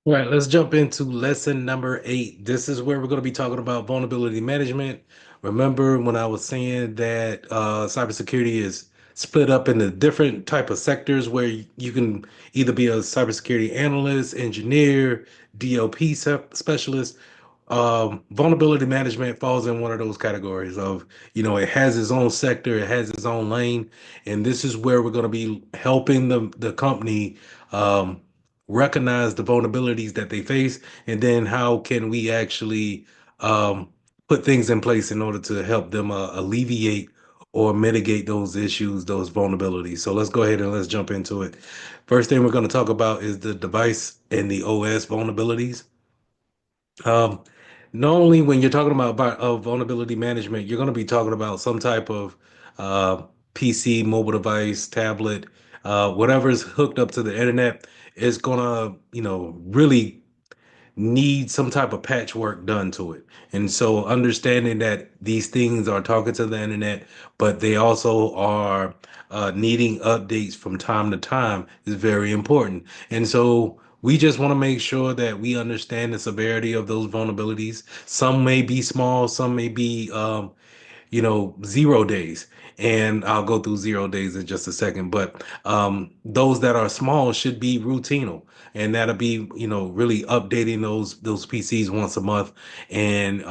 All right, let's jump into lesson number 8. This is where we're going to be talking about vulnerability management. Remember when I was saying that cybersecurity is split up into different type of sectors where you can either be a cybersecurity analyst, engineer, DLP specialist. Vulnerability management falls in one of those categories of, it has its own sector, it has its own lane, and this is where we're going to be helping the company um, recognize the vulnerabilities that they face, and then how can we actually um, put things in place in order to help them alleviate or mitigate those issues, those vulnerabilities. So let's go ahead and let's jump into it. First thing we're going to talk about is the device and the OS vulnerabilities. Um, Normally, when you're talking about vulnerability management, you're going to be talking about some type of uh, PC, mobile device, tablet, whatever is hooked up to the internet is going to, really need some type of patchwork done to it. And so understanding that these things are talking to the internet, but they also are needing updates from time to time is very important. And so we just want to make sure that we understand the severity of those vulnerabilities. Some may be small, some may be 0 days. And I'll go through 0 days in just a second. But those that are small should be routinal. And that'll be, really updating those PCs once a month and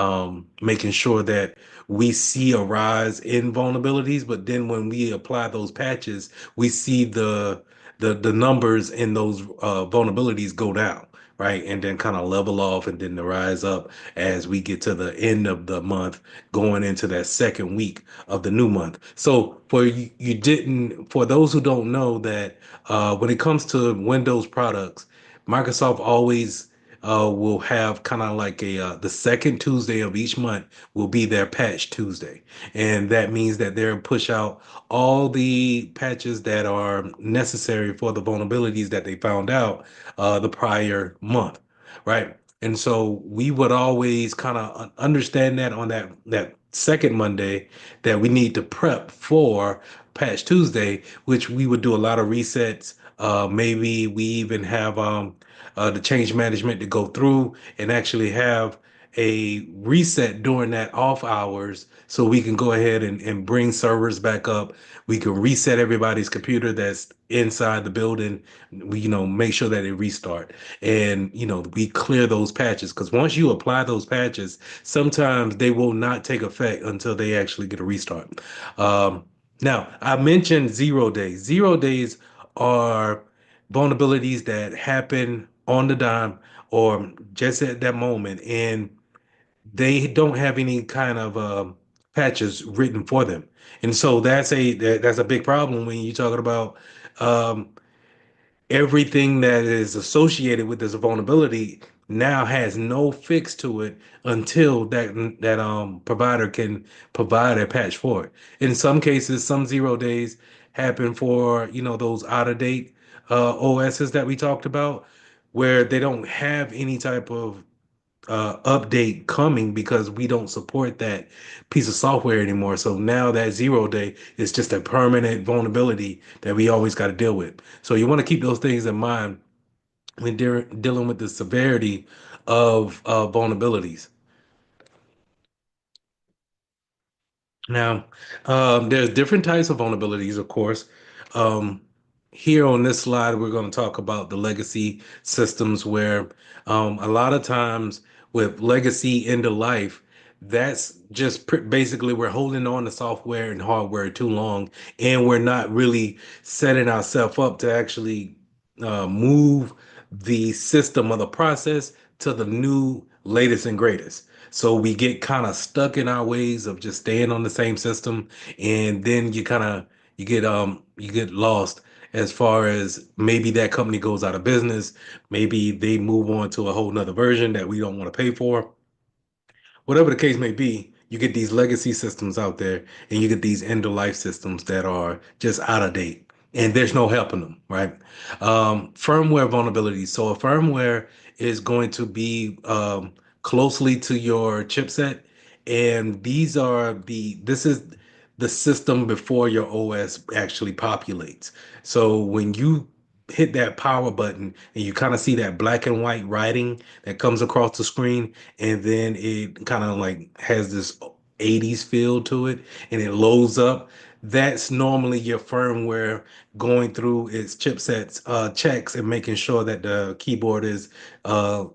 making sure that we see a rise in vulnerabilities. But then when we apply those patches, we see the numbers in those vulnerabilities go down, right? And then kind of level off and then to rise up as we get to the end of the month, going into that second week of the new month. So for those who don't know that when it comes to Windows products, Microsoft always will have kind of like the second Tuesday of each month will be their patch Tuesday. And that means that they'll push out all the patches that are necessary for the vulnerabilities that they found out the prior month, right? And so we would always kind of understand that on that second Monday that we need to prep for Patch Tuesday, which we would do a lot of resets. Maybe we even have the change management to go through and actually have a reset during that off hours so we can go ahead and bring servers back up. We can reset everybody's computer that's inside the building. We, make sure that they restart and, we clear those patches because once you apply those patches, sometimes they will not take effect until they actually get a restart. Um, Now, I mentioned 0 days. 0 days are vulnerabilities that happen on the dime or just at that moment, and they don't have any kind of patches written for them. And so that's a big problem when you're talking about um, everything that is associated with this vulnerability now has no fix to it until that provider can provide a patch for it. In some cases, some 0 days happen for those out of date OSs that we talked about, where they don't have any type of update coming because we don't support that piece of software anymore. So now that 0 day is just a permanent vulnerability that we always got to deal with. So you want to keep those things in mind when dealing with the severity of vulnerabilities. Now, there's different types of vulnerabilities, of course. Um, Here on this slide, we're going to talk about the legacy systems where a lot of times with legacy end of life, that's just basically we're holding on to software and hardware too long, and we're not really setting ourselves up to actually move the system or the process to the new latest and greatest. So we get kind of stuck in our ways of just staying on the same system, and then you get lost as far as maybe that company goes out of business, maybe they move on to a whole nother version that we don't want to pay for. Whatever the case may be, you get these legacy systems out there and you get these end of life systems that are just out of date and there's no helping them, right? Firmware vulnerabilities. So a firmware is going to be closely to your chipset, and this is the system before your OS actually populates. So when you hit that power button and you kind of see that black and white writing that comes across the screen, and then it kind of like has this 80s feel to it, and it loads up. That's normally your firmware going through its chipsets checks and making sure that the keyboard is uh,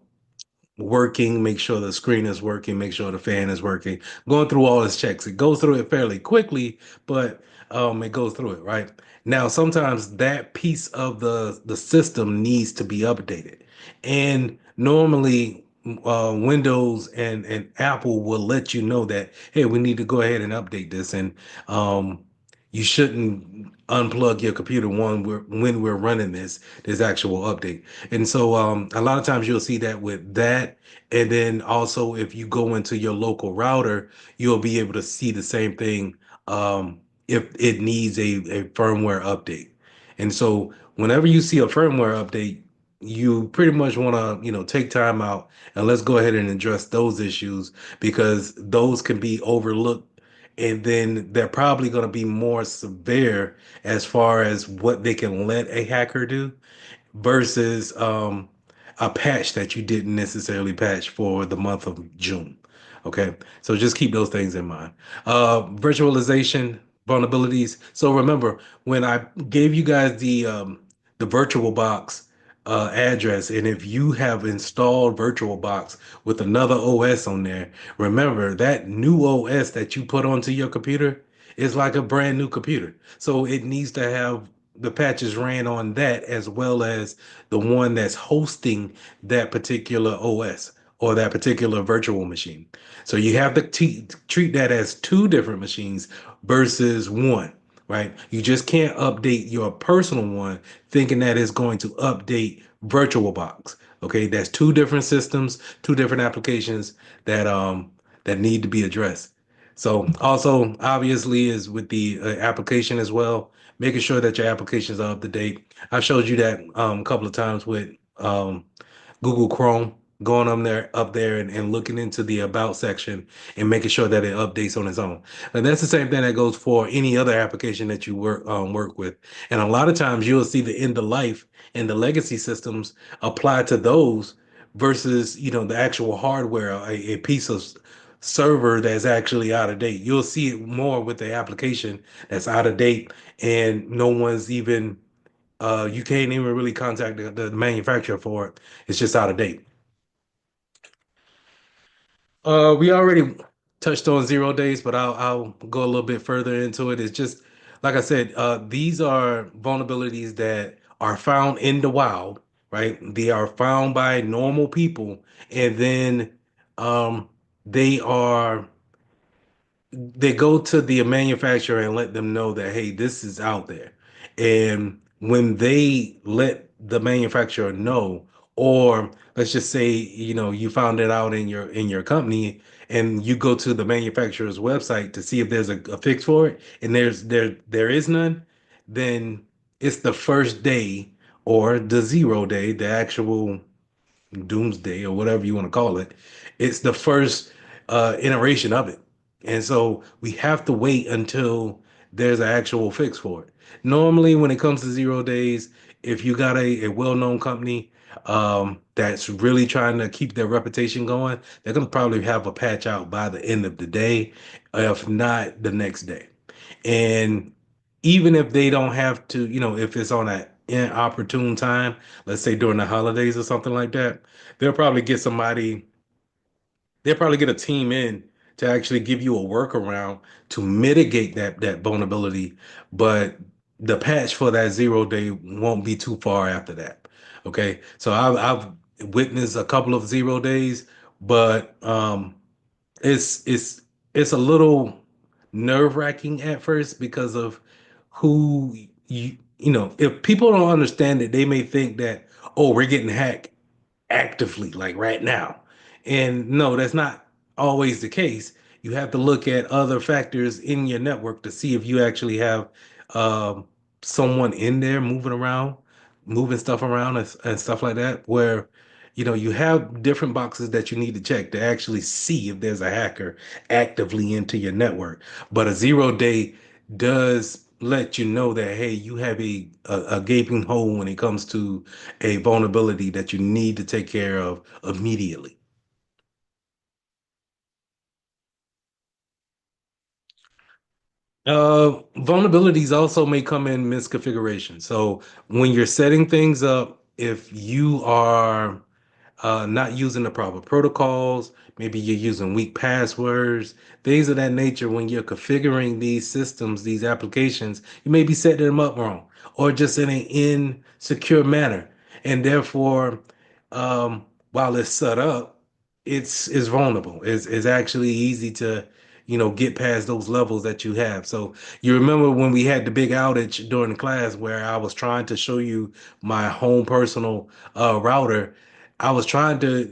working, make sure the screen is working, make sure the fan is working, going through all its checks. It goes through it fairly quickly, but it goes through it, right? Now, sometimes that piece of the system needs to be updated. And normally Windows and Apple will let you know that, hey, we need to go ahead and update this. And you shouldn't unplug your computer when we're running this actual update. And so a lot of times you'll see that with that. And then also if you go into your local router, you'll be able to see the same thing if it needs a firmware update. And so whenever you see a firmware update, you pretty much want to, take time out and let's go ahead and address those issues, because those can be overlooked, and then they're probably going to be more severe as far as what they can let a hacker do versus a patch that you didn't necessarily patch for the month of June. Okay, so just keep those things in mind. Virtualization vulnerabilities. So remember when I gave you guys the VirtualBox address, and if you have installed VirtualBox with another OS on there, remember that new OS that you put onto your computer is like a brand new computer. So it needs to have the patches ran on that as well as the one that's hosting that particular OS or that particular virtual machine. So you have to treat that as two different machines versus one, right? You just can't update your personal one thinking that it's going to update VirtualBox. Okay, that's two different systems, two different applications that need to be addressed. So also obviously is with the application as well, making sure that your applications are up to date. I showed you that a couple of times with Google Chrome, going up there and looking into the about section and making sure that it updates on its own. And that's the same thing that goes for any other application that you work with. And a lot of times you'll see the end of life and the legacy systems apply to those versus the actual hardware, a piece of server that's actually out of date. You'll see it more with the application that's out of date, and no one's even you can't even really contact the manufacturer for it. It's just out of date. We already touched on 0 days, but I'll go a little bit further into it. It's just like I said, these are vulnerabilities that are found in the wild, right? They are found by normal people, and then um, they are they go to the manufacturer and let them know that, hey, this is out there. And when they let the manufacturer know, or let's just say, you found it out in your company, and you go to the manufacturer's website to see if there's a fix for it, and there is none, then it's the first day or the 0 day, the actual doomsday or whatever you want to call it. It's the first iteration of it. And so we have to wait until there's an actual fix for it. Normally, when it comes to 0 days, if you got a well-known company that's really trying to keep their reputation going, they're going to probably have a patch out by the end of the day, if not the next day. And even if they don't have to, if it's on an inopportune time, let's say during the holidays or something like that, they'll probably get somebody, they'll probably get a team in to actually give you a workaround to mitigate that vulnerability. But the patch for that 0 day won't be too far after that. Okay. So I've witnessed a couple of 0 days, but it's it's it's a little nerve-wracking at first because of who if people don't understand it, they may think that, oh, we're getting hacked actively, like right now. And no, that's not always the case. You have to look at other factors in your network to see if you actually have um, someone in there moving around, moving stuff around and stuff like that, where you have different boxes that you need to check to actually see if there's a hacker actively into your network. But a 0 day does let you know that, hey, you have a gaping hole when it comes to a vulnerability that you need to take care of immediately. Vulnerabilities also may come in misconfiguration. So when you're setting things up, if you are not using the proper protocols. Maybe you're using weak passwords, things of that nature. When you're configuring these systems, these applications, you may be setting them up wrong or just in an insecure manner. And therefore, while it's set up, it's vulnerable. It's actually easy to, get past those levels that you have. So you remember when we had the big outage during the class where I was trying to show you my home personal router. I was trying to,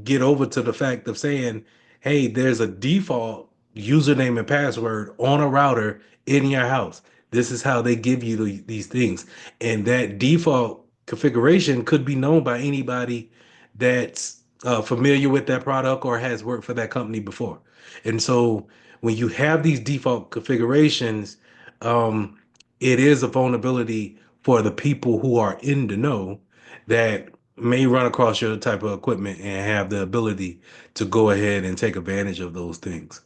get over to the fact of saying, hey, there's a default username and password on a router in your house. This is how they give you these things. And that default configuration could be known by anybody that's familiar with that product or has worked for that company before. And so when you have these default configurations, um, it is a vulnerability for the people who are in the know that may run across your type of equipment and have the ability to go ahead and take advantage of those things.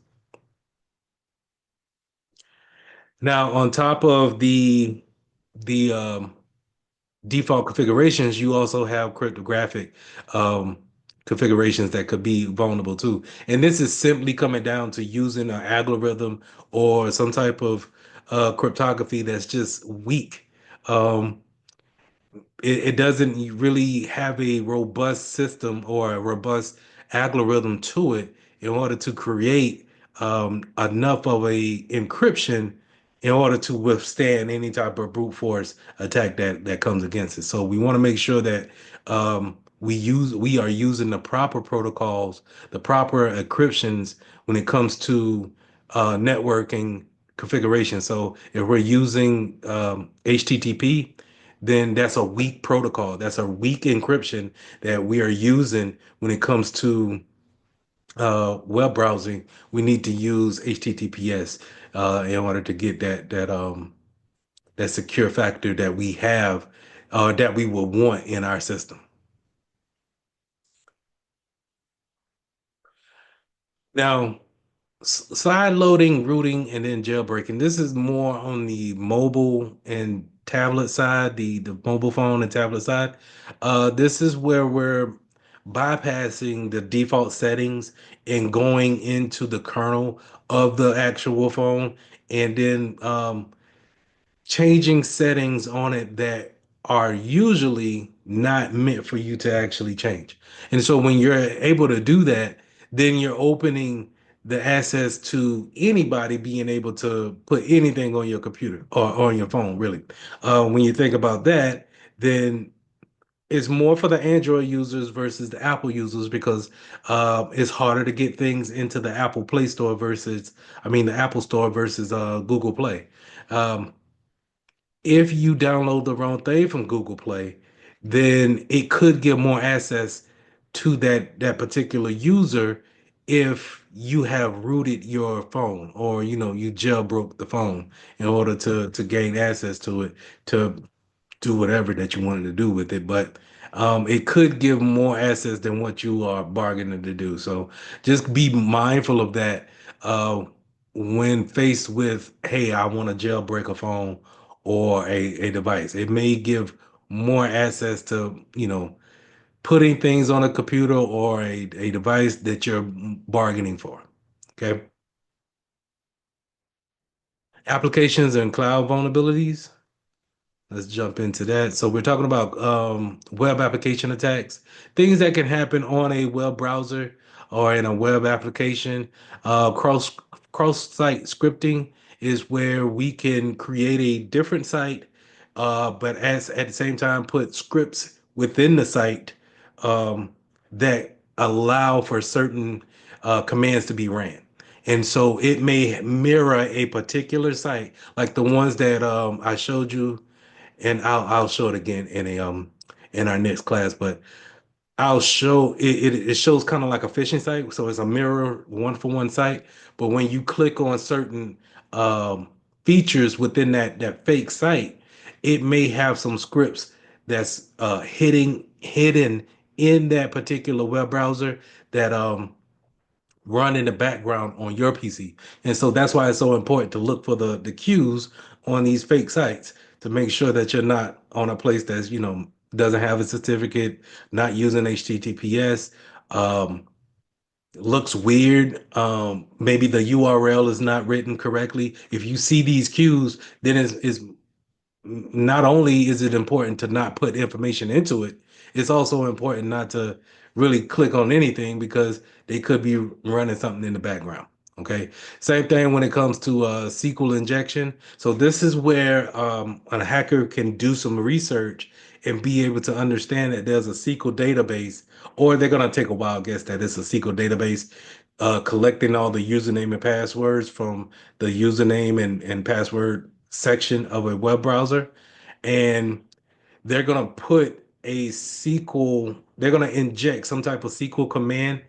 Now, on top of the default configurations, you also have cryptographic um, configurations that could be vulnerable too. And this is simply coming down to using an algorithm or some type of cryptography that's just weak. Um, it doesn't really have a robust system or a robust algorithm to it in order to create enough of a encryption in order to withstand any type of brute force attack that comes against it. So we want to make sure that we are using the proper protocols, the proper encryptions when it comes to networking configuration. So if we're using HTTP, then that's a weak protocol. That's a weak encryption that we are using when it comes to web browsing. We need to use HTTPS in order to get that secure factor that we have that we will want in our system. Now, side loading, rooting, and then jailbreaking. This is more on the mobile and tablet side, the mobile phone and tablet side. This is where we're bypassing the default settings and going into the kernel of the actual phone, and then changing settings on it that are usually not meant for you to actually change. And so when you're able to do that, then you're opening the access to anybody being able to put anything on your computer or on your phone, really. When you think about that, then it's more for the Android users versus the Apple users because it's harder to get things into the Apple Play Store the Apple Store versus Google Play. Um, if you download the wrong thing from Google Play, then it could give more access to that particular user if you have rooted your phone or you jailbroke the phone in order to gain access to it to do whatever that you wanted to do with it. But it could give more access than what you are bargaining to do. So just be mindful of that when faced with, hey, I want to jailbreak a phone or a device. It may give more access to, putting things on a computer or a device that you're bargaining for. Okay. Applications and cloud vulnerabilities. Let's jump into that. So we're talking about web application attacks, things that can happen on a web browser or in a web application. Cross site scripting is where we can create a different site, but at the same time put scripts within the site um, that allow for certain commands to be ran. And so it may mirror a particular site, like the ones that I showed you, and I'll show it again in our next class. But I'll show it shows kind of like a phishing site, so it's a mirror one for one site. But when you click on certain um features within that fake site, it may have some scripts that's hidden in that particular web browser that run in the background on your PC. And so that's why it's so important to look for the cues on these fake sites to make sure that you're not on a place that's, doesn't have a certificate, not using HTTPS, looks weird. Maybe the URL is not written correctly. If you see these cues, then it's not only is it important to not put information into it, it's also important not to really click on anything because they could be running something in the background. Okay. Same thing when it comes to SQL injection. So this is where a hacker can do some research and be able to understand that there's a SQL database, or they're going to take a wild guess that it's a SQL database, collecting all the username and passwords from the username and password section of a web browser, and they're going to put a SQL, they're going to inject some type of SQL command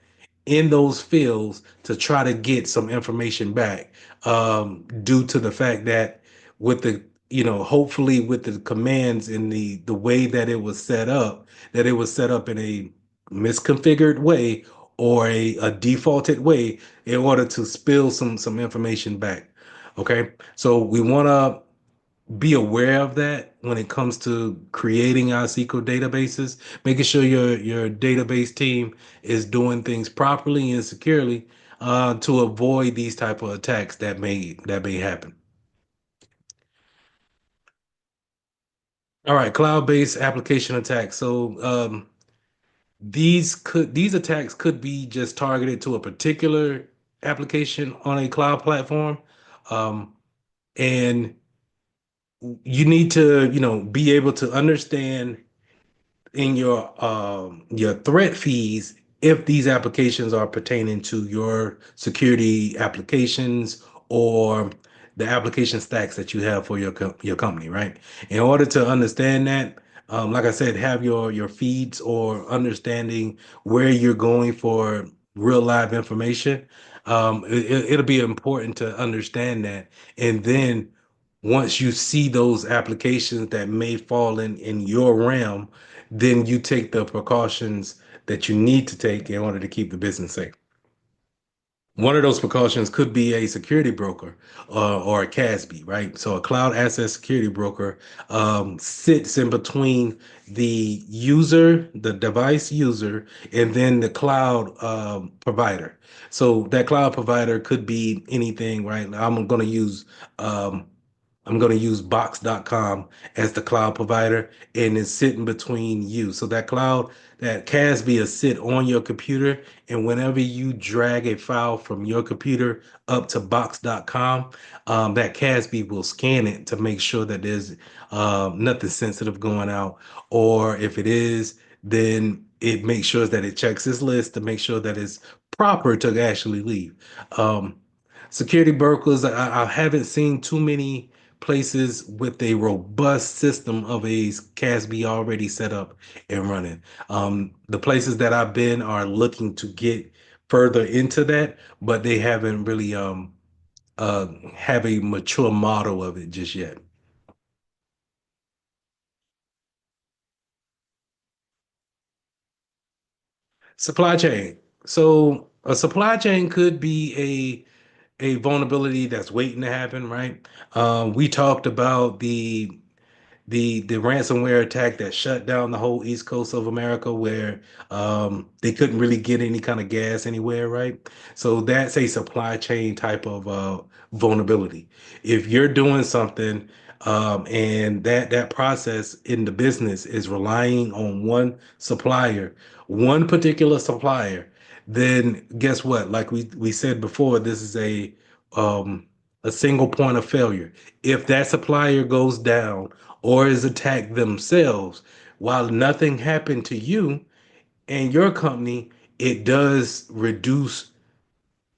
in those fields to try to get some information back, due to the fact that with the, hopefully with the commands in the way that it was set up, that it was set up in a misconfigured way or a defaulted way in order to spill some information back. Okay, so we want to be aware of that when it comes to creating our SQL databases, making sure your database team is doing things properly and securely, to avoid these type of attacks that may happen. All right, cloud-based application attacks. So these attacks could be just targeted to a particular application on a cloud platform, um, and you need to be able to understand in your threat fees if these applications are pertaining to your security applications or the application stacks that you have for your company, right? In order to understand that, like I said, have your feeds or understanding where you're going for real live information. It'll be important to understand that, and then once you see those applications that may fall in your realm, then you take the precautions that you need to take in order to keep the business safe. One of those precautions could be a security broker, or a CASB, right? So a cloud asset security broker sits in between the user, the device user, and then the cloud provider. So that cloud provider could be anything, right? Um, I'm going to use box.com as the cloud provider, and it's sitting between you. So that CASB is sit on your computer. And whenever you drag a file from your computer up to box.com, that CASB will scan it to make sure that there's nothing sensitive going out. Or if it is, then it makes sure that it checks this list to make sure that it's proper to actually leave. Um, Security brokers, I haven't seen too many places with a robust system of a CASB already set up and running. The places that I've been are looking to get further into that, but they haven't really have a mature model of it just yet. Supply chain. So a supply chain could be a vulnerability that's waiting to happen, right? We talked about the ransomware attack that shut down the whole east coast of America, where they couldn't really get any kind of gas anywhere, right? So that's a supply chain type of vulnerability. If you're doing something, and that process in the business is relying on one supplier, one particular supplier, then guess what? Like we said before, this is um, a single point of failure. If that supplier goes down or is attacked themselves, while nothing happened to you and your company, it does reduce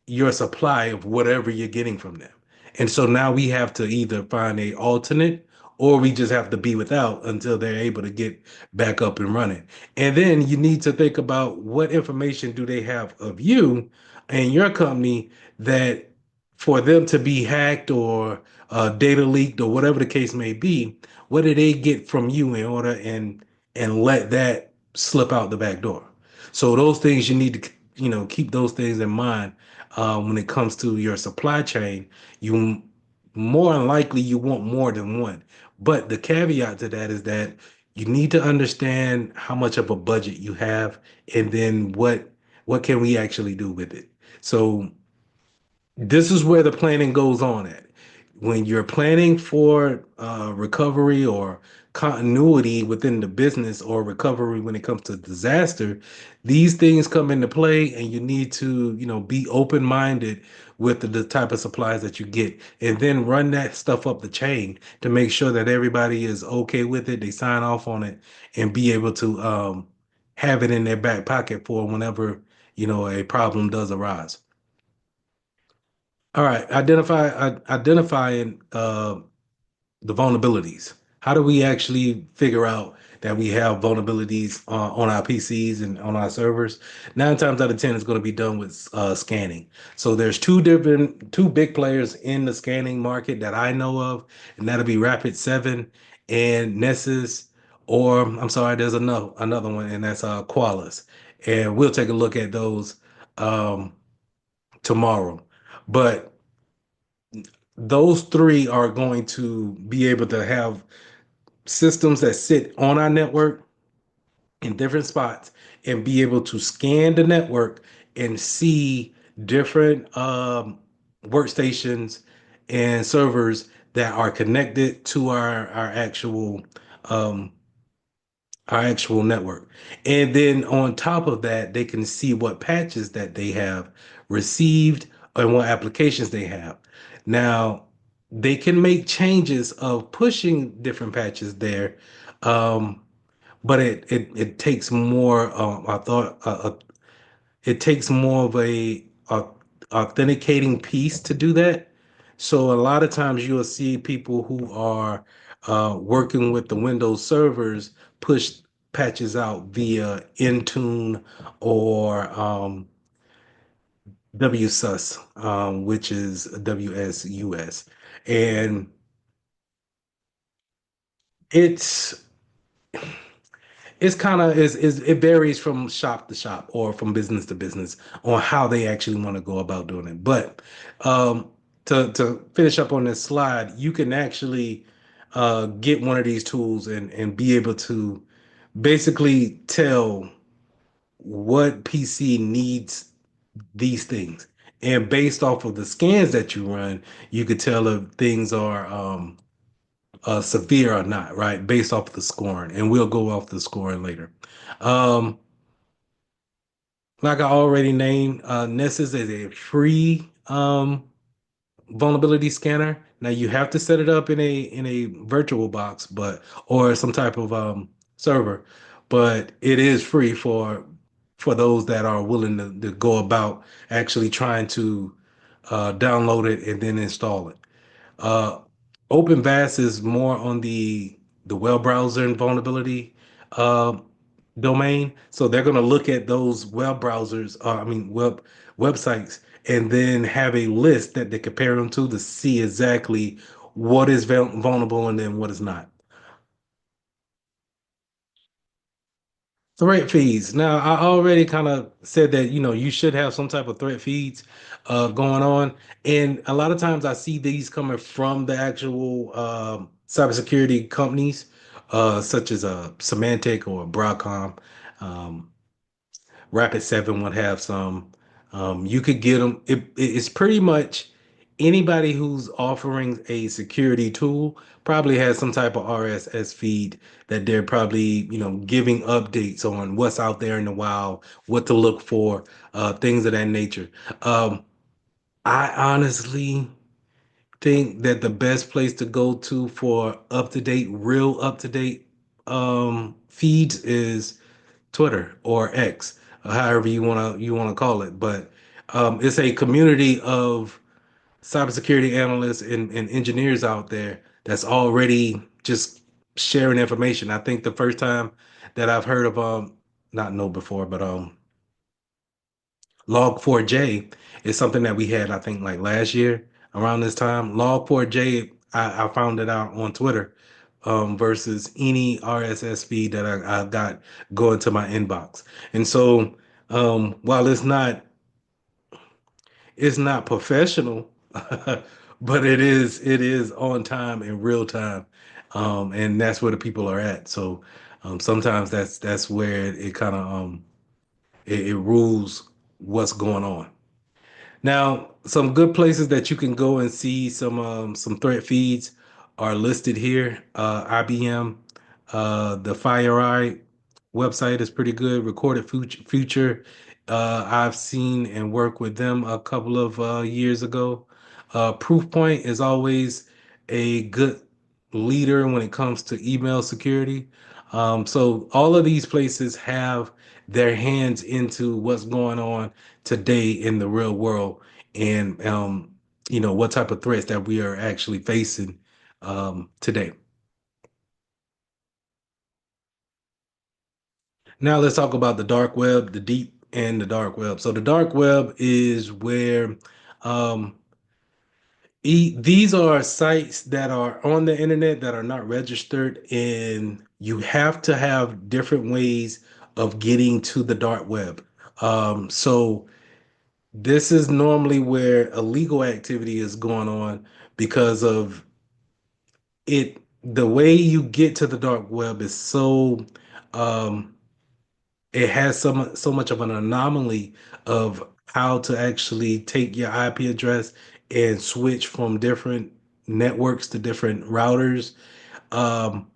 your supply of whatever you're getting from them. And so now we have to either find a alternate, or we just have to be without until they're able to get back up and running. And then you need to think about what information do they have of you and your company that for them to be hacked or data leaked or whatever the case may be, what do they get from you in order and let that slip out the back door? So those things you need to keep those things in mind when it comes to your supply chain. You more than likely you want more than one, but the caveat to that is that you need to understand how much of a budget you have, and then what can we actually do with it. So this is where the planning goes on at. When you're planning for recovery or continuity within the business, or recovery when it comes to disaster, these things come into play, and you need to, be open-minded with the type of supplies that you get, and then run that stuff up the chain to make sure that everybody is okay with it. They sign off on it and be able to have it in their back pocket for whenever, a problem does arise. All right, identifying the vulnerabilities. How do we actually figure out that we have vulnerabilities on our PCs and on our servers? 9 times out of 10, it's going to be done with scanning. So there's two big players in the scanning market that I know of, and that'll be Rapid7 and Nessus, or I'm sorry, there's another one, and that's Qualys. And we'll take a look at those um, tomorrow. But those three are going to be able to have systems that sit on our network in different spots and be able to scan the network and see different workstations and servers that are connected to um, our actual network. And then on top of that, they can see what patches that they have received and what applications they have. Now, they can make changes of pushing different patches there, um, but it takes more. I thought it takes more of a authenticating piece to do that. So a lot of times you'll see people who are working with the Windows servers push patches out via Intune or WSUS, which is WSUS, and it's it's kind of is it varies from shop to shop or from business to business on how they actually want to go about doing it. But um, to finish up on this slide, you can actually get one of these tools and be able to basically tell what PC needs these things. And based off of the scans that you run, you could tell if things are severe or not, right? Based off the scoring. And we'll go off the scoring later. Um, like I already named, Nessus is a free vulnerability scanner. Now you have to set it up in a virtual box, but or some type of server, but it is free for those that are willing to go about actually trying to download it and then install it. Uh, OpenVAS is more on the web browser and vulnerability uh, domain. So they're going to look at those web browsers, I mean websites, and then have a list that they compare them to see exactly what is vulnerable and then what is not. Threat feeds. Now, I already kind of said that, you should have some type of threat feeds going on. And a lot of times I see these coming from the actual cybersecurity companies, such as Symantec or Broadcom. Um, Rapid7 would have some. You could get them. It's pretty much anybody who's offering a security tool probably has some type of RSS feed that they're probably, giving updates on what's out there in the wild, what to look for, things of that nature. Um, I honestly think that the best place to go to for up to date, real up to date feeds is Twitter or X, or however you wanna call it. But it's a community of cybersecurity analysts and engineers out there that's already just sharing information. I think the first time that I've heard of not know before, but Log4j is something that we had, I think, like last year. around this time. Log4j, I found it out on Twitter, versus any RSS feed that I got going to my inbox. And so, while it's not professional, but it is on time in real time, and that's where the people are at. So, sometimes that's where it kind of it rules what's going on. Now, some good places that you can go and see some threat feeds are listed here. IBM, the FireEye website is pretty good. Recorded Future, I've seen and worked with them a couple of years ago. Proofpoint is always a good leader when it comes to email security. So all of these places have their hands into what's going on today in the real world, and what type of threats that we are actually facing today. Now let's talk about the dark web, the deep and the dark web. So the dark web is where um, these are sites that are on the internet that are not registered, and you have to have different ways of getting to the dark web. So this is normally where illegal activity is going on because of it. The way you get to the dark web is um, it has so much of an anomaly of how to actually take your IP address and switch from different networks to different routers. Um,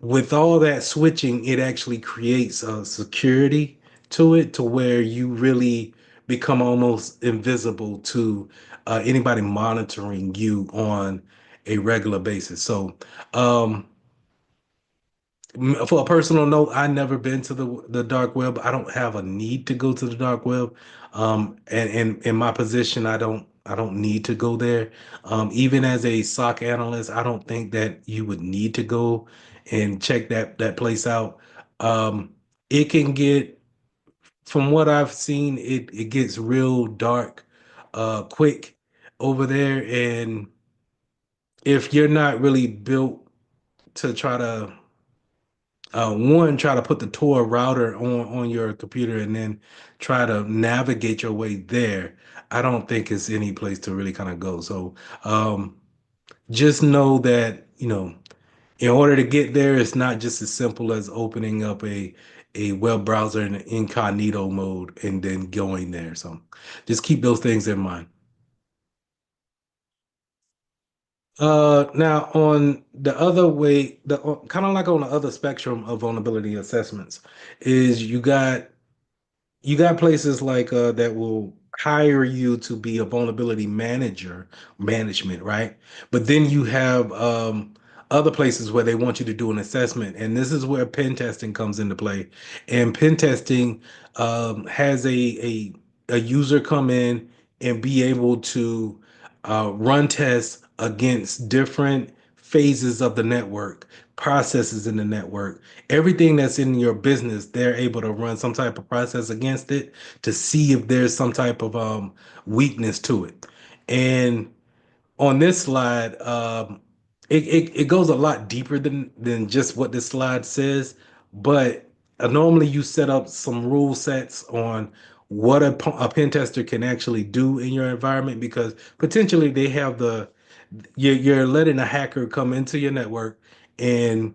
with all that switching, it actually creates a security to it to where you really become almost invisible to anybody monitoring you on a regular basis. So, um, for a personal note, I never been to the dark web. I don't have a need to go to the dark web. And in my position, I don't need to go there. Even as a SOC analyst, I don't think that you would need to go and check that place out. It can get, from what I've seen, it gets real dark quick over there. And if you're not really built to try to one, try to put the Tor router on your computer and then try to navigate your way there, I don't think it's any place to really kind of go. So just know that, in order to get there, it's not just as simple as opening up a web browser in incognito mode and then going there. So just keep those things in mind. Now on the other way, the kind of like on the other spectrum of vulnerability assessments, is you got places like that will hire you to be a vulnerability management, right? But then you have other places where they want you to do an assessment, and this is where pen testing comes into play. And pen testing has a user come in and be able to run tests against different phases of the network, processes in the network, everything that's in your business. They're able to run some type of process against it to see if there's some type of weakness to it. And on this slide, it goes a lot deeper than just what this slide says. But normally you set up some rule sets on what a pen tester can actually do in your environment, because potentially they have you're letting a hacker come into your network and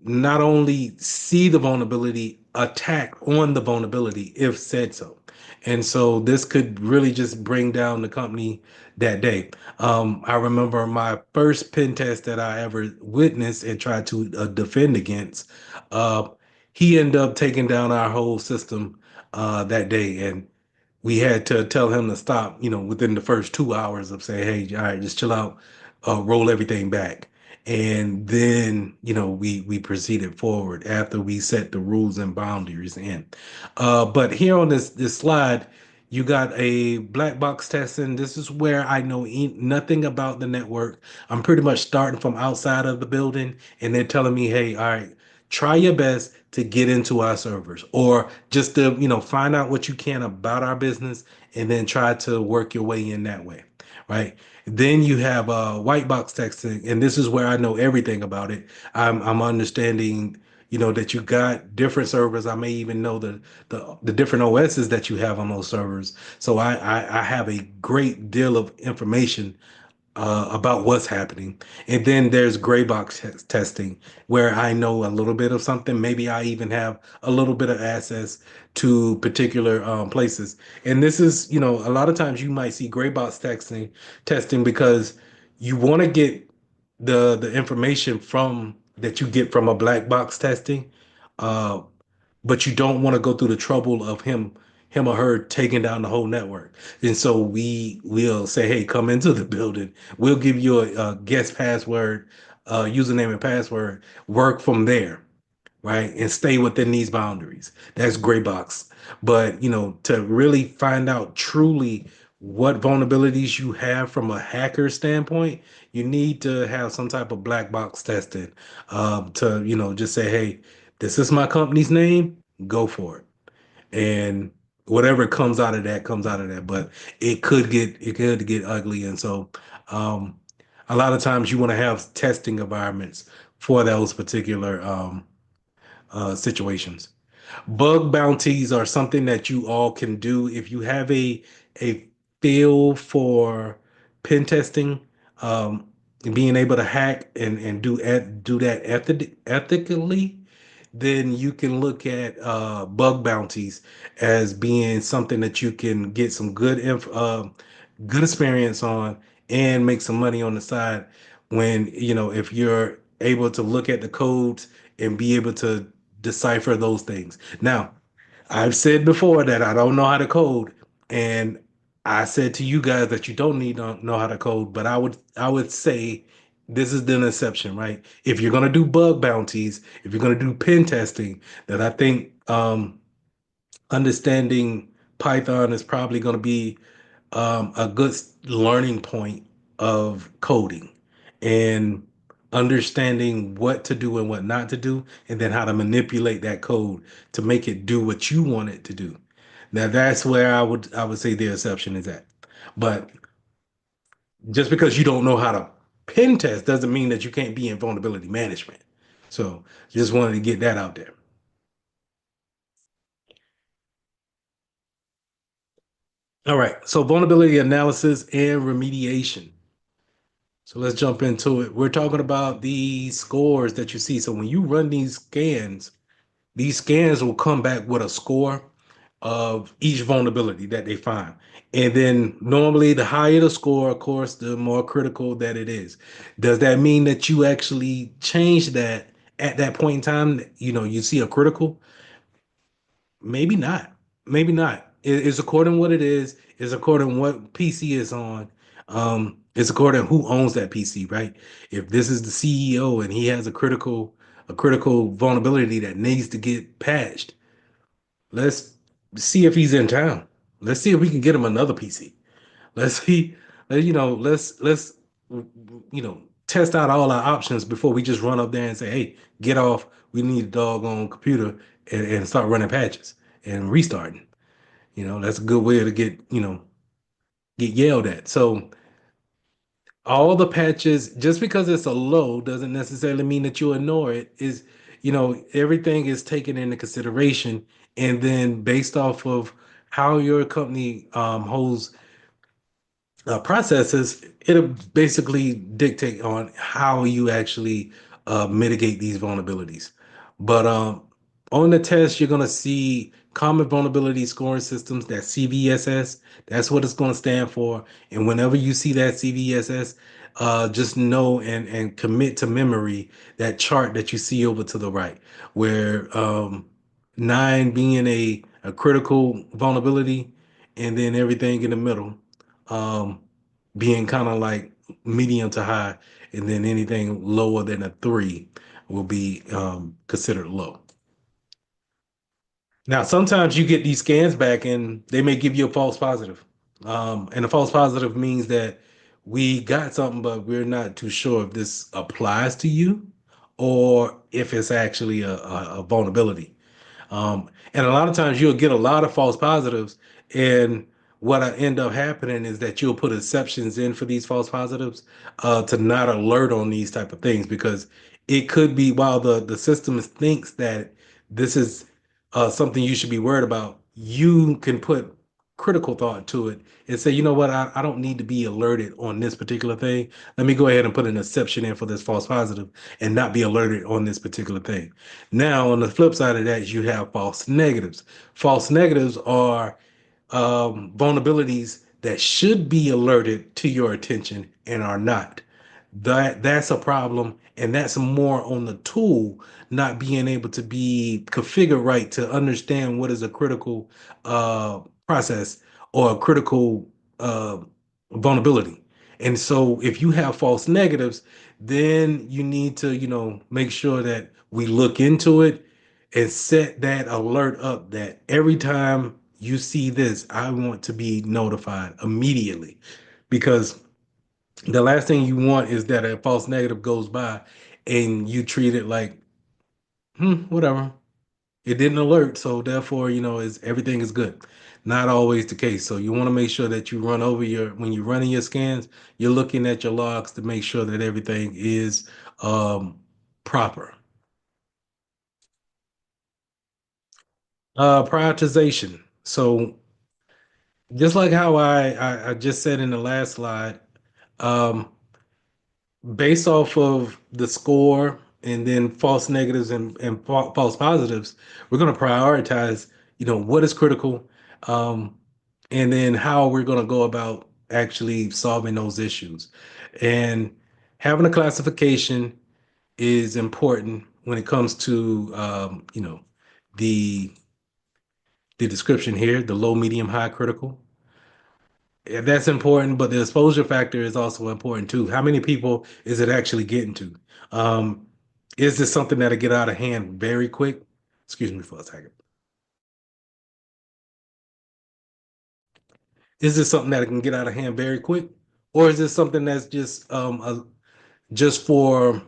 not only see the vulnerability, attack on the vulnerability if said so. And so this could really just bring down the company that day. I remember my first pen test that I ever witnessed and tried to defend against. Uh, he ended up taking down our whole system that day, and we had to tell him to stop, within the first 2 hours of saying, hey, all right, just chill out, roll everything back. And then, we proceeded forward after we set the rules and boundaries in. But here on this slide, you got a black box testing. This is where I know nothing about the network. I'm pretty much starting from outside of the building, and they're telling me, hey, all right, try your best to get into our servers, or just to, find out what you can about our business, and then try to work your way in that way, right? Then you have white box texting, and this is where I know everything about it. I'm understanding, that you got different servers. I may even know the different OSs that you have on those servers. So I have a great deal of information about what's happening. And then there's gray box testing, where I know a little bit of something. Maybe I even have a little bit of access to particular places. And this is, a lot of times you might see gray box testing because you want to get the information from that you get from a black box testing. Uh, but you don't want to go through the trouble of him or her taking down the whole network. And so we will say, hey, come into the building. We'll give you a guest password, username and password. Work from there, right? And stay within these boundaries. That's gray box. But to really find out truly what vulnerabilities you have from a hacker standpoint, you need to have some type of black box testing, to just say, hey, this is my company's name, go for it. And whatever comes out of that comes out of that. But it could get ugly. And so um a lot of times you want to have testing environments for those particular situations. Bug bounties are something that you all can do if you have a feel for pen testing, um, being able to hack and do that ethically. Then you can look at bug bounties as being something that you can get some good experience on, and make some money on the side, when if you're able to look at the codes and be able to decipher those things. Now, I've said before that I don't know how to code, and I said to you guys that you don't need to know how to code, but I would say this is the exception, right? If you're gonna do bug bounties, if you're gonna do pen testing, that I think understanding Python is probably gonna be a good learning point of coding, and understanding what to do and what not to do, and then how to manipulate that code to make it do what you want it to do. Now that's where I would say the exception is at. But just because you don't know how to pen test doesn't mean that you can't be in vulnerability management. So just wanted to get that out there. All right. So vulnerability analysis and remediation. So let's jump into it. We're talking about the scores that you see. So when you run these scans will come back with a score of each vulnerability that they find. And then normally the higher the score, of course, the more critical that it is. Does that mean that you actually change that at that point in time? You see a critical? Maybe not. Maybe not. It's according to what it is. It's according to what PC is on. It's according to who owns that PC, right? If this is the CEO and he has a critical vulnerability that needs to get patched, let's see if he's in town. Let's see if we can get him another PC. Let's see, let's test out all our options before we just run up there and say, hey, get off. We need a doggone computer, and start running patches and restarting. That's a good way to get yelled at. So all the patches, just because it's a low doesn't necessarily mean that you ignore it. Is Everything is taken into consideration, and then based off of how your company holds processes, it'll basically dictate on how you actually mitigate these vulnerabilities. But on the test, you're going to see common vulnerability scoring systems, that CVSS. That's what it's going to stand for. And whenever you see that CVSS, just know and commit to memory that chart that you see over to the right, where nine being a critical vulnerability, and then everything in the middle um, being kind of like medium to high, and then anything lower than a three will be considered low. Now, sometimes you get these scans back and they may give you a false positive. And a false positive means that we got something, but we're not too sure if this applies to you, or if it's actually a vulnerability. And a lot of times you'll get a lot of false positives. And what I end up happening is that you'll put exceptions in for these false positives to not alert on these type of things because it could be while the system thinks that this is something you should be worried about, you can put critical thought to it and say, you know what, I don't need to be alerted on this particular thing. Let me go ahead and put an exception in for this false positive and not be alerted on this particular thing. Now, on the flip side of that, you have false negatives. False negatives are vulnerabilities that should be alerted to your attention and are not. That's a problem, and that's more on the tool not being able to be configured right to understand what is a critical process or a critical uh, vulnerability. And so, if you have false negatives, then you need to, make sure that we look into it and set that alert up that every time you see this, I want to be notified immediately because the last thing you want is that a false negative goes by and you treat it like, whatever. It didn't alert, so therefore, is everything is good. Not always the case. So you want to make sure that you run over when you're running your scans, you're looking at your logs to make sure that everything is proper. Prioritization. So just like how I just said in the last slide, um, based off of the score and then false negatives and false positives, we're going to prioritize, what is critical, um, and then how we're going to go about actually solving those issues. And having a classification is important when it comes to, the the description here, the low, medium, high, critical. Yeah, that's important, but the exposure factor is also important too. How many people is it actually getting to? Um, is this something that'll get out of hand very quick? Excuse me for a second. Is this something that can get out of hand very quick, or is this something that's just for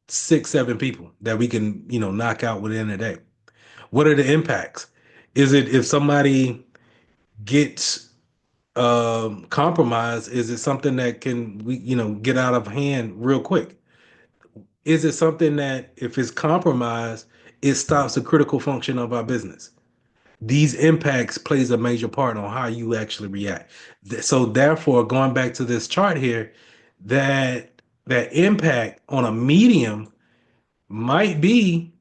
six, seven people that we can knock out within a day? What are the impacts? Is it if somebody gets compromised? Is it something that can we get out of hand real quick? Is it something that if it's compromised, it stops the critical function of our business? These impacts plays a major part on how you actually react. So therefore, going back to this chart here, that impact on a medium might be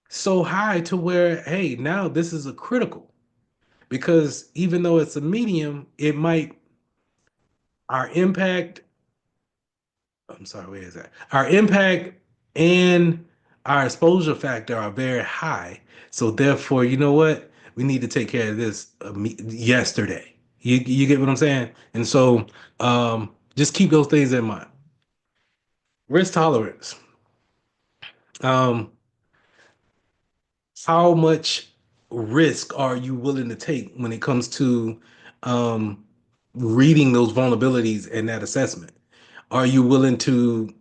so high to where, hey, now this is a critical because even though it's a medium, it might our impact I'm sorry, where is that? Our impact and our exposure factor are very high. So therefore, you know what? We need to take care of this yesterday. You get what I'm saying? And so just keep those things in mind. Risk tolerance. Um, how much risk are you willing to take when it comes to um, reading those vulnerabilities and that assessment? Are you willing to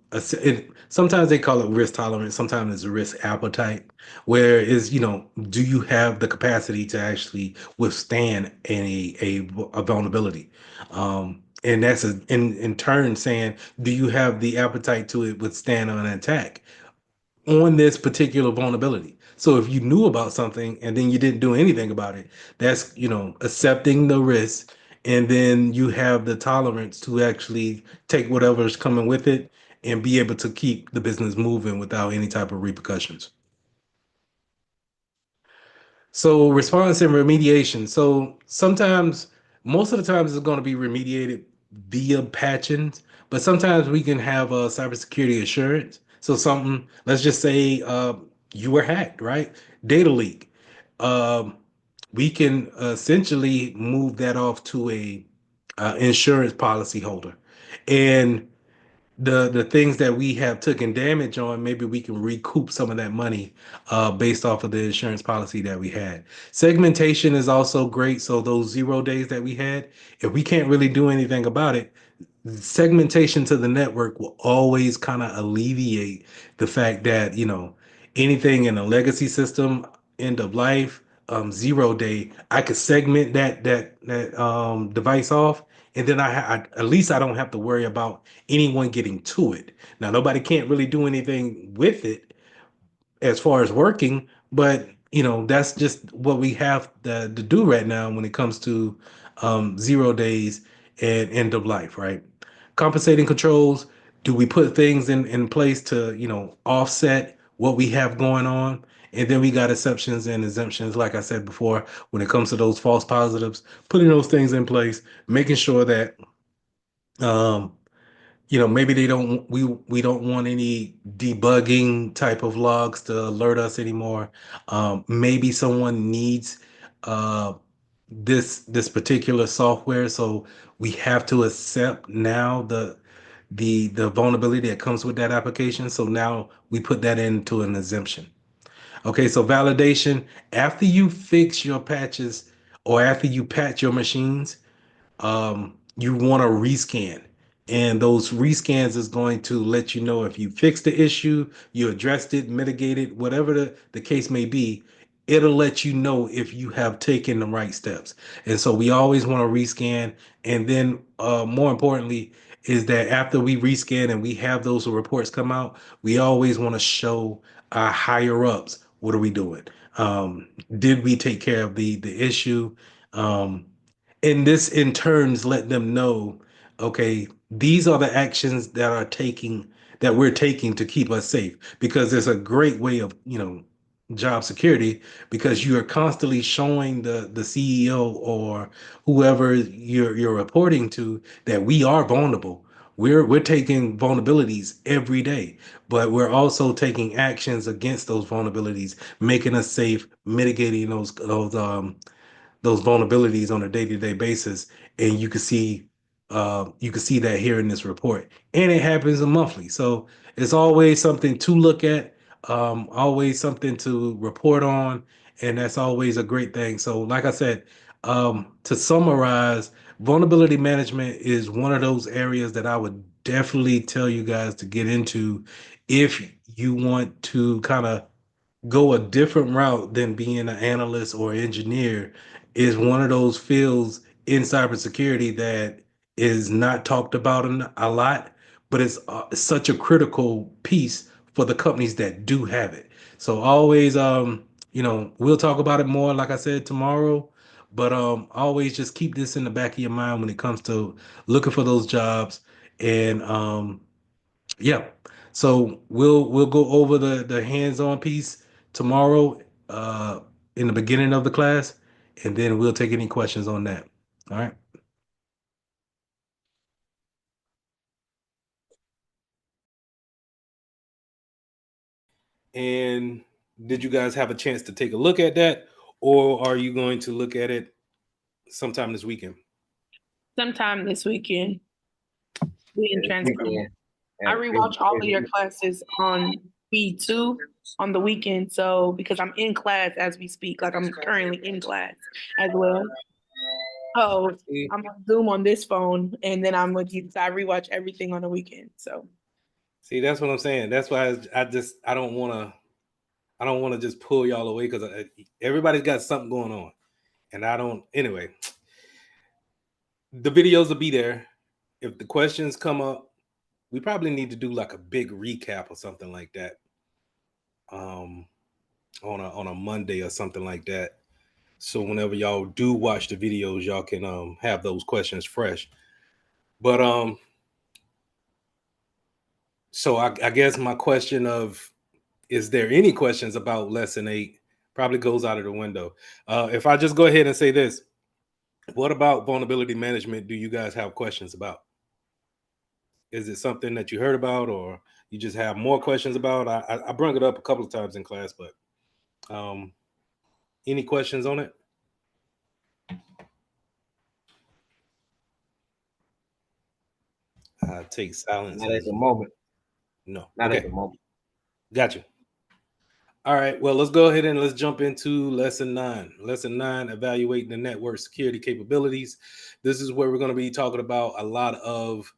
sometimes they call it risk tolerance, sometimes it's a risk appetite, where is, do you have the capacity to actually withstand a vulnerability? And that's in turn saying, do you have the appetite to withstand an attack on this particular vulnerability? So if you knew about something and then you didn't do anything about it, that's, accepting the risk. And then you have the tolerance to actually take whatever's coming with it and be able to keep the business moving without any type of repercussions. So response and remediation. So sometimes, most of the times it's going to be remediated via patching, but sometimes we can have a cybersecurity assurance. So something, let's just say you were hacked, right? Data leak. Um, we can essentially move that off to a insurance policy holder. And the things that we have taken damage on, maybe we can recoup some of that money based off of the insurance policy that we had. Segmentation is also great. So those 0 days that we had, if we can't really do anything about it, segmentation to the network will always kind of alleviate the fact that, anything in a legacy system, end of life, 0 day, I could segment that device off, and then at least I don't have to worry about anyone getting to it. Now nobody can't really do anything with it as far as working, but that's just what we have to do right now when it comes to 0 days and end of life, right? Compensating controls. Do we put things in place to offset what we have going on? And then we got exceptions and exemptions, like I said before, when it comes to those false positives, putting those things in place, making sure that um, maybe they don't we don't want any debugging type of logs to alert us anymore. Maybe someone needs uh, this particular software, so we have to accept now the vulnerability that comes with that application. So now we put that into an exemption. Okay, so validation, after you fix your patches or after you patch your machines, you want to rescan. And those rescans is going to let you know if you fixed the issue, you addressed it, mitigated, whatever the case may be. It'll let you know if you have taken the right steps. And so we always want to rescan. And then more importantly, is that after we rescan and we have those reports come out, we always want to show our higher ups what are we doing? Did we take care of the issue? Um, and this in turns let them know, okay, these are the actions that we're taking to keep us safe, because there's a great way of job security, because you are constantly showing the CEO or whoever you're reporting to that we are vulnerable. We're taking vulnerabilities every day, but we're also taking actions against those vulnerabilities, making us safe, mitigating those vulnerabilities on a day-to-day basis. And you can see that here in this report, and it happens monthly, so it's always something to look at, always something to report on, and that's always a great thing. So like I said, to summarize, vulnerability management is one of those areas that I would definitely tell you guys to get into if you want to kind of go a different route than being an analyst or engineer. Is one of those fields in cybersecurity that is not talked about a lot, but it's such a critical piece for the companies that do have it. So always, we'll talk about it more, like I said, tomorrow. But always just keep this in the back of your mind when it comes to looking for those jobs. And yeah. So we'll go over the hands-on piece tomorrow in the beginning of the class, and then we'll take any questions on that. All right. And did you guys have a chance to take a look at that, or are you going to look at it sometime this weekend? Sometime this weekend. Being transparent. I rewatch all of your classes on B2 on the weekend, so because I'm in class as we speak, like I'm currently in class as well. Oh, I'm on Zoom on this phone, and then I'm with you. So I rewatch everything on the weekend. So see, that's what I'm saying. That's why I don't want to just pull y'all away, because everybody's got something going on, and I don't. Anyway, the videos will be there. If the questions come up, we probably need to do like a big recap or something like that. On a Monday or something like that. So whenever y'all do watch the videos, y'all can have those questions fresh. But so I guess my question of, is there any questions about lesson 8, probably goes out of the window. If I just go ahead and say this, what about vulnerability management do you guys have questions about? Is it something that you heard about, or you just have more questions about? I brought it up a couple of times in class, but any questions on it? Take silence. Not at the moment. No. Not okay. at the moment. Gotcha. All right. Well, let's go ahead and let's jump into lesson 9. Lesson 9, evaluating the network security capabilities. This is where we're going to be talking about a lot of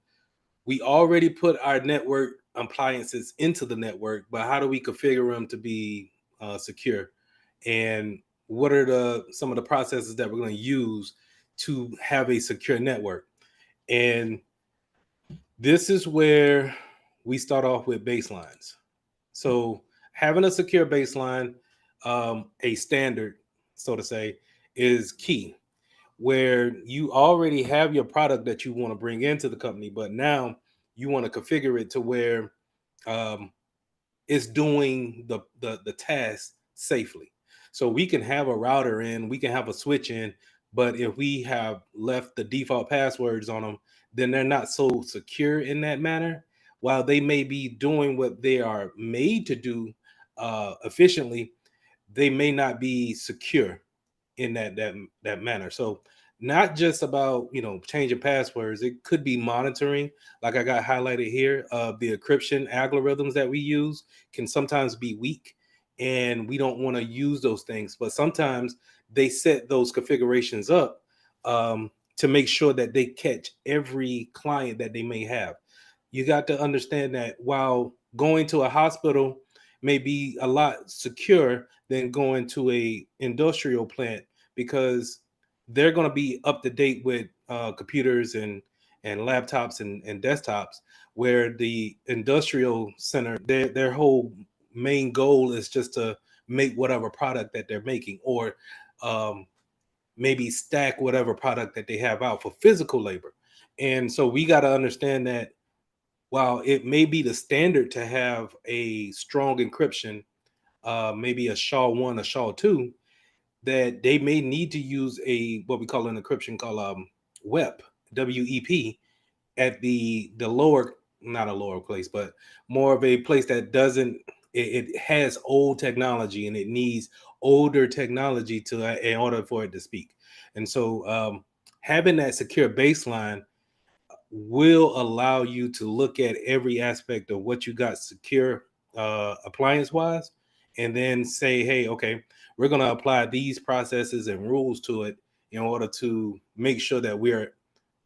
we already put our network appliances into the network, but how do we configure them to be secure? And what are some of the processes that we're going to use to have a secure network? And this is where we start off with baselines. So having a secure baseline, a standard, so to say, is key. Where you already have your product that you want to bring into the company, but now you want to configure it to where um, it's doing the task safely. So we can have a router in, we can have a switch in, but if we have left the default passwords on them, then they're not so secure in that manner. While they may be doing what they are made to do efficiently, they may not be secure in that manner. So not just about changing passwords. It could be monitoring, like I got highlighted here. The encryption algorithms that we use can sometimes be weak, and we don't want to use those things. But sometimes they set those configurations up to make sure that they catch every client that they may have. You got to understand that while going to a hospital may be a lot secure than going to a industrial plant, because they're going to be up to date with computers and laptops and desktops, where the industrial center, their whole main goal is just to make whatever product that they're making, or um, maybe stack whatever product that they have out for physical labor. And so we got to understand that while it may be the standard to have a strong encryption, maybe a SHA-1, a SHA-2, that they may need to use a what we call an encryption called WEP, WEP, at the lower, not a lower place, but more of a place that doesn't, it has old technology, and it needs older technology to in order for it to speak. And so having that secure baseline will allow you to look at every aspect of what you got secure appliance wise, and then say, hey, okay, we're going to apply these processes and rules to it in order to make sure that we're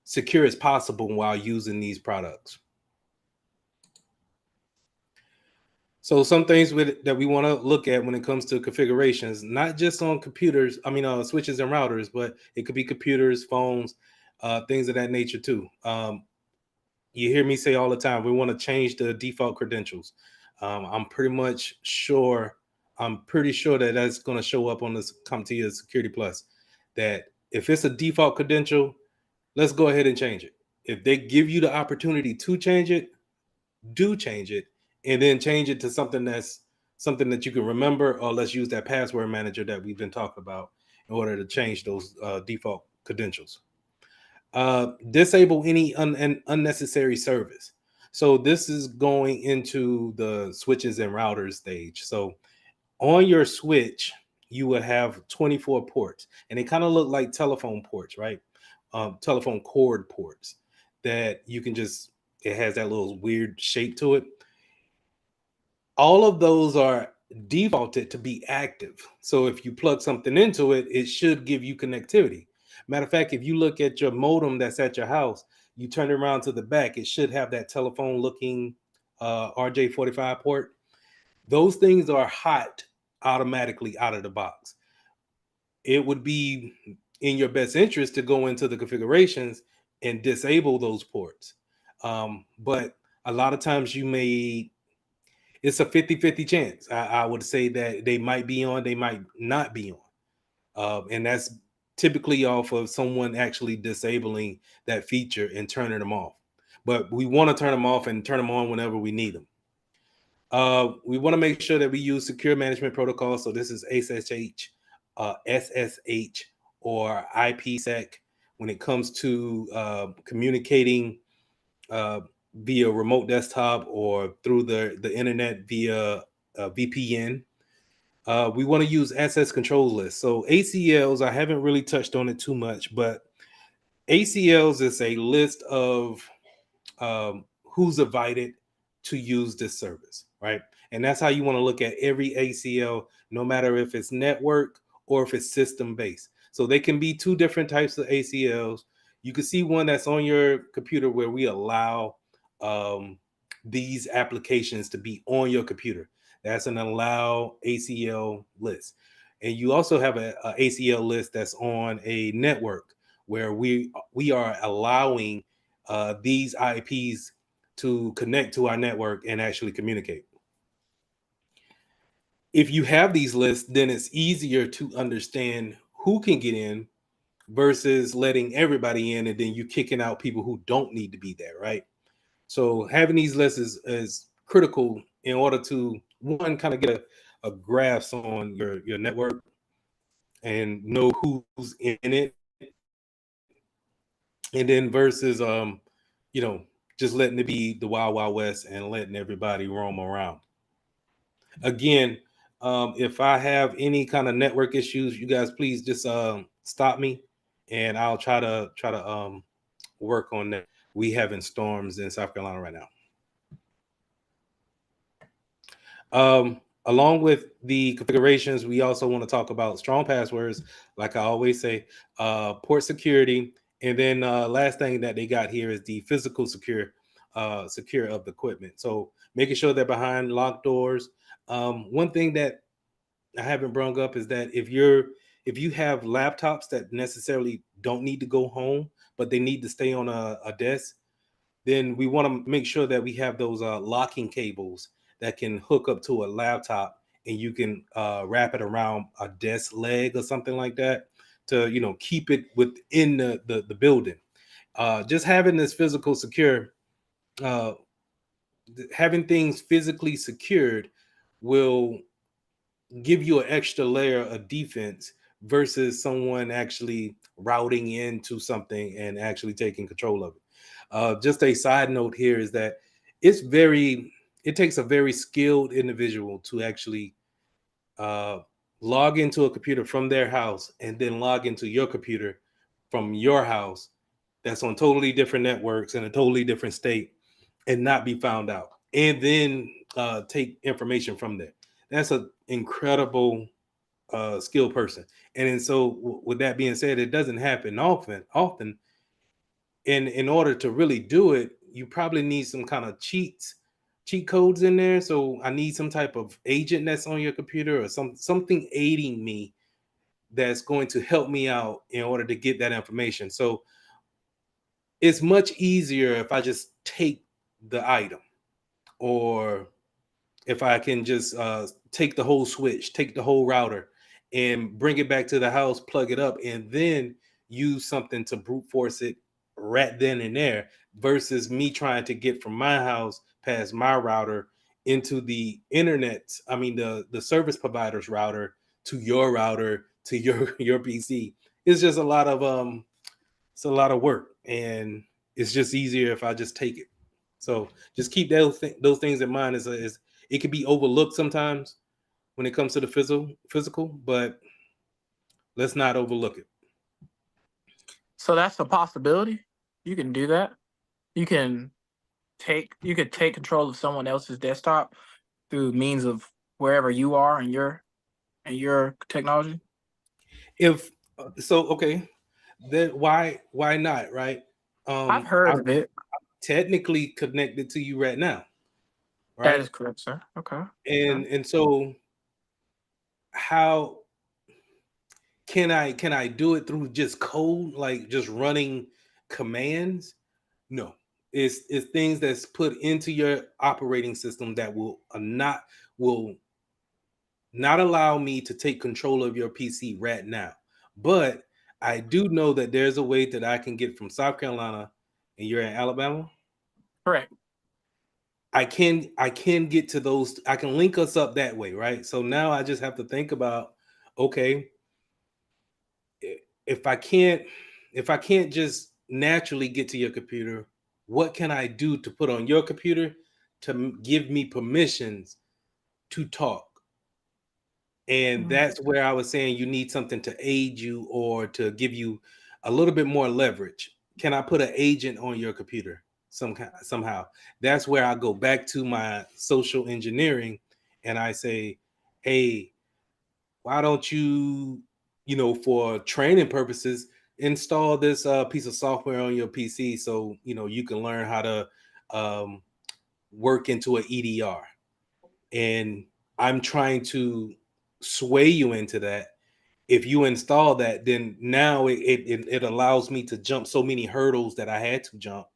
secure as possible while using these products. So some things that we want to look at when it comes to configurations, not just on computers, switches and routers, but it could be computers, phones, things of that nature too. You hear me say all the time, we want to change the default credentials. I'm pretty sure that that's going to show up on this CompTIA Security Plus, that if it's a default credential, let's go ahead and change it. If they give you the opportunity to change it, do change it, and then change it to something that you can remember, or let's use that password manager that we've been talking about in order to change those default credentials. Disable any unnecessary service. So this is going into the switches and routers stage. So on your switch, you would have 24 ports, and they kind of look like telephone ports, right? Telephone cord ports that you can just, it has that little weird shape to it. All of those are defaulted to be active. So if you plug something into it, it should give you connectivity. Matter of fact, if you look at your modem that's at your house, you turn it around to the back, it should have that telephone looking RJ45 port. Those things are hot automatically out of the box. It would be in your best interest to go into the configurations and disable those ports. But a lot of times it's a 50-50 chance. I would say that they might be on, they might not be on. And that's typically off of someone actually disabling that feature and turning them off. But we want to turn them off and turn them on whenever we need them. We want to make sure that we use secure management protocols. So this is SSH, SSH, or IPsec when it comes to communicating uh, via remote desktop or through the internet via VPN. We want to use access control lists. So ACLs, I haven't really touched on it too much, but ACLs is a list of who's invited to use this service, right? And that's how you want to look at every ACL, no matter if it's network or if it's system based. So they can be two different types of ACLs. You can see one that's on your computer where we allow these applications to be on your computer. That's an allow ACL list. And you also have a ACL list that's on a network where we are allowing these IPs to connect to our network and actually communicate. If you have these lists, then it's easier to understand who can get in versus letting everybody in and then you kicking out people who don't need to be there, right? So having these lists is critical in order to, one, kind of get a grasp on your network and know who's in it, and then versus just letting it be the wild wild west and letting everybody roam around. Again, if I have any kind of network issues, you guys please just stop me, and I'll try to work on that. We having storms in South Carolina right now. Along with the configurations, we also want to talk about strong passwords, like I always say, port security, and then last thing that they got here is the physical secure of the equipment. So making sure they're behind locked doors. One thing that I haven't brought up is that if you have laptops that necessarily don't need to go home, but they need to stay on a desk, then we want to make sure that we have those locking cables that can hook up to a laptop, and you can wrap it around a desk leg or something like that to keep it within the building. Just having this physical secure, uh, having things physically secured will give you an extra layer of defense versus someone actually routing into something and actually taking control of it. Just a side note here is that it takes a very skilled individual to actually uh, log into a computer from their house and then log into your computer from your house that's on totally different networks in a totally different state and not be found out, and then take information from there. That's an incredible skilled person. And then so with that being said, it doesn't happen often. And in order to really do it, you probably need some kind of cheat codes in there. So I need some type of agent that's on your computer or something aiding me that's going to help me out in order to get that information. So it's much easier if I just take the item, or if I can just take the whole switch, take the whole router, and bring it back to the house, plug it up, and then use something to brute force it right then and there, versus me trying to get from my house past my router into the internet. I mean, the service provider's router to your router to your PC. It's just it's a lot of work, and it's just easier if I just take it. So just keep those things in mind. Is it can be overlooked sometimes when it comes to the physical, but let's not overlook it. So that's a possibility. You can do that. You could take control of someone else's desktop through means of wherever you are in your technology. If so, okay, then why not, right? I've heard I'm of it. technically connected to you right now, That right? is correct, sir. Okay. Okay. And so how can I do it through just code, like just running commands? No, it's things that's put into your operating system that will not allow me to take control of your PC right now. But I do know that there's a way that I can get from South Carolina, and you're in Alabama. Correct. I can get to those. I can link us up that way, right? So now I just have to think about, okay, if I can't if I can't just naturally get to your computer, what can I do to put on your computer to give me permissions to talk? And Mhm. that's where I was saying you need something to aid you or to give you a little bit more leverage. Can I put an agent on your computer somehow? That's where I go back to my social engineering, and I say, hey, why don't you, for training purposes, install this piece of software on your PC so you can learn how to work into an EDR, and I'm trying to sway you into that. If you install that, then now it allows me to jump so many hurdles that I had to jump,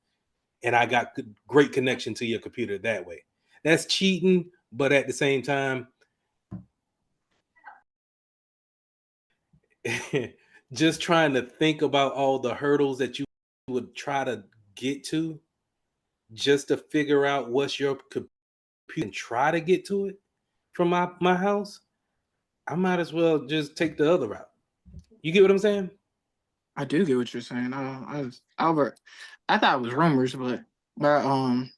and I got great connection to your computer that way. That's cheating, but at the same time, just trying to think about all the hurdles that you would try to get to just to figure out what's your computer and try to get to it from my house. I might as well just take the other route. You get what I'm saying? I do get what you're saying. I thought it was rumors, but I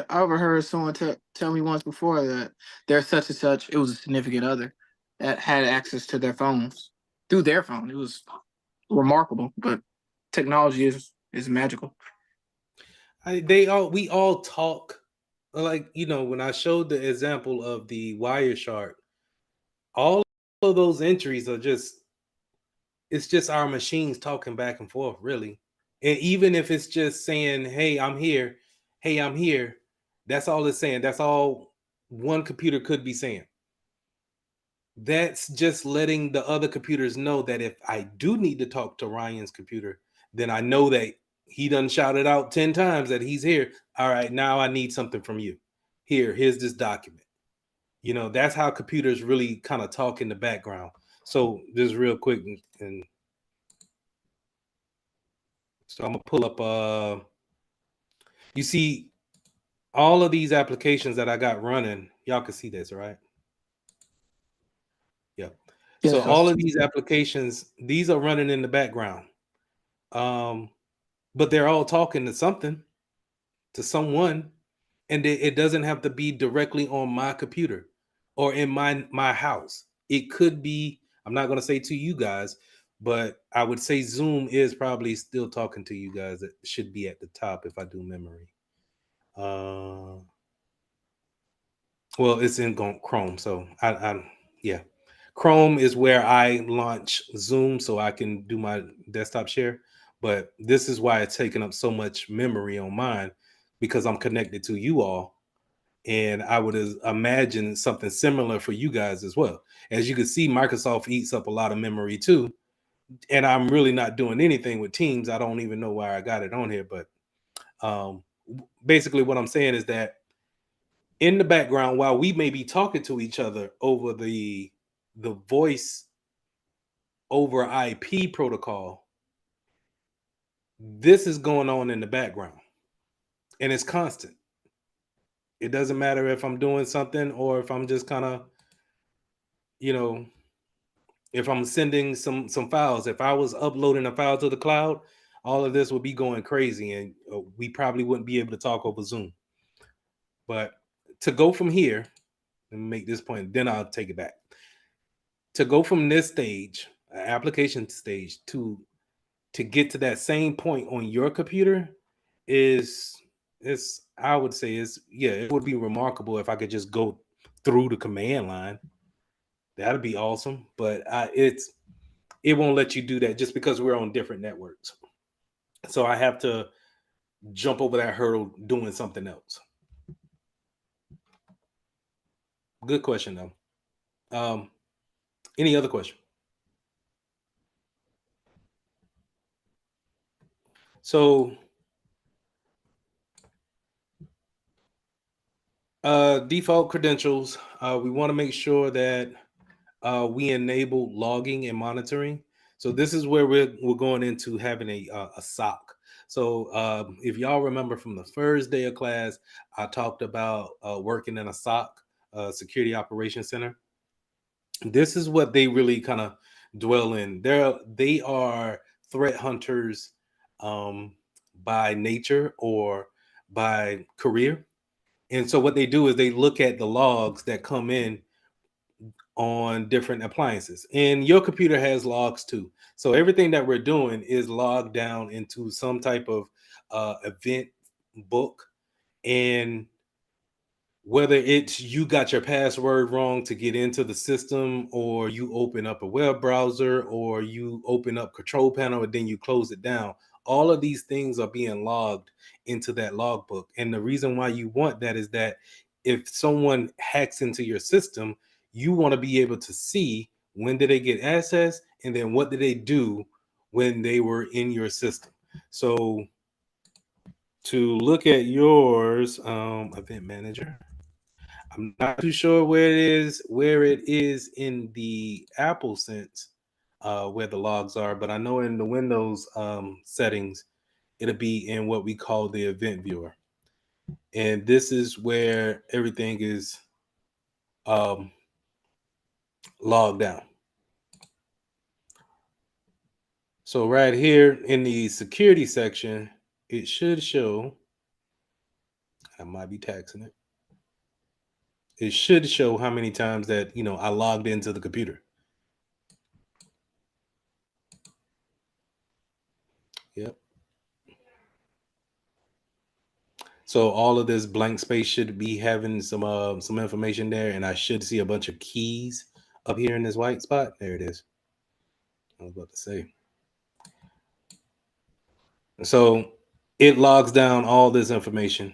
overheard someone tell me once before that there's such and such. It was a significant other that had access to their phones through their phone. It was remarkable, but technology is magical. We all talk, like, when I showed the example of the Wireshark, all of those entries are it's just our machines talking back and forth, really. And even if it's just saying, hey, I'm here, hey, I'm here, that's all it's saying. That's all one computer could be saying. That's just letting the other computers know that if I do need to talk to Ryan's computer, then I know that he done shouted out 10 times that he's here. All right, now I need something from you. Here's this document. That's how computers really kind of talk in the background. So just real quick, and so I'm gonna pull up you see all of these applications that I got running. Y'all can see this, right? Yeah. Yes, So sir. all of these applications, these are running in the background. But they're all talking to something, to someone, and it doesn't have to be directly on my computer or in my house. It could be, I'm not going to say to you guys, but I would say Zoom is probably still talking to you guys. It should be at the top if I do memory. Well, it's in Chrome, so yeah. Chrome is where I launch Zoom so I can do my desktop share. But this is why it's taking up so much memory on mine, because I'm connected to you all. And I would imagine something similar for you guys as well. As you can see, Microsoft eats up a lot of memory too. And I'm really not doing anything with Teams. I don't even know why I got it on here. But basically, what I'm saying is that in the background, while we may be talking to each other over the voice over IP protocol, this is going on in the background, and it's constant. It doesn't matter if I'm doing something or if I'm just kind of, you know, if I'm sending some files. If I was uploading a file to the cloud, all of this would be going crazy, and we probably wouldn't be able to talk over Zoom. But to go from here and make this point, then I'll take it back. To go from this stage, application stage, to get to that same point on your computer is I would say it would be remarkable if I could just go through the command line. That'd be awesome, but it won't let you do that just because we're on different networks. So I have to jump over that hurdle doing something else. Good question though. Any other question? So default credentials, we want to make sure that we enable logging and monitoring. So this is where we're going into having a SOC. So if y'all remember from the first day of class, I talked about working in a SOC, Security Operations Center. This is what they really kind of dwell in. They are threat hunters by nature or by career. And so what they do is they look at the logs that come in on different appliances, and your computer has logs too. So everything that we're doing is logged down into some type of event book. And whether it's you got your password wrong to get into the system, or you open up a web browser, or you open up control panel and then you close it down, all of these things are being logged into that logbook. And the reason why you want that is that if someone hacks into your system, you want to be able to see when did they get access, and then what did they do when they were in your system. So to look at yours, event manager, I'm not too sure where it is in the Apple sense, where the logs are, but I know in the Windows settings, it'll be in what we call the event viewer. And this is where everything is logged down. So right here in the security section, it should show, I might be taxing it. It should show how many times that, I logged into the computer. Yep. So all of this blank space should be having some information there, and I should see a bunch of keys up here in this white spot. There it is. I was about to say. So it logs down all this information.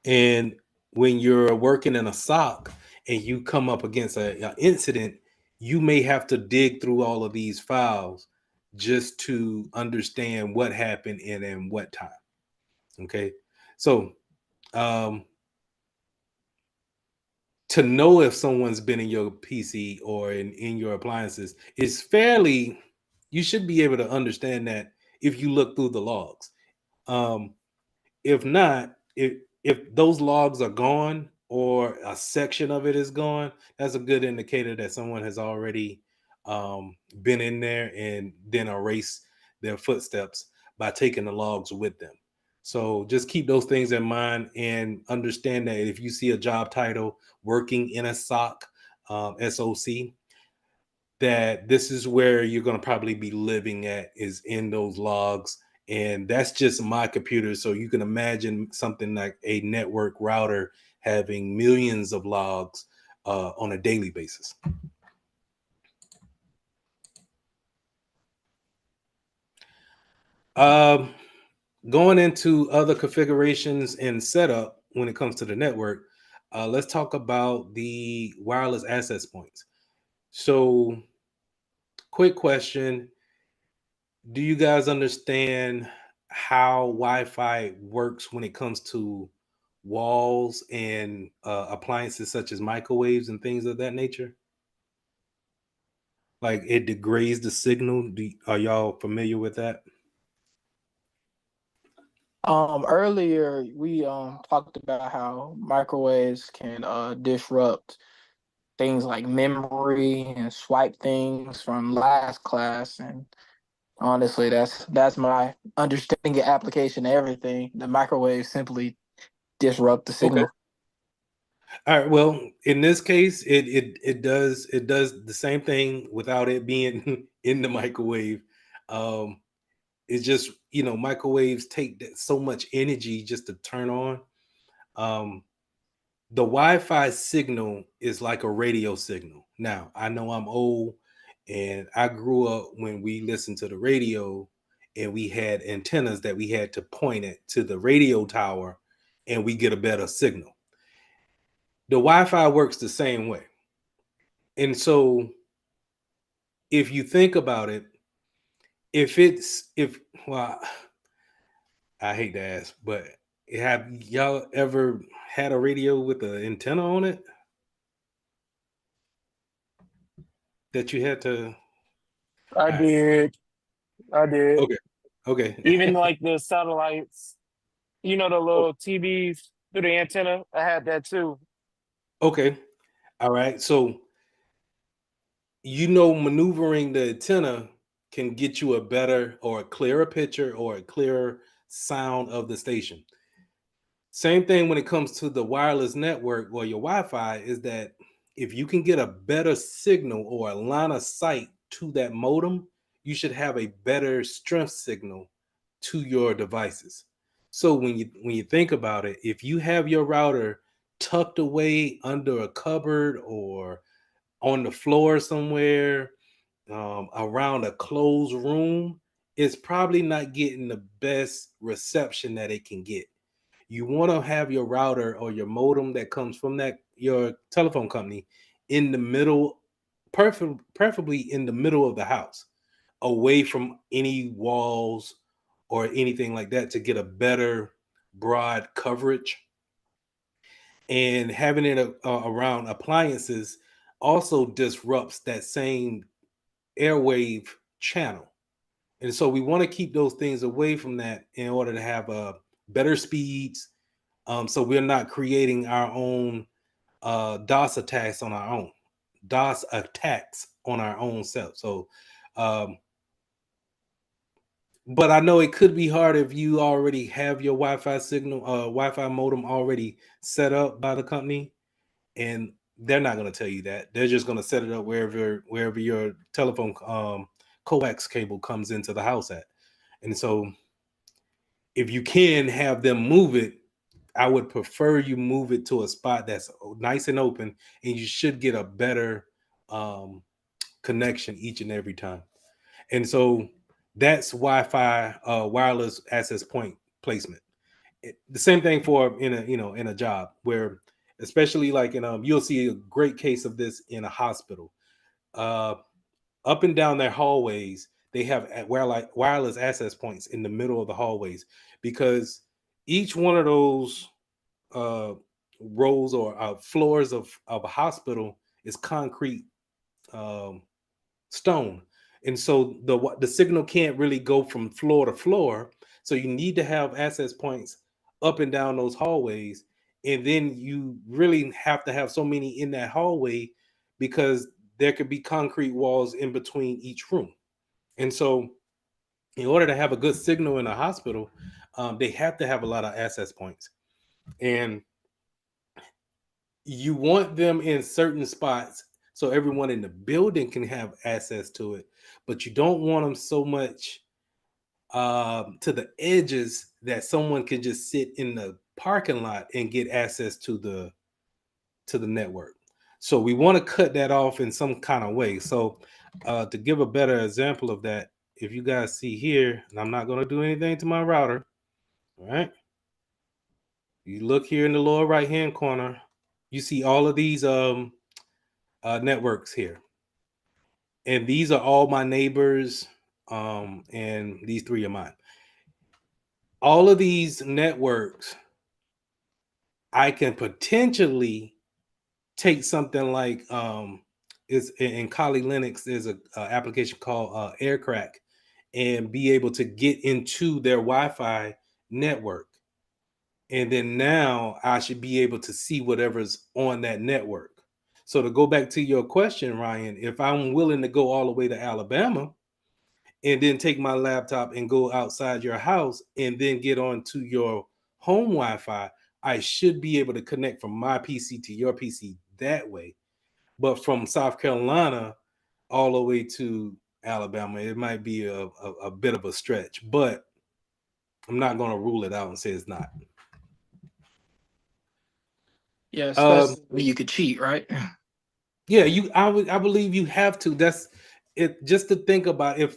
And when you're working in a SOC and you come up against an incident, you may have to dig through all of these files just to understand what happened and in what time. Okay. So to know if someone's been in your PC or in your appliances is fairly, you should be able to understand that if you look through the logs. If not, if those logs are gone or a section of it is gone, that's a good indicator that someone has already been in there and then erased their footsteps by taking the logs with them. So just keep those things in mind and understand that if you see a job title working in a SOC, SOC, that this is where you're going to probably be living at, is in those logs. And that's just my computer. So you can imagine something like a network router having millions of logs on a daily basis. Going into other configurations and setup when it comes to the network, let's talk about the wireless access points. So, quick question. Do you guys understand how Wi-Fi works when it comes to walls and appliances such as microwaves and things of that nature? Like it degrades the signal. Are y'all familiar with that? Earlier we talked about how microwaves can disrupt things like memory and swipe things from last class, and honestly, that's my understanding of application of everything. The microwave simply disrupt the Okay. signal. All right. Well, in this case, it does the same thing without it being in the microwave. Um, it's just microwaves take so much energy just to turn on. Um, the Wi-Fi signal is like a radio signal. Now, I know I'm old, and I grew up when we listened to the radio, and we had antennas that we had to point it to the radio tower, and we get a better signal. The Wi-Fi works the same way. And so if you think about it, if well, I hate to ask, but have y'all ever had a radio with an antenna on it that you had to? I All right. did. I did. Okay. Okay. Even like the satellites, the little TVs through the antenna. I had that too. Okay. All right. So maneuvering the antenna can get you a better or a clearer picture or a clearer sound of the station. Same thing when it comes to the wireless network or your Wi-Fi, is that if you can get a better signal or a line of sight to that modem, you should have a better strength signal to your devices. So when you think about it, if you have your router tucked away under a cupboard or on the floor somewhere, around a closed room, it's probably not getting the best reception that it can get. You want to have your router or your modem that comes from that your telephone company in the middle, preferably in the middle of the house, away from any walls or anything like that, to get a better broad coverage. And having it around appliances also disrupts that same airwave channel. And so we want to keep those things away from that in order to have better speeds. So we're not creating our own DOS attacks on our own, DOS attacks on our own self. So, but I know it could be hard if you already have your Wi-Fi signal, Wi-Fi modem already set up by the company, and they're not going to tell you that. They're just going to set it up wherever your telephone coax cable comes into the house at. And so if you can have them move it, I would prefer you move it to a spot that's nice and open, and you should get a better connection each and every time. And so that's Wi-Fi wireless access point placement. The same thing for in a job where, especially like you'll see a great case of this in a hospital. Uh, Up and down their hallways, they have wireless access points in the middle of the hallways, because each one of those uh, rows or floors of a hospital is concrete um, stone, and so the signal can't really go from floor to floor. So you need to have access points up and down those hallways, and then you really have to have so many in that hallway, because there could be concrete walls in between each room. And so in order to have a good signal in a hospital, they have to have a lot of access points, and you want them in certain spots so everyone in the building can have access to it, but you don't want them so much to the edges that someone can just sit in the parking lot and get access to the network. So we want to cut that off in some kind of way. So to give a better example of that, if you guys see here, and I'm not going to do anything to my router, all right? You look here in the lower right hand corner, you see all of these networks here, and these are all my neighbors, and these three are mine. All of these networks, I can potentially take something like is in Kali Linux. There's a application called Aircrack, and be able to get into their Wi-Fi network, and then now I should be able to see whatever's on that network. So to go back to your question, Ryan, if I'm willing to go all the way to Alabama and then take my laptop and go outside your house and then get onto your home Wi-Fi, I should be able to connect from my PC to your PC that way. But from South Carolina all the way to Alabama, it might be a bit of a stretch, but I'm not going to rule it out and say it's not. Yeah, especially you could cheat, right? Yeah, I believe you have to. That's it. Just to think about, if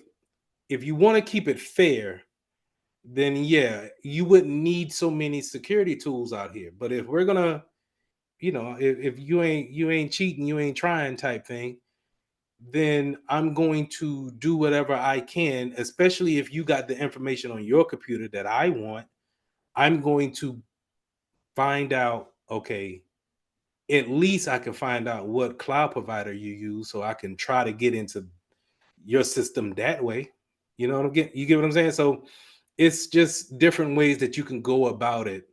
you want to keep it fair, then yeah, you wouldn't need so many security tools out here. But if we're gonna, if you ain't cheating, you ain't trying type thing, then I'm going to do whatever I can, especially if you got the information on your computer that I want. I'm going to find out, okay, at least I can find out what cloud provider you use so I can try to get into your system that way. You know what I'm getting? You get what I'm saying? So it's just different ways that you can go about it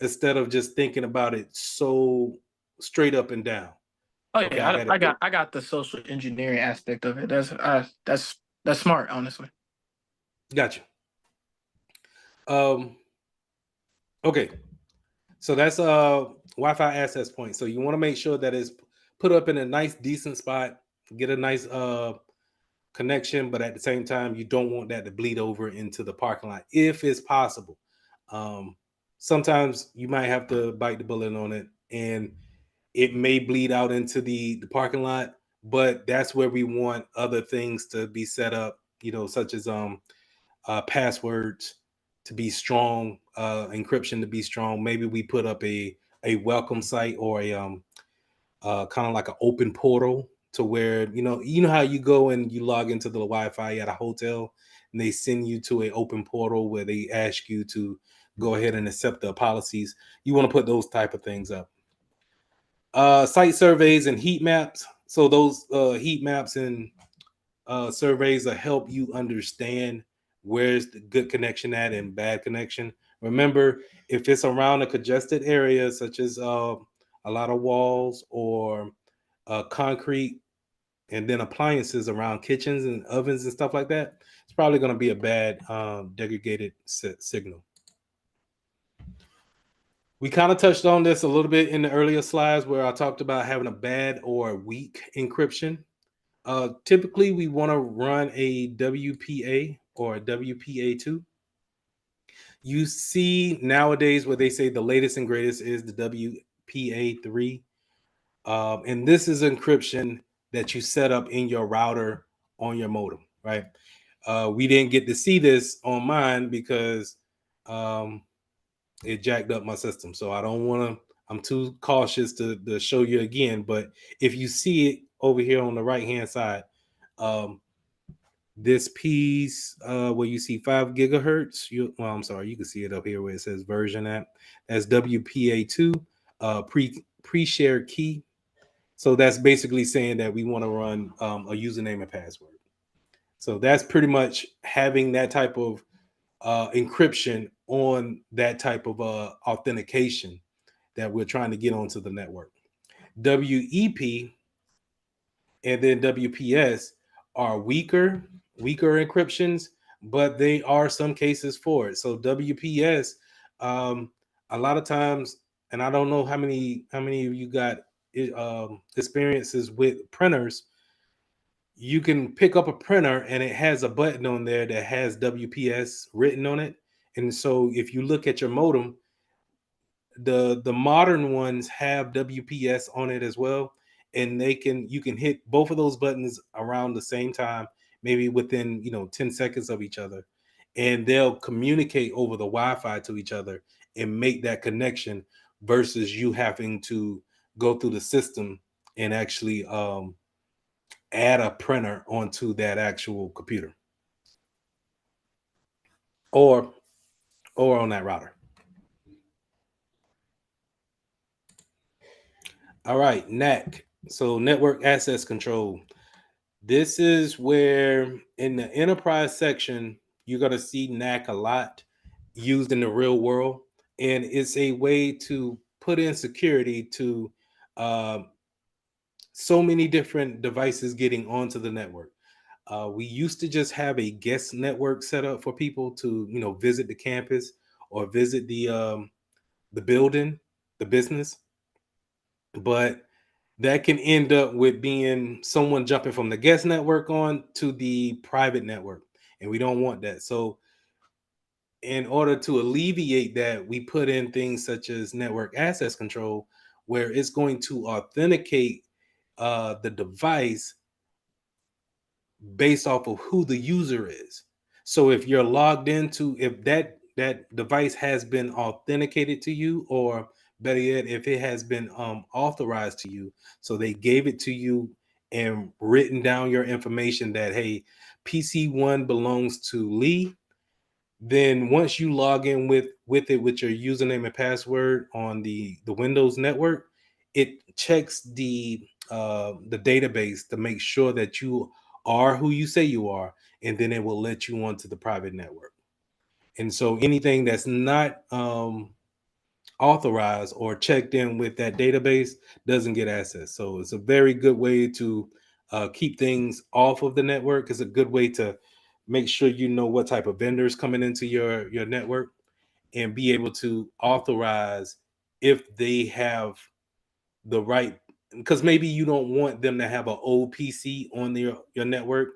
instead of just thinking about it so straight up and down. Oh Okay, yeah, I got the social engineering aspect of it. That's smart, honestly. Gotcha. Okay. So that's Wi-Fi access point. So you want to make sure that it's put up in a nice, decent spot, get a nice connection, but at the same time, you don't want that to bleed over into the parking lot if it's possible. Um, Sometimes you might have to bite the bullet on it, and it may bleed out into the parking lot, but that's where we want other things to be set up, such as passwords to be strong, encryption to be strong. Maybe we put up a welcome site or a kind of like an open portal to where you know how you go and you log into the Wi-Fi at a hotel and they send you to an open portal where they ask you to go ahead and accept the policies. You want to put those type of things up. Site surveys and heat maps. So those heat maps and surveys will help you understand where's the good connection at and bad connection. Remember, if it's around a congested area, such as a lot of walls or concrete, and then appliances around kitchens and ovens and stuff like that, it's probably going to be a bad degraded signal. We kind of touched on this a little bit in the earlier slides where I talked about having a bad or weak encryption. Typically, we want to run a WPA or a WPA2. You see nowadays where they say the latest and greatest is the WPA3. And this is encryption that you set up in your router on your modem, right? We didn't get to see this on mine because it jacked up my system. So I don't want to, I'm too cautious to show you again. But if you see it over here on the right hand side, this piece where you see 5 gigahertz, I'm sorry, you can see it up here where it says version at. That's WPA2 pre-shared key. So that's basically saying that we want to run a username and password. So that's pretty much having that type of encryption on that type of authentication that we're trying to get onto the network. WEP and then WPS are weaker encryptions, but they are some cases for it. So WPS, a lot of times, and I don't know how many of you got experiences with printers. You can pick up a printer and it has a button on there that has WPS written on it. And so if you look at your modem, the modern ones have WPS on it as well, and you can hit both of those buttons around the same time, maybe within 10 seconds of each other, and they'll communicate over the Wi-Fi to each other and make that connection versus you having to go through the system and actually add a printer onto that actual computer or on that router. All right, NAC. So network access control. This is where in the enterprise section, you're going to see NAC a lot used in the real world. And it's a way to put in security to so many different devices getting onto the network. We used to just have a guest network set up for people to, visit the campus or visit the building, the business. But that can end up with being someone jumping from the guest network on to the private network. And we don't want that. So in order to alleviate that, we put in things such as network access control, where it's going to authenticate the device based off of who the user is. So if you're logged into, if that device has been authenticated to you, or better yet, if it has been authorized to you, so they gave it to you and written down your information that, hey, PC1 belongs to Lee, then once you log in with it with your username and password on the Windows network, it checks the database to make sure that you are who you say you are, and then it will let you onto the private network. And so anything that's not authorized or checked in with that database doesn't get access. So it's a very good way to keep things off of the network. It's a good way to make sure you know what type of vendors coming into your network and be able to authorize if they have the right, because maybe you don't want them to have an old PC on your network.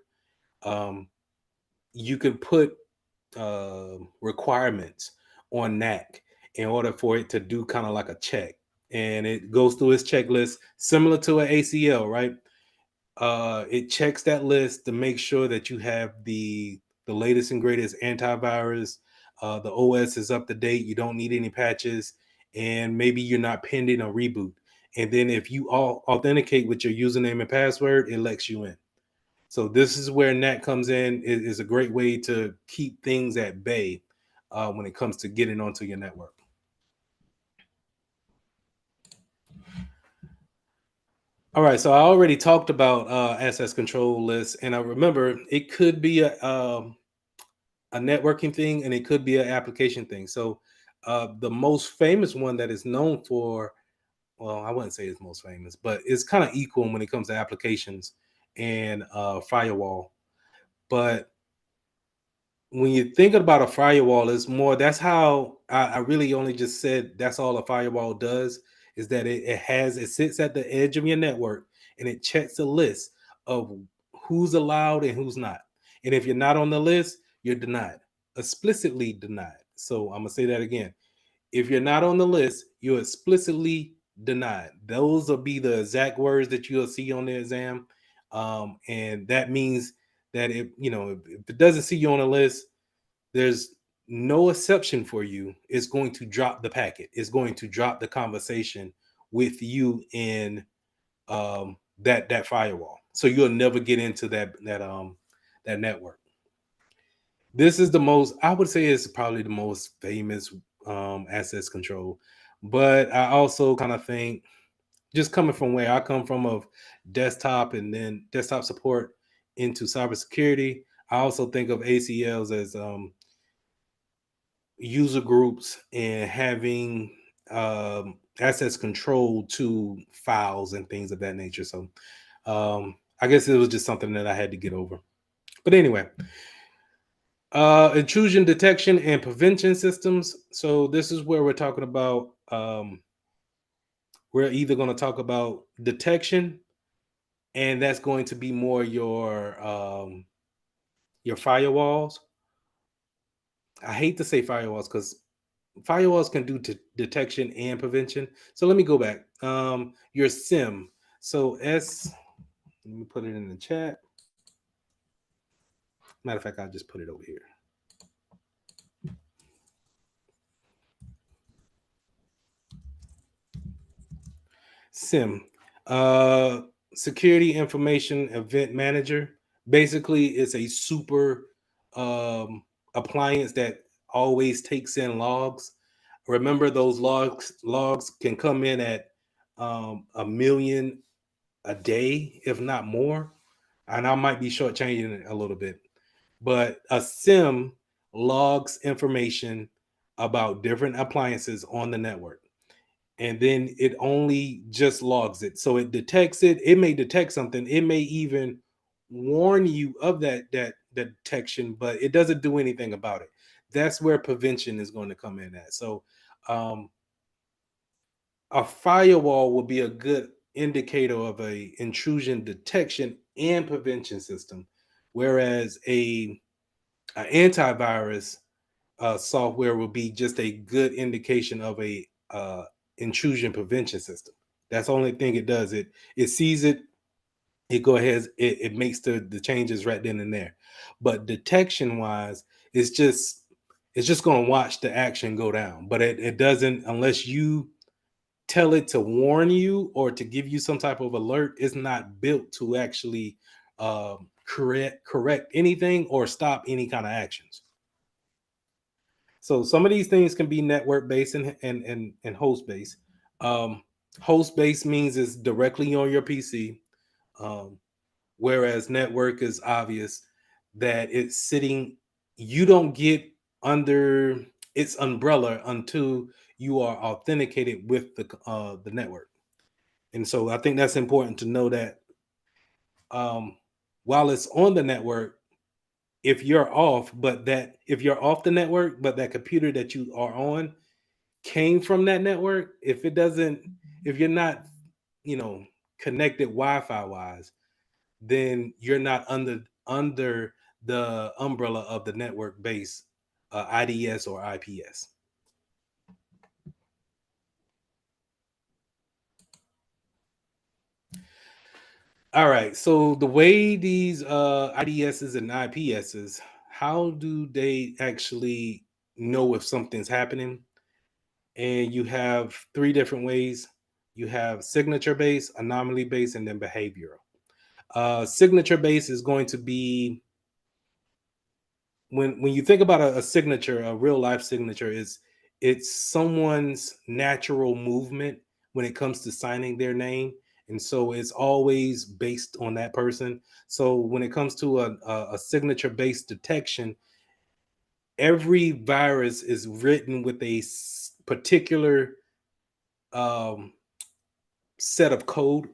You can put requirements on NAC in order for it to do kind of like a check, and it goes through its checklist similar to an ACL, right? It checks that list to make sure that you have the the latest and greatest antivirus. The OS is up to date. You don't need any patches, and maybe you're not pending a reboot. And then if you all authenticate with your username and password, it lets you in. So this is where NAT comes in. It is a great way to keep things at bay when it comes to getting onto your network. All right, so I already talked about access control lists, and I remember it could be a networking thing, and it could be an application thing. So the most famous one that is known for, well, I wouldn't say it's most famous, but it's kind of equal when it comes to applications and firewall. But when you're thinking about a firewall, it's more, that's how I really only just said that's all a firewall does, is that it sits at the edge of your network and it checks a list of who's allowed and who's not. And if you're not on the list, you're denied, explicitly denied. So I'm gonna say that again. If you're not on the list, you're explicitly denied. Those will be the exact words that you'll see on the exam. And that means that if it doesn't see you on the list, there's no exception for you. It's going to drop the packet. It's going to drop the conversation with you in that firewall. So you'll never get into that network. This is the most, I would say, it's probably the most famous access control. But I also kind of think, just coming from where I come from, of desktop and then desktop support into cybersecurity, I also think of ACLs as user groups and having access control to files and things of that nature. So I guess it was just something that I had to get over. But anyway, intrusion detection and prevention systems. So this is where we're talking about. We're either going to talk about detection, and that's going to be more your firewalls. I hate to say firewalls because firewalls can do detection and prevention. So let me go back. Your SIM. So let me put it in the chat. Matter of fact, I'll just put it over here. SIM, uh, Security Information Event Manager. Basically, it's a super appliance that always takes in logs. Remember, those logs can come in at a million a day, if not more. And I might be shortchanging it a little bit. But a SIM logs information about different appliances on the network, and then it only just logs it. So it detects it. It may detect something. It may even warn you of that detection, but it doesn't do anything about it. That's where prevention is going to come in at. So a firewall will be a good indicator of a intrusion detection and prevention system, whereas an antivirus software will be just a good indication of a intrusion prevention system. That's the only thing it does. It sees it, it go ahead, it makes the changes right then and there. But detection wise, it's just going to watch the action go down. But it doesn't, unless you tell it to warn you or to give you some type of alert. It's not built to actually correct anything or stop any kind of actions. So some of these things can be network based and host based. Host based means it's directly on your PC, whereas network is obvious that it's sitting. You don't get under its umbrella until you are authenticated with the network. And so I think that's important to know that um, while it's on the network, if you're off the network, but that computer that you are on came from that network, if you're not, you know, connected Wi-Fi wise, then you're not under the umbrella of the network base IDS or IPS. All right. So the way these IDSs and IPSs, how do they actually know if something's happening? And you have three different ways. You have signature based, anomaly based, and then behavioral. Signature based is going to be when you think about a signature, a real life signature is it's someone's natural movement when it comes to signing their name, and so it's always based on that person. So when it comes to a signature based detection, every virus is written with a particular um, set of code.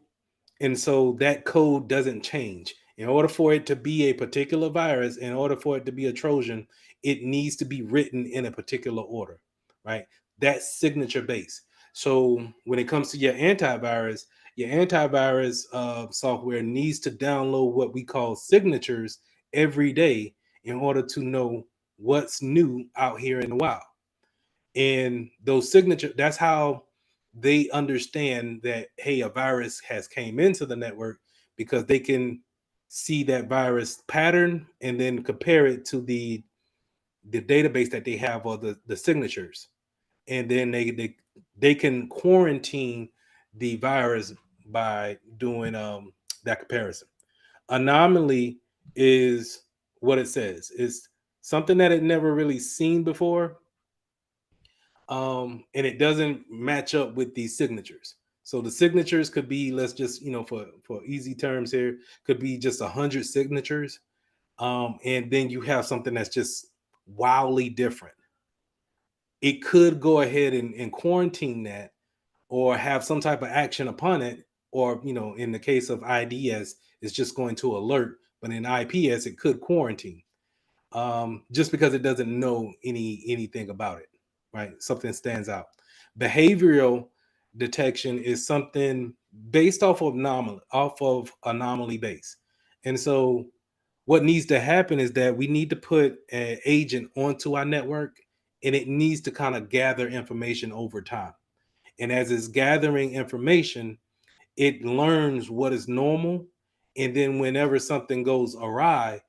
And so that code doesn't change. In order for it to be a particular virus, in order for it to be a Trojan, it needs to be written in a particular order, right? That's signature based. So when it comes to your antivirus software needs to download what we call signatures every day in order to know what's new out here in the wild. And those signature, that's how they understand that, hey, a virus has came into the network, because they can see that virus pattern and then compare it to the database that they have, or the signatures, and then they can quarantine the virus by doing that comparison. Anomaly is what it says. It's something that it never really seen before, and it doesn't match up with these signatures. So the signatures could be, let's just, for easy terms here, could be just 100 signatures, and then you have something that's just wildly different. It could go ahead and quarantine that, or have some type of action upon it, or in the case of IDS, it's just going to alert, but in IPS it could quarantine, just because it doesn't know anything about it, right? Something stands out. Behavioral detection is something based off of anomaly base, and so what needs to happen is that we need to put an agent onto our network, and it needs to kind of gather information over time. And as it's gathering information, it learns what is normal, and then whenever something goes awry,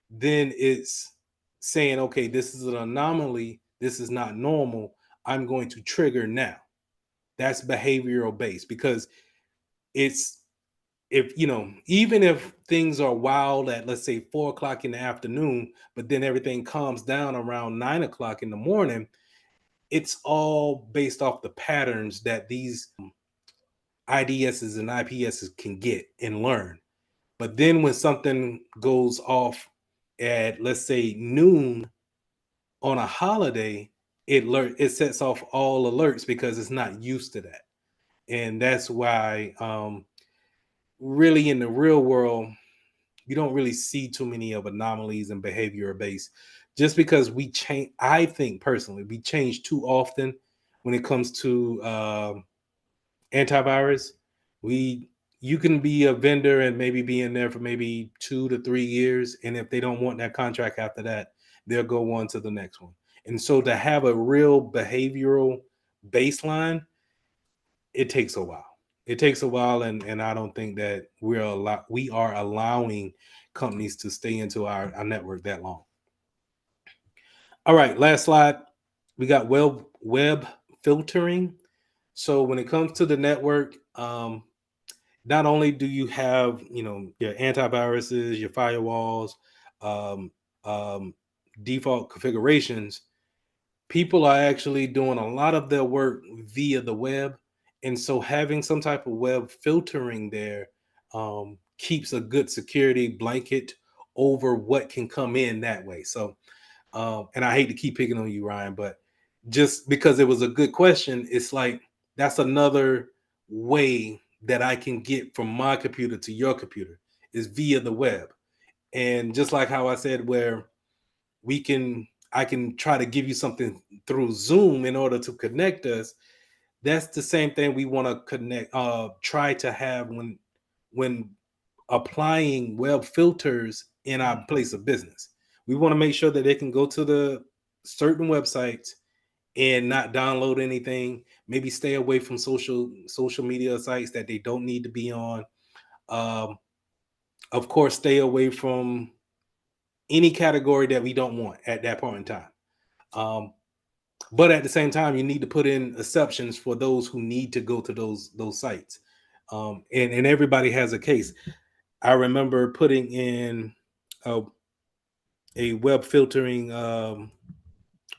then it's saying, okay, this is an anomaly, this is not normal, I'm going to trigger now. That's behavioral based, because it's, if even if things are wild at, let's say, 4 o'clock in the afternoon, but then everything calms down around 9 o'clock in the morning, it's all based off the patterns that these IDSs and IPSs can get and learn. But then when something goes off at, let's say, noon on a holiday, it sets off all alerts because it's not used to that. And that's why, really, in the real world, you don't really see too many of anomalies and behavior based, just because we change. I think personally we change too often when it comes to antivirus. We You can be a vendor and maybe be in there for maybe 2 to 3 years, and if they don't want that contract after that, they'll go on to the next one. And so to have a real behavioral baseline, it takes a while. It takes a while, and I don't think that we are allowing companies to stay into our network that long. All right, last slide. We got web filtering. So when it comes to the network, not only do you have your antiviruses, your firewalls, um, um, default configurations, people are actually doing a lot of their work via the web, and so having some type of web filtering there keeps a good security blanket over what can come in that way. So and I hate to keep picking on you, Ryan, but just because it was a good question, it's like that's another way that I can get from my computer to your computer is via the web. And just like how I said, where I can try to give you something through Zoom in order to connect us. That's the same thing we want to try to have when applying web filters in our place of business. We want to make sure that they can go to the certain websites and not download anything. Maybe stay away from social media sites that they don't need to be on. Um, of course, stay away from any category that we don't want at that point in time. But at the same time, you need to put in exceptions for those who need to go to those sites. And everybody has a case. I remember putting in a web filtering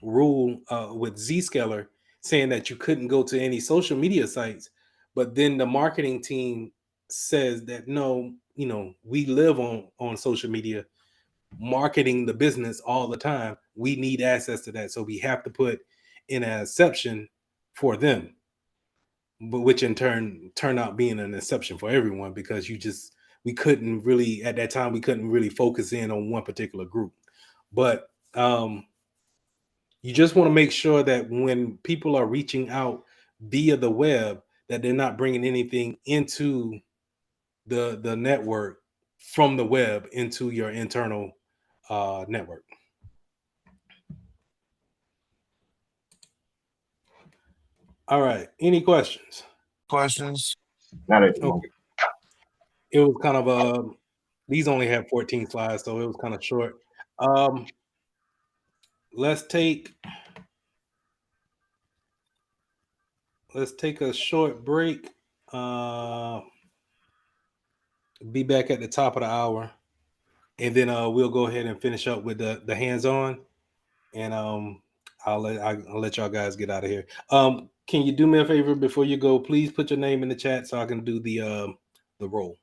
rule with Zscaler saying that you couldn't go to any social media sites, but then the marketing team says that no, we live on social media, marketing the business all the time. We need access to that, so we have to put in an exception for them, but which in turn turned out being an exception for everyone because we couldn't really at that time we couldn't really focus in on one particular group. But you just want to make sure that when people are reaching out via the web, that they're not bringing anything into the network from the web into your internal network. All right. Any questions? Questions? Not at the Okay. moment. It was kind of these only have 14 slides, so it was kind of short. Let's take a short break. Be back at the top of the hour, and then we'll go ahead and finish up with the hands-on, and I'll let y'all guys get out of here. Can you do me a favor before you go? Please put your name in the chat so I can do the roll.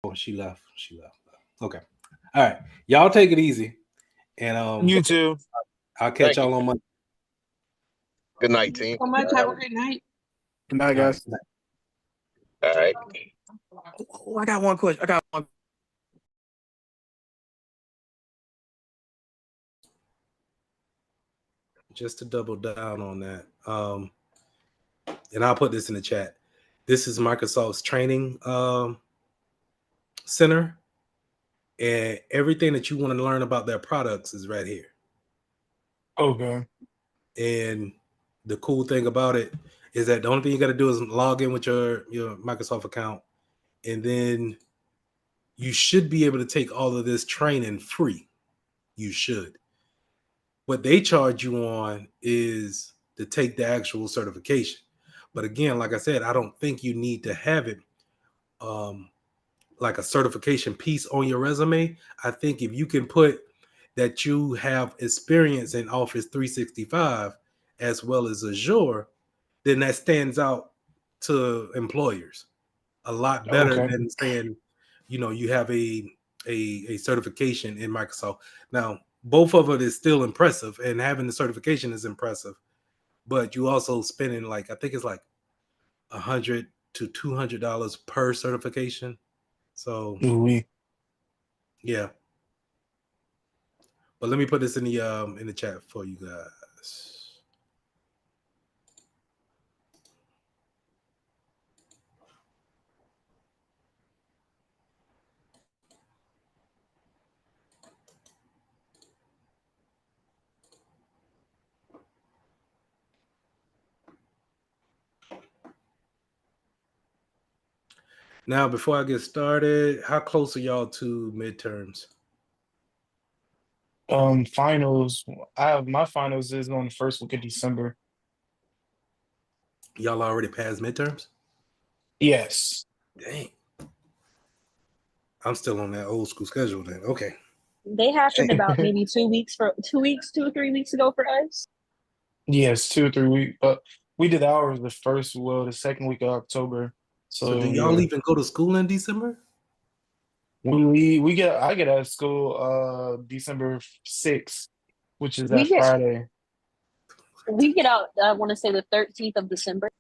Oh, she left. She left. Okay. All right. Y'all take it easy. And You too. I'll catch y'all on Monday. Good night, team. So much. Have a great night. Good night, guys. All right. Oh, I got one question. Just to double down on that. And I'll put this in the chat. This is Microsoft's training center. And everything that you want to learn about their products is right here. Okay. And the cool thing about it is that the only thing you got to do is log in with your Microsoft account, and then you should be able to take all of this training free. You should. What they charge you on is to take the actual certification. But again, like I said, I don't think you need to have it like a certification piece on your resume. I think if you can put that you have experience in Office 365 as well as Azure, then that stands out to employers a lot better Okay. than saying, you have a certification in Microsoft. Now, both of it is still impressive, and having the certification is impressive, but you also spending I think it's like $100 to $200 per certification. So Oui. yeah. But let me put this in the chat for you guys. Now, before I get started, how close are y'all to midterms? Finals. My finals is on the first week of December. Y'all already passed midterms? Yes. Dang. I'm still on that old school schedule then. Okay. They happened about maybe 2 or 3 weeks ago for us. Yes, 2 or 3 weeks. But we did ours the second week of October. So do So y'all yeah. even go to school in December? I get out of school December 6th, which is We that get Friday. we get out, I want to say the 13th of December.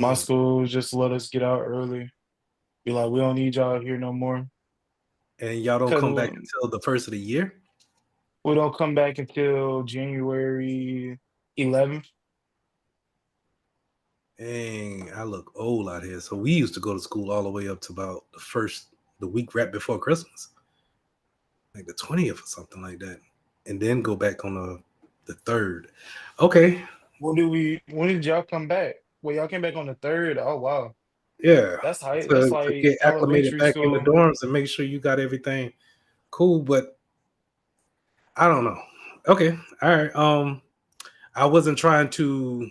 My Dang. school just let us get out early. Be like, we don't need y'all here no more. And y'all don't Because come back until the first of the year? we don't come back until January 11th. Dang, I look old out here. So we used to go to school all the way up to about the week right before Christmas, like the 20th or something like that, and then go back on the 3rd. Okay. When did y'all come back? Well, y'all came back on the 3rd. Oh wow. Yeah. That's high. That's To like get acclimated elementary back in the school. dorms and make sure you got everything cool, but I don't know. Okay. All right. I wasn't trying to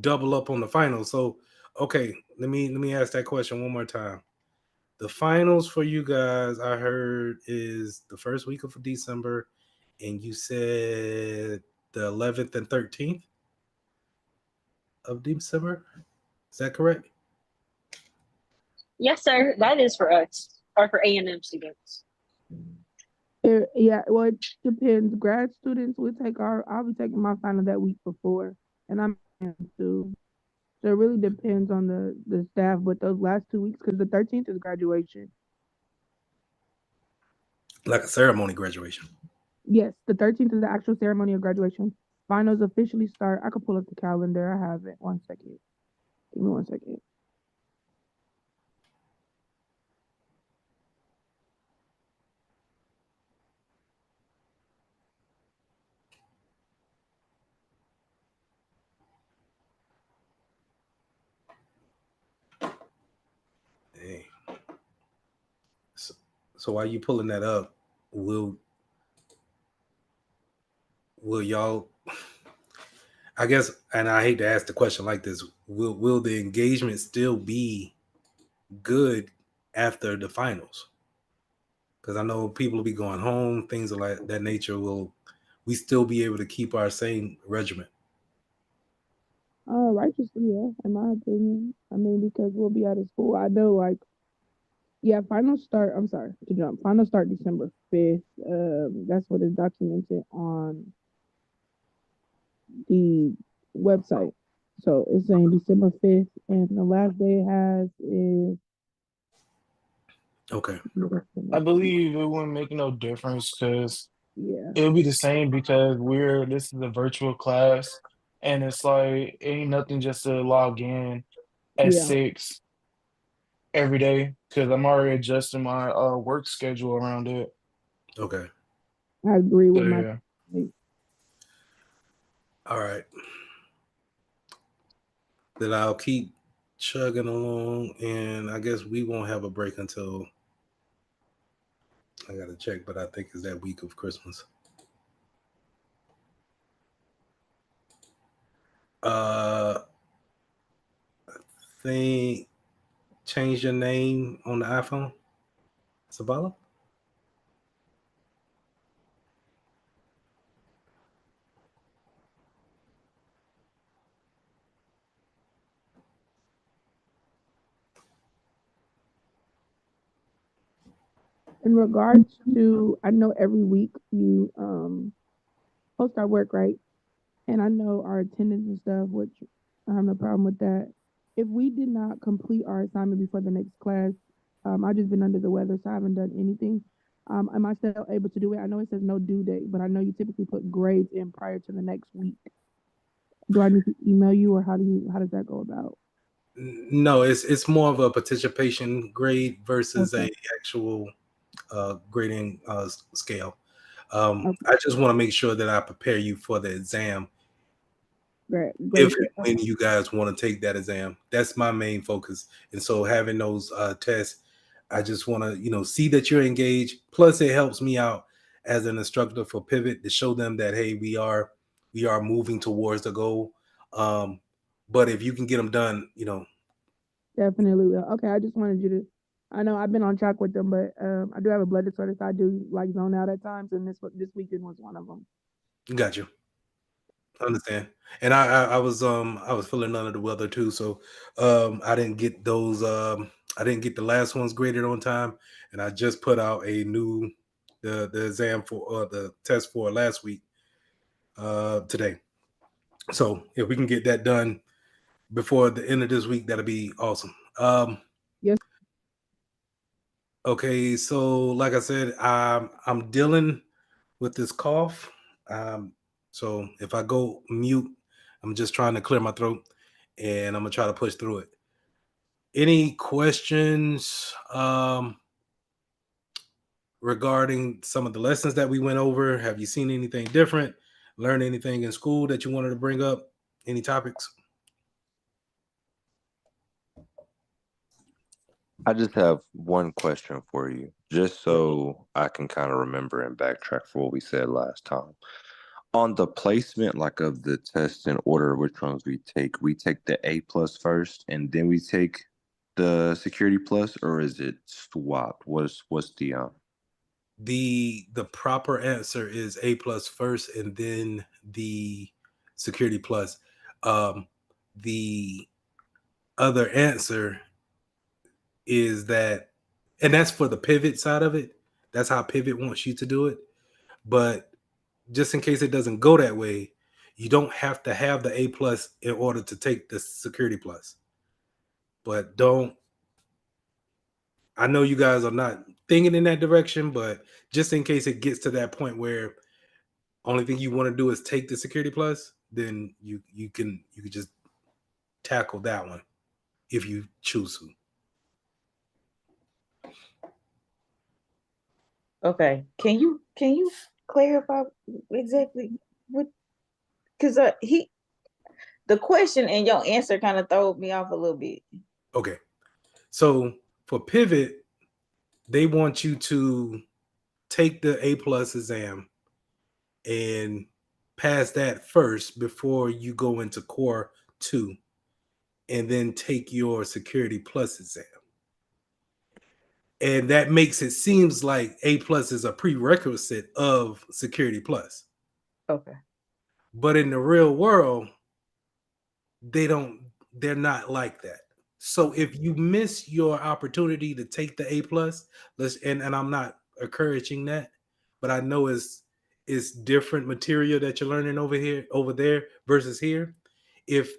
double up on the finals. So okay, let me ask that question one more time. The finals for you guys, I heard, is the first week of December, and you said the 11th and 13th of December. Is that correct? Yes, sir. That is for us, or for A&M students. Yeah, well, it depends. Grad students will I'll be taking my final that week before, and I'm too. So it really depends on the staff. But those last 2 weeks, because the 13th is graduation. Like a ceremony graduation. Yes, the 13th is the actual ceremony of graduation. Finals officially start. I could pull up the calendar. I have it. 1 second. Give me 1 second. Dang. So while you pulling that up, will y'all? I guess, and I hate to ask the question like this, will the engagement still be good after the finals? Because I know people will be going home, things of like that nature. Will we still be able to keep our same regimen? Righteously, yeah, in my opinion. I mean, because we'll be out of school. I know, like, yeah, final start. I'm sorry to jump. Final start December 5th. That's what is documented on the website. So it's saying December 5th, and the last day it has is Okay. I believe it wouldn't make no difference because yeah, it'll be the same because this is a virtual class and it's like ain't nothing just to log in at yeah. 6 every day because I'm already adjusting my work schedule around it. Okay. I agree So with my. yeah. All right. Then I'll keep chugging along, and I guess we won't have a break until I gotta check, but I think it's that week of Christmas. Thing change your name on the iPhone, Savala. In regards to, I know every week you post our work, right? And I know our attendance and stuff, which I have no problem with that. If we did not complete our assignment before the next class, I've just been under the weather, so I haven't done anything. Am I still able to do it? I know it says no due date, but I know you typically put grades in prior to the next week. Do I need to email you, or how does that go about? No, it's more of a participation grade versus Okay. a actual grading scale. Okay. I just want to make sure that I prepare you for the exam Great. if Great. and when you guys want to take that exam. That's my main focus. And so having those tests, I just want to, see that you're engaged. Plus it helps me out as an instructor for Pivot to show them that, hey, we are moving towards the goal. But if you can get them done, Definitely will. Okay, I just wanted you to. I know I've been on track with them, but I do have a blood disorder, so I do like zone out at times, and this weekend was one of them. got you. Understand. And I was feeling under the weather too, so I didn't get those I didn't get the last ones graded on time, and I just put out a new the exam for the test for last week today. So if we can get that done before the end of this week, that'll be awesome. Yes. Okay, so like I said, I'm dealing with this cough. So if I go mute, I'm just trying to clear my throat, and I'm gonna try to push through it. Any questions regarding some of the lessons that we went over? Have you seen anything different? Learned anything in school that you wanted to bring up? Any topics? I just have one question for you, just so I can kind of remember and backtrack for what we said last time. On the placement, like of the test in order, which ones we take the A plus first, and then we take the security plus, or is it swapped? What's the The proper answer is A plus first, and then the security plus. The other answer is that, and that's for the pivot side of it. That's how pivot wants you to do it. But just in case it doesn't go that way, you don't have to have the A plus in order to take the security plus. But don't, I know you guys are not thinking in that direction, but just in case it gets to that point where only thing you want to do is take the security plus, then you can just tackle that one if you choose to. Okay. Can you clarify exactly what? Because the question and your answer kind of throw me off a little bit. Okay. So for pivot, they want you to take the A plus exam and pass that first before you go into core 2, and then take your security plus exam. And that makes it seems like A plus is a prerequisite of security plus. Okay. But in the real world, they're not like that. So if you miss your opportunity to take the A plus, and I'm not encouraging that, but I know it's different material that you're learning over there versus here. If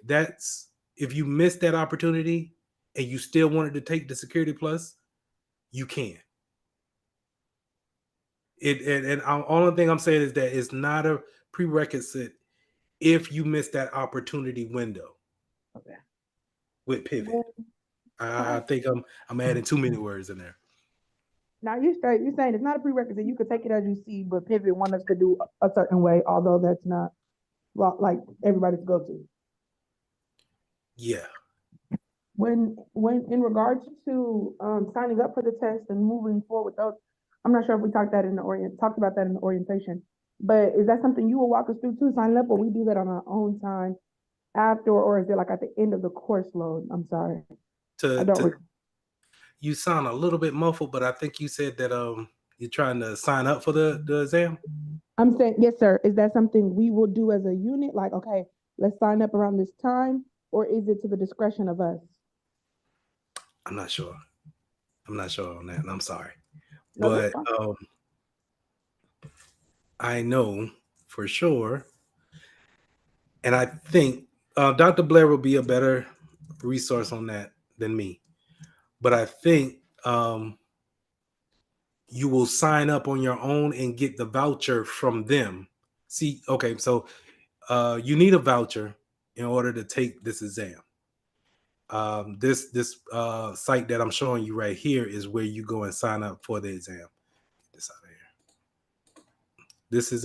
you miss that opportunity and you still wanted to take the security plus, you can. Only thing I'm saying is that it's not a prerequisite if you miss that opportunity window. Okay. With pivot. I think I'm adding too many words in there. Now you're saying it's not a prerequisite. You could take it as you see, but pivot want us to do a certain way, although that's not like everybody's go to. Yeah. When in regards to signing up for the test and moving forward with those, I'm not sure if we talked about that in the orientation, but is that something you will walk us through too, signing up, or we do that on our own time after, or is it like at the end of the course load? I'm sorry. You sound a little bit muffled, but I think you said that you're trying to sign up for the exam. I'm saying yes, sir. Is that something we will do as a unit? Like, okay, let's sign up around this time, or is it to the discretion of us? I'm not sure. I'm not sure on that. And I'm sorry, No, but I know for sure, and I think Dr. Blair will be a better resource on that than me. But I think you will sign up on your own and get the voucher from them. See, okay, so you need a voucher in order to take this exam. This site that I'm showing you right here is where you go and sign up for the exam. Get this out of here. This is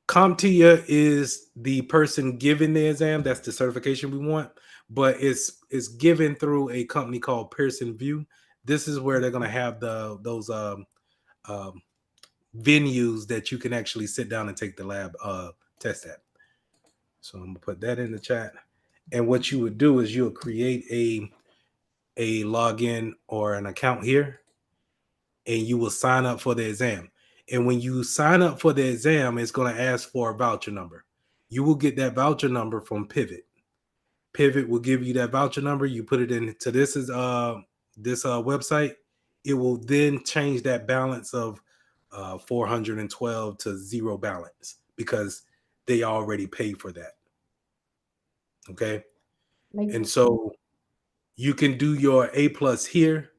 CompTIA is the person giving the exam. That's the certification we want, but it's given through a company called Pearson VUE. This is where they're going to have those venues that you can actually sit down and take the lab test at. So I'm gonna put that in the chat. And what you would do is you'll create a login or an account here, and you will sign up for the exam. And when you sign up for the exam, it's going to ask for a voucher number. You will get that voucher number from Pivot. Pivot will give you that voucher number. You put it into this website. It will then change that balance of 412 to zero balance because they already paid for that. Okay. And so you can do your A plus here.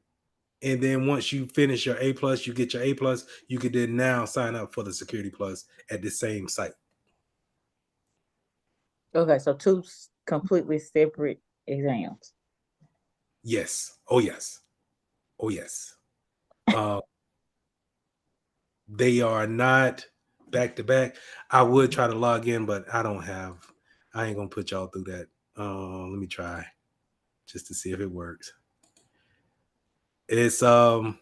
And then once you finish your A plus, you get your A plus, you can then now sign up for the Security Plus at the same site. Okay, so two completely separate exams. Yes. Oh yes. Oh yes. They are not back to back. I would try to log in, but I ain't gonna put y'all through that. Let me try just to see if it works. It's did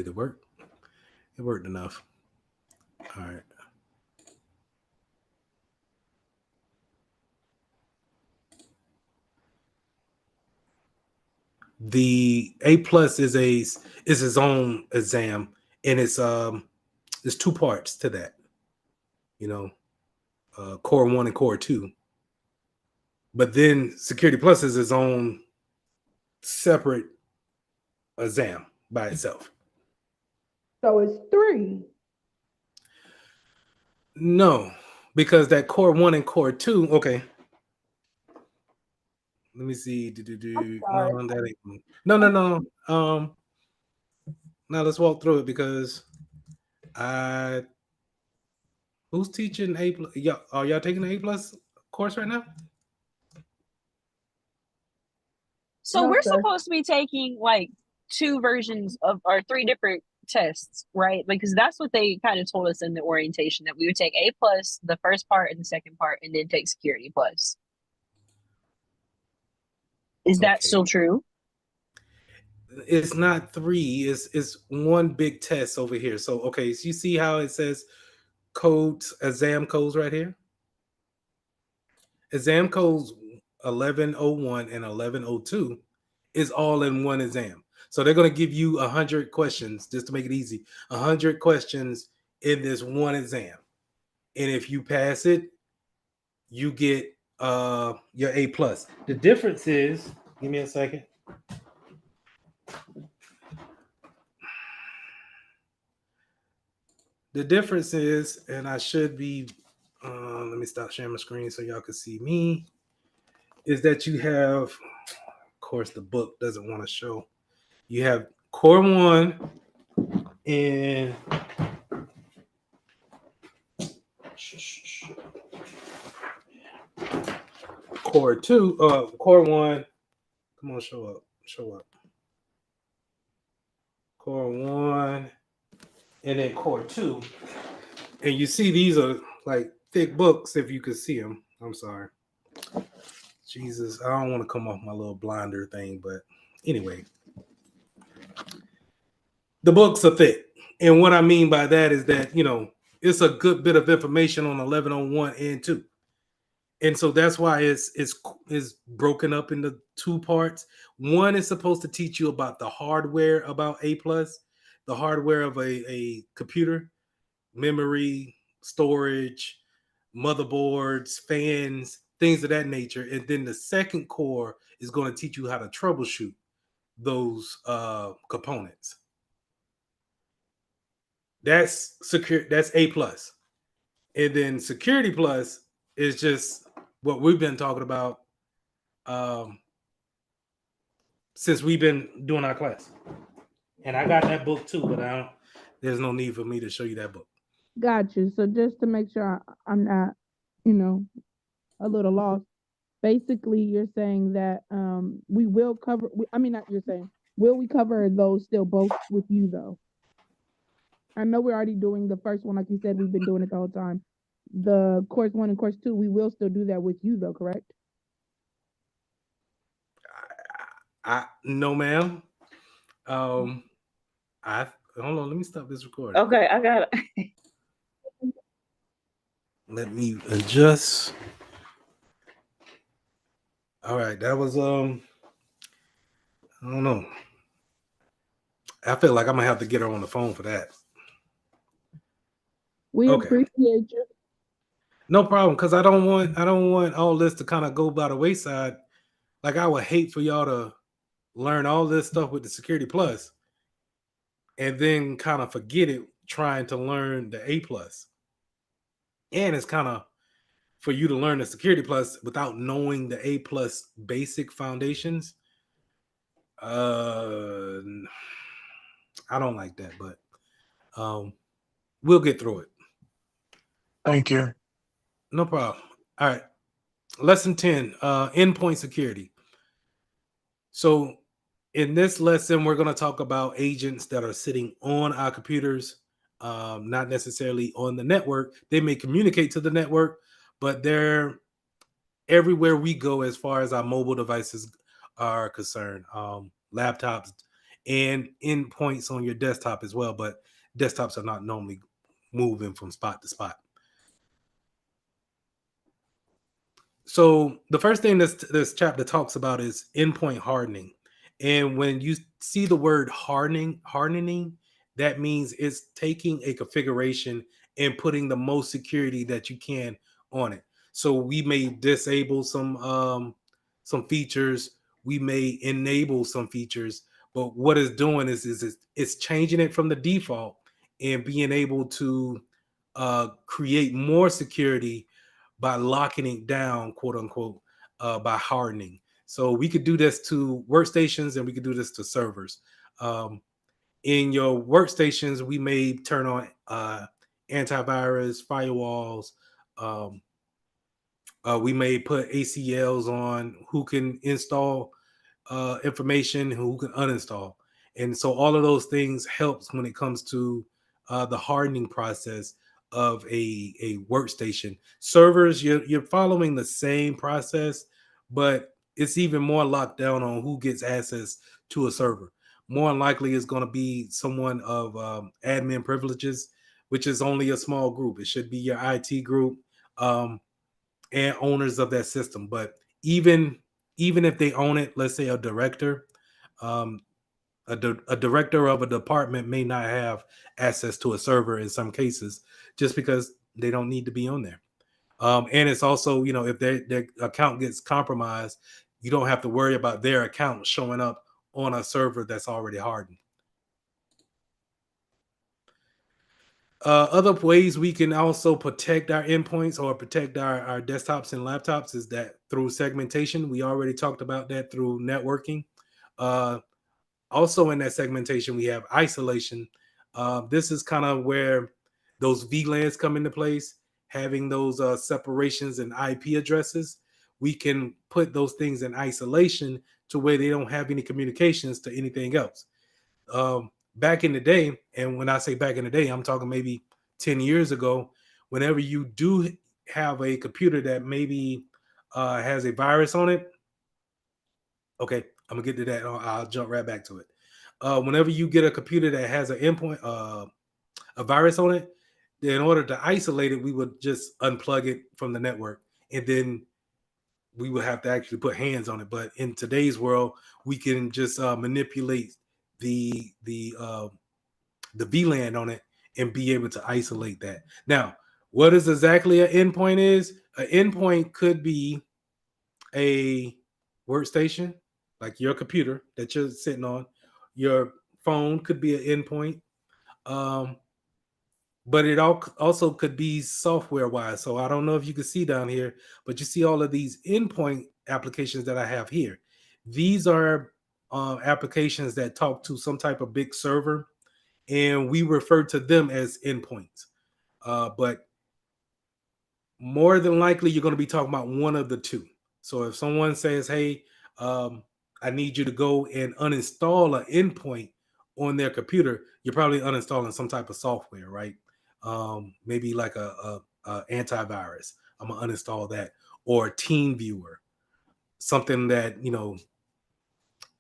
it work? It worked enough. All right. The A plus is its own exam, and it's there's two parts to that. You know, core 1 and core 2. But then Security Plus is its own separate exam by itself. So it's 3. No, because that core 1 and core 2, okay. Let me see. No, that ain't. No. Now let's walk through it because who's teaching A plus? Are y'all taking the A plus course right now? So we're supposed to be taking like 2 versions of or 3 different tests, right? Because that's what they kind of told us in the orientation, that we would take A plus the first part and the second part, and then take Security Plus. Is that still true? It's not 3. It's one big test over here. So okay, so you see how it says codes, exam codes right here. Exam codes 1101 and 1102 is all in one exam. So they're going to give you 100 questions just to make it easy. 100 questions in this one exam. And if you pass it, you get your A plus. The difference is, give me a second. The difference is, and I should be, let me stop sharing my screen so y'all can see me, is that you have, of course, the book doesn't want to show. You have core 1 and core 2, core 1. Come on, show up. Core 1 and then core 2. And you see these are like thick books if you could see them. I'm sorry. Jesus, I don't want to come off my little blinder thing, but anyway. The books are thick. And what I mean by that is that, it's a good bit of information on 1101 and 2. And so that's why it's broken up into 2 parts. One is supposed to teach you about the hardware about A+, the hardware of a computer, memory, storage, motherboards, fans, things of that nature. And then the second core is going to teach you how to troubleshoot those components. That's secure. That's A+. And then Security Plus is just what we've been talking about since we've been doing our class. And I got that book too, but there's no need for me to show you that book. Got you. So just to make sure I'm not, a little lost. Basically, you're saying that we will cover. Not you're saying. Will we cover those still both with you though? I know we're already doing the first one, like you said. We've been doing it the whole time. The course 1 and course 2, we will still do that with you though, correct? No, ma'am. I hold on. Let me stop this recording. Okay, I got it. Let me adjust. All right, that was I don't know. I feel like I'm gonna have to get her on the phone for that. We appreciate you. No problem, because I don't want all this to kind of go by the wayside. Like I would hate for y'all to learn all this stuff with the Security Plus and then kind of forget it trying to learn the A+. And it's kind of for you to learn the Security Plus without knowing the A+ basic foundations. I don't like that, but we'll get through it. Thank you. No problem. All right. Lesson 10, endpoint security. So in this lesson, we're going to talk about agents that are sitting on our computers, not necessarily on the network. They may communicate to the network, but they're everywhere we go as far as our mobile devices are concerned, laptops and endpoints on your desktop as well, but desktops are not normally moving from spot to spot. So the first thing this chapter talks about is endpoint hardening. And when you see the word hardening, that means it's taking a configuration and putting the most security that you can on it. So we may disable some features, we may enable some features, but what it's doing is it's changing it from the default and being able to create more security by locking it down, quote unquote, by hardening. So we could do this to workstations and we could do this to servers. In your workstations, we may turn on antivirus, firewalls. We may put ACLs on who can install information, who can uninstall. And so all of those things helps when it comes to the hardening process of a workstation. Servers, you're following the same process, but it's even more locked down on who gets access to a server. More than likely, it's going to be someone of admin privileges, which is only a small group. It should be your IT group and owners of that system. But even if they own it, let's say a director, a director of a department may not have access to a server in some cases, just because they don't need to be on there. And it's also, if their account gets compromised, you don't have to worry about their account showing up on a server that's already hardened. Other ways we can also protect our endpoints or protect our desktops and laptops is that through segmentation. We already talked about that through networking. Also in that segmentation, we have isolation. This is kind of where those VLANs come into place, having those separations and IP addresses. We can put those things in isolation to where they don't have any communications to anything else. Back in the day, and when I say back in the day, I'm talking maybe 10 years ago, whenever you do have a computer that maybe has a virus on it. Okay, I'm gonna get to that. I'll jump right back to it. Whenever you get a computer that has an endpoint, a virus on it, then in order to isolate it, we would just unplug it from the network, and then we would have to actually put hands on it. But in today's world, we can just manipulate the the VLAN on it and be able to isolate that. Now, what is exactly an endpoint is? An endpoint could be a workstation, like your computer that you're sitting on. Your phone could be an endpoint. Um, but it also could be software wise. So I don't know if you can see down here, but you see all of these endpoint applications that I have here. These are applications that talk to some type of big server, and we refer to them as endpoints. But more than likely, you're going to be talking about one of the two. So if someone says, "Hey, I need you to go and uninstall an endpoint on their computer," you're probably uninstalling some type of software, right? Maybe like a antivirus. I'm gonna uninstall that, or Team Viewer, something that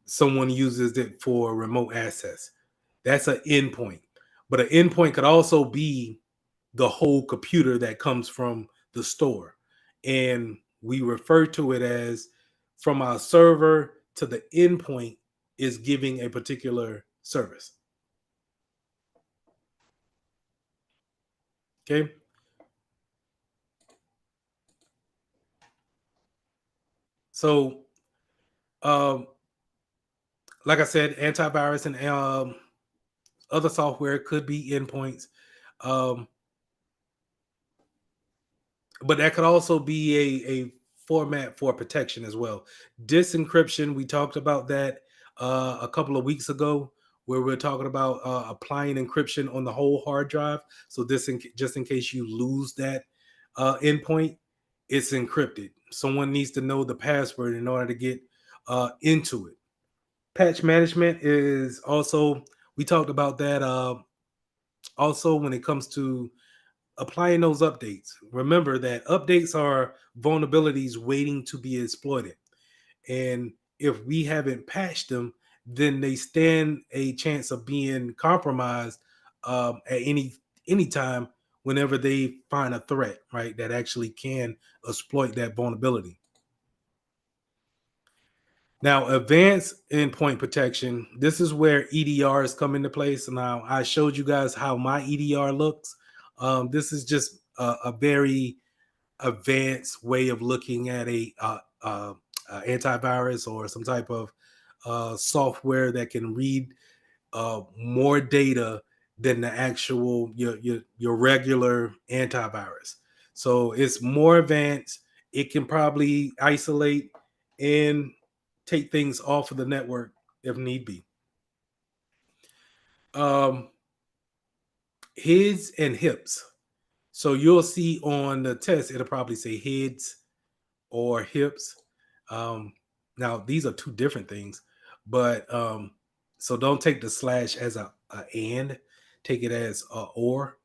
someone uses it for remote access. That's an endpoint. But an endpoint could also be the whole computer that comes from the store. And we refer to it as from our server to the endpoint is giving a particular service. Okay. So, um, like I said, antivirus and other software could be endpoints. Um, but that could also be a format for protection as well. Disk encryption, we talked about that a couple of weeks ago, where we're talking about applying encryption on the whole hard drive. So this, just in case you lose that endpoint, it's encrypted. Someone needs to know the password in order to get into it. Patch management is also, we talked about that also when it comes to applying those updates. Remember that updates are vulnerabilities waiting to be exploited. And if we haven't patched them, then they stand a chance of being compromised at any time whenever they find a threat, right, that actually can exploit that vulnerability. Now, advanced endpoint protection, this is where EDRs come into place. Now, I showed you guys how my EDR looks. This is just a very advanced way of looking at a antivirus or some type of software that can read more data than the actual your regular antivirus. So it's more advanced. It can probably isolate and take things off of the network if need be. Heads and hips. So you'll see on the test, it'll probably say heads or hips. Um, Now these are two different things, but so don't take the slash as a and, take it as a or.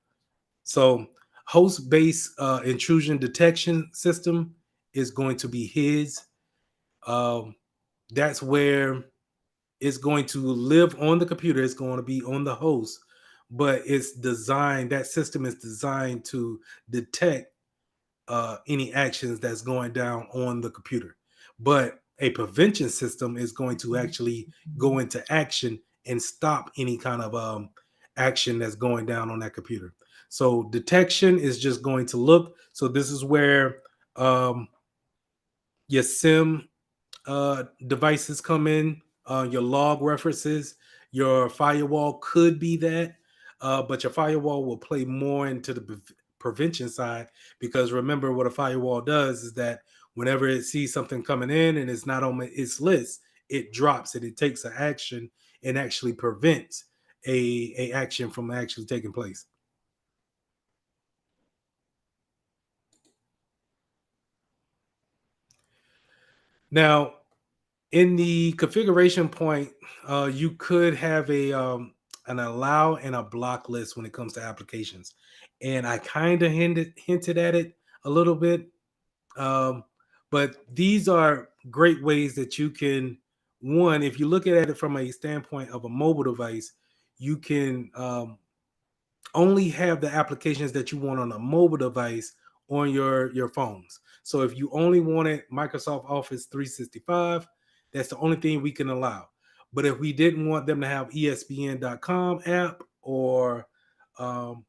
So host-based intrusion detection system is going to be his. Um, that's where it's going to live on the computer. It's going to be on the host, but it's designed. That system is designed to detect any actions that's going down on the computer. But a prevention system is going to actually go into action and stop any kind of action that's going down on that computer. So detection is just going to look. So this is where your SIM devices come in, your log references, your firewall could be that, but your firewall will play more into the prevention side, because remember what a firewall does is that whenever it sees something coming in and it's not on its list, it drops it. It takes an action and actually prevents a action from actually taking place. Now, in the configuration point, you could have an allow and a block list when it comes to applications, and I kind of hinted at it a little bit, um, but these are great ways that you can. One, if you look at it from a standpoint of a mobile device, you can only have the applications that you want on a mobile device on your phones. So if you only wanted Microsoft Office 365, that's the only thing we can allow. But if we didn't want them to have ESPN.com app or um,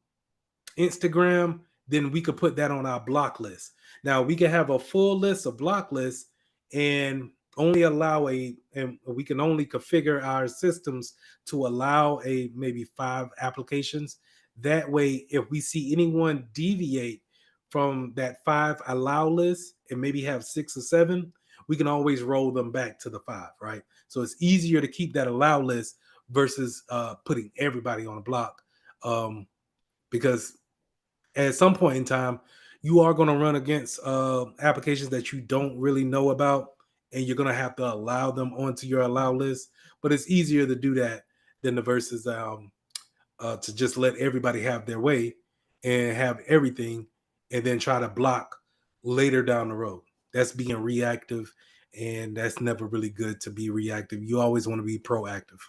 Instagram, then we could put that on our block list. Now we can have a full list of block lists and only allow and we can only configure our systems to allow a maybe 5 applications. That way, if we see anyone deviate from that 5 allow list and maybe have 6 or 7, we can always roll them back to the 5, right? So it's easier to keep that allow list versus putting everybody on a block, because at some point in time, you are going to run against applications that you don't really know about, and you're going to have to allow them onto your allow list. But it's easier to do that than the versus to just let everybody have their way and have everything, and then try to block later down the road. That's being reactive, and that's never really good to be reactive. You always want to be proactive.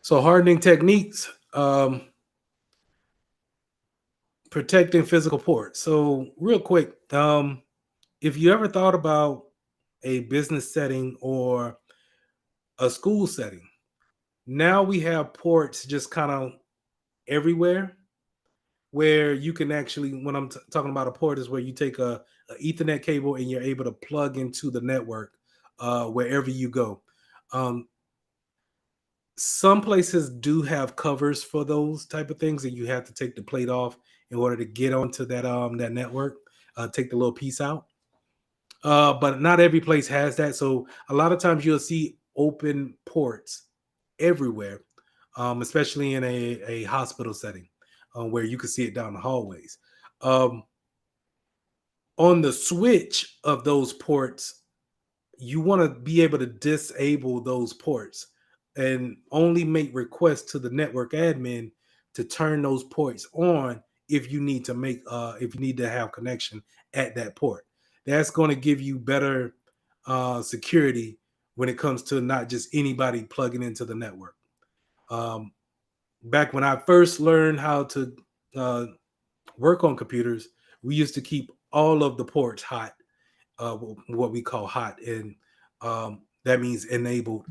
So hardening techniques. Protecting physical ports. So real quick, if you ever thought about a business setting or a school setting, now we have ports just kind of everywhere, where you can actually, when I'm talking about a port, is where you take a Ethernet cable and you're able to plug into the network wherever you go. Um, some places do have covers for those type of things, and you have to take the plate off in order to get onto that network. Take the little piece out. But not every place has that. So a lot of times you'll see open ports everywhere, especially in a hospital setting where you can see it down the hallways. Um, on the switch of those ports, you want to be able to disable those ports and only make requests to the network admin to turn those ports on if you need to if you need to have connection at that port. That's going to give you better security when it comes to not just anybody plugging into the network. um, Back when I first learned how to uh, work on computers, we used to keep all of the ports hot, what we call hot, and that means enabled,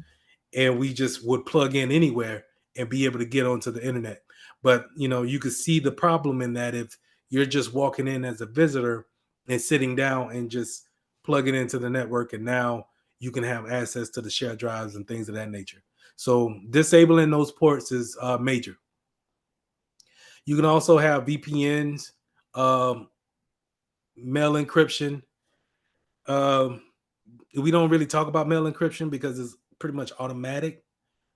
and we just would plug in anywhere and be able to get onto the internet. But you could see the problem in that if you're just walking in as a visitor and sitting down and just plugging into the network, and now you can have access to the shared drives and things of that nature. So disabling those ports is major. You can also have VPNs, um, mail encryption. Um, we don't really talk about mail encryption because it's pretty much automatic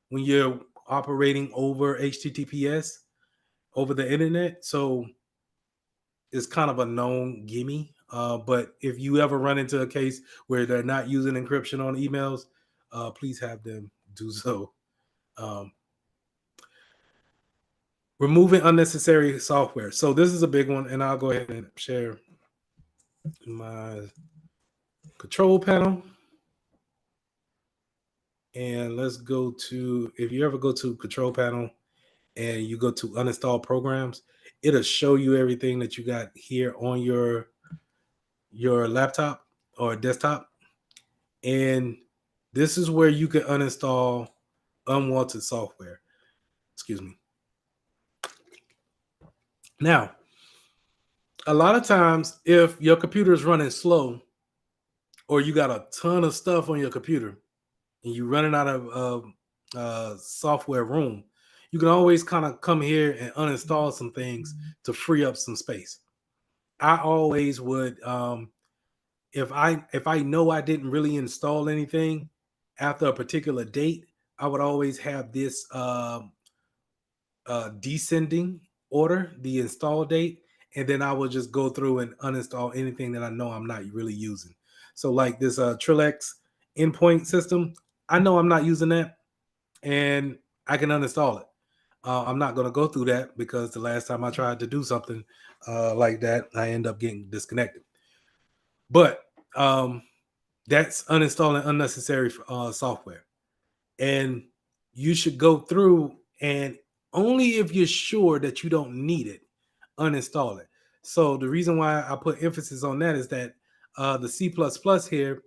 when you're operating over HTTPS over the internet. So it's kind of a known gimme. But if you ever run into a case where they're not using encryption on emails, please have them do so. Um, Removing unnecessary software. So this is a big one, and I'll go ahead and share my control panel. And let's go to, if you ever go to control panel and you go to uninstall programs, it'll show you everything that you got here on your laptop or desktop. And This is where you can uninstall unwanted software. Excuse me. Now, a lot of times, if your computer is running slow or you got a ton of stuff on your computer and you're running out of software room, you can always kind of come here and uninstall some things to free up some space. I always would, if I know I didn't really install anything after a particular date, I would always have this descending order, the install date, and then I will just go through and uninstall anything that I know I'm not really using. So like this Trillex endpoint system, I know I'm not using that, and I can uninstall it. I'm not going to go through that because the last time I tried to do something like that, I end up getting disconnected. But that's uninstalling unnecessary software. And you should go through, and only if you're sure that you don't need it, uninstall it. So the reason why I put emphasis on that is that the C++ here,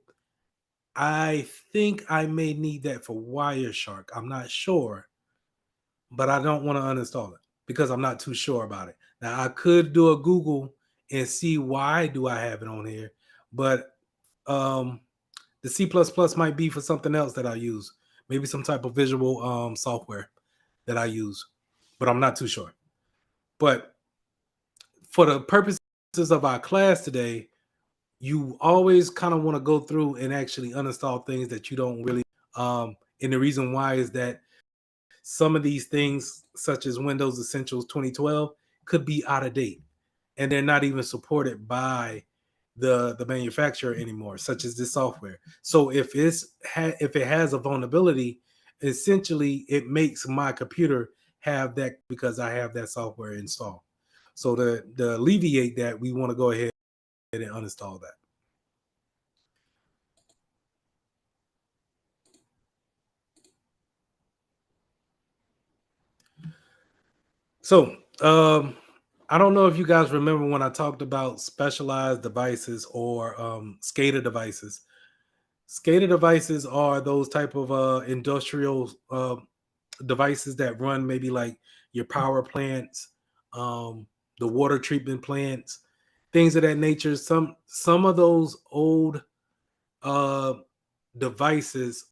I think I may need that for Wireshark. I'm not sure, but I don't want to uninstall it because I'm not too sure about it. Now I could do a Google and see why do I have it on here, but the C++ might be for something else that I use, maybe some type of visual software that I use, but I'm not too sure. But for the purposes of our class today, you always kind of want to go through and actually uninstall things that you don't really. And the reason why is that some of these things, such as Windows Essentials 2012, could be out of date, and they're not even supported by the manufacturer anymore, such as this software. So if if it has a vulnerability, essentially it makes my computer have that because I have that software installed. So to alleviate that, we want to go ahead and uninstall that. So I don't know if you guys remember when I talked about specialized devices or SCADA devices. SCADA devices are those type of industrial devices that run maybe like your power plants, the water treatment plants, things of that nature. Some of those old uh, devices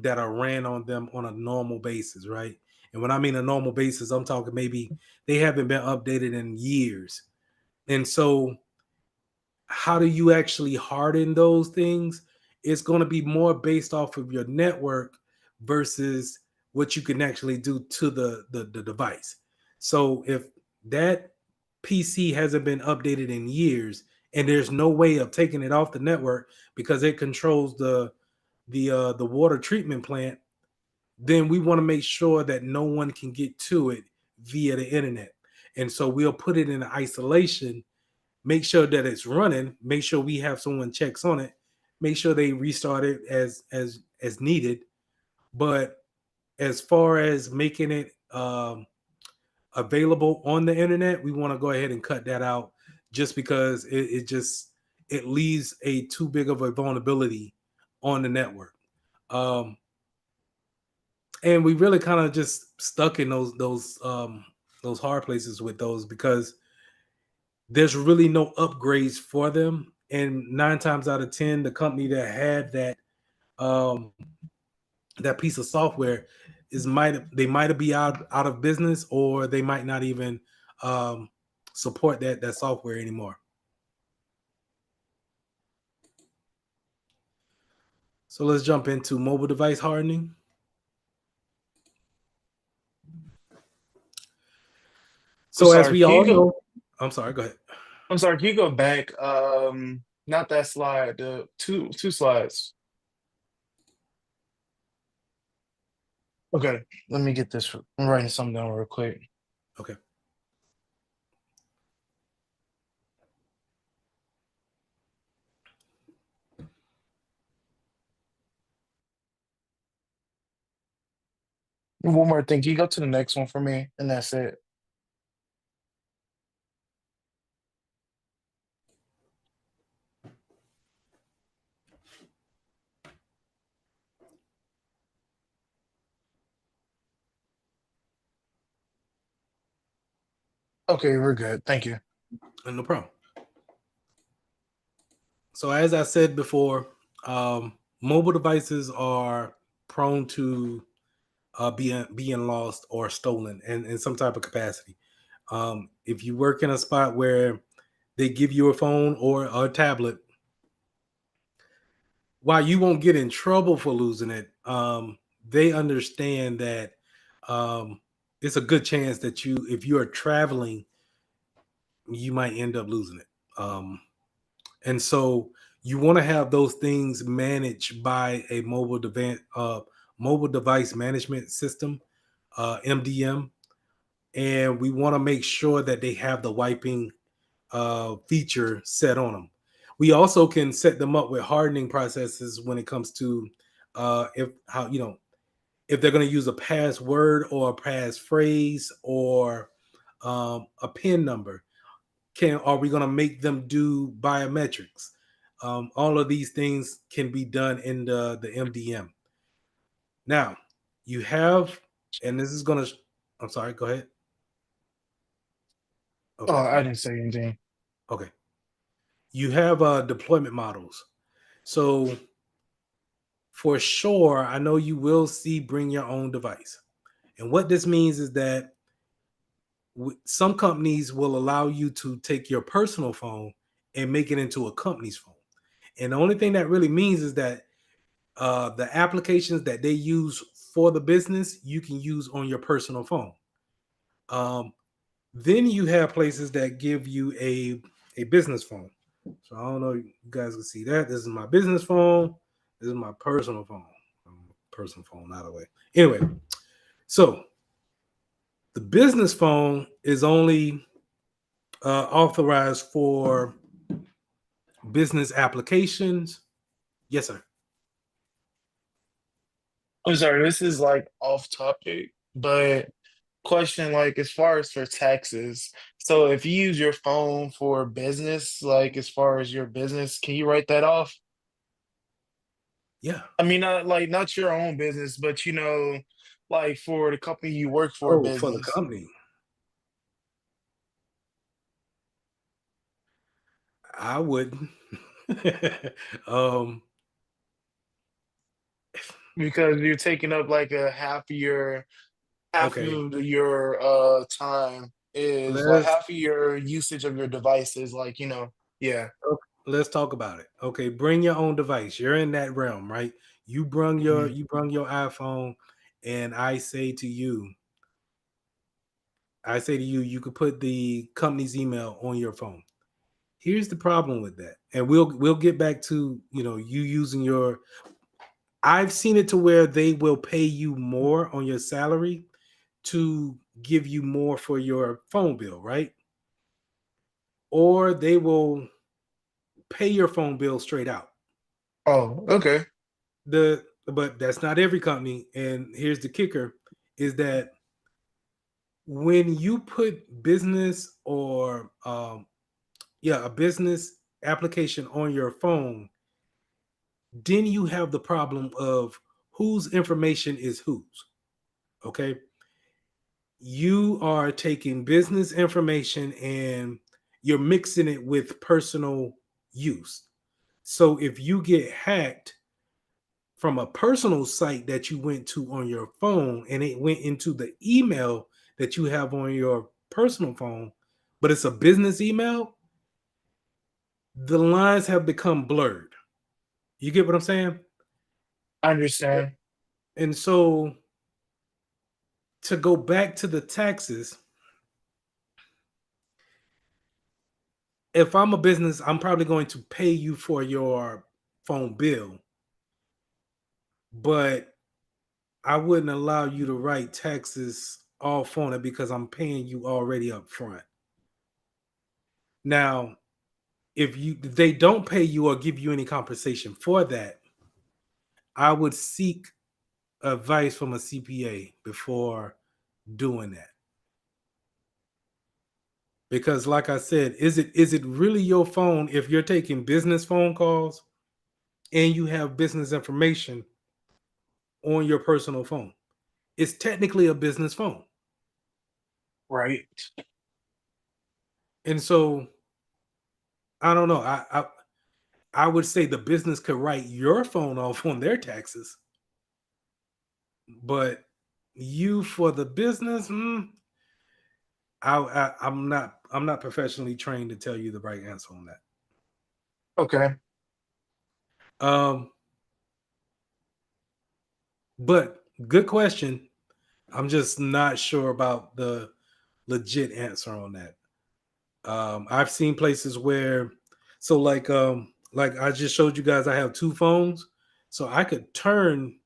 that are ran on them on a normal basis, right? And when I mean a normal basis, I'm talking maybe they haven't been updated in years. And so how do you actually harden those things? It's going to be more based off of your network versus what you can actually do to the device. So if that PC hasn't been updated in years and there's no way of taking it off the network because it controls the water treatment plant, then we want to make sure that no one can get to it via the internet. And so we'll put it in isolation, make sure that it's running, make sure we have someone checks on it, make sure they restart it as needed. But as far as making it available on the internet, we want to go ahead and cut that out just because it leaves a too big of a vulnerability on the network. And we really kind of just stuck in those hard places with those because there's really no upgrades for them. And 9 times out of 10, the company that had that piece of software might be out of business, or they might not even support that software anymore. So let's jump into mobile device hardening. So as we all know, I'm sorry, go ahead. I'm sorry, can you go back? Not that slide, the two slides. Okay, let me get this. I'm writing something down real quick. Okay. One more thing. Can you go to the next one for me? And that's it. Okay, we're good. Thank you. No problem. So as I said before, mobile devices are prone to being lost or stolen in some type of capacity. If you work in a spot where they give you a phone or a tablet, while you won't get in trouble for losing it, they understand that um, it's a good chance that if you are traveling, you might end up losing it. And so you want to have those things managed by a mobile device management system, MDM, and we want to make sure that they have the wiping feature set on them. We also can set them up with hardening processes when it comes to if they're going to use a password or a passphrase or a PIN number. Are we going to make them do biometrics? All of these things can be done in the MDM. Now, you have, and this is going to, I'm sorry, go ahead. Oh, Okay. I didn't say anything. Okay. You have deployment models. So for sure, I know you will see bring your own device. And what this means is that some companies will allow you to take your personal phone and make it into a company's phone. And the only thing that really means is that the applications that they use for the business, you can use on your personal phone. Then you have places that give you a business phone. So I don't know, you guys can see that. This is my business phone. This is my personal phone. Personal phone, not away. Anyway, so the business phone is only authorized for business applications. Yes, sir. I'm sorry, this is like off topic, but question like as far as for taxes. So if you use your phone for business, like as far as your business, can you write that off? Yeah. I mean, not like not your own business, but like for the company you work for Oh, for the business. company, I wouldn't. um, Because you're taking up like a half okay. of your time is like Let's half of your usage of your devices, like, yeah. okay, let's talk about it. Okay, bring your own device. You're in that realm, right? Mhm. You brung your iPhone, and I say to you, you could put the company's email on your phone. Here's the problem with that, and we'll get back to you using your. I've seen it to where they will pay you more on your salary to give you more for your phone bill, right? Or they will pay your phone bill straight out. Oh, okay. But that's not every company. And here's the kicker: is that when you put business or a business application on your phone, then you have the problem of whose information is whose. Okay, you are taking business information and you're mixing it with personal use. So if you get hacked from a personal site that you went to on your phone and it went into the email that you have on your personal phone, but it's a business email, the lines have become blurred. You get what I'm saying? I understand. And so to go back to the taxes, if I'm a business, I'm probably going to pay you for your phone bill, but I wouldn't allow you to write taxes off on it because I'm paying you already up front. Now, if they don't pay you or give you any compensation for that, I would seek advice from a CPA before doing that. Because like I said, is it really your phone if you're taking business phone calls and you have business information on your personal phone? It's technically a business phone. Right. And so I don't know. I would say the business could write your phone off on their taxes, but you for the business, I'm not professionally trained to tell you the right answer on that. Okay. Um, but good question. I'm just not sure about the legit answer on that. I've seen places where, so like I just showed you guys, I have two phones, so I could turn.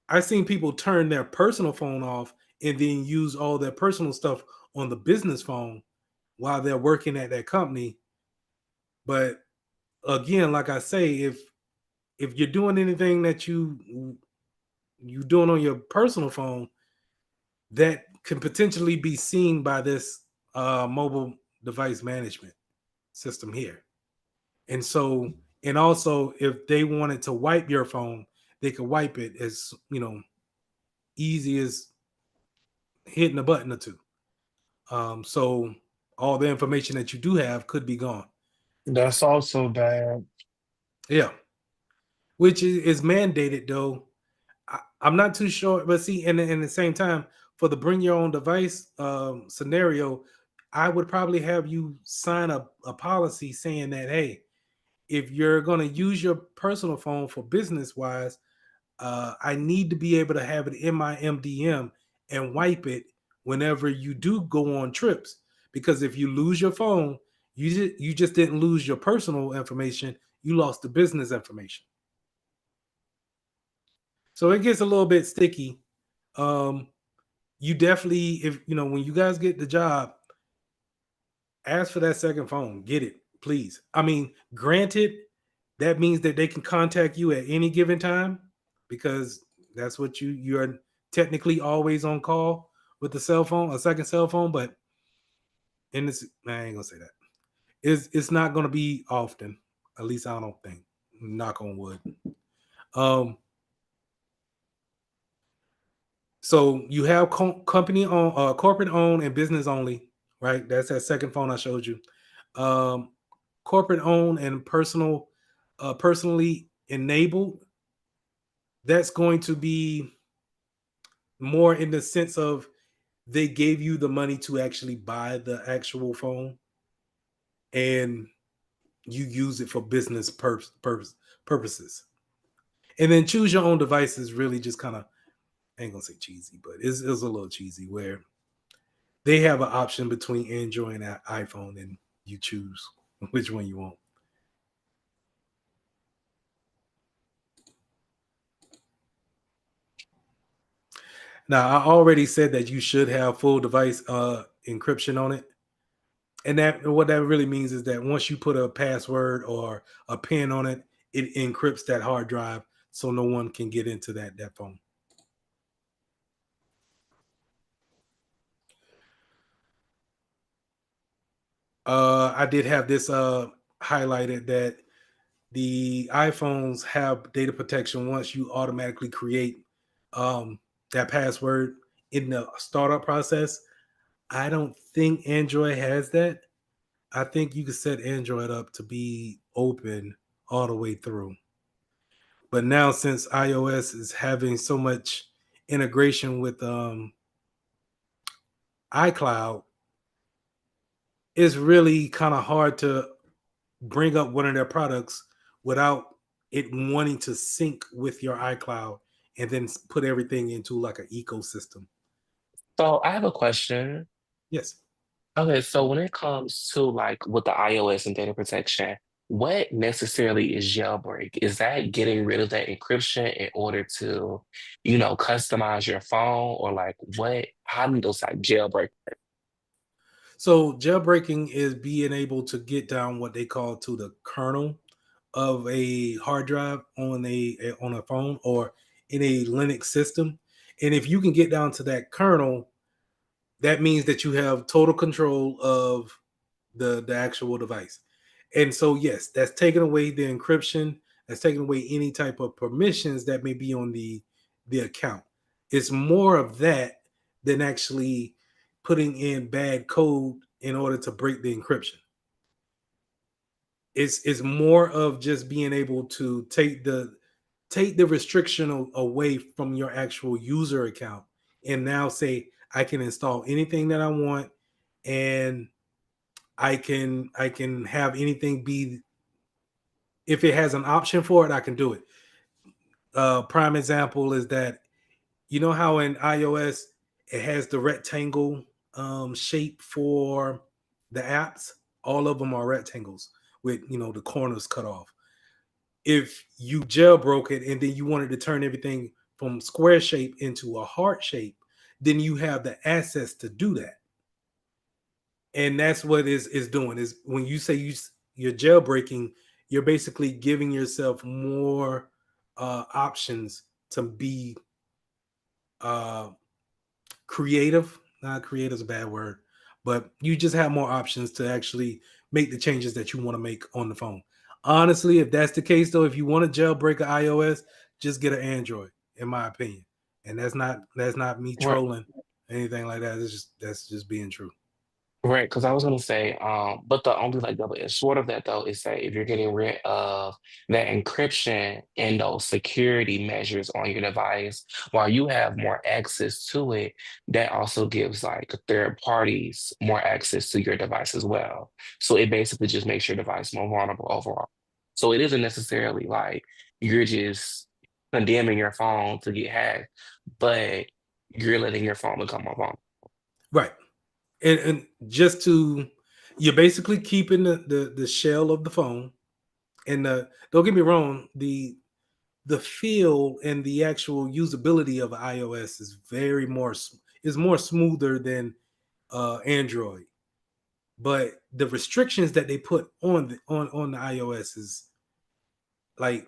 I've seen people turn their personal phone off and then use all their personal stuff on the business phone while they're working at that company. But again, like I say, if you're doing anything that you doing on your personal phone, that can potentially be seen by this mobile device management system here. And so, and also, if they wanted to wipe your phone, they could wipe it as easy as hitting a button or two. So all the information that you do have could be gone. That's also bad. Yeah, which is mandated though. I'm not too sure, but see, and in the same time, for the bring your own device scenario, I would probably have you sign a policy saying that, hey, if you're going to use your personal phone for business wise, I need to be able to have it in my MDM and wipe it whenever you do go on trips. Because if you lose your phone, you just didn't lose your personal information, you lost the business information. So it gets a little bit sticky. Um, you definitely, if when you guys get the job, ask for that second phone. Get it, please. I mean, granted, that means that they can contact you at any given time because that's what you're technically always on call with the cell phone, a second cell phone. But in this, I ain't gonna say that. It's not gonna be often. At least I don't think. Knock on wood. Um, so you have company owned, corporate owned, and business only, right? That's that second phone I showed you. Um, corporate owned and personally enabled. That's going to be more in the sense of they gave you the money to actually buy the actual phone and you use it for business purposes. And then choose your own device is really just kind of, I ain't gonna say cheesy, but it's a little cheesy where they have an option between Android and iPhone and you choose which one you want. Now, I already said that you should have full device encryption on it. And that what that really means is that once you put a password or a pin on it, it encrypts that hard drive so no one can get into that phone. I did have this highlighted that the iPhones have data protection once you automatically create that password in the startup process. I don't think Android has that. I think you can set Android up to be open all the way through. But now since iOS is having so much integration with iCloud, it's really kind of hard to bring up one of their products without it wanting to sync with your iCloud and then put everything into like an ecosystem. So I have a question. Yes. Okay, so when it comes to like with the iOS and data protection, what necessarily is jailbreak? Is that getting rid of that encryption in order to, customize your phone or like what, how do those like jailbreak? So jailbreaking is being able to get down what they call to the kernel of a hard drive on a phone or in a Linux system. And if you can get down to that kernel, that means that you have total control of the actual device. And so yes, that's taking away the encryption, that's taking away any type of permissions that may be on the account. It's more of that than actually putting in bad code in order to break the encryption. It's more of just being able to take the restriction away from your actual user account and now say I can install anything that I want, and I can have anything be, if it has an option for it, I can do it. Prime example is that, you know how in iOS it has the rectangle shape for the apps. All of them are rectangles with the corners cut off. If you jailbroke it and then you wanted to turn everything from square shape into a heart shape, then you have the access to do that. And that's what is doing, is when you say you're jailbreaking, you're basically giving yourself more options to be uh, creative. Not creative is a bad word, but you just have more options to actually make the changes that you want to make on the phone. Honestly, if that's the case, though, if you want to jailbreak an iOS, just get an Android, in my opinion. And that's not me Right. trolling anything like that. That's just being true. Right, because I was gonna say, but the only like double edged sword of that though is that if you're getting rid of that encryption and those security measures on your device, while you have more access to it, that also gives like third parties more access to your device as well. So it basically just makes your device more vulnerable overall. So it isn't necessarily like you're just condemning your phone to get hacked, but you're letting your phone become more vulnerable. Right. And just to, you're basically keeping the shell of the phone, and don't get me wrong, the feel and the actual usability of iOS is is more smoother than Android, but the restrictions that they put on the iOS is like,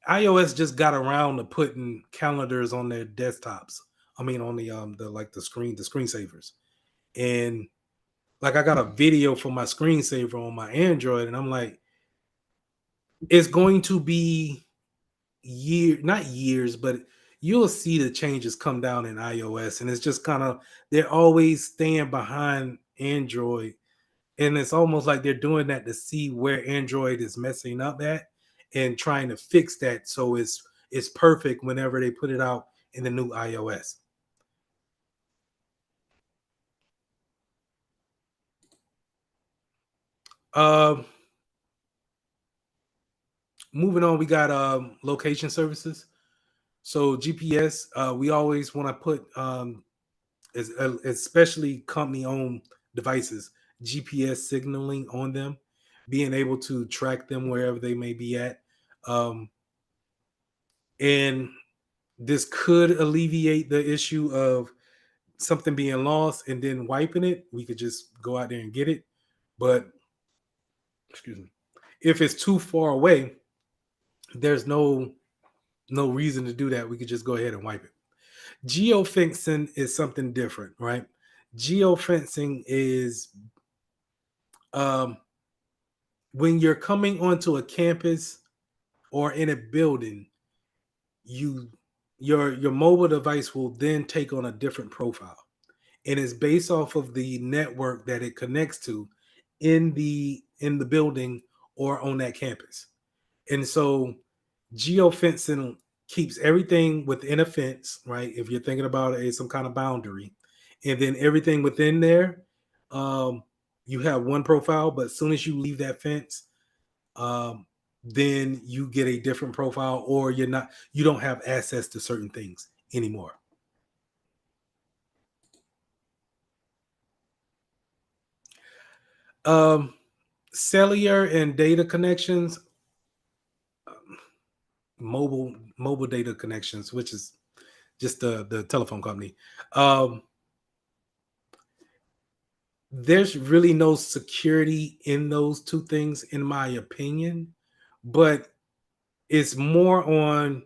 iOS just got around to putting calendars on their desktops. I mean, on the screensavers. And like, I got a video for my screensaver on my Android, and I'm like, it's going to be not years, but you'll see the changes come down in iOS, and it's just kind of, they're always staying behind Android, and it's almost like they're doing that to see where Android is messing up at and trying to fix that so it's perfect whenever they put it out in the new iOS. Um, Moving on, we got location services. So GPS, we always want to put especially company-owned devices, GPS signaling on them, being able to track them wherever they may be at. And this could alleviate the issue of something being lost and then wiping it. We could just go out there and get it. But, excuse me, if it's too far away, there's no reason to do that. We could just go ahead and wipe it. Geofencing is something different, right? Geofencing is um, when you're coming onto a campus or in a building, you your mobile device will then take on a different profile, and it's based off of the network that it connects to in the building or on that campus. And so geofencing keeps everything within a fence, right? If you're thinking about it as some kind of boundary, and then everything within there, um, you have one profile. But as soon as you leave that fence, um, then you get a different profile, or you don't have access to certain things anymore. Um, Cellular and data connections, mobile data connections, which is just the telephone company. Um, there's really no security in those two things, in my opinion, but it's more on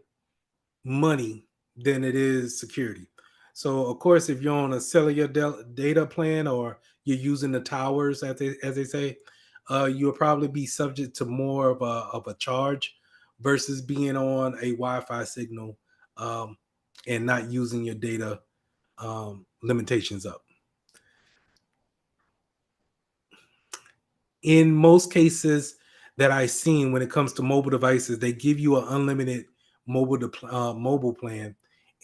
money than it is security. So, of course, if you're on a cellular data plan, or you're using the towers, as they say, you'll probably be subject to more of a charge versus being on a Wi-Fi signal, um, and not using your data limitations up. in most cases that I've seen when it comes to mobile devices, they give you an unlimited mobile plan,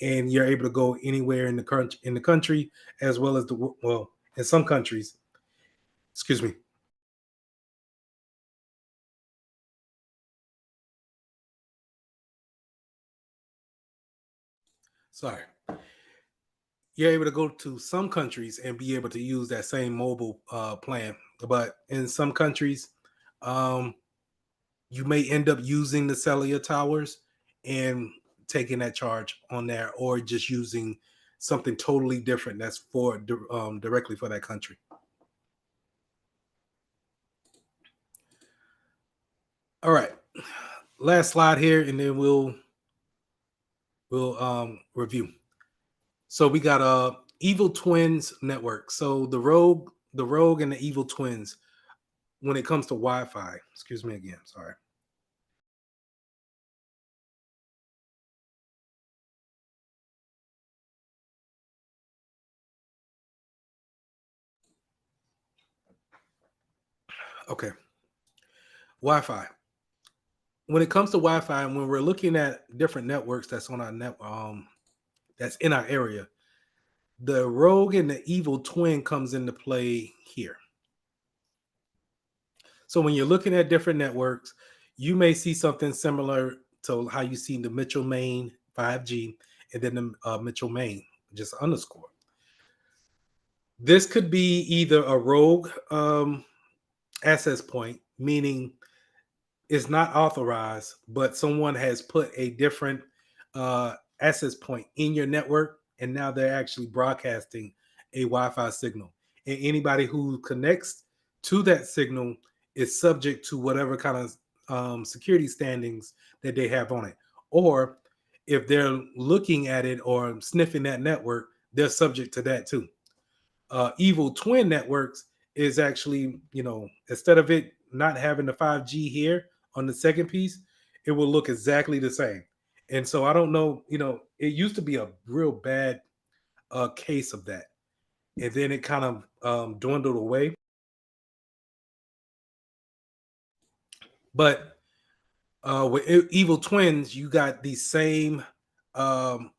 and you're able to go anywhere in the country as well as in some countries. Excuse me. Sorry. You're able to go to some countries and be able to use that same mobile plan, but in some countries, um, you may end up using the cellular towers and taking that charge on there, or just using something totally different that's directly for that country. All right, last slide here, and then we'll review. So we got evil twins network. So the rogue and the evil twins when it comes to Wi-Fi. Excuse me again. Sorry. Okay. Wi-Fi. When it comes to Wi-Fi, and when we're looking at different networks that's on our that's in our area, the rogue and the evil twin comes into play here. So when you're looking at different networks, you may see something similar to how you see the Mitchell Main 5G and then the Mitchell Main, just underscore. This could be either a rogue access point, meaning it's not authorized, but someone has put a different access point in your network, and now they're actually broadcasting a Wi-Fi signal. And anybody who connects to that signal is subject to whatever kind of security standings that they have on it. Or if they're looking at it or sniffing that network, they're subject to that too. Evil twin networks is actually, instead of it not having the 5G here on the second piece, it will look exactly the same. And so I don't know, it used to be a real bad case of that. And then it kind of dwindled away. But with evil twins, you got um,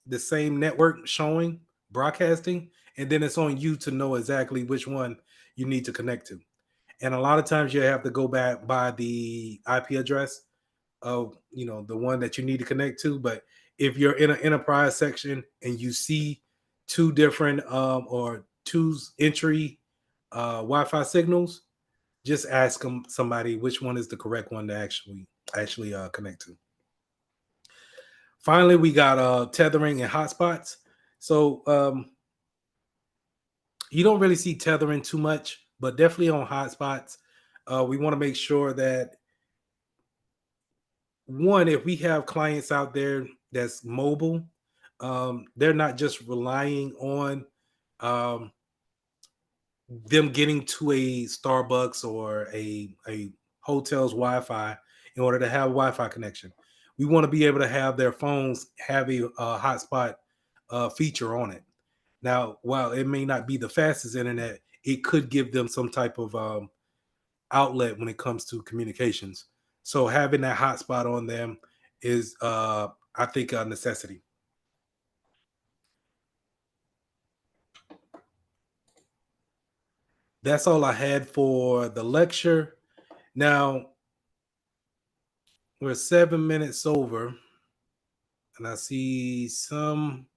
the same network showing, broadcasting, and then it's on you to know exactly which one you need to connect to. And a lot of times you have to go back by the IP address of the one that you need to connect to. But if you're in an enterprise section and you see two different or two entry Wi-Fi signals, just ask somebody which one is the correct one to actually connect to. Finally, we got tethering and hotspots. So you don't really see tethering too much, but definitely on hotspots, we want to make sure that one, if we have clients out there that's mobile, they're not just relying on um, them getting to a Starbucks or a hotel's Wi-Fi in order to have Wi-Fi connection. We want to be able to have their phones have a hotspot feature on it. Now, while it may not be the fastest internet, it could give them some type of outlet when it comes to communications. So having that hotspot on them is, I think, a necessity. That's all I had for the lecture. Now we're 7 minutes over, and I see some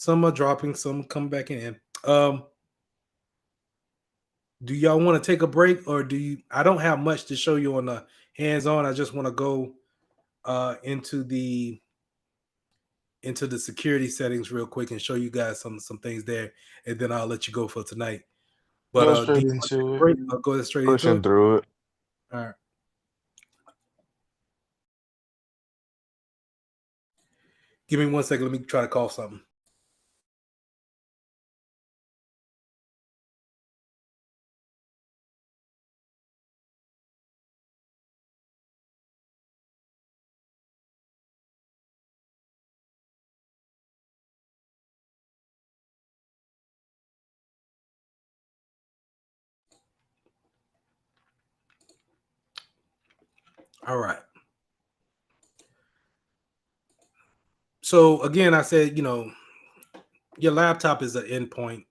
are dropping, some come back in. Do y'all want to take a break, or do you? I don't have much to show you on the hands-on. I just want to go into the security settings real quick and show you guys some things there, and then I'll let you go for tonight. But Go do straight you want to take a into it. break? I'll go straight into Pushing it. through it. All right. Give me 1 second. Let me try to call something. All right. So again, I said, your laptop is an endpoint,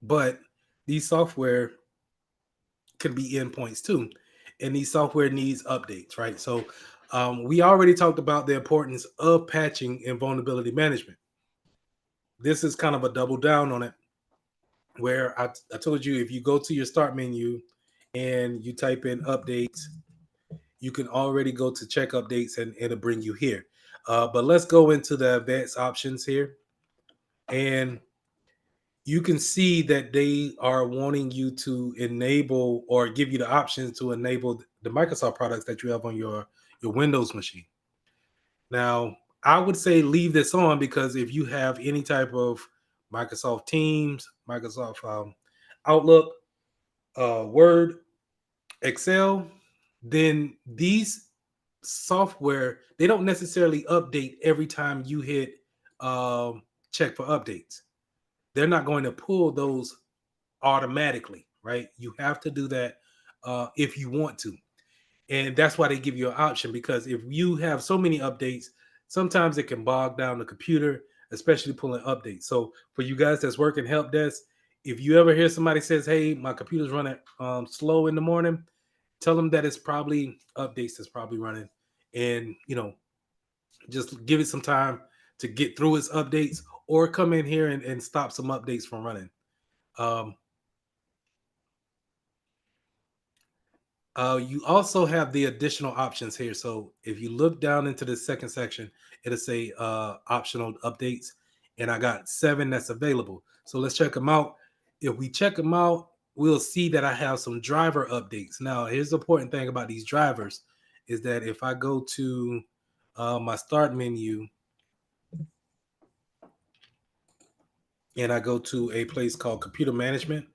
but these software can be endpoints too, and these software needs updates, right? So we already talked about the importance of patching and vulnerability management. This is kind of a double down on it, where I told you if you go to your start menu and you type in updates, you can already go to check updates and it'll bring you here. But let's go into the advanced options here. And you can see that they are wanting you to enable or give you the options to enable the Microsoft products that you have on your Windows machine. Now, I would say leave this on because if you have any type of Microsoft Teams, Microsoft Outlook, Word, Excel, then these software, they don't necessarily update every time you hit check for updates. They're not going to pull those automatically, right? You have to do that if you want to. And that's why they give you an option, because if you have so many updates, sometimes it can bog down the computer, especially pulling updates. So for you guys that's working help desk, if you ever hear somebody says, hey, my computer's running slow in the morning, tell them that it's probably updates that's probably running. And, just give it some time to get through its updates, or come in here and stop some updates from running. Um, you also have the additional options here. So if you look down into the second section, it'll say optional updates, and I got 7 that's available. So let's check them out. If we check them out, we'll see that I have some driver updates. Now, here's the important thing about these drivers is that if I go to my start menu and I go to a place called computer management,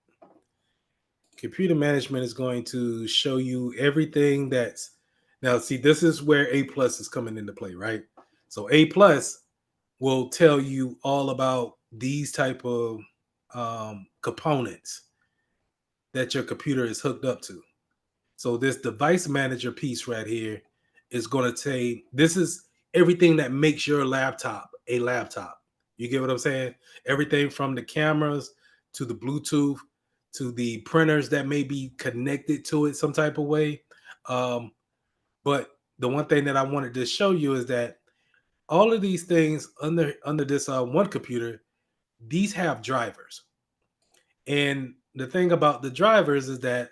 computer management is going to show you everything that's now. See, this is where A plus is coming into play, right? So A plus will tell you all about these type of components that your computer is hooked up to. So this device manager piece right here is going to say this is everything that makes your laptop a laptop. You get what I'm saying? Everything from the cameras to the Bluetooth to the printers that may be connected to it some type of way. Um, but the one thing that I wanted to show you is that all of these things under this one computer, these have drivers. And the thing about the drivers is that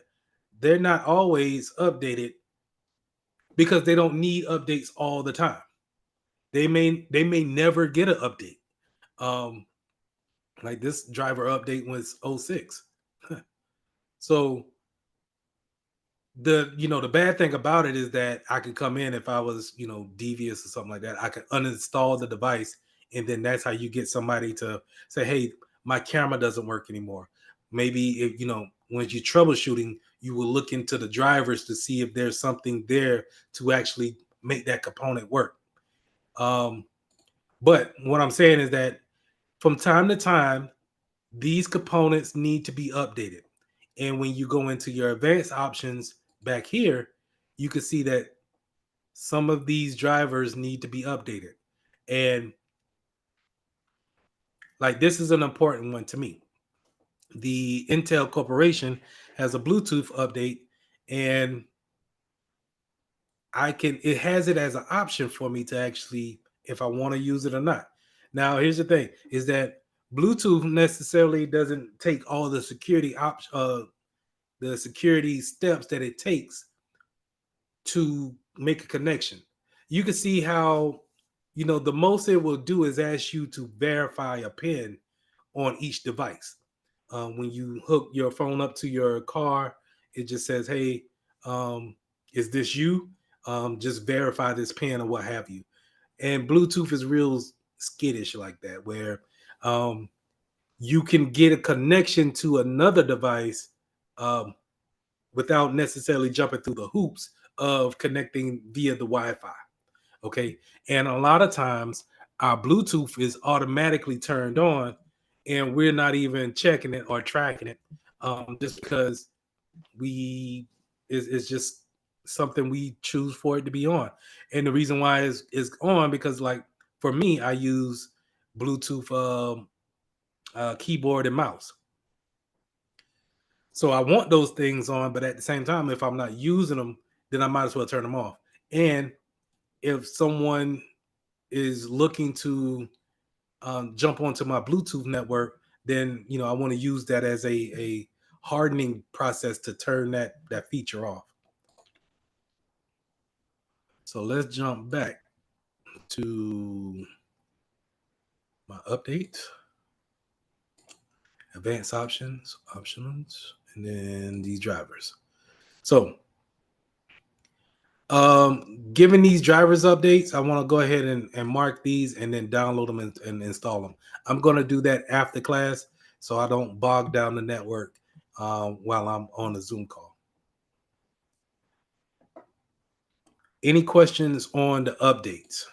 they're not always updated because they don't need updates all the time. They may never get an update. Um, like this driver update was '06. So the bad thing about it is that I could come in if I was devious or something like that. I could uninstall the device, and then that's how you get somebody to say, "Hey, my camera doesn't work anymore." Maybe if when you're troubleshooting, you will look into the drivers to see if there's something there to actually make that component work. Um, but what I'm saying is that from time to time, these components need to be updated. And when you go into your advanced options back here, you can see that some of these drivers need to be updated. And like this is an important one to me. The Intel Corporation has a Bluetooth update, and it has it as an option for me to actually, if I want to use it or not. Now, here's the thing is that Bluetooth necessarily doesn't take all the security steps that it takes to make a connection. You can see how, the most it will do is ask you to verify a pin on each device. When you hook your phone up to your car, it just says, hey, is this you? Just verify this pin or what have you. And Bluetooth is real skittish like that, where you can get a connection to another device um, without necessarily jumping through the hoops of connecting via the Wi-Fi. Okay. And a lot of times our Bluetooth is automatically turned on and we're not even checking it or tracking it just because we It's just something we choose for it to be on. And the reason why is on because like for me, I use Bluetooth keyboard and mouse. So I want those things on, but at the same time, if I'm not using them, then I might as well turn them off. And if someone is looking to jump onto my Bluetooth network, then I want to use that as a hardening process to turn that feature off. So let's jump back to my update, advanced options, and then these drivers. So given these drivers updates, I want to go ahead and mark these and then download them and install them. I'm going to do that after class so I don't bog down the network while I'm on the Zoom call. Any questions on the updates?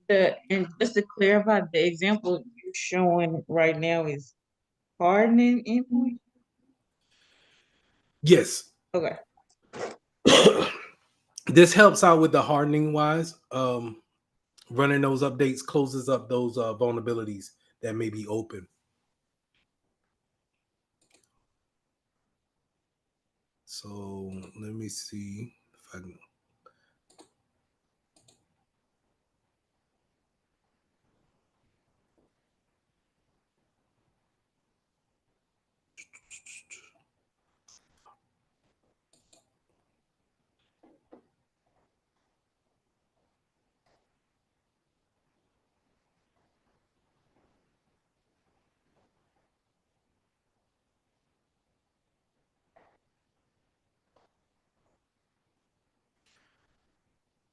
And just to clarify, the example you're showing right now is hardening endpoint. Yes. Okay. This helps out with the hardening wise. Running those updates closes up those vulnerabilities that may be open. So let me see if I can.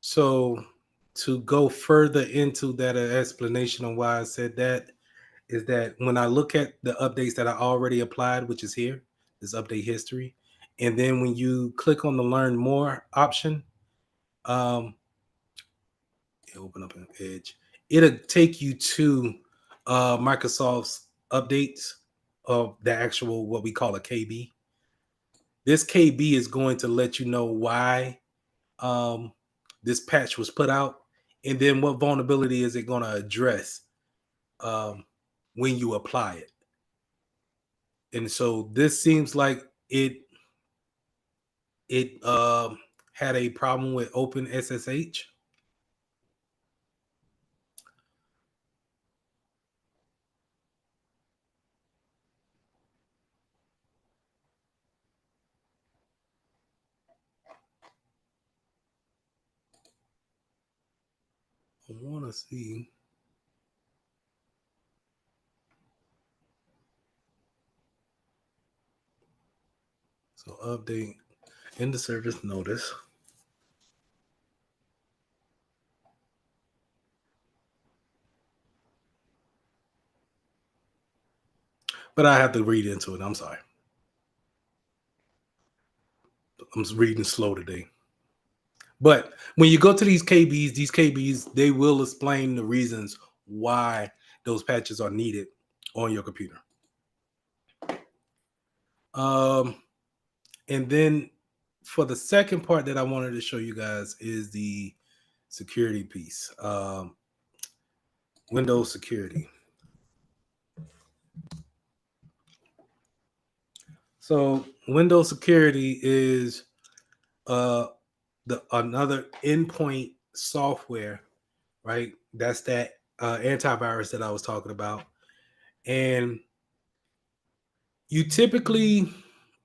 So to go further into that explanation on why I said that is that when I look at the updates that I already applied, which is here, this update history, and then when you click on the learn more option, open up an edge, it'll take you to Microsoft's updates of the actual what we call a KB. This KB is going to let you know why this patch was put out, and then what vulnerability is it going to address when you apply it. And so this seems like it had a problem with Open SSH. I want to see. So update in the service notice. But I have to read into it. I'm sorry. I'm reading slow today. But when you go to these KBs, they will explain the reasons why those patches are needed on your computer. And then for the second part that I wanted to show you guys is the security piece. Windows security. So Windows security is another endpoint software, right? That's that antivirus that I was talking about. And you typically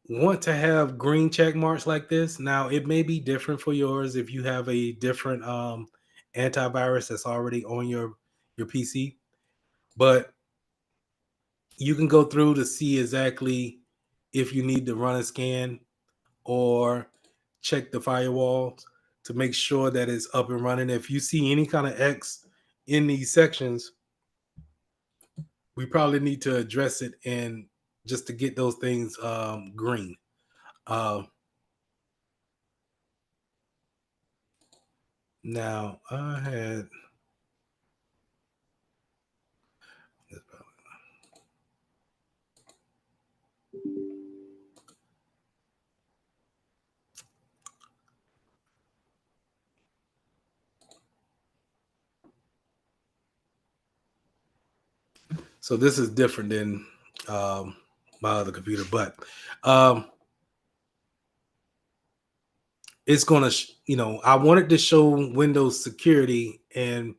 want to have green check marks like this. Now, it may be different for yours if you have a different antivirus that's already on your PC, but you can go through to see exactly if you need to run a scan or check the firewalls to make sure that it's up and running. If you see any kind of X in these sections, we probably need to address it and just to get those things green. Now I had So this is different than my other computer, but um, it's going to, I wanted to show Windows security and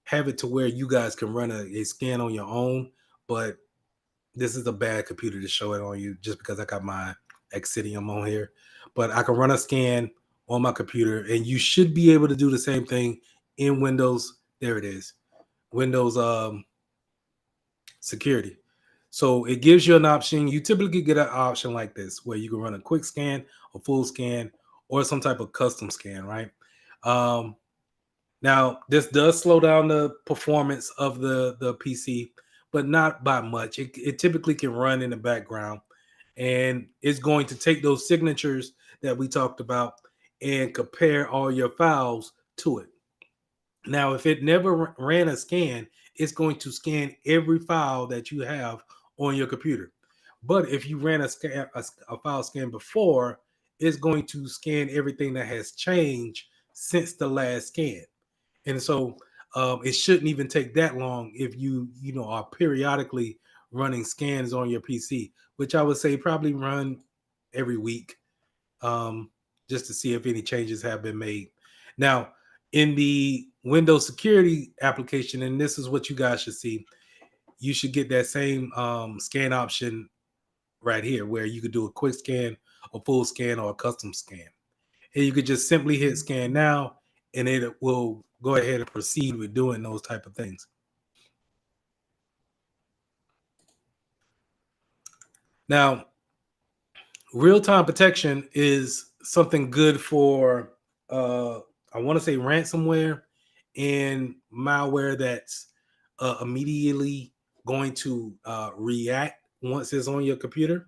have it to where you guys can run a scan on your own, but this is a bad computer to show it on you just because I got my Exidium on here. But I can run a scan on my computer, and you should be able to do the same thing in Windows. There it is, Windows security. So it gives you an option. You typically get an option like this where you can run a quick scan, a full scan, or some type of custom scan, right? Um, Now, this does slow down the performance of the PC, but not by much. It typically can run in the background, and it's going to take those signatures that we talked about and compare all your files to it. Now, if it never ran a scan, it's going to scan every file that you have on your computer. But if you ran a file scan before, it's going to scan everything that has changed since the last scan. And so it shouldn't even take that long if you are periodically running scans on your PC, which I would say probably run every week, um, just to see if any changes have been made. Now, in the Windows security application, and this is what you guys should see, you should get that same scan option right here, where you could do a quick scan, a full scan, or a custom scan. And you could just simply hit scan now, and it will go ahead and proceed with doing those type of things. Now, real-time protection is something good for I want to say ransomware and malware that's immediately going to react once it's on your computer.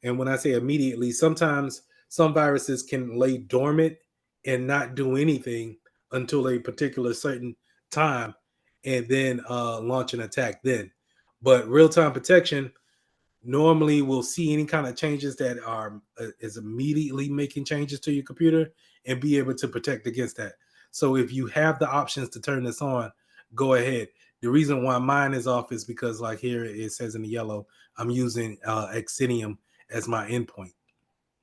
And when I say immediately, sometimes some viruses can lay dormant and not do anything until a particular certain time, and then launch an attack then. But real-time protection normally will see any kind of changes that are is immediately making changes to your computer and be able to protect against that. So if you have the options to turn this on, go ahead. The reason why mine is off is because, like here it says in the yellow, I'm using Exidium as my endpoint.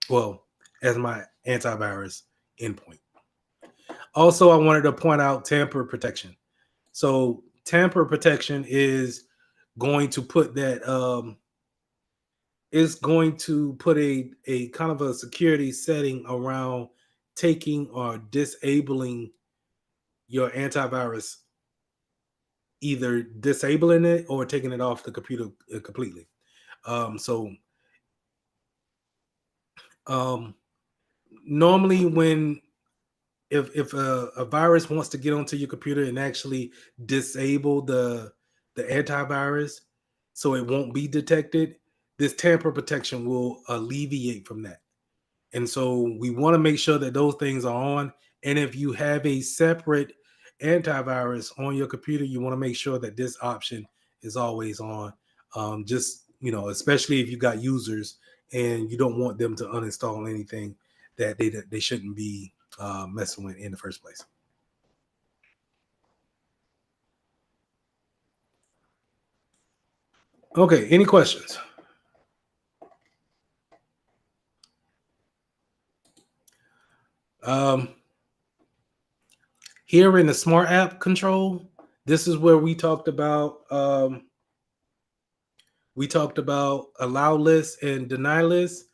Well, as my antivirus endpoint. Also, I wanted to point out tamper protection. So tamper protection is going to put that is going to put a kind of a security setting around taking or disabling your antivirus, either disabling it or taking it off the computer completely. So um, normally when if a virus wants to get onto your computer and actually disable the antivirus so it won't be detected, this tamper protection will alleviate from that. And so we want to make sure that those things are on. And if you have a separate antivirus on your computer, you want to make sure that this option is always on. Especially if you got users and you don't want them to uninstall anything that they shouldn't be messing with in the first place. Okay, any questions? Um, Here in the smart app control, this is where we talked about allow lists and deny lists.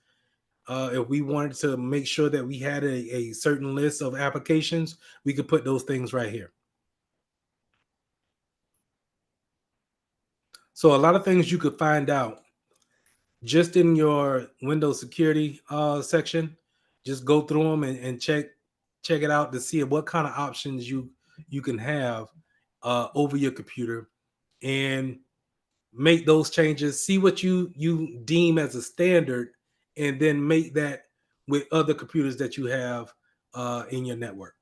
If we wanted to make sure that we had a certain list of applications, we could put those things right here. So a lot of things you could find out just in your Windows security section. Just go through them and check it out to see what kind of options you can have over your computer, and make those changes. See what you deem as a standard, and then make that with other computers that you have in your network.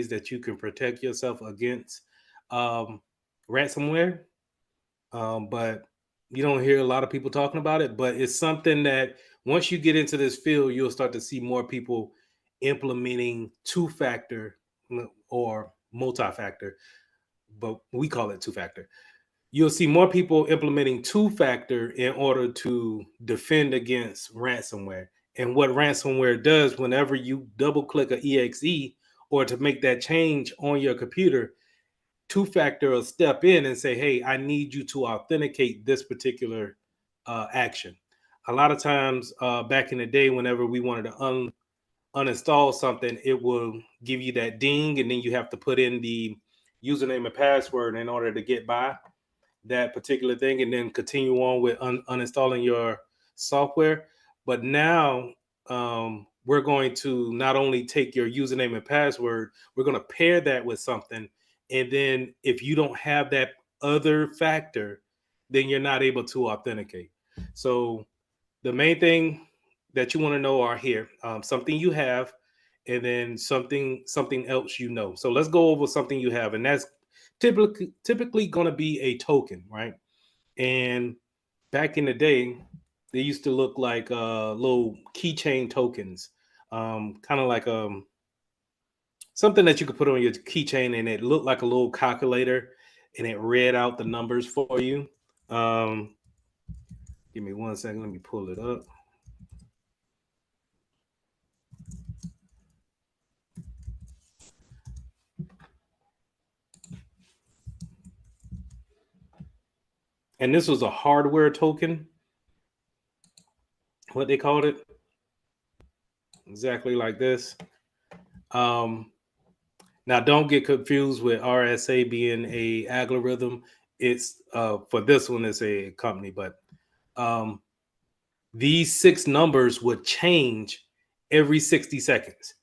that you can protect yourself against ransomware, but you don't hear a lot of people talking about it. But it's something that once you get into this field, you'll start to see more people implementing two-factor or multi-factor, but we call it two-factor. You'll see more people implementing two-factor in order to defend against ransomware. And what ransomware does, whenever you double click a exe or to make that change on your computer, two-factor will step in and say, hey, I need you to authenticate this particular action. A lot of times back in the day, whenever we wanted to uninstall something, it will give you that ding, and then you have to put in the username and password in order to get by that particular thing and then continue on with uninstalling your software. But now we're going to not only take your username and password, we're going to pair that with something. And then if you don't have that other factor, then you're not able to authenticate. So the main thing that you want to know are here, something you have, and then something else you know. So let's go over something you have, and that's typically going to be a token, right? And back in the day, they used to look like little keychain tokens, kind of like something that you could put on your keychain, and it looked like a little calculator, and it read out the numbers for you. Give me 1 second. Let me pull it up. And this was a hardware token, what they called it, exactly like this. Now don't get confused with RSA being a algorithm. It's for this one, it's a company, but these 6 numbers would change every 60 seconds.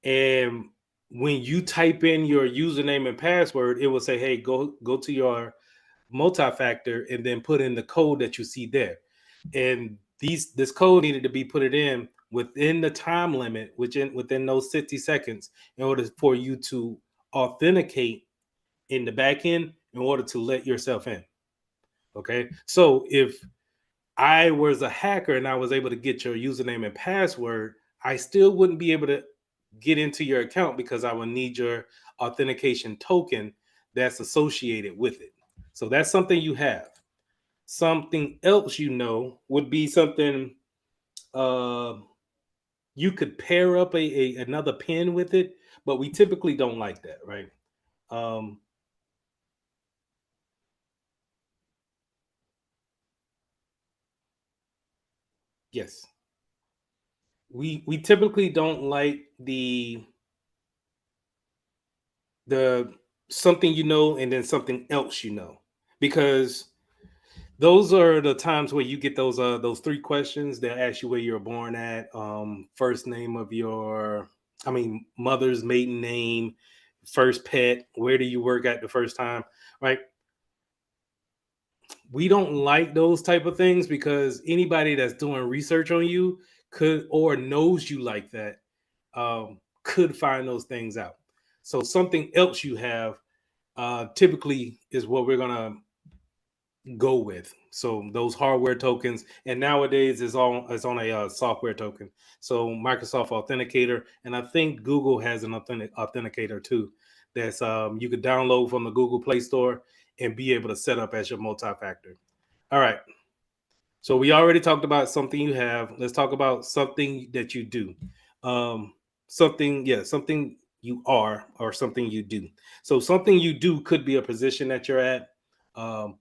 And when you type in your username and password, it will say, hey, go to your multi-factor and then put in the code that you see there. And this code needed to be put it in within the time limit, within those 60 seconds, in order for you to authenticate in the back end in order to let yourself in. Okay. So if I was a hacker and I was able to get your username and password, I still wouldn't be able to get into your account because I would need your authentication token that's associated with it. So that's something you have. Something else you know would be something you could pair up another pin with it, but we typically don't like that, right? Yes. We typically don't like the something you know and then something else you know, because those are the times where you get those 3 questions. They'll ask you where you're born at, first name of your, I mean, mother's maiden name, first pet, where do you work at the first time, right? We don't like those type of things because anybody that's doing research on you could or knows you like that could find those things out. So something else you have typically is what we're gonna go with. So those hardware tokens, and nowadays is on a software token. So Microsoft Authenticator, and I think Google has an authenticator too. That's you could download from the Google Play Store and be able to set up as your multi-factor. All right. So we already talked about something you have. Let's talk about something that you do. Something you are or something you do. So something you do could be a position that you're at.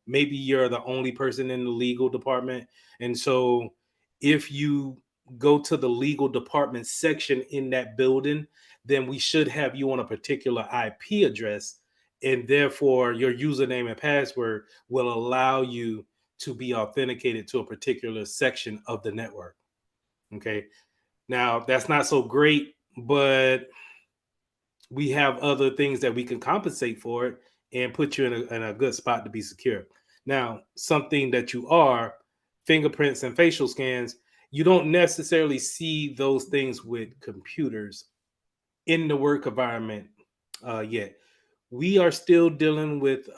Maybe you're the only person in the legal department. And so if you go to the legal department section in that building, then we should have you on a particular IP address. And therefore, your username and password will allow you to be authenticated to a particular section of the network. Okay. Now, that's not so great, but we have other things that we can compensate for it and put you in a good spot to be secure. Now, something that you are, fingerprints and facial scans, you don't necessarily see those things with computers in the work environment yet. We are still dealing with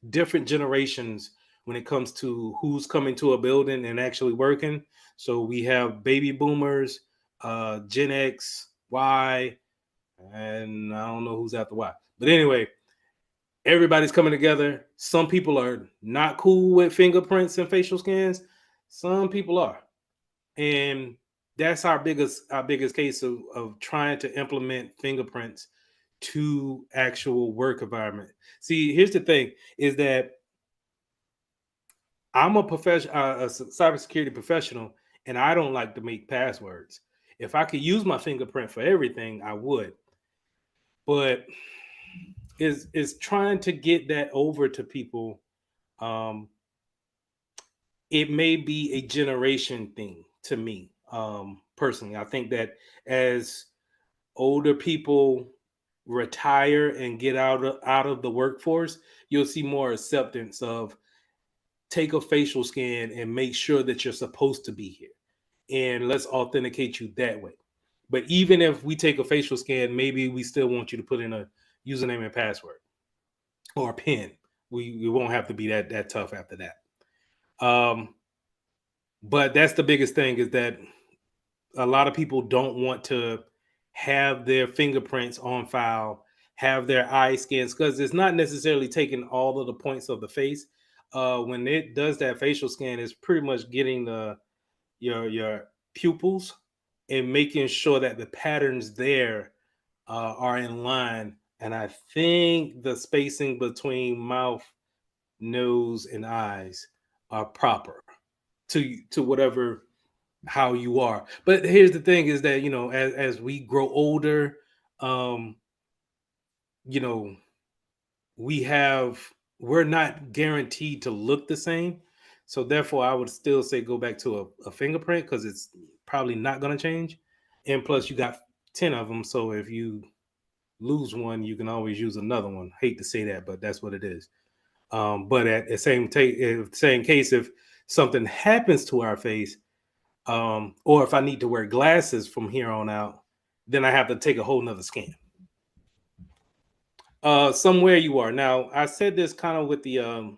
different generations when it comes to who's coming to a building and actually working. So we have baby boomers, Gen X, Y, and I don't know who's after Y. But anyway, everybody's coming together. Some people are not cool with fingerprints and facial scans. Some people are. And that's our biggest case of trying to implement fingerprints to actual work environment. See, here's the thing is that I'm a professional, a cybersecurity professional, and I don't like to make passwords. If I could use my fingerprint for everything, I would. But is trying to get that over to people. Um, it may be a generation thing to me, personally. I think that as older people retire and get out of the workforce, you'll see more acceptance of take a facial scan and make sure that you're supposed to be here, and let's authenticate you that way. But even if we take a facial scan, maybe we still want you to put in a username and password or a pin. We won't have to be that tough after that. Um, but that's the biggest thing is that a lot of people don't want to have their fingerprints on file, have their eye scans, because it's not necessarily taking all of the points of the face. When it does that facial scan, it's pretty much getting your pupils and making sure that the patterns there are in line. And I think the spacing between mouth, nose, and eyes are proper to whatever how you are. But here's the thing is that, as we grow older, um, you know, we have we're not guaranteed to look the same. So therefore I would still say go back to a fingerprint because it's probably not gonna change. And plus you got 10 of them. So if you lose one, you can always use another one. Hate to say that, but that's what it is. But at the same case, if something happens to our face, or if I need to wear glasses from here on out, then I have to take a whole nother scan. Somewhere you are. Now, I said this kind of with the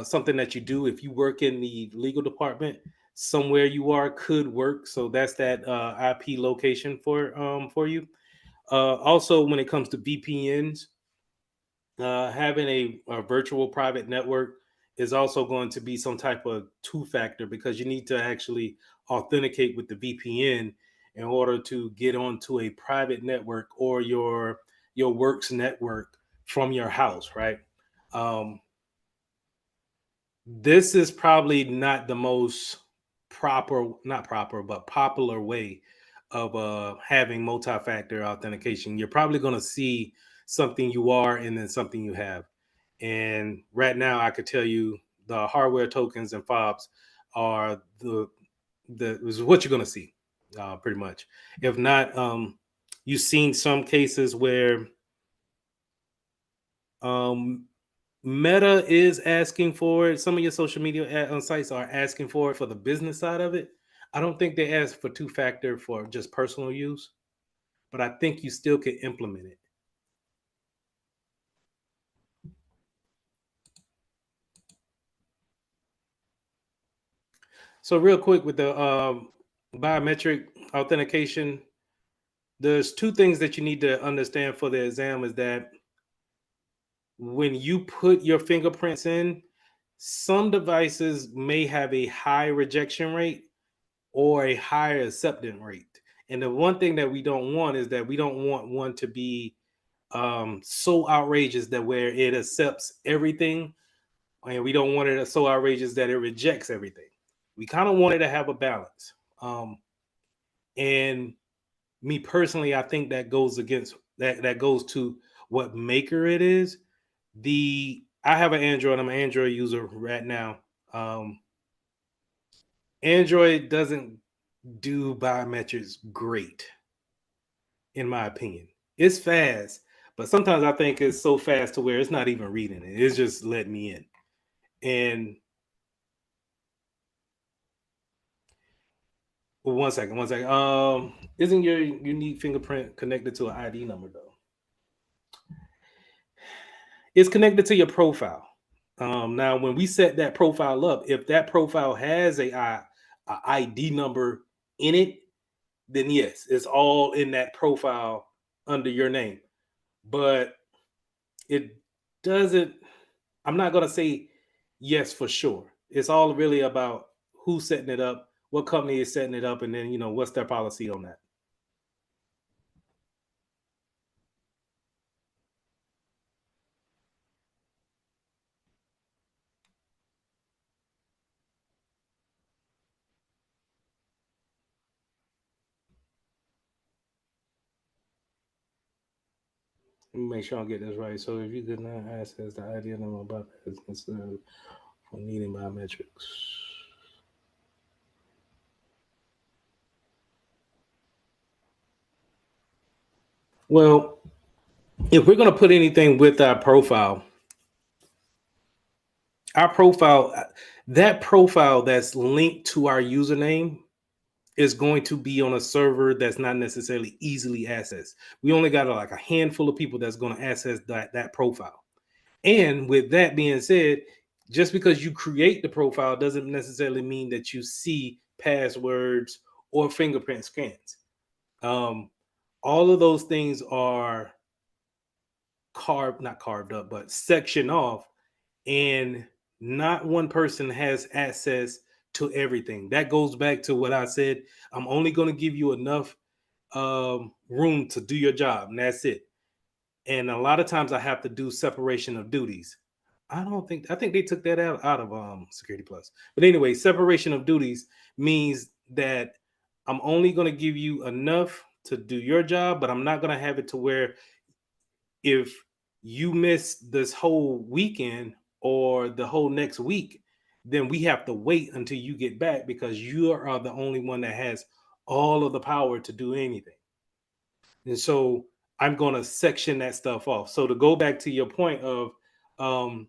something that you do if you work in the legal department. Somewhere you are could work. So that's that IP location for you. Also, when it comes to VPNs, having a virtual private network is also going to be some type of two factor because you need to actually authenticate with the VPN in order to get onto a private network or your works network from your house, right? Um, this is probably not the most proper, not proper, but popular way of having multi-factor authentication. You're probably going to see something you are and then something you have. And right now, I could tell you the hardware tokens and fobs are the is what you're going to see, pretty much. If not, you've seen some cases where um, Meta is asking for it. Some of your social media sites are asking for it for the business side of it. I don't think they ask for two factor for just personal use, but I think you still can implement it. So real quick with the biometric authentication, there's two things that you need to understand for the exam is that when you put your fingerprints in, some devices may have a high rejection rate or a higher acceptance rate. And the one thing that we don't want is that we don't want one to be so outrageous that where it accepts everything, and we don't want it so outrageous that it rejects everything. We kind of want it to have a balance. And me personally, I think that goes against that goes to what maker it is. I have an Android. I'm an Android user right now. Android doesn't do biometrics great, in my opinion. It's fast, but sometimes I think it's so fast to where it's not even reading it. It's just letting me in. And well, one second. Isn't your unique fingerprint connected to an ID number though? It's connected to your profile. Now, when we set that profile up, if that profile has a ID number in it, then yes, it's all in that profile under your name. But it doesn't, I'm not going to say yes for sure. It's all really about who's setting it up, what company is setting it up, and then, what's their policy on that. Let me make sure I get this right. So if you could not access the ID number about business for needing biometrics. Well, if we're going to put anything with our profile, that profile that's linked to our username is going to be on a server that's not necessarily easily accessed. We only got like a handful of people that's going to access that profile. And with that being said, just because you create the profile doesn't necessarily mean that you see passwords or fingerprint scans. All of those things are not carved up, but sectioned off, and not one person has access to everything. That goes back to what I said. I'm only going to give you enough room to do your job, and that's it. And a lot of times I have to do separation of duties. I think they took that out of Security Plus. But anyway, separation of duties means that I'm only going to give you enough to do your job, but I'm not going to have it to where if you miss this whole weekend or the whole next week, then we have to wait until you get back because you are the only one that has all of the power to do anything. And so I'm going to section that stuff off. So to go back to your point of, um,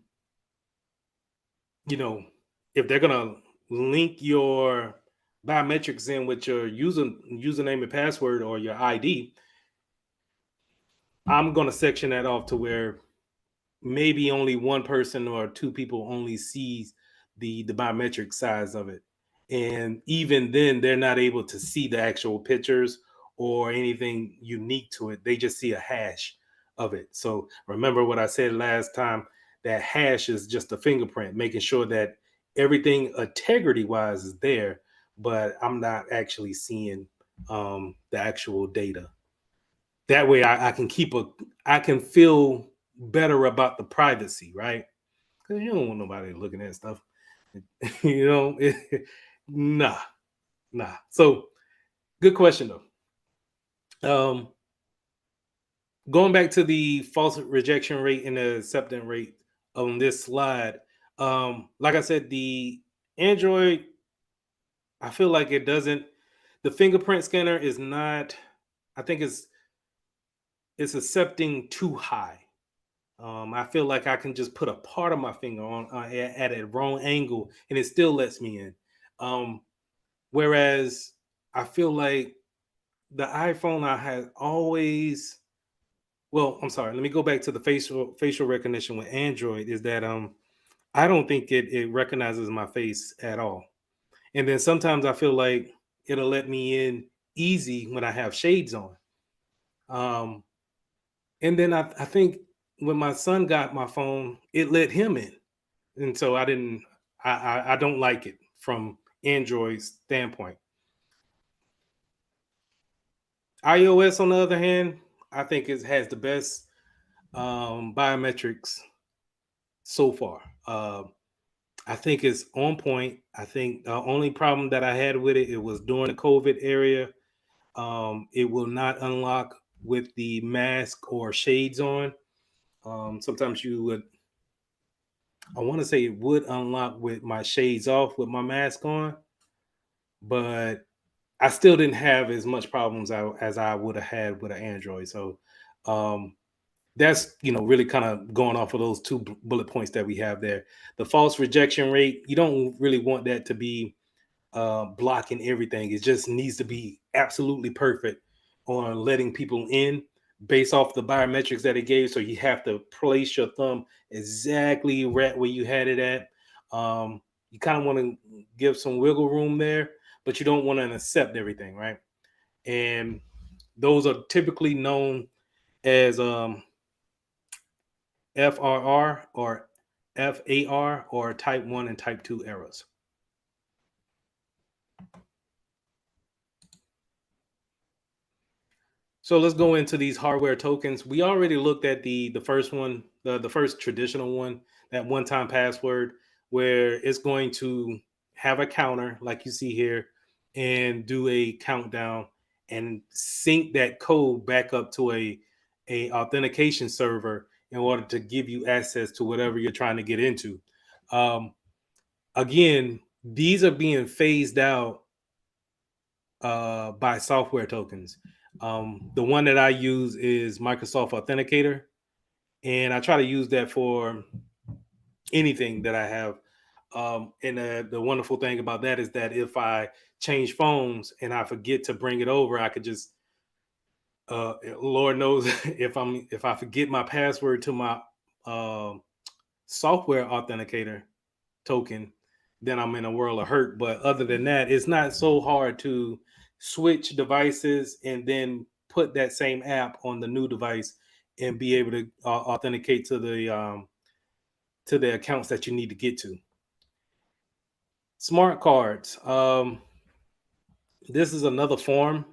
if they're going to link your biometrics in with your username and password or your ID, I'm going to section that off to where maybe only one person or two people only sees the biometric size of it. And even then, they're not able to see the actual pictures or anything unique to it. They just see a hash of it. So remember what I said last time, that hash is just a fingerprint, making sure that everything integrity wise is there, but I'm not actually seeing the actual data. That way I can feel better about the privacy, right? Because you don't want nobody looking at stuff. you know, nah. So good question though. Going back to the false rejection rate and the acceptance rate on this slide. Like I said, the Android, I feel like it doesn't, the fingerprint scanner is not, I think it's accepting too high. I feel like I can just put a part of my finger on at a wrong angle, and it still lets me in. Whereas I feel like the iPhone I had always, well, I'm sorry. Let me go back to the facial recognition with Android. Is that I don't think it recognizes my face at all, and then sometimes I feel like it'll let me in easy when I have shades on. Um, and then I think when my son got my phone, it let him in. And so I didn't. I don't like it from Android's standpoint. iOS, on the other hand, I think it has the best biometrics so far. I think it's on point. I think the only problem that I had with it was during the COVID area. It will not unlock with the mask or shades on. Sometimes you would. I want to say it would unlock with my shades off with my mask on, but I still didn't have as much problems as I would have had with an Android. So um, that's really kind of going off of those two bullet points that we have there. The false rejection rate, you don't really want that to be blocking everything. It just needs to be absolutely perfect on letting people in. based off the biometrics that it gave. So you have to place your thumb exactly right where you had it at. You kind of want to give some wiggle room there, but you don't want to accept everything, right? And those are typically known as FRR or FAR or type 1 and type 2 errors. So let's go into these hardware tokens. We already looked at the first one, the first traditional one, that one-time password, where it's going to have a counter like you see here and do a countdown and sync that code back up to a authentication server in order to give you access to whatever you're trying to get into. Again, these are being phased out by software tokens. The one that I use is Microsoft Authenticator, and I try to use that for anything that I have. And the wonderful thing about that is that if I change phones and I forget to bring it over, I could just, Lord knows, if I forget my password to my software authenticator token, then I'm in a world of hurt. But other than that, it's not so hard to switch devices and then put that same app on the new device and be able to authenticate to the accounts that you need to get to. Smart cards. This is another form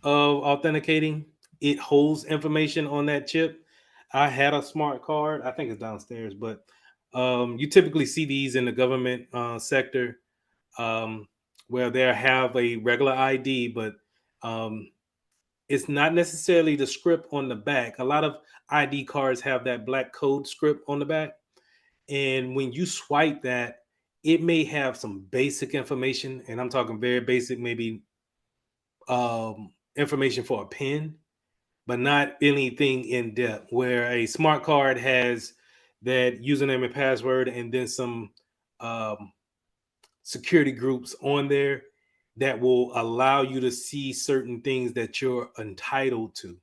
of authenticating. It holds information on that chip. I had a smart card. I think it's downstairs, but you typically see these in the government sector, where they have a regular ID, but it's not necessarily the script on the back. A lot of ID cards have that black code script on the back. And when you swipe that, it may have some basic information, and I'm talking very basic, maybe information for a pin, but not anything in depth. Where a smart card has that username and password, and then some um, security groups on there that will allow you to see certain things that you're entitled to.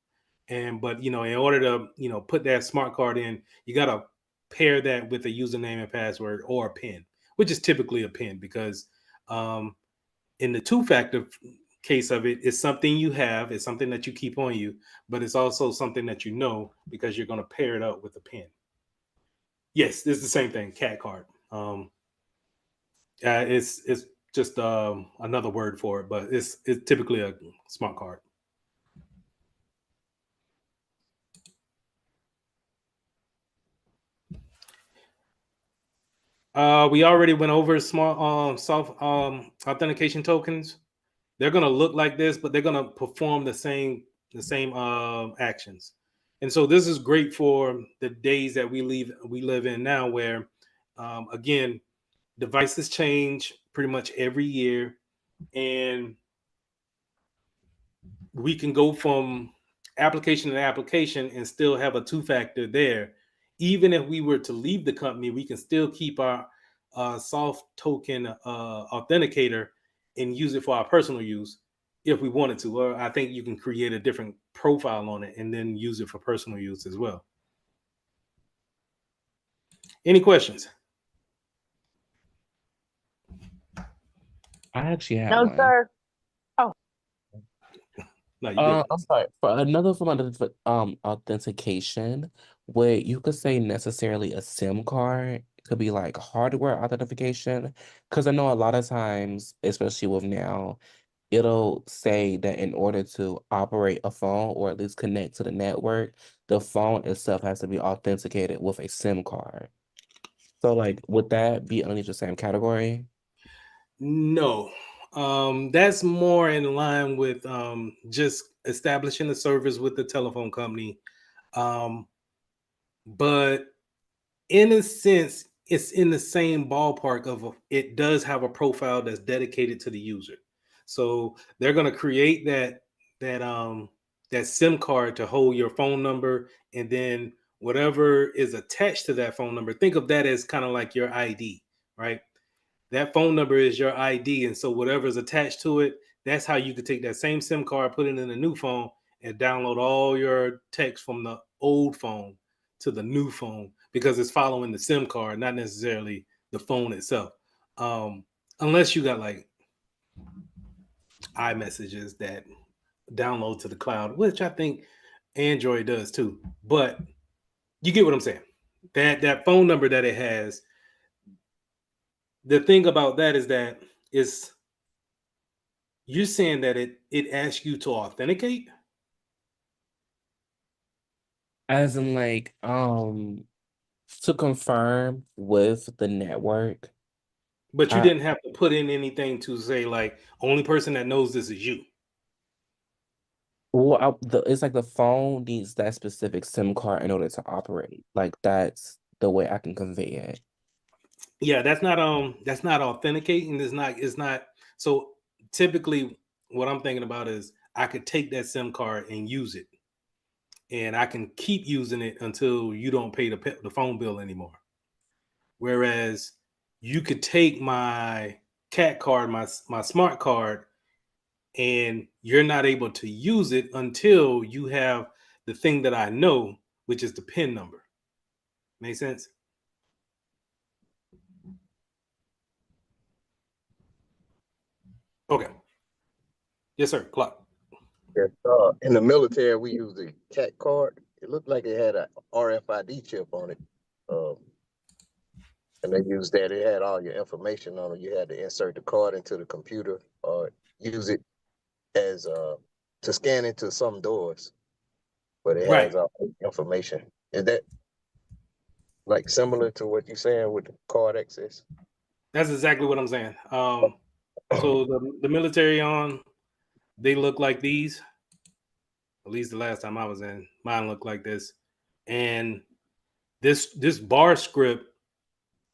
And but in order to put that smart card in, you got to pair that with a username and password or a pin, which is typically a pin, because um, in the two-factor case of it, it's something you have, it's something that you keep on you, but it's also something that because you're going to pair it up with a pin. Yes, it's the same thing, cat card. It's just another word for it, but it's typically a smart card. We already went over small soft authentication tokens. They're gonna look like this, but they're gonna perform the same actions. And so this is great for the days that we live in now, where again, devices change pretty much every year, and we can go from application to application and still have a two-factor there. Even if we were to leave the company, we can still keep our soft token authenticator and use it for our personal use if we wanted to. Or I think you can create a different profile on it and then use it for personal use as well. Any questions? I actually have No, one. sir. Oh, No, you good. I'm sorry. For another form of authentication, where you could say necessarily a SIM card could be like hardware authentication, because I know a lot of times, especially with now, it'll say that in order to operate a phone or at least connect to the network, the phone itself has to be authenticated with a SIM card. So, like, would that be underneath the same category? No, that's more in line with just establishing the service with the telephone company. Um, but in a sense, it's in the same ballpark of it does have a profile that's dedicated to the user. So they're going to create that SIM card to hold your phone number, and then whatever is attached to that phone number. Think of that as kind of like your ID, right? That phone number is your ID, and so whatever's attached to it, that's how you could take that same SIM card, put it in a new phone, and download all your text from the old phone to the new phone because it's following the SIM card, not necessarily the phone itself. Unless you got like iMessages that download to the cloud, which I think Android does too. But you get what I'm saying. That phone number that it has, the thing about that is that it's you're saying that it asks you to authenticate, As in like to confirm with the network. but you I didn't have to put in anything to say like only person that knows this is you. it's like the phone needs that specific SIM card in order to operate. Like that's the way I can convey it. Yeah, that's not authenticating. It's not so typically what I'm thinking about is I could take that SIM card and use it. And I can keep using it until you don't pay the phone bill anymore. Whereas you could take my cat card, my smart card, and you're not able to use it until you have the thing that I know, which is the PIN number. Make sense? Okay. Yes, sir. Clock. Yes, in the military, we use the cat card. It looked like it had a RFID chip on it. Um, and they used that. It had all your information on it. You had to insert the card into the computer or use it as to scan into some doors, but it Right. has all the information. Is that like similar to what you're saying with the card access? That's exactly what I'm saying. So the military they look like these. At least the last time I was in, mine looked like this. And this bar script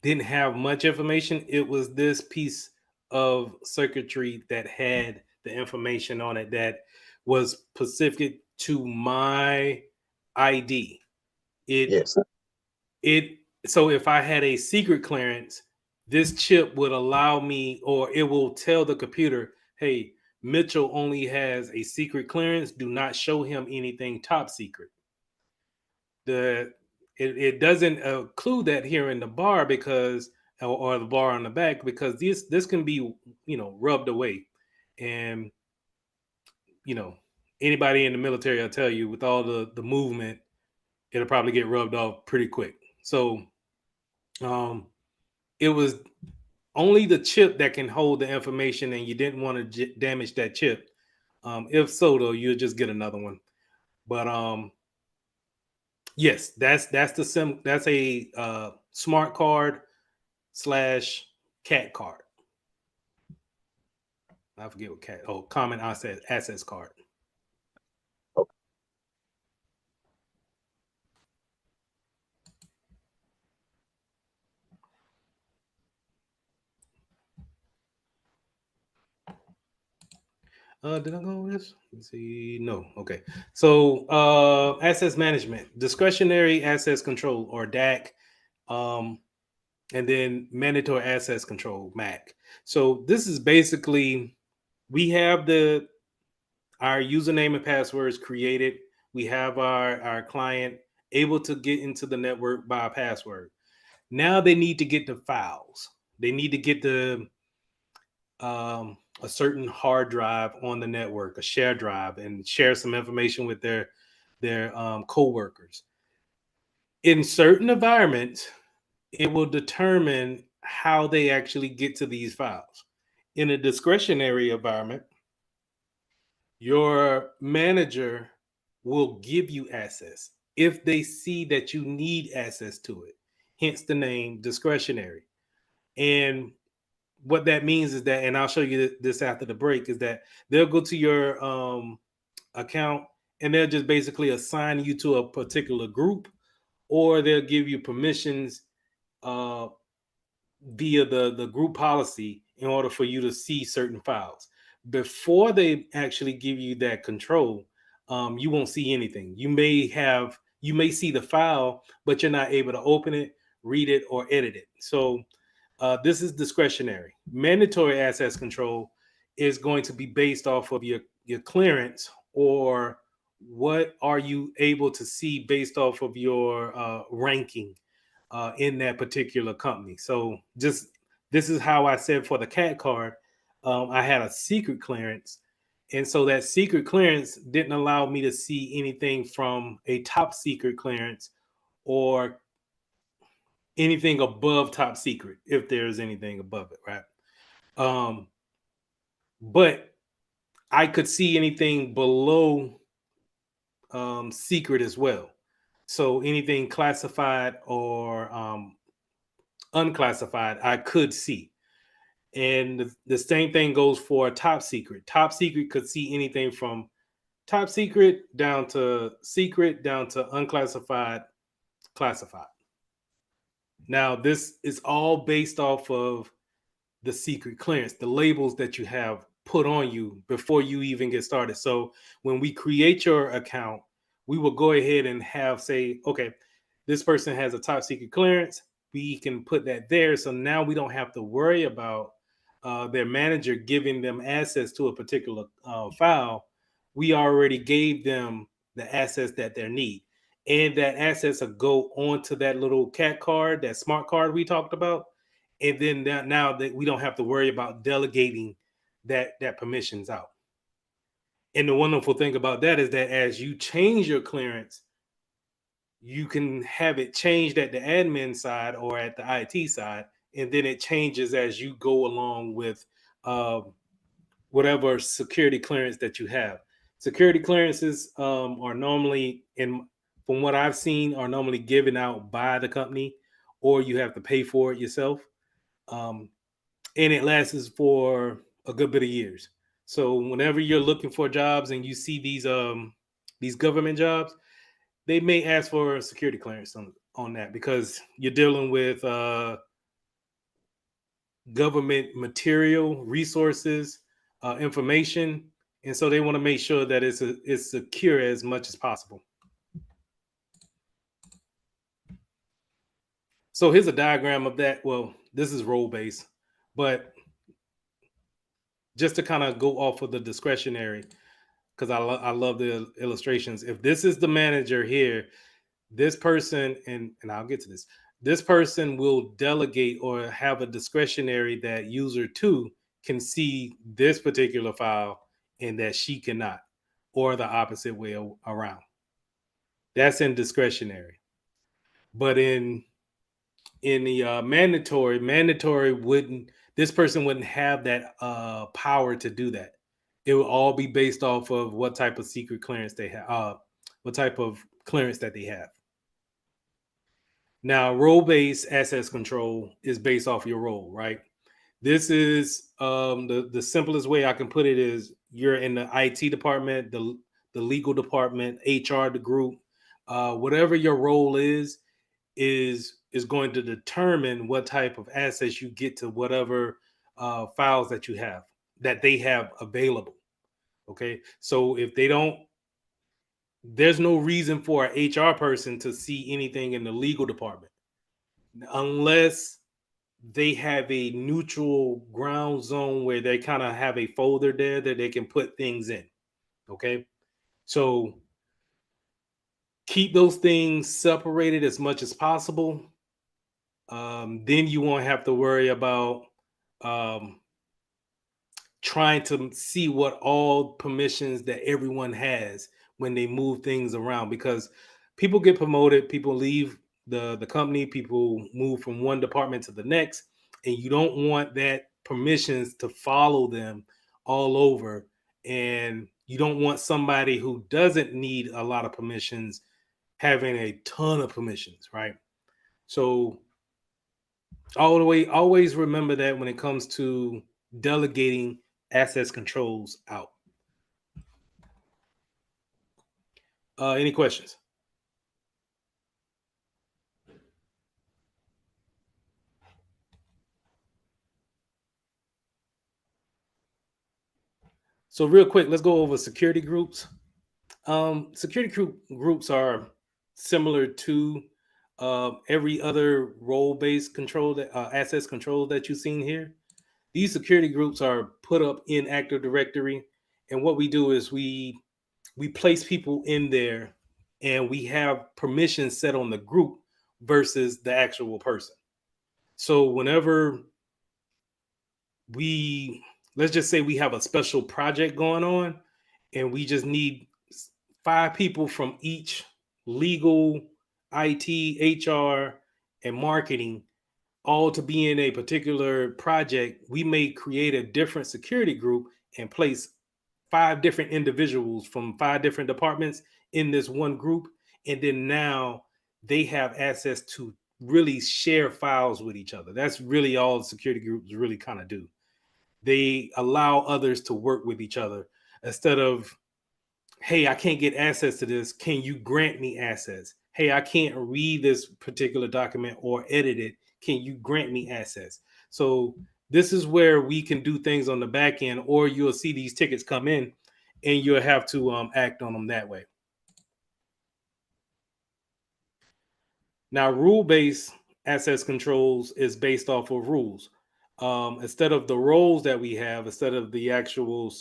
didn't have much information. It was this piece of circuitry that had the information on it that was specific to my ID. It Yes. it so if I had a secret clearance, this chip would allow me, or it will tell the computer, hey, Mitchell only has a secret clearance. Do not show him anything top secret. The it doesn't include that here in the bar because or the bar on the back because this can be rubbed away, and anybody in the military will tell you with all the movement it'll probably get rubbed off pretty quick. So um it was only the chip that can hold the information, and you didn't want to damage that chip. If so, though, you'll just get another one. But yes, that's the sim. That's a smart card slash cat card. I forget what cat. Oh, common access card. Did I go over this? Let's see. No. Okay. So access management, discretionary access control or DAC, and then mandatory access control MAC. So this is basically we have our username and passwords created. We have our client able to get into the network by a password. Now they need to get the files. They need to get a certain hard drive on the network, a share drive, and share some information with their coworkers. In certain environments, it will determine how they actually get to these files. In a discretionary environment, your manager will give you access if they see that you need access to it, hence the name discretionary. And what that means is that, and I'll show you this after the break, is that they'll go to your account and they'll just basically assign you to a particular group, or they'll give you permissions uh, via the group policy in order for you to see certain files. Before they actually give you that control, you won't see anything. You may see the file, but you're not able to open it, read it, or edit it. So this is discretionary. Mandatory access control is going to be based off of your clearance or what are you able to see based off of your ranking in that particular company. So just this is how I said for the cat card, I had a secret clearance. And so that secret clearance didn't allow me to see anything from a top secret clearance or anything above top secret, if there's anything above it, right? Um, but I could see anything below secret as well. So anything classified or unclassified, I could see. And the same thing goes for top secret. Top secret could see anything from top secret down to unclassified, classified. Now, this is all based off of the secret clearance, the labels that you have put on you before you even get started. So when we create your account, we will go ahead and have say, okay, this person has a top secret clearance. We can put that there. So now we don't have to worry about their manager giving them access to a particular file. We already gave them the access that they need. And that access will go onto that little cat card, that smart card we talked about, and then now that we don't have to worry about delegating that permissions out. And the wonderful thing about that is that as you change your clearance, you can have it changed at the admin side or at the IT side, and then it changes as you go along with whatever security clearance that you have. Security clearances are normally, in from what I've seen, are normally given out by the company, or you have to pay for it yourself. Um, and it lasts for a good bit of years. So whenever you're looking for jobs and you see these government jobs, they may ask for a security clearance on that because you're dealing with government material, resources, information, and so they want to make sure that it's secure as much as possible. So here's a diagram of that. Well, this is role based, but just to kind of go off of the discretionary, because I love the illustrations. If this is the manager here, this person, and I'll get to this, this person will delegate or have a discretionary that user two can see this particular file and that she cannot, or the opposite way around. That's in discretionary. But in the mandatory wouldn't, this person wouldn't have that power to do that. It will all be based off of what type of secret clearance they have, what type of clearance that they have. Now, role-based access control is based off your role, right? This is the simplest way I can put it is you're in the IT department, the legal department, HR, the group, whatever your role is going to determine what type of access you get to whatever files that you have that they have available. Okay, so if they don't, there's no reason for an HR person to see anything in the legal department unless they have a neutral ground zone where they kind of have a folder there that they can put things in. Okay, so keep those things separated as much as possible. Then you won't have to worry about um, trying to see what all permissions that everyone has when they move things around, because people get promoted, people leave the company, people move from one department to the next, and you don't want that permissions to follow them all over, and you don't want somebody who doesn't need a lot of permissions having a ton of permissions, right? So always remember that when it comes to delegating access controls out. Any questions? So real quick, let's go over security groups. Groups are similar to every other role-based control that access control that you've seen here. These security groups are put up in Active Directory, and what we do is we we place people in there and we have permissions set on the group versus the actual person. So whenever we, let's just say we have a special project going on and we just need 5 people from each legal, IT, HR, and marketing all to be in a particular project, we may create a different security group and place 5 different individuals from 5 different departments in this one group. And then now they have access to really share files with each other. That's really all the security groups really kind of do. They allow others to work with each other instead of, hey, I can't get access to this. Can you grant me access? Hey, I can't read this particular document or edit it. Can you grant me access? So this is where we can do things on the back end, or you'll see these tickets come in and you'll have to act on them that way. Now, rule-based access controls is based off of rules. Instead of the roles that we have, instead of the actual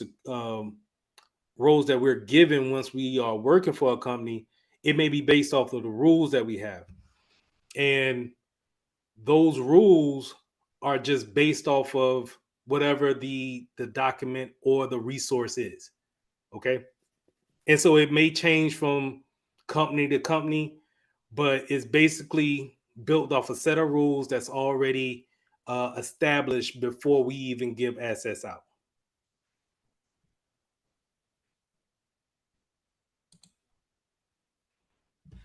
roles that we're given once we are working for a company, it may be based off of the rules that we have. And those rules are just based off of whatever the document or the resource is. Okay. And so it may change from company to company, but it's basically built off a set of rules that's already established before we even give access out.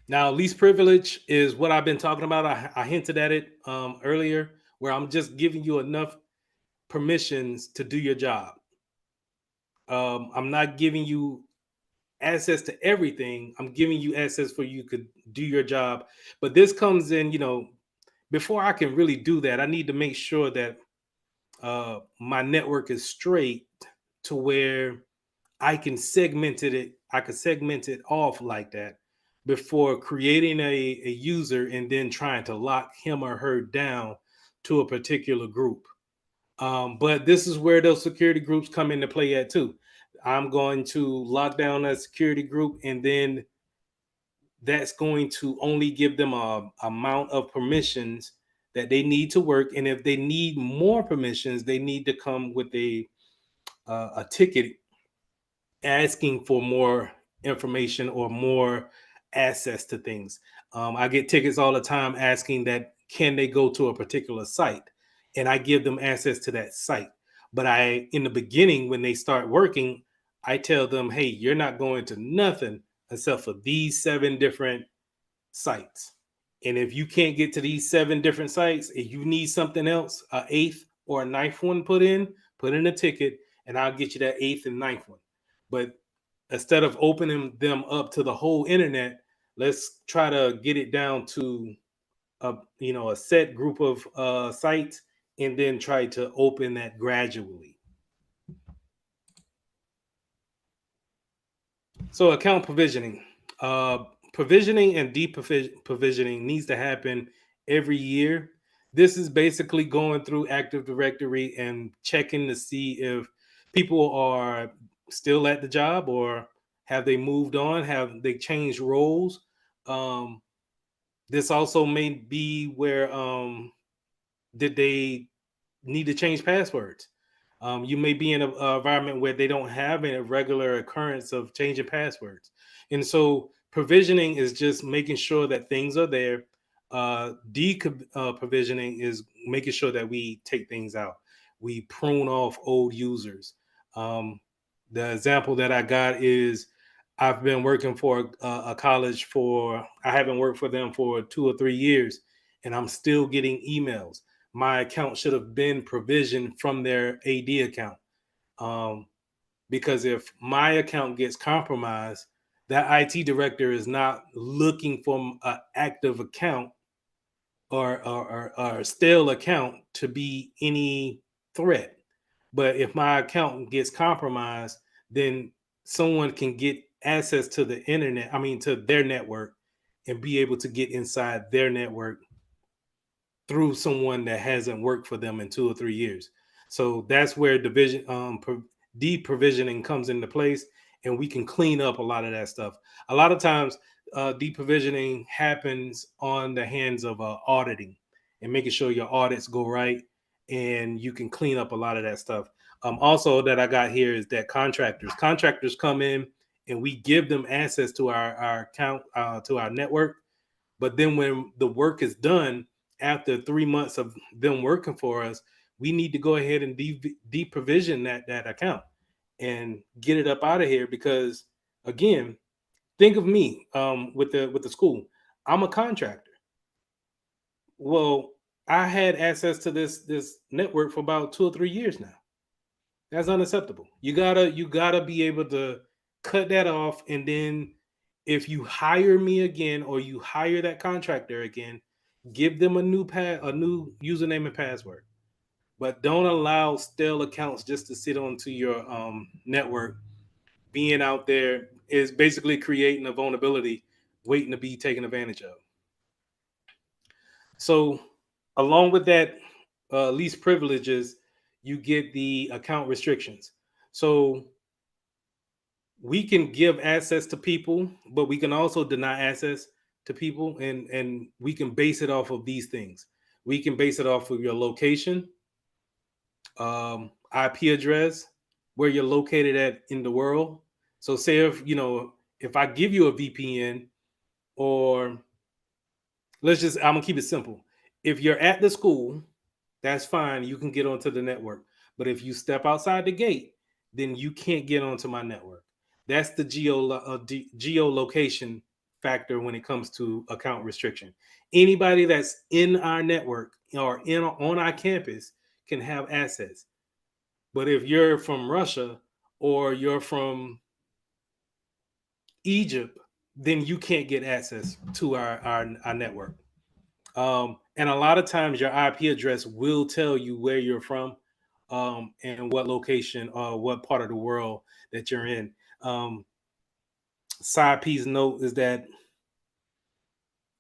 Now, least privilege is what I've been talking about. I hinted at it earlier, where I'm just giving you enough permissions to do your job. I'm not giving you access to everything. I'm giving you access for you could do your job. But this comes in, before I can really do that, I need to make sure that my network is straight to where I can segment it. I can segment it off like that before creating a user and then trying to lock him or her down to a particular group. But this is where those security groups come into play at too. I'm going to lock down a security group, and then that's going to only give them a amount of permissions that they need to work. And if they need more permissions, they need to come with a ticket asking for more information or more access to things. I get tickets all the time asking that can they go to a particular site, and I give them access to that site. But in the beginning, when they start working, I tell them, hey, you're not going to nothing except for these 7 different sites. And if you can't get to these 7 different sites, if you need something else, an 8th or a 9th one put in a ticket, and I'll get you that 8th and 9th one. But instead of opening them up to the whole internet, let's try to get it down to a set group of sites, and then try to open that gradually. So account provisioning. Provisioning and deprovisioning needs to happen every year. This is basically going through Active Directory and checking to see if people are still at the job, or have they moved on, have they changed roles. This also may be where did they need to change passwords. You may be in an environment where they don't have a regular occurrence of changing passwords. And so provisioning is just making sure that things are there. Provisioning is making sure that we take things out. We prune off old users. The example that I got is I've been working for a college I haven't worked for them for 2 or 3 years, and I'm still getting emails. My account should have been provisioned from their AD account. Because if my account gets compromised, that IT director is not looking for an active account or a stale account to be any threat. But if my account gets compromised, then someone can get access to the internet, to their network, and be able to get inside their network through someone that hasn't worked for them in 2 or 3 years. So that's where deprovisioning comes into place. and we can clean up a lot of that stuff. A lot of times, deprovisioning happens on the hands of auditing and making sure your audits go right, and you can clean up a lot of that stuff. Also, that I got here is that contractors come in and we give them access to our account, to our network. But then when the work is done, after 3 months of them working for us, we need to go ahead and deprovision that account and get it up out of here. Because again, think of me, with the school. I'm a contractor. Well, I had access to this network for about 2 or 3 years now. That's unacceptable. You gotta be able to cut that off, and then if you hire me again or you hire that contractor again, give them a new username and password. But don't allow stale accounts just to sit onto your network. Being out there is basically creating a vulnerability waiting to be taken advantage of. So, along with that, least privileges, you get the account restrictions. So we can give access to people, but we can also deny access to people, and we can base it off of these things. We can base it off of your location, IP address, where you're located at in the world. So, say if I give you a VPN, or I'm gonna keep it simple. If you're at the school, that's fine. You can get onto the network. But if you step outside the gate, then you can't get onto my network. That's the geolocation factor when it comes to account restriction. Anybody that's in our network or on our campus can have access. But if you're from Russia or you're from Egypt, then you can't get access to our network. And a lot of times your IP address will tell you where you're from, and what location or what part of the world that you're in. Side piece note is that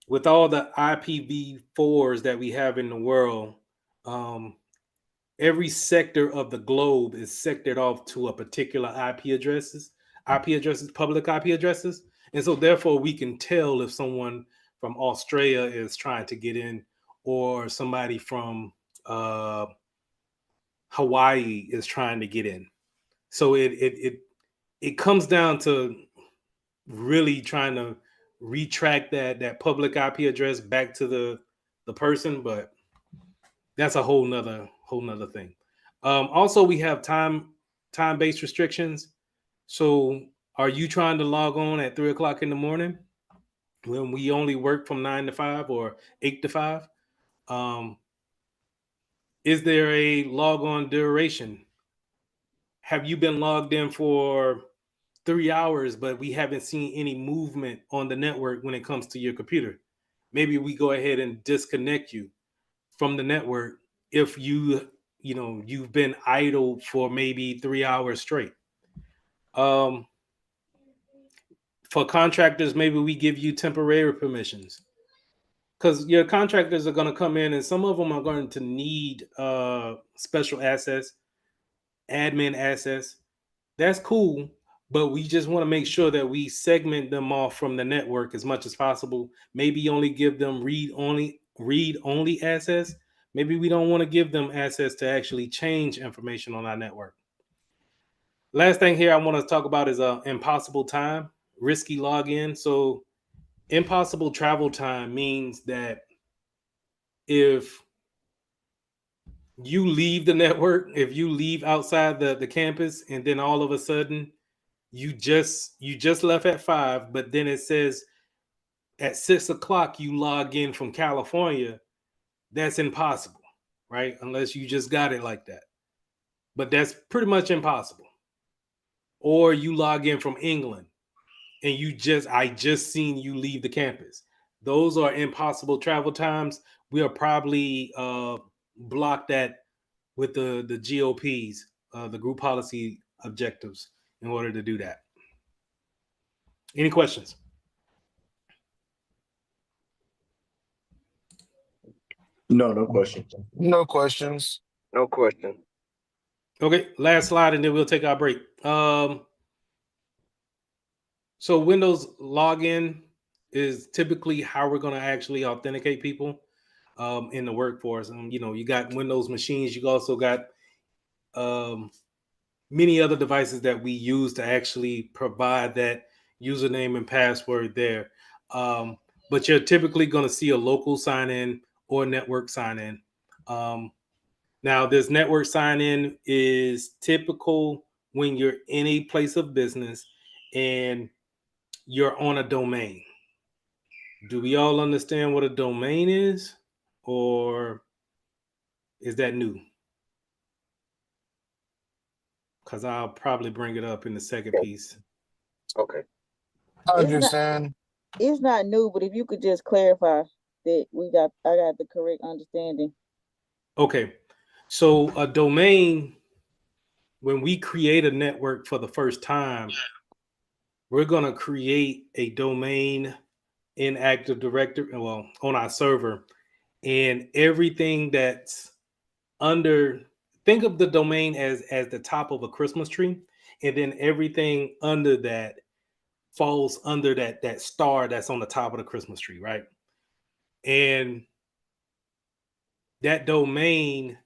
with all the IPv4s that we have in the world, um, every sector of the globe is sectored off to a particular public IP addresses. And so therefore we can tell if someone from Australia is trying to get in, or somebody from Hawaii is trying to get in. So it comes down to really trying to retract that public IP address back to the person, but that's a whole nother thing. Also, we have time-based restrictions. So, are you trying to log on at 3 o'clock in the morning when we only work from 9 to 5 or 8 to 5? Um, is there a log on duration? Have you been logged in for 3 hours, but we haven't seen any movement on the network when it comes to your computer? Maybe we go ahead and disconnect you from the network if you've been idle for maybe 3 hours straight. Um, for contractors, maybe we give you temporary permissions, because your contractors are going to come in and some of them are going to need special access, admin access. That's cool, but we just want to make sure that we segment them off from the network as much as possible. Maybe only give them read only access. Maybe we don't want to give them access to actually change information on our network. Last thing here I want to talk about is impossible time, risky login. So impossible travel time means that if you leave the network, if you leave outside the campus, and then all of a sudden you just left at 5, but then it says at 6 o'clock you log in from California, that's impossible, right? Unless you just got it like that. But that's pretty much impossible. Or you log in from England and I just seen you leave the campus. Those are impossible travel times. We'll probably block that with the GOPs, the group policy objectives, in order to do that. Any questions? No questions. No questions. No question. Okay, last slide, and then we'll take our break. So Windows login is typically how we're going to actually authenticate people in the workforce. You got Windows machines. You also got um, many other devices that we use to actually provide that username and password there. But you're typically going to see a local sign in or network sign in. Now, this network sign in is typical when you're in a place of business and you're on a domain. Do we all understand what a domain is, or is that new? Because I'll probably bring it up in the second piece. Okay. I It's not understand. it's not new, but if you could just clarify that I got the correct understanding. Okay. So a domain, when we create a network for the first time, we're going to create a domain in Active Directory, well, on our server, and everything that's under, think of the domain as the top of a Christmas tree, and then everything under that falls under that star that's on the top of the Christmas tree, right? And that domain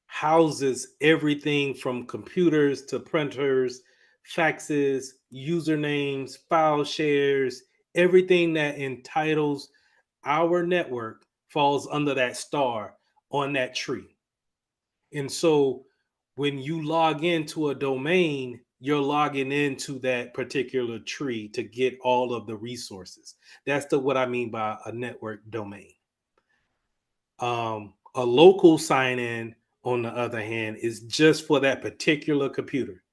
houses everything from computers to printers, faxes, usernames, file shares, everything that entitles our network falls under that star on that tree. And so when you log into a domain, you're logging into that particular tree to get all of the resources. That's what I mean by a network domain. A local sign in, on the other hand, is just for that particular computer.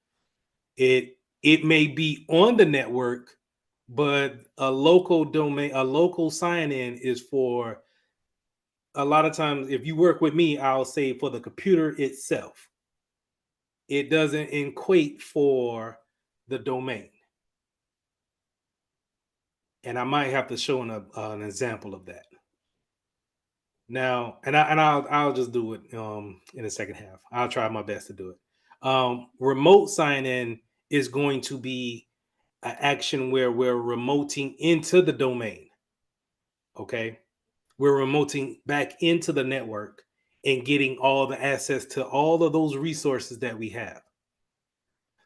It may be on the network, but a local domain, a local sign in is for, a lot of times, if you work with me, I'll say for the computer itself. It doesn't equate for the domain. And I might have to show an example of that. Now, I'll just do it in the second half. I'll try my best to do it. Remote sign in is going to be an action where we're remoting into the domain. Okay, we're remoting back into the network and getting all the access to all of those resources that we have.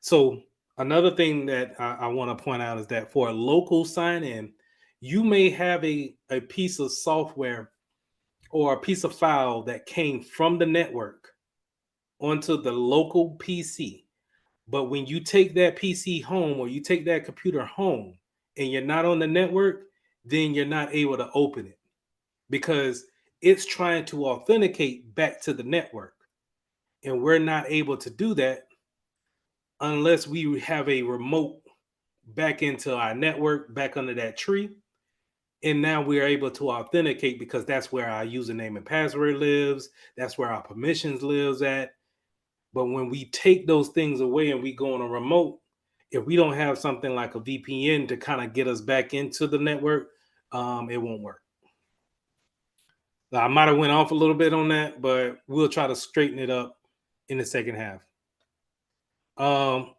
So another thing that I want to point out is that for a local sign in, you may have a piece of software or a piece of file that came from the network onto the local PC. But when you take that PC home or you take that computer home and you're not on the network, then you're not able to open it because it's trying to authenticate back to the network. And we're not able to do that unless we have a remote back into our network, back under that tree. And now we are able to authenticate because that's where our username and password lives. That's where our permissions lives at. But when we take those things away and we go on a remote, if we don't have something like a VPN to kind of get us back into the network, it won't work. Now, I might have went off a little bit on that, but we'll try to straighten it up in the second half.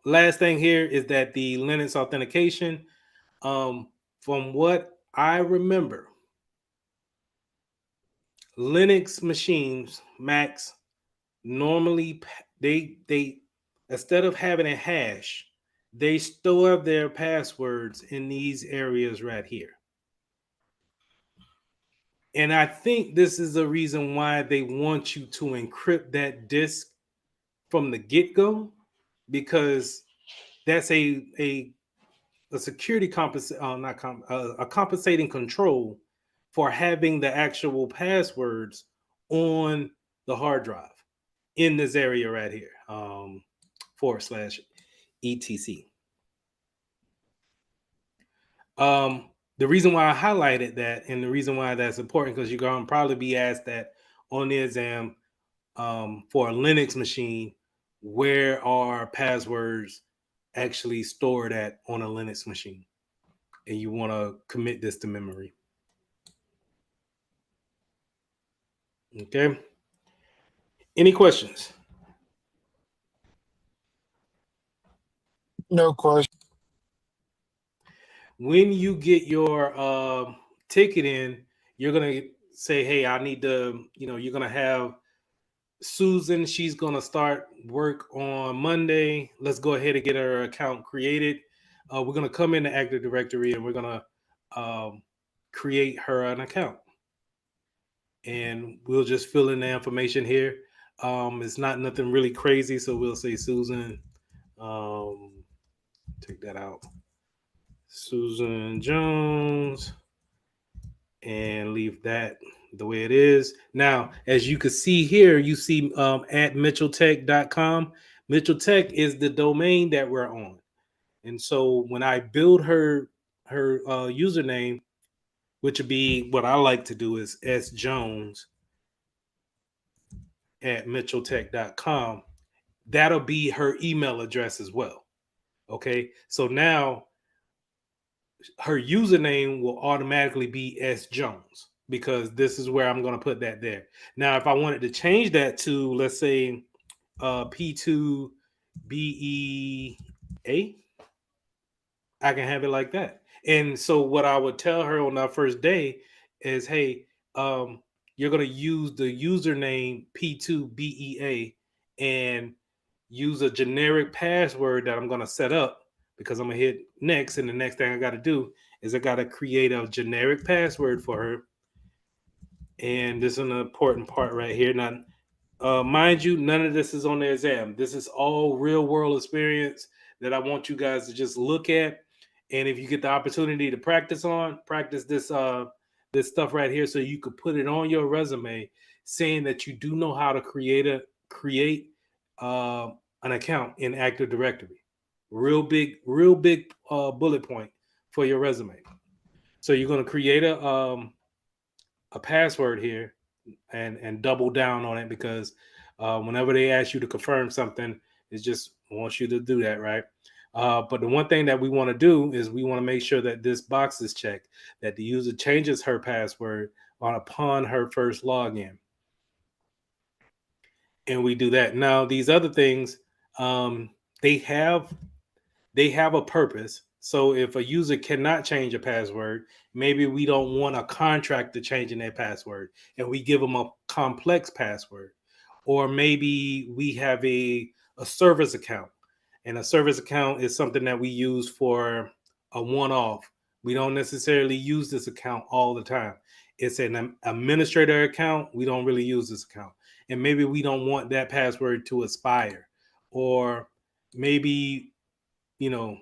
Last thing here is that the Linux authentication, from what I remember, Linux machines, Macs, normally they instead of having a hash, they store their passwords in these areas right here. And I think this is the reason why they want you to encrypt that disk from the get-go, because that's a security a compensating control for having the actual passwords on the hard drive in this area right here, /etc. The reason why I highlighted that and the reason why that's important, because you're going to probably be asked that on the exam, for a Linux machine, where are passwords actually stored at on a Linux machine? And you want to commit this to memory. Okay. Any questions? No question. when you get your ticket in, you're gonna say, "Hey, I need to." You're gonna have Susan. She's gonna start work on Monday. Let's go ahead and get her account created. We're gonna come into Active Directory and we're gonna um, create her an account, and we'll just fill in the information here. It's not nothing really crazy, so we'll say Susan. Um, take that out. Susan Jones, and leave that the way it is. Now, as you can see here, you see at mitchelltech.com. Mitchell Tech is the domain that we're on. And so when I build her username, which would be what I like to do is sjones at mitchelltech.com, that'll be her email address as well. Okay. So now her username will automatically be S Jones because this is where I'm going to put that there. Now, if I wanted to change that to, let's say, P2BEA, I can have it like that. And so, what I would tell her on our first day is, hey, you're going to use the username P2BEA and use a generic password that I'm going to set up because I'm going to hit next. And the next thing I got to do is I got to create a generic password for her. And this is an important part right here. Now, mind you, none of this is on the exam. This is all real world experience that I want you guys to just look at. And if you get the opportunity to practice this stuff right here, so you could put it on your resume, saying that you do know how to create an account in Active Directory. Real big bullet point for your resume. So you're going to create a password here and double down on it because whenever they ask you to confirm something, it just wants you to do that, right? But the one thing that we want to do is we want to make sure that this box is checked, that the user changes her password upon her first login. And we do that. Now, these other things, they have a purpose. So if a user cannot change a password, maybe we don't want a contractor changing their password and we give them a complex password. Or maybe we have a service account, and a service account is something that we use for a one-off. We don't necessarily use this account all the time. It's an administrator account. We don't really use this account. And maybe we don't want that password to expire. Or maybe, you know,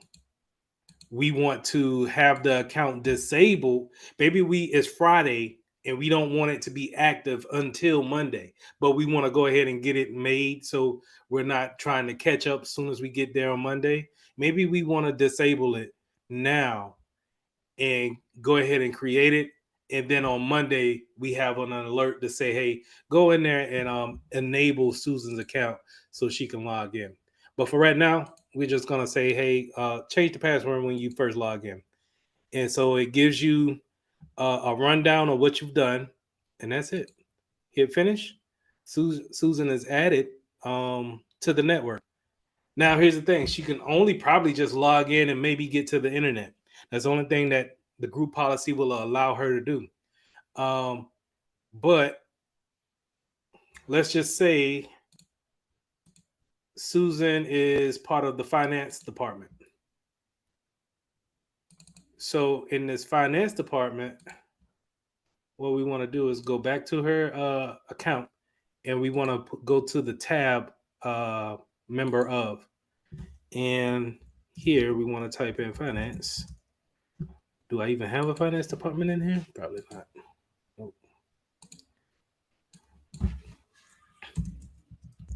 we want to have the account disabled. Maybe it's Friday and we don't want it to be active until Monday, but we want to go ahead and get it made so we're not trying to catch up as soon as we get there on Monday. Maybe we want to disable it now and go ahead and create it. And then on Monday, we have an alert to say, hey, go in there and enable Susan's account so she can log in. But for right now, we're just going to say, hey, change the password when you first log in. And so it gives you a rundown of what you've done. And that's it. Hit finish. Susan is added to the network. Now, here's the thing. She can only probably just log in and maybe get to the internet. That's the only thing that the group policy will allow her to do. But let's just say Susan is part of the finance department. So in this finance department, what we want to do is go back to her account and we want to go to the tab member of. And here we want to type in finance. Do I even have a finance department in here? Probably not. Nope.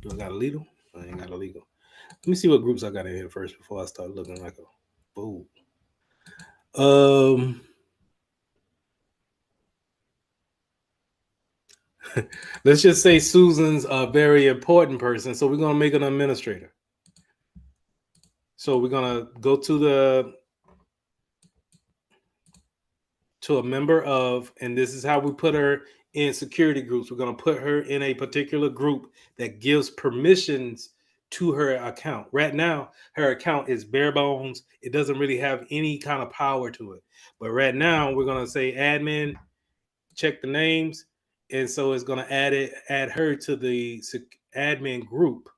Do I got a legal? I ain't got a legal. Let me see what groups I got in here first before I start looking like a fool. Let's just say Susan's a very important person, so we're gonna make an administrator. So we're gonna go to a member of, and this is how we put her in security groups. We're gonna put her in a particular group that gives permissions to her account. Right now, her account is bare bones. It doesn't really have any kind of power to it. But right now, we're gonna say admin, check the names, and so it's gonna add her to the admin group,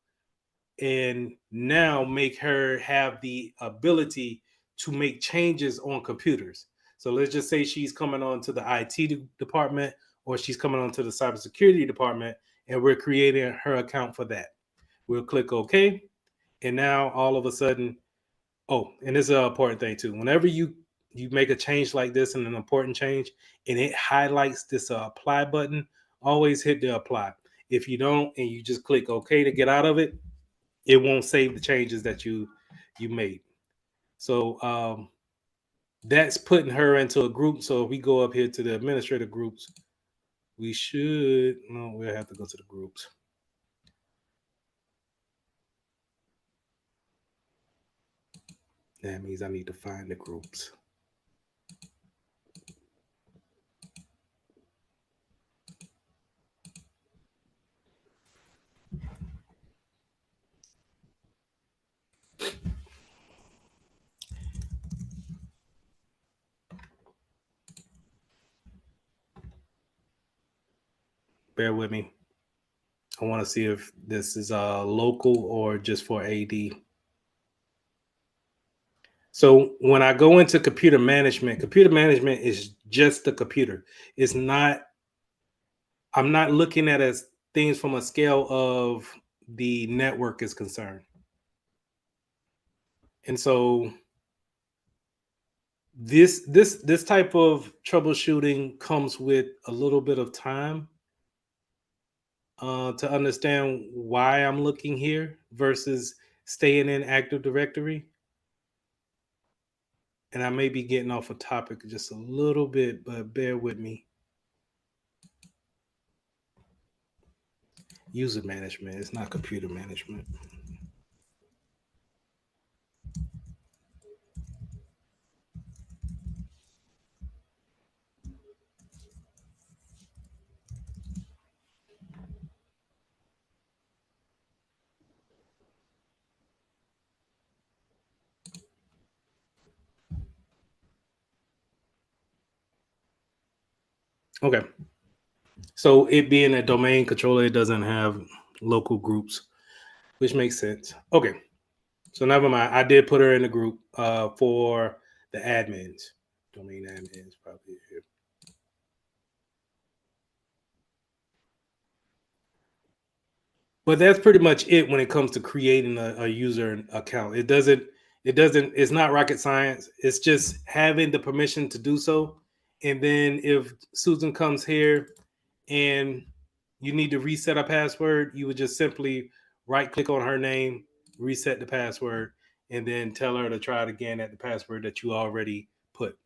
and now make her have the ability to make changes on computers. So let's just say she's coming on to the IT department, or she's coming on to the cybersecurity department, and we're creating her account for that. We'll click OK. And now all of a sudden, oh, and this is an important thing too. Whenever you make a change like this, and an important change, and it highlights this apply button, always hit the apply. If you don't, and you just click OK to get out of it, it won't save the changes that you made. So that's putting her into a group. So if we go up here to the administrative groups, we should, no, we'll have to go to the groups. That means I need to find the groups. Bear with me. I want to see if this is local or just for AD. So when I go into computer management is just the computer. It's not, I'm not looking at as things from a scale of the network is concerned. And so this type of troubleshooting comes with a little bit of time to understand why I'm looking here versus staying in Active Directory. And I may be getting off a topic just a little bit, but bear with me. User management, it's not computer management. Okay. So it being a domain controller, it doesn't have local groups, which makes sense. Okay. So never mind. I did put her in the group for the admins. Domain admins probably here. But that's pretty much it when it comes to creating a user account. It's not rocket science. It's just having the permission to do so. And then if Susan comes here and you need to reset a password, you would just simply right click on her name, reset the password, and then tell her to try it again at the password that you already put.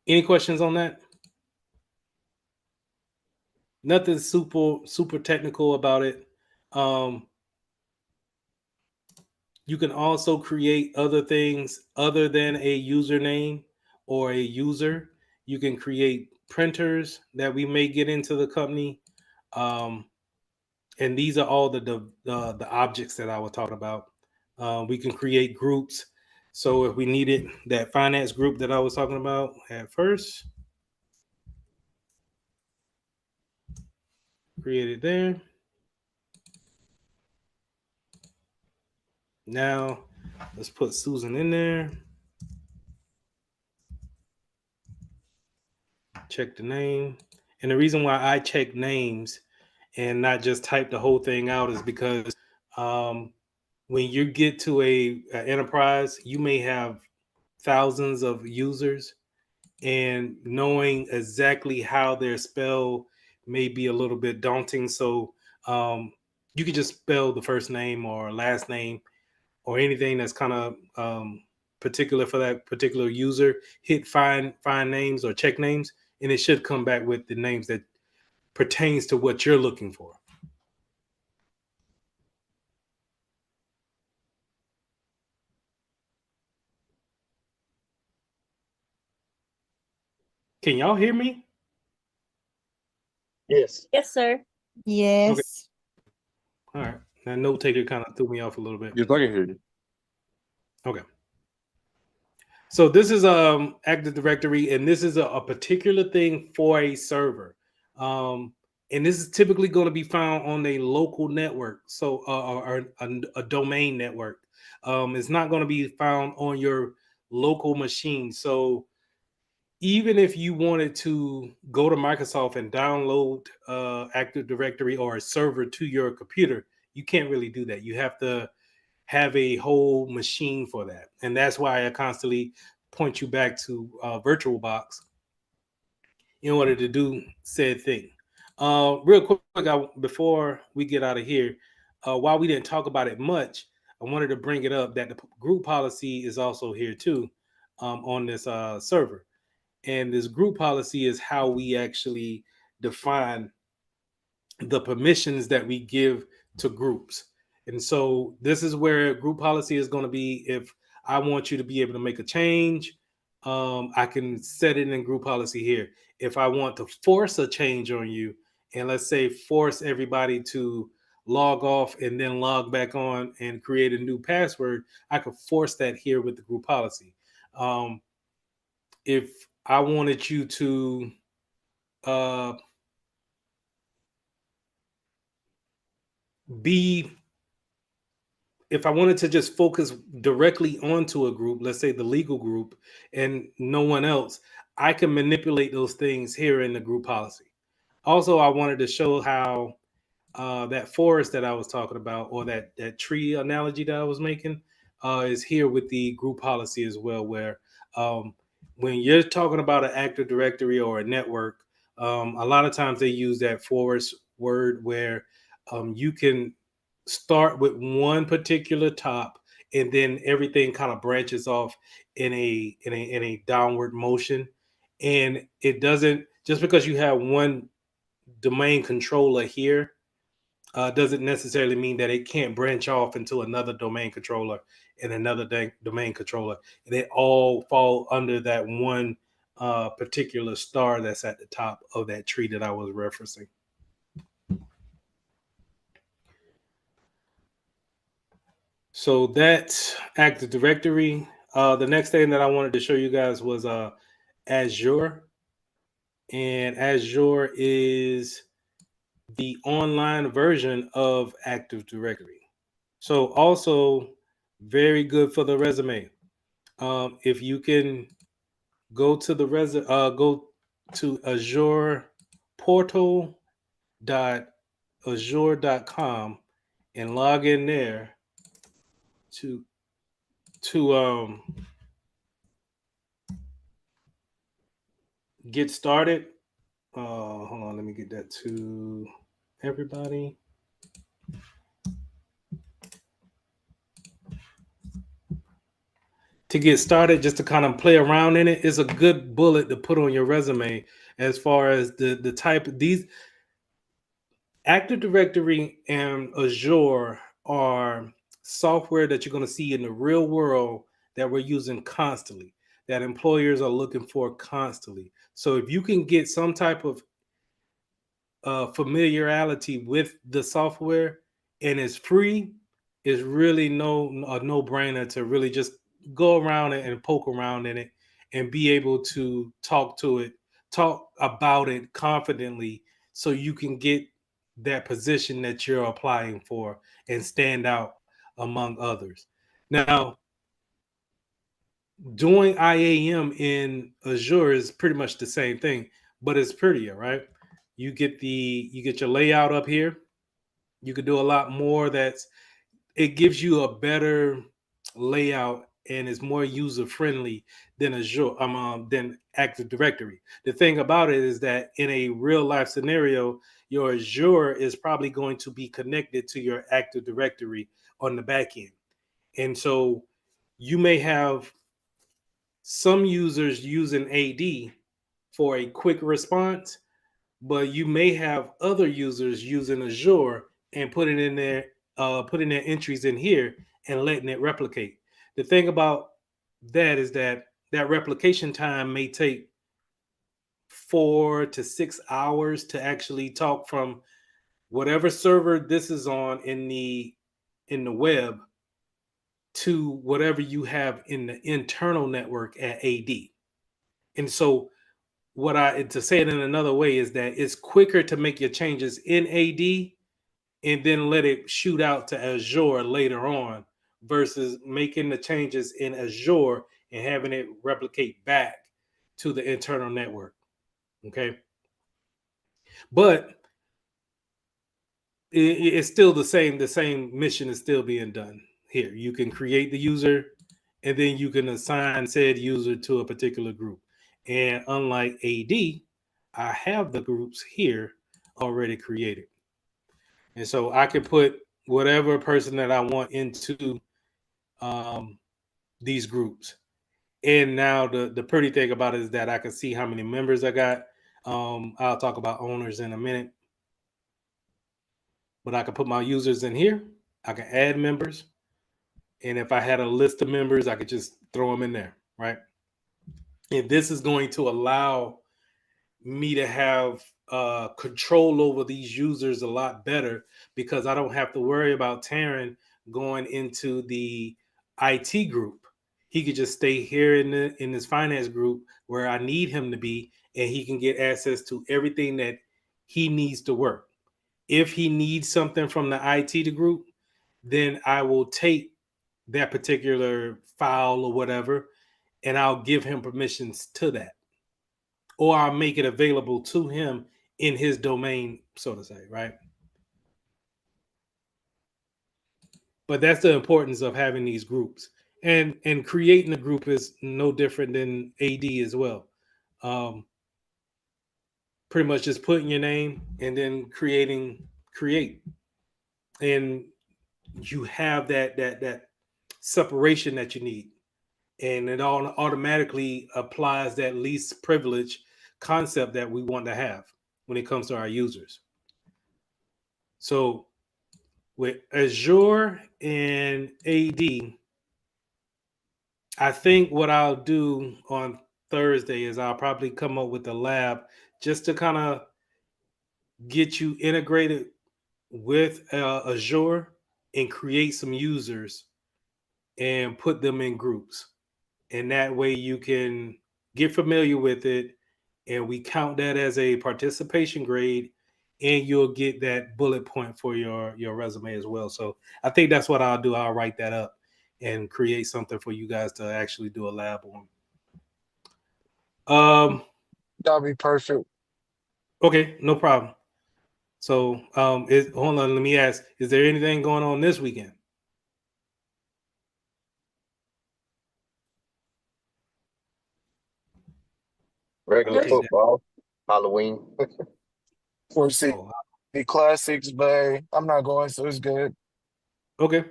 Any questions on that? Nothing super technical about it. You can also create other things other than a username or a user. You can create printers that we may get into the company. And these are all the objects that I was talking about. We can create groups. So if we needed that finance group that I was talking about at first, create it there. Now let's put Susan in there. Check the name. And the reason why I check names and not just type the whole thing out is because when you get to a enterprise, you may have thousands of users, and knowing exactly how they're spelled may be a little bit daunting. So you could just spell the first name or last name or anything that's kind of particular for that particular user. Hit find names or check names, and it should come back with the names that pertains to what you're looking for. Can y'all hear me? Yes. Yes, sir. Yes. Okay. All right. That note taker kind of threw me off a little bit. Yes, I can hear you. Okay. So this is Active Directory, and this is a particular thing for a server. And this is typically going to be found on a local network, so or a domain network. It's not going to be found on your local machine. So even if you wanted to go to Microsoft and download Active Directory or a server to your computer, you can't really do that. You have to have a whole machine for that. And that's why I constantly point you back to VirtualBox in order to do said thing. Real quick, before we get out of here, while we didn't talk about it much, I wanted to bring it up that the group policy is also here too on this server. And this group policy is how we actually define the permissions that we give to groups. And so this is where group policy is going to be. If I want you to be able to make a change, I can set it in group policy here. If I want to force a change on you, and let's say force everybody to log off and then log back on and create a new password, I could force that here with the group policy. If I wanted you to be if I wanted to just focus directly onto a group, let's say the legal group, and no one else, I can manipulate those things here in the group policy. Also, I wanted to show how that forest that I was talking about, or that tree analogy that I was making, is here with the group policy as well. Where when you're talking about an Active Directory or a network, a lot of times they use that forest word where you can start with one particular top, and then everything kind of branches off in a downward motion, and it doesn't just because you have one domain controller here doesn't necessarily mean that it can't branch off into another domain controller and another domain controller. And they all fall under that one particular star that's at the top of that tree that I was referencing. So that's Active Directory. The next thing that I wanted to show you guys was Azure. And Azure is the online version of Active Directory. So also very good for the resume. If you can go to the go to Azure portal.azure.com and log in there to get started. Hold on, let me get that to everybody. To get started, just to kind of play around in it, is a good bullet to put on your resume as far as the type of these Active Directory and Azure are software that you're going to see in the real world that we're using constantly, that employers are looking for constantly. So if you can get some type of familiarity with the software and it's free, it's really a no-brainer to really just go around it and poke around in it and be able to talk about it confidently so you can get that position that you're applying for and stand out among others. Now, doing IAM in Azure is pretty much the same thing, but it's prettier, right? You get your layout up here. You could do a lot more. It gives you a better layout and is more user friendly than Azure than Active Directory. The thing about it is that in a real life scenario, your Azure is probably going to be connected to your Active Directory on the back end. And so you may have some users using AD for a quick response, but you may have other users using Azure and putting their entries in here and letting it replicate. The thing about that is that replication time may take 4 to 6 hours to actually talk from whatever server this is on in the web to whatever you have in the internal network at AD. And so to say it in another way is that it's quicker to make your changes in AD and then let it shoot out to Azure later on versus making the changes in Azure and having it replicate back to the internal network. Okay. But it's still the same. The same mission is still being done here. You can create the user and then you can assign said user to a particular group. And unlike AD, I have the groups here already created. And so I can put whatever person that I want into these groups. And now the pretty thing about it is that I can see how many members I got. I'll talk about owners in a minute. But I can put my users in here. I can add members. And if I had a list of members, I could just throw them in there, right? And this is going to allow me to have control over these users a lot better because I don't have to worry about Taryn going into the IT group. He could just stay here in this finance group where I need him to be, and he can get access to everything that he needs to work. If he needs something from the IT group, then I will take that particular file or whatever, and I'll give him permissions to that. Or I'll make it available to him in his domain, so to say, right? But that's the importance of having these groups. And creating a group is no different than AD as well. Pretty much just putting your name and then create. And you have that separation that you need. And it all automatically applies that least privilege concept that we want to have when it comes to our users. So with Azure and AD, I think what I'll do on Thursday is I'll probably come up with a lab just to kind of get you integrated with Azure and create some users and put them in groups. And that way you can get familiar with it and we count that as a participation grade and you'll get that bullet point for your resume as well. So I think that's what I'll do. I'll write that up and create something for you guys to actually do a lab on. That'll be perfect. Okay, no problem. So hold on, let me ask, is there anything going on this weekend? Regular football, Halloween. Or see the classics, but I'm not going, so it's good. Okay.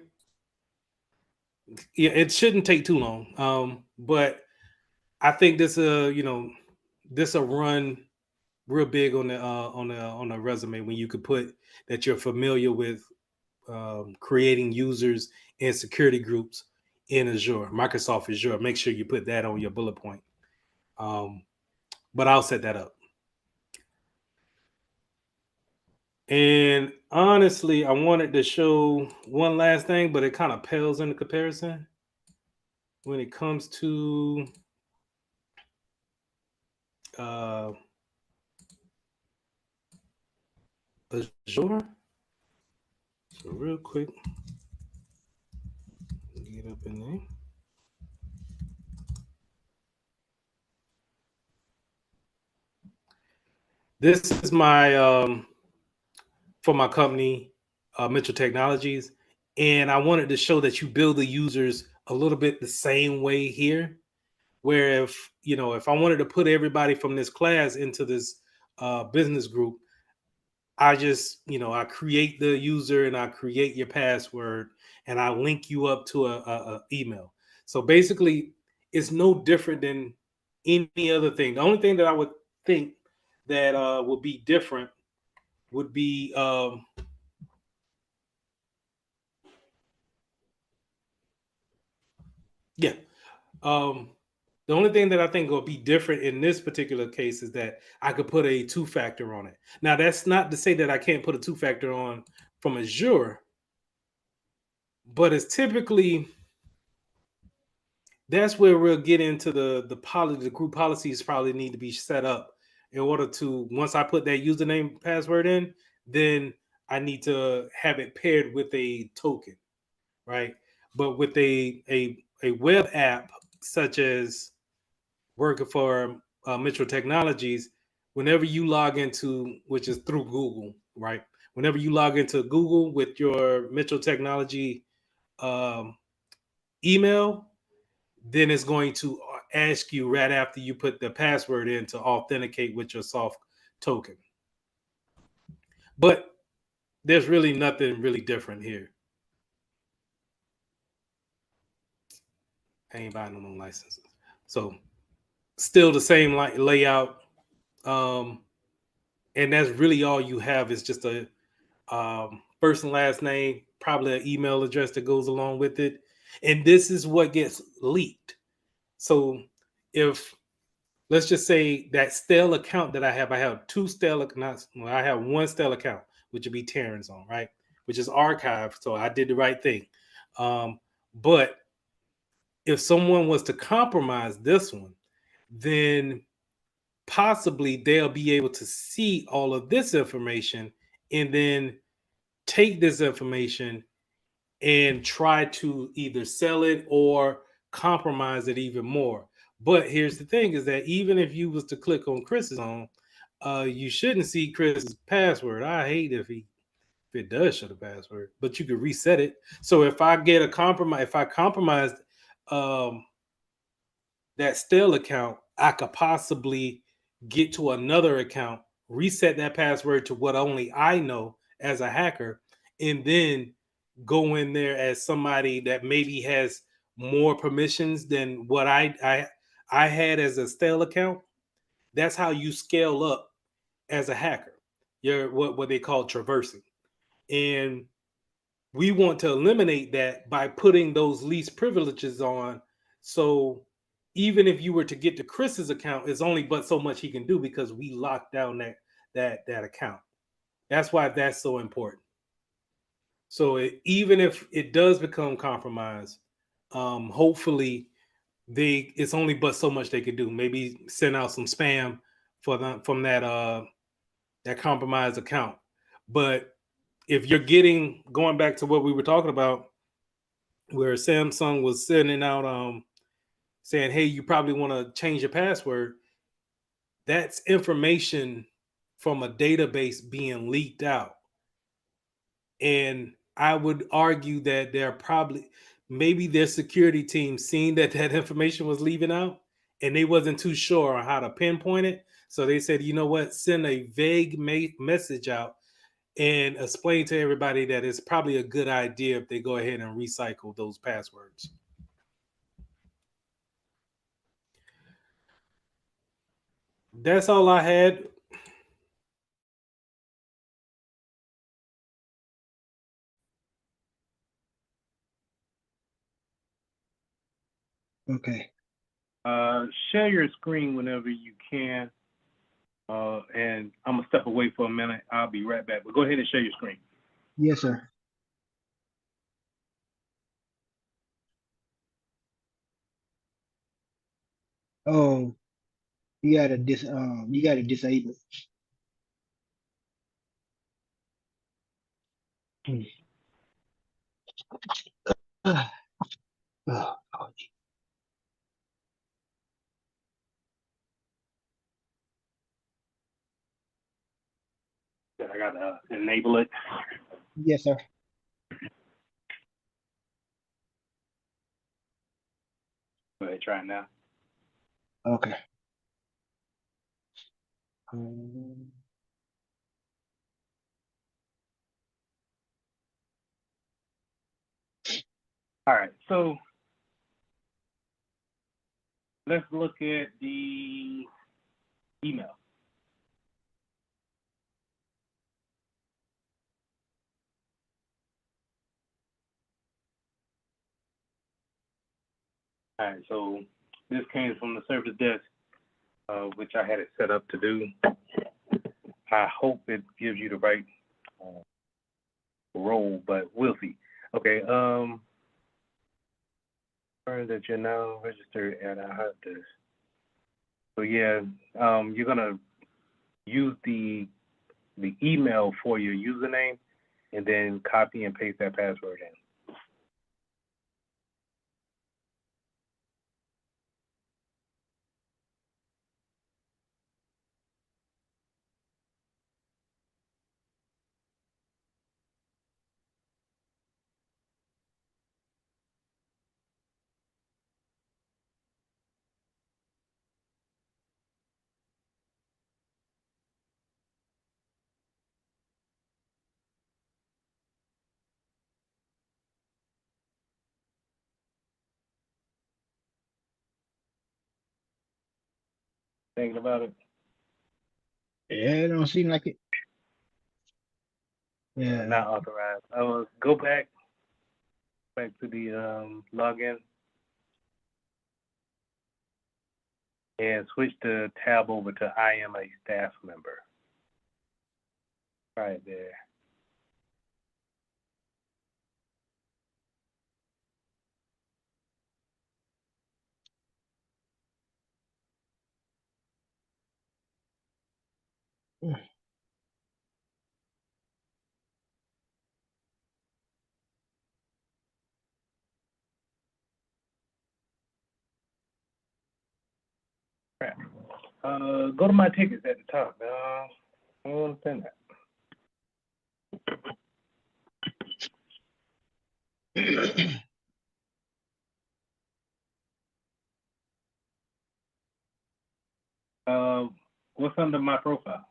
Yeah, it shouldn't take too long. But I think this this will run real big on the resume when you could put that you're familiar with creating users and security groups in Azure, Microsoft Azure. Make sure you put that on your bullet point. But I'll set that up. And honestly, I wanted to show one last thing, but it kind of pales in the comparison when it comes to Azure. So real quick, get up in there. This is my for my company, Mitchell Technologies, and I wanted to show that you build the users a little bit the same way here. Where if I wanted to put everybody from this class into this business group, I just I create the user and I create your password and I link you up to a email. So basically, it's no different than any other thing. The only thing that I would think that would be different would be yeah. The only thing that I think will be different in this particular case is that I could put a two-factor on it. Now, that's not to say that I can't put a two-factor on from Azure, but it's typically that's where we'll get into the group policies probably need to be set up in order to, once I put that username password in, then I need to have it paired with a token, right? But with a web app such as working for Mitchell Technologies, whenever you log into, which is through Google, right? Whenever you log into Google with your Mitchell Technology um, email, then it's going to ask you right after you put the password in to authenticate with your soft token. But there's really nothing really different here. I ain't buying no more licenses. So still the same layout. And that's really all you have is just a first and last name, probably an email address that goes along with it. And this is what gets leaked. So if let's just say that stale account that I have two stale accounts. Well, I have one stale account, which would be Terran's on, right? Which is archived. So I did the right thing. But if someone was to compromise this one, then possibly they'll be able to see all of this information and then take this information and try to either sell it or compromise it even more. But here's the thing is that even if you was to click on Chris's on, you shouldn't see Chris's password. I hate if it does show the password, but you could reset it. So if I get a compromise, if I compromised um, that stale account, I could possibly get to another account, reset that password to what only I know as a hacker, and then go in there as somebody that maybe has more permissions than what I had as a stale account. That's how you scale up as a hacker. You're what they call traversing. And we want to eliminate that by putting those least privileges on. So even if you were to get to Chris's account, it's only but so much he can do because we locked down that account. That's why that's so important. So even if it does become compromised, hopefully it's only but so much they could do. Maybe send out some spam from that compromised account. But if you're getting going back to what we were talking about, where Samsung was sending out saying, "Hey, you probably want to change your password." That's information from a database being leaked out. And I would argue that they're probably maybe their security team seen that that information was leaving out and they wasn't too sure on how to pinpoint it. So they said, you know what, send a vague message out and explain to everybody that it's probably a good idea if they go ahead and recycle those passwords. That's all I had. Okay. Share your screen whenever you can. And I'm gonna step away for a minute. I'll be right back. But go ahead and share your screen. Yes, sir. Oh, you gotta disable. Oh, oh, I gotta enable it. yes, sir. Go ahead, try it now. Okay. Um, All right, so let's look at the email. All right, so This came from the service desk, which I had it set up to do. I hope it gives you the right role, but we'll see. Okay. That you're now registered at a hot desk. So yeah, you're gonna use the email for your username, and then copy and paste that password in. Thinking about it? Yeah, it don't seem like it. Yeah. Not authorized. Go back to the login and switch the tab over to I am a staff member. Right there. Crap. Go to my tickets at the top. I don't understand that. What's under my profile?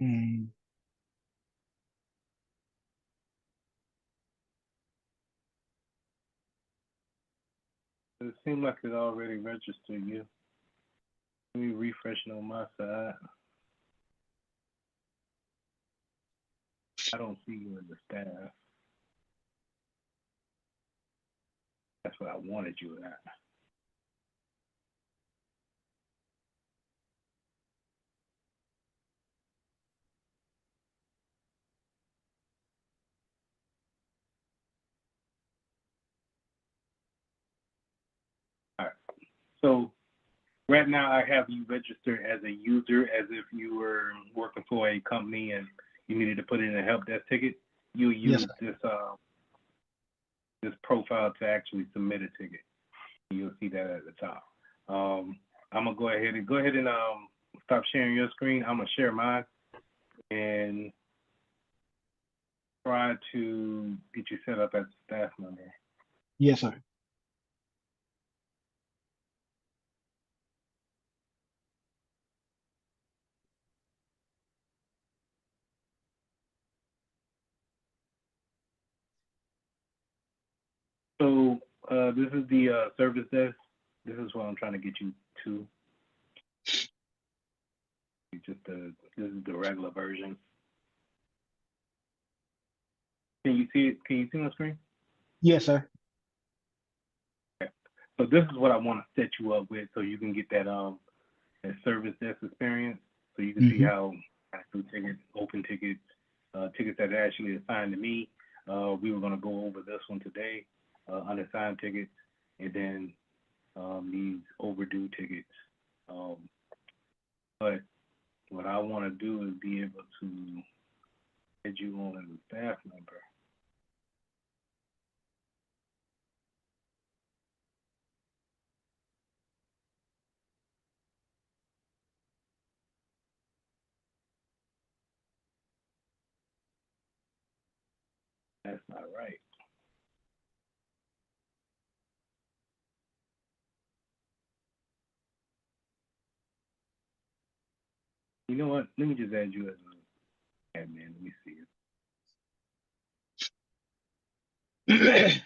Mm. It seems like it already registered you. Let me refresh it on my side. I don't see you in the staff. That's what I wanted you at. All right. So right now I have you registered as a user, as if you were working for a company and you needed to put in a help desk ticket. You use this profile to actually submit a ticket. You'll see that at the top. I'm gonna go ahead and stop sharing your screen. I'm gonna share mine and try to get you set up as a staff member. Yes, sir. So this is the service desk. This is what I'm trying to get you to. This is the regular version. Can you see it? Can you see my screen? Yes, sir. Okay. So this is what I want to set you up with, so you can get that service desk experience. So you can see how I do tickets, open tickets, tickets that are actually assigned to me. We were going to go over this one today, unassigned tickets, and then these overdue tickets. But what I want to do is be able to get you on as a staff member. That's not right. You know what? Let me just add you as an admin. Let me see it.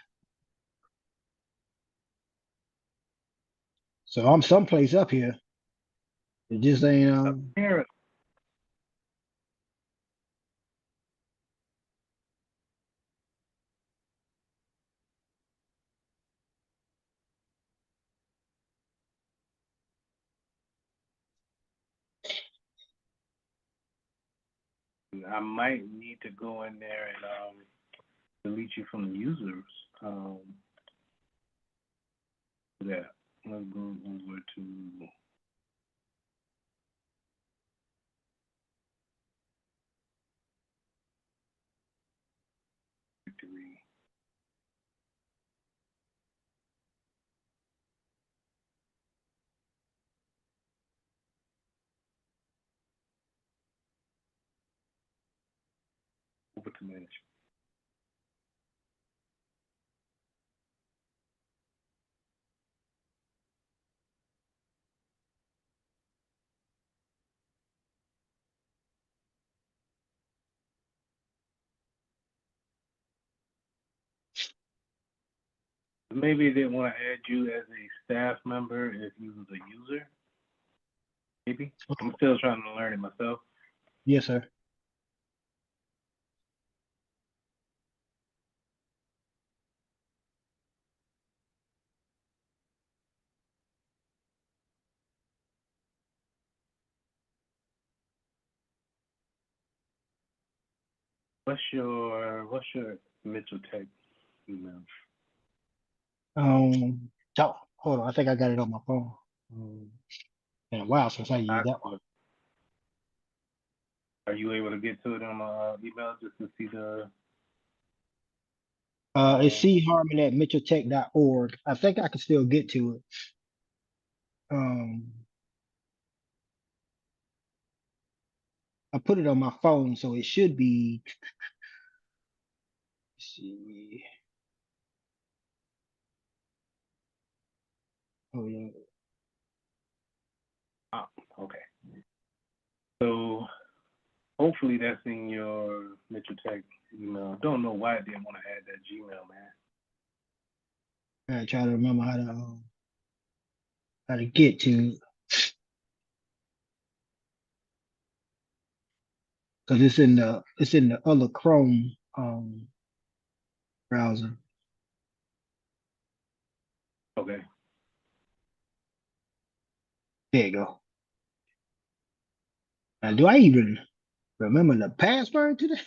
So I'm someplace up here. It just ain't I might need to go in there and delete you from the users. That. Let's go over to victory. Over to manage. Maybe they want to add you as a staff member if you was a user. Maybe. I'm still trying to learn it myself. Yes, sir. What's your Mitchell Tech email? Hold on. I think I got it on my phone. Been a while since I used that one. Are you able to get to it on my email just to see the? It's charmon at mitchelltech.org. I think I can still get to it. I put it on my phone, so it should be. Let's see. Oh yeah. Oh, okay. So hopefully that's in your Mitchell Tech email. Don't know why I didn't want to add that Gmail, man. I try to remember how to get to, because it's in the other Chrome browser. Okay. There you go. Now, do I even remember the password to that?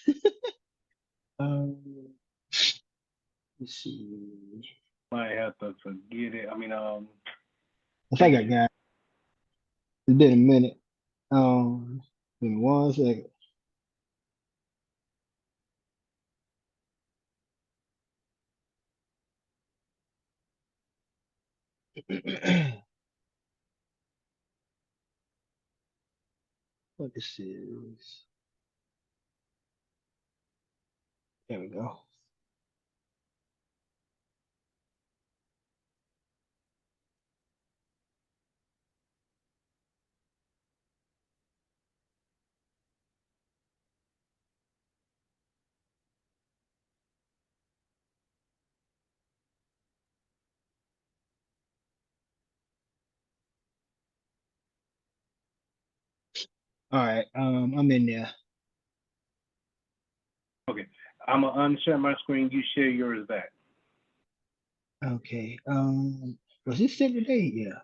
Let's see. Might have to forget it. I mean, I think I got it. It's been a minute. Give me 1 second. What this is. There we go. All right. I'm in there. okay. I'm gonna unshare my screen. You share yours back. Okay. Was this sent today? Yeah.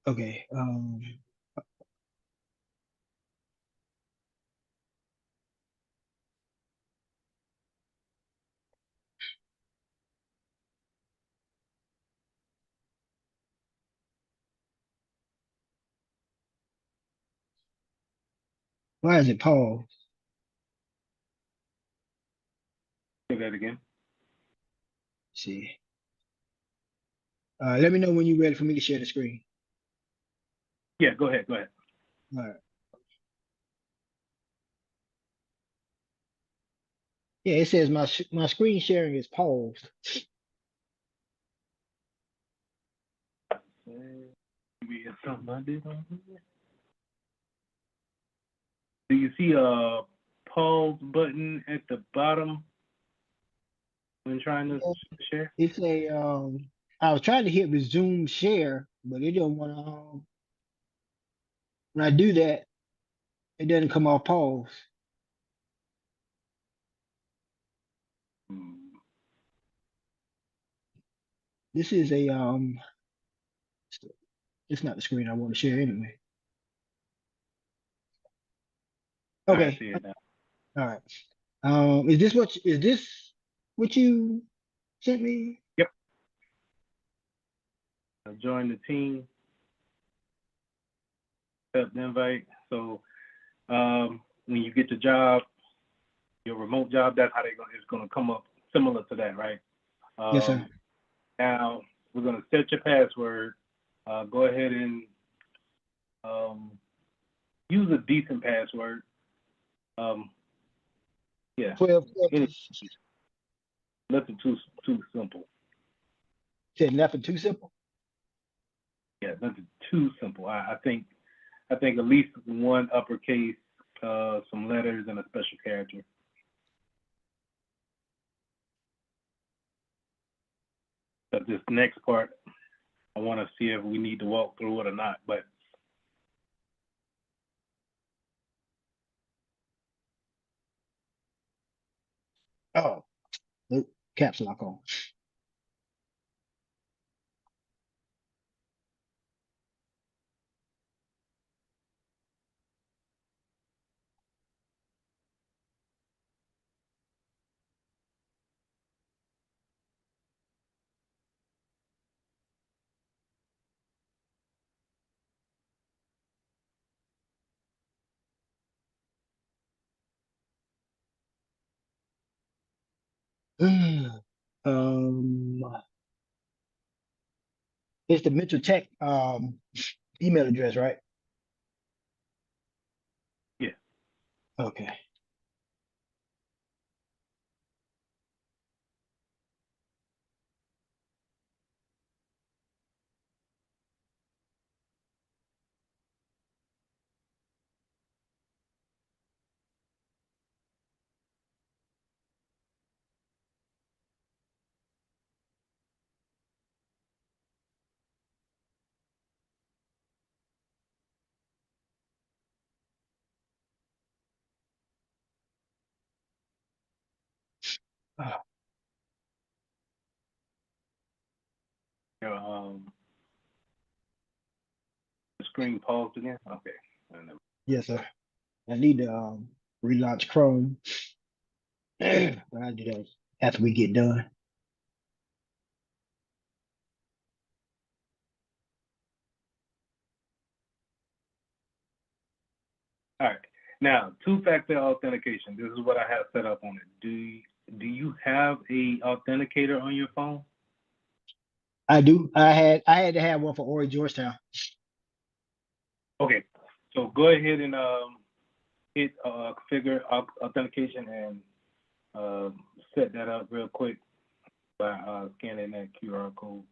Okay. Why is it paused? Say that again. Let's see. Let me know when you're ready for me to share the screen. Yeah, go ahead. Go ahead. All right. Yeah, it says my screen sharing is paused. Maybe it's something I did on here. Do you see a pause button at the bottom when trying to share? It's a I was trying to hit resume share, but it don't want to. When I do that, it doesn't come off pause. This is a it's not the screen I want to share anyway. Okay. see it now. All right. Is this what you sent me? Yep. Join the team. Accept the invite. So when you get the job, your remote job, that's how it's gonna come up similar to that, right? Yes, sir. Now we're gonna set your password. Go ahead and use a decent password. Yeah. 12. Nothing too simple. Said nothing too simple. Yeah, nothing too simple. I think at least one uppercase, some letters, and a special character. But this next part, I want to see if we need to walk through it or not. But Oh, nope. Caps lock on. um, it's the mental tech email address, right? yeah, Okay. Uh, your the screen paused again. Okay. yes, sir. I need to relaunch Chrome. But I'll do that after we get done. All right. Now, two-factor authentication. This is what I have set up on it. Do you have a authenticator on your phone? I do. I had to have one for Ori Georgetown. Okay. So go ahead and hit configure authentication and set that up real quick by scanning that QR code.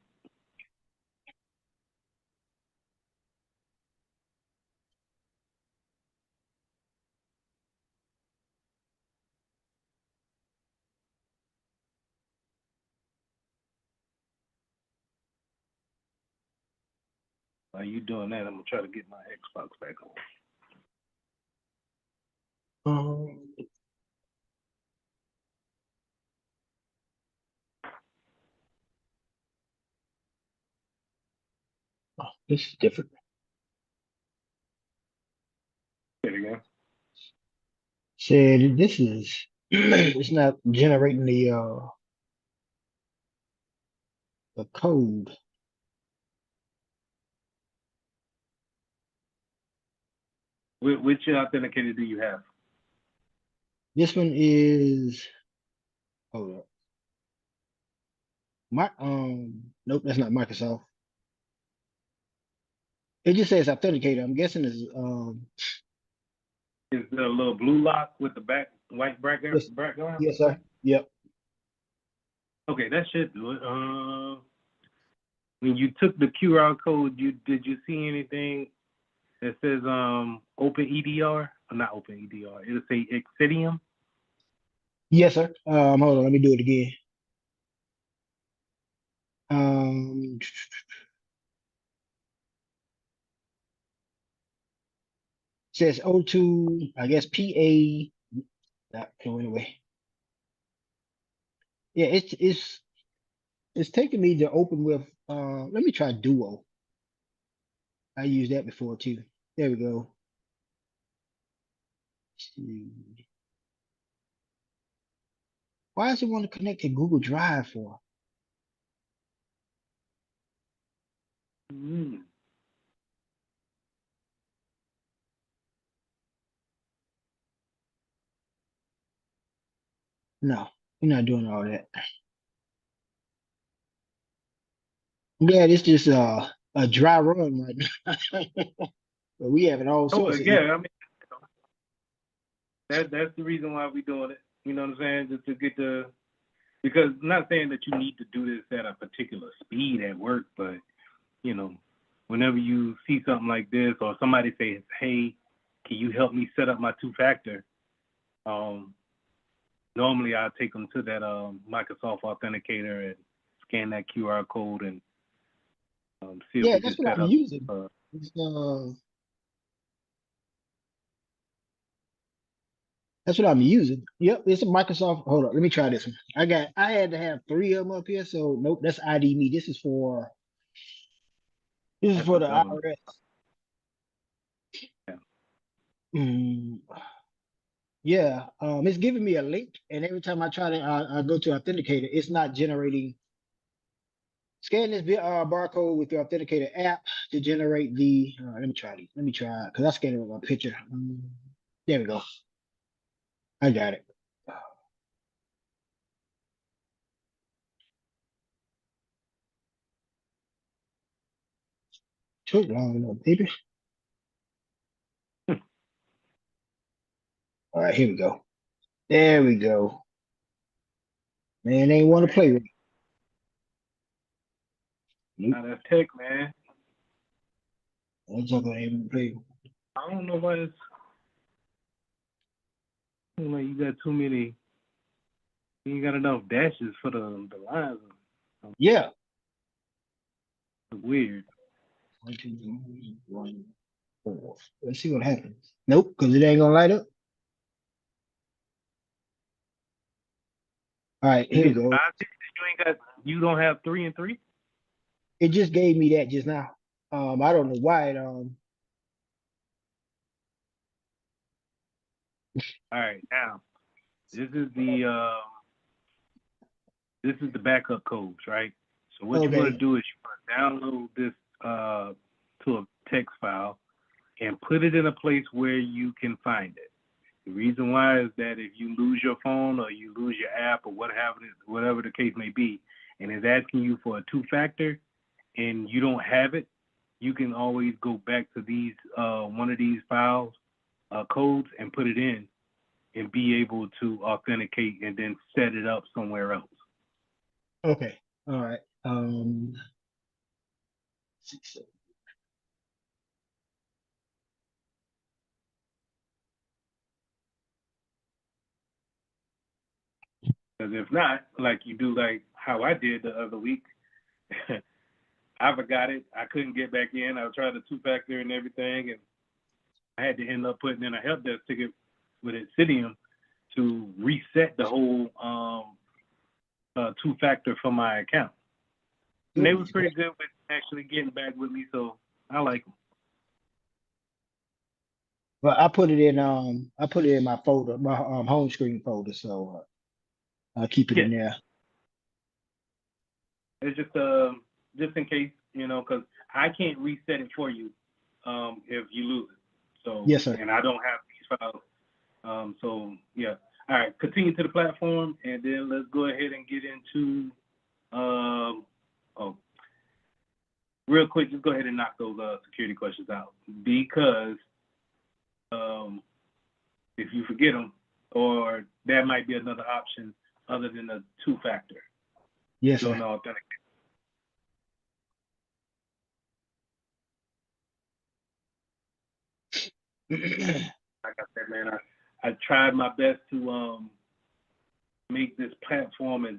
While you doing that, I'm gonna try to get my Xbox back on. Oh, this is different. Say it again. Said this is it's not generating the code. Which authenticator do you have? This one is hold up. My nope, that's not Microsoft. It just says authenticator. I'm guessing it's Is there a little blue lock with the white yes, background? yes, sir. Yep. Okay, that should do it. When you took the QR code, did you see anything that says open EDR? Or not open EDR. It'll say Exidium. Yes, sir. Hold on, let me do it again. Um, says O2, I guess PA. That went away. Yeah, it's taking me to open with. Let me try Duo. I used that before too. There we go. Why does it want to connect to Google Drive for? No, we're not doing all that. Yeah, it's just a dry run right now. But we having all sorts of yeah, I mean, that's the reason why we're doing it. You know what I'm saying? Just to get because I'm not saying that you need to do this at a particular speed at work, but you know, whenever you see something like this or somebody says, "Hey, can you help me set up my two-factor?" Normally I'll take them to that Microsoft Authenticator and scan that QR code and see if yeah, we that's can what set I'm up. using. That's what I'm using. Yep, it's a Microsoft. Hold on, let me try this one. I had to have 3 of them up here, so nope, that's ID me. This is for the IRS. Yeah. Yeah, it's giving me a link, and every time I try to I go to Authenticator, it's not generating. Scan this barcode with the Authenticator app to generate the. Let me try these. Let me try because I scanned it with my picture. There we go. I got it. Took long enough, baby. All right, here we go. There we go. Man, they ain't want to play with me. Now that's tech, man. That's not gonna even play. I don't know why it's like you got too many. You ain't got enough dashes for the lines. Yeah. It's weird. 1, 2, 3, 1, 4. Let's see what happens. Nope, because it ain't gonna light up. All right, here we go. You don't have 3 and 3? It just gave me that just now. I don't know why it All right, now this is the backup codes, right? So what you want to do is you want to download this to a text file and put it in a place where you can find it. The reason why is that if you lose your phone or you lose your app or whatever the case may be, and it's asking you for a two-factor and you don't have it, you can always go back to these one of these files, codes, and put it in and be able to authenticate and then set it up somewhere else. Okay. All right. 6, 7. Because if not, like you do, like how I did the other week, I forgot it. I couldn't get back in. I tried the two-factor and everything, and I had to end up putting in a help desk ticket with Insidium to reset the whole two-factor for my account. And they was pretty good with actually getting back with me, so I like them. Well, I put it in my folder, my home screen folder, so I'll keep it in there. It's just in case, because I can't reset it for you if you lose it. So yes, sir. And I don't have these files. So yeah. All right, continue to the platform, and then let's go ahead and get into real quick, just go ahead and knock those security questions out, because if you forget them, or that might be another option other than a two-factor. Yes, sir. Authentication. Like I said, man, I tried my best to make this platform as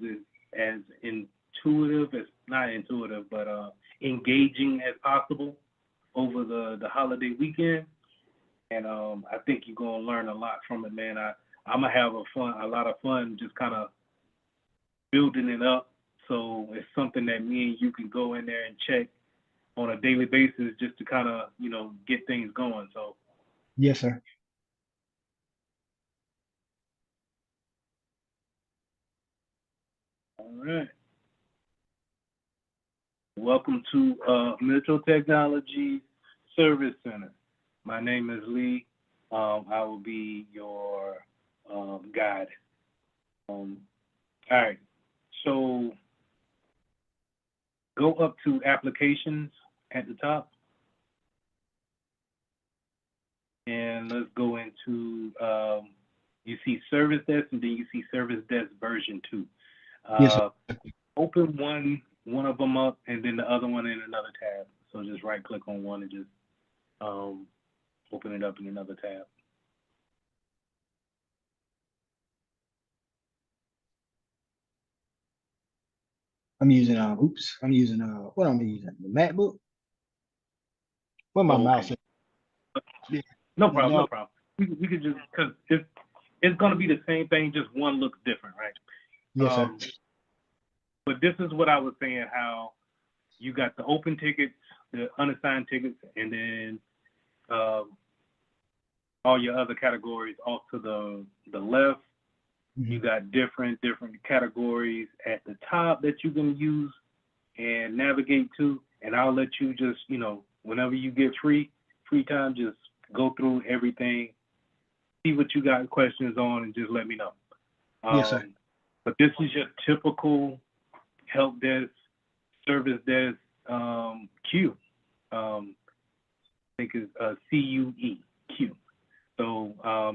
intuitive, as not intuitive, but engaging as possible over the holiday weekend. And I think you're gonna learn a lot from it, man. I'm gonna have a lot of fun just kind of building it up. So it's something that me and you can go in there and check on a daily basis just to kind of, get things going. So yes, sir. All right. Welcome to Mitchell Technology Service Center. My name is Lee. I will be your guide. All right. So go up to applications at the top. And let's go into, you see Service Desk, and then you see Service Desk version 2. Yes, sir. Open one of them up, and then the other one in another tab. So just right click on one and just open it up in another tab. I'm using what am I using? The MacBook. Where my mouse Okay. at? Yeah. No problem, no problem. We could just, because it's going to be the same thing, just one looks different, right? Yes, sir. But this is what I was saying, how you got the open tickets, the unassigned tickets, and then all your other categories off to the left. You got different categories at the top that you can use and navigate to. And I'll let you just, whenever you get free time, just go through everything, see what you got questions on, and just let me know. Yes, sir. But this is your typical help desk, service desk queue. I think it's CUE, queue. So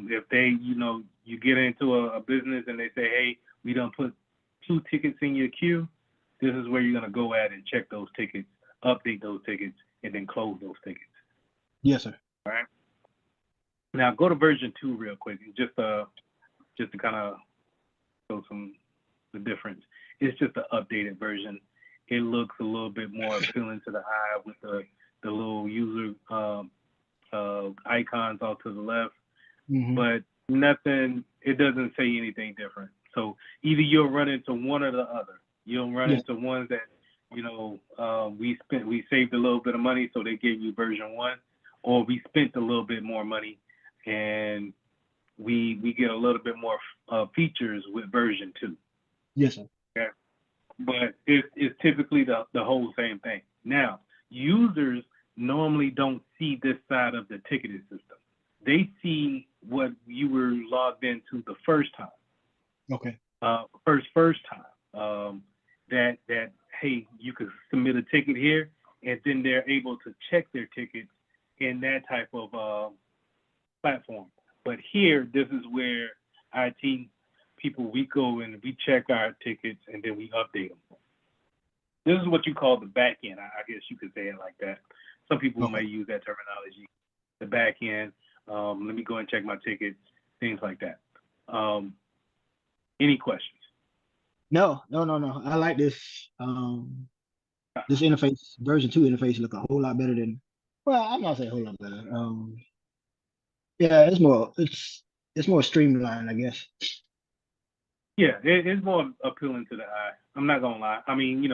if they, you get into a business and they say, hey, we done put 2 tickets in your queue, this is where you're going to go at and check those tickets, update those tickets, and then close those tickets. Yes, sir. All right. Now go to version 2 real quick, just to kind of show the difference. It's just an updated version. It looks a little bit more appealing to the eye with the little user icons off to the left, but nothing. It doesn't say anything different. So either you'll run into one or the other. You'll run into ones that we saved a little bit of money, so they gave you version 1, or we spent a little bit more money and we get a little bit more features with version 2. Yes, sir. Okay. But it's typically the whole same thing. Now, users normally don't see this side of the ticketing system. They see what you were logged into the first time. Okay. First time. That hey, you could submit a ticket here, and then they're able to check their tickets in that type of platform. But here, this is where IT people, we go and we check our tickets and then we update them. This is what you call the back end. I guess you could say it like that. Some people may use that terminology, the back end. Let me go and check my tickets, things like that. Any questions? No. I like this. This interface, version 2 interface, look a whole lot better than. Well, I'm not saying a whole lot better. Yeah, it's more streamlined, I guess. Yeah, it's more appealing to the eye. I'm not gonna lie. I mean,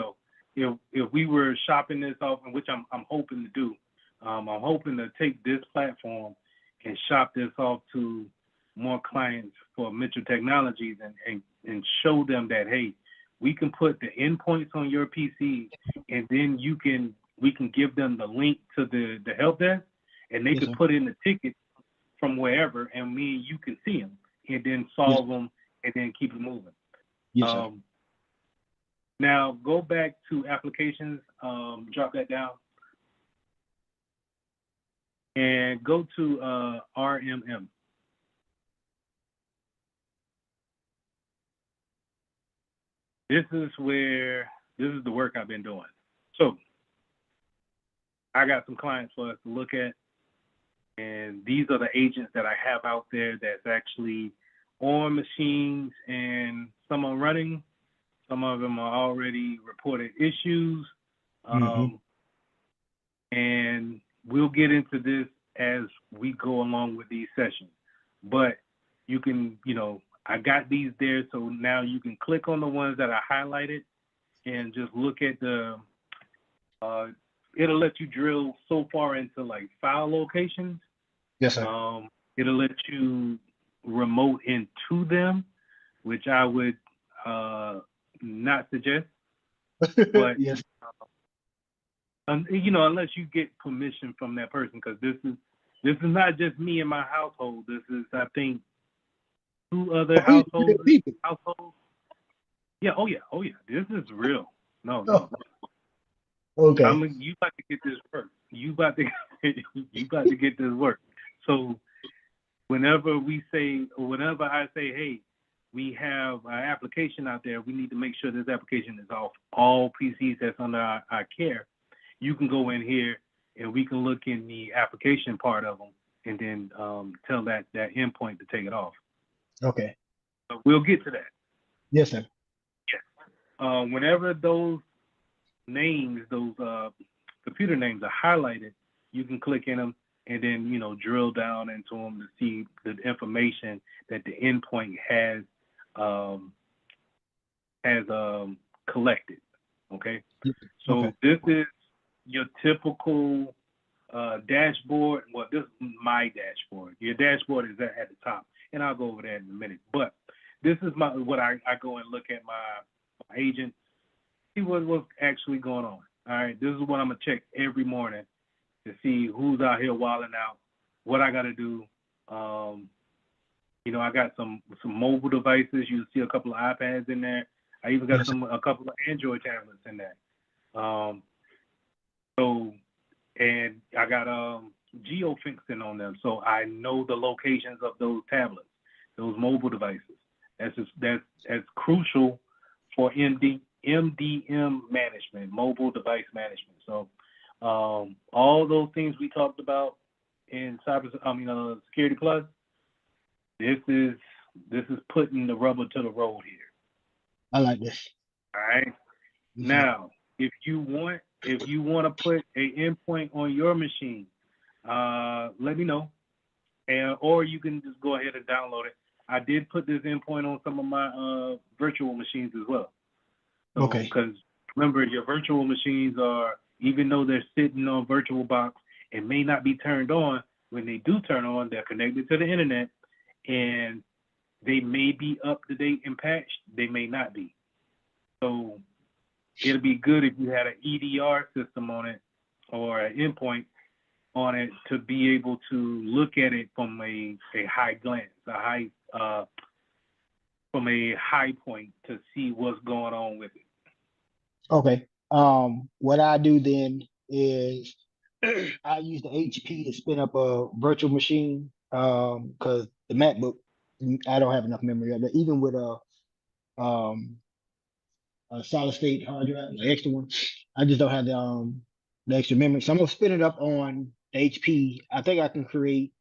if we were shopping this off, and which I'm hoping to do, I'm hoping to take this platform and shop this off to more clients for Mitchell Technologies and show them that, hey, we can put the endpoints on your PC, and then we can give them the link to the help desk, and they can put in the tickets from wherever, and me and you can see them, and then solve them, and then keep it moving. Yes, sir. Now go back to applications, drop that down, and go to RMM. This is the work I've been doing. So I got some clients for us to look at, and these are the agents that I have out there that's actually on machines, and some are running, some of them are already reported issues. And we'll get into this as we go along with these sessions. But you can, I got these there, so now you can click on the ones that I highlighted and just look at it'll let you drill so far into like file locations. Yes, sir. It'll let you remote into them, which I would not suggest, but Yes. unless you get permission from that person, because this is not just me and my household. This is, I think, 2 other households. Yeah. Oh yeah. This is real. No. Okay. You about to get this work. You about to get this work. So whenever I say, hey, we have an application out there, we need to make sure this application is off all PCs that's under our care. You can go in here and we can look in the application part of them and then tell that endpoint to take it off. Okay. So we'll get to that. Yes, sir. Yeah. Whenever those names, those computer names are highlighted, you can click in them and then drill down into them to see the information that the endpoint has collected. Okay, so this is your typical dashboard. Well, this is my dashboard. Your dashboard is at the top, and I'll go over that in a minute. But this is what I go and look at my agent, see what's actually going on. All right, this is what I'm gonna check every morning to see who's out here wilding out, what I got to do. I got some mobile devices. You see a couple of iPads in there. I even got a couple of Android tablets in there. And I got geofencing on them, so I know the locations of those tablets, those mobile devices. That's crucial for MDM management, mobile device management. So all those things we talked about in Security Plus, this is putting the rubber to the road here. I like this. All right. Mm-hmm. Now, if you want to put an endpoint on your machine, let me know, or you can just go ahead and download it. I did put this endpoint on some of my virtual machines as well. So, okay. Because remember, your virtual machines are, even though they're sitting on VirtualBox and may not be turned on, when they do turn on, they're connected to the internet, and they may be up to date and patched. They may not be. So it'll be good if you had an EDR system on it or an endpoint on it to be able to look at it from a high glance, from a high point to see what's going on with it. Okay. What I do then is I use the HP to spin up a virtual machine. Because the MacBook, I don't have enough memory of it. Even with a solid state hard drive, the extra one, I just don't have the extra memory. So I'm gonna spin it up on HP. I think I can create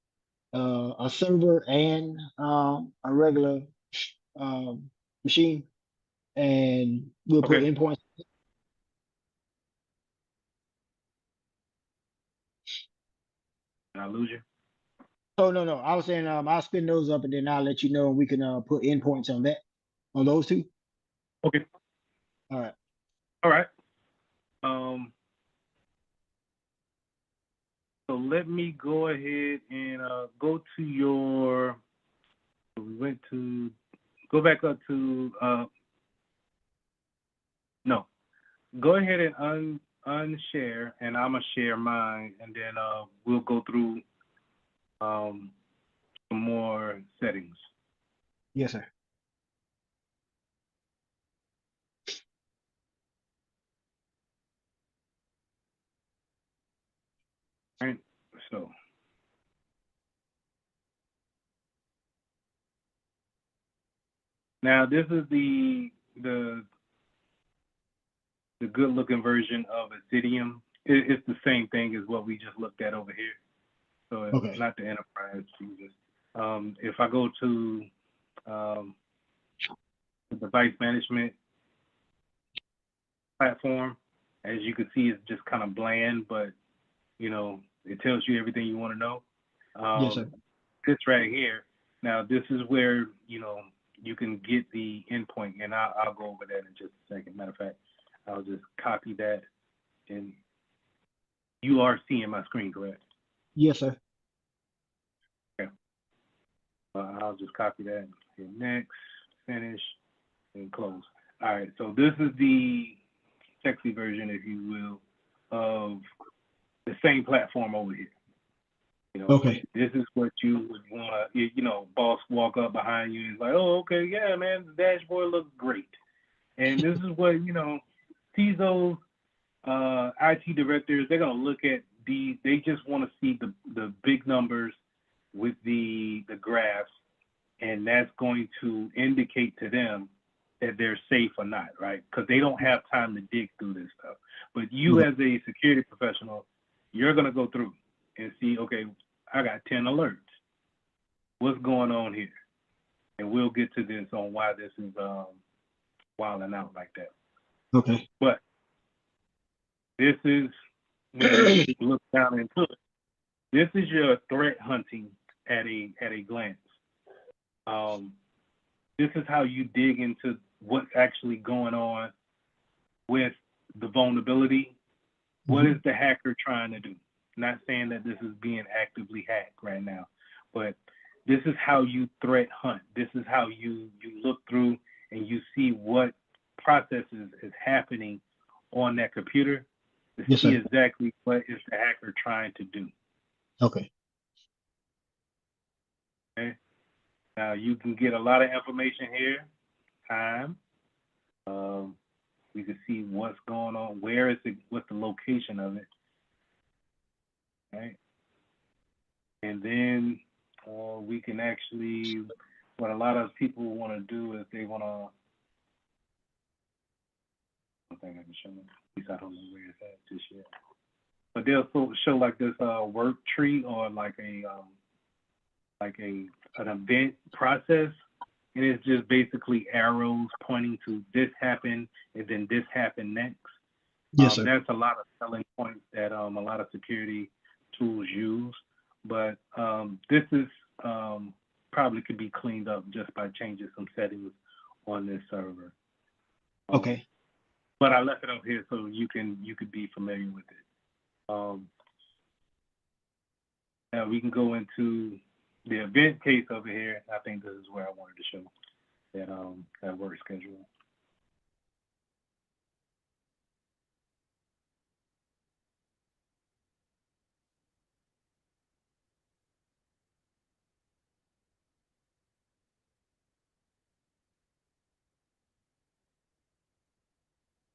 a server and a regular machine, and we'll put endpoints. Did I lose you? Oh no, I was saying I'll spin those up and then I'll let you know, and we can put endpoints on those two. Okay. All right. All right. So let me go ahead and go to your. Go back up to no. Go ahead and unshare, and I'm gonna share mine, and then we'll go through some more settings. Yes, sir. All right. So now this is the good looking version of Acidium. It's the same thing as what we just looked at over here. So it's not the enterprise. If I go to the device management platform, as you can see, it's just kind of bland, but it tells you everything you want to know. Yes, sir. This right here. Now this is where you can get the endpoint, and I'll go over that in just a second. Matter of fact, I'll just copy that, and you are seeing my screen, correct? Yes, sir. Okay. I'll just copy that. Hit next, finish, and close. All right, so this is the sexy version, if you will, of the same platform over here. Okay. This is what you would want to, boss walk up behind you and is like, oh, okay, yeah, man, the dashboard looks great. And this is what, CISOs, IT directors, they're going to look at these. They just want to see the big numbers with the graphs, and that's going to indicate to them that they're safe or not, right? Because they don't have time to dig through this stuff. But you as a security professional, you're going to go through and see, okay, I got 10 alerts. What's going on here? And we'll get to this on why this is wilding out like that. Okay. But this is, when you look down into it, this is your threat hunting at a glance. This is how you dig into what's actually going on with the vulnerability. What is the hacker trying to do? Not saying that this is being actively hacked right now, but this is how you threat hunt. This is how you look through and you see what processes is happening on that computer to see exactly what is the hacker trying to do. Okay. Okay. Now you can get a lot of information here. Time. We can see what's going on. Where is it? What's the location of it? Right. And then we can actually, what a lot of people want to do is they want to, I think I can show them. At least I don't know where it's at just yet. But they'll show like this work tree or like an event process. And it's just basically arrows pointing to this happened and then this happened next. Yes, sir. That's a lot of selling points that a lot of security tools use. But this is probably could be cleaned up just by changing some settings on this server. Okay. But I left it up here so you could be familiar with it. Now we can go into the event case over here. I think this is where I wanted to show that work schedule.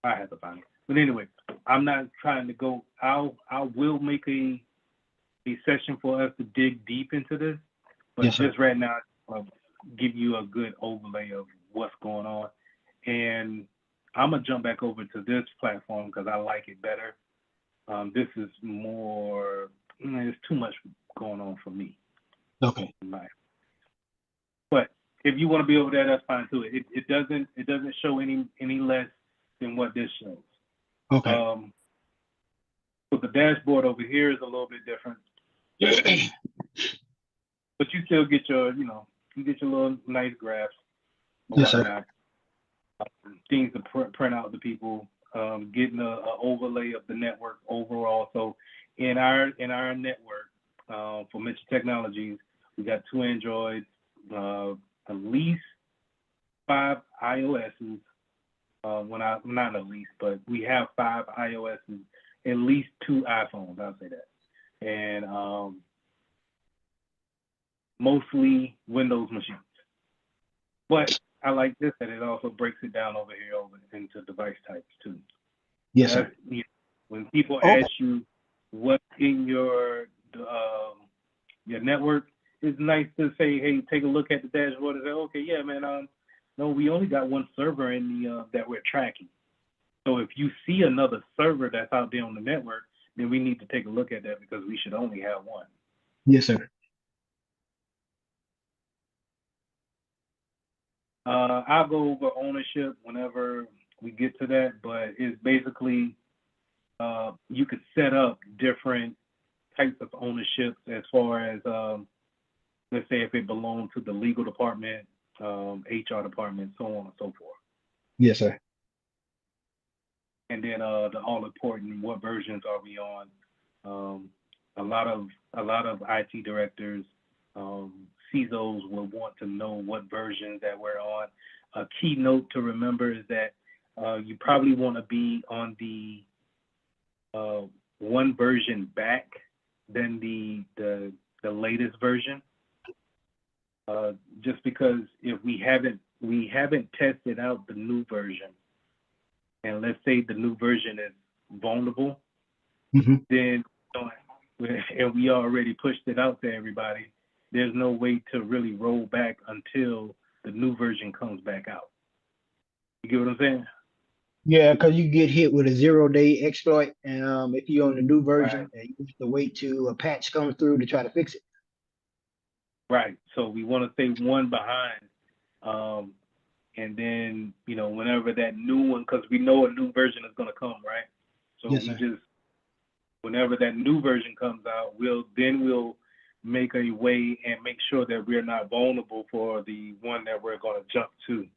I have to find it. But anyway, I'm not trying to go. I will make a session for us to dig deep into this. But just right now, I'll give you a good overlay of what's going on. And I'm going to jump back over to this platform because I like it better. This is more, there's too much going on for me. Okay. But if you want to be over there, that's fine too. It doesn't show any less than what this shows. Okay. But the dashboard over here is a little bit different. But you still get your, you get your little nice graphs. Yes, sir. Things to print out to people, getting an overlay of the network overall. So in our network for Mitchell Technologies, we got 2 Androids, at least 5 iOSs. Not at least, but we have 5 iOSs, at least 2 iPhones. I'll say that, and mostly Windows machines. But I like this that it also breaks it down over here into device types too. Yes, sir. When people ask you what's in your network, it's nice to say, hey, take a look at the dashboard and say, okay, yeah, man, no, we only got 1 server in the that we're tracking. So if you see another server that's out there on the network, then we need to take a look at that because we should only have 1. Yes, sir. I'll go over ownership whenever we get to that, but it's basically you could set up different types of ownerships as far as let's say if it belonged to the legal department, HR department, so on and so forth. Yes, sir. And then the all important, what versions are we on? A lot of IT directors, CISOs will want to know what versions that we're on. A key note to remember is that you probably want to be on the one version back than the latest version. Just because if we haven't tested out the new version, and let's say the new version is vulnerable, then and we already pushed it out to everybody, there's no way to really roll back until the new version comes back out. You get what I'm saying? Yeah, because you get hit with a 0-day exploit, and if you're on the new version, you have to wait till a patch comes through to try to fix it. Right. So we want to stay one behind, and then whenever that new one, because we know a new version is going to come, right? So Yes, we sir. just whenever that new version comes out, we'll make a way and make sure that we're not vulnerable for the one that we're going to jump to.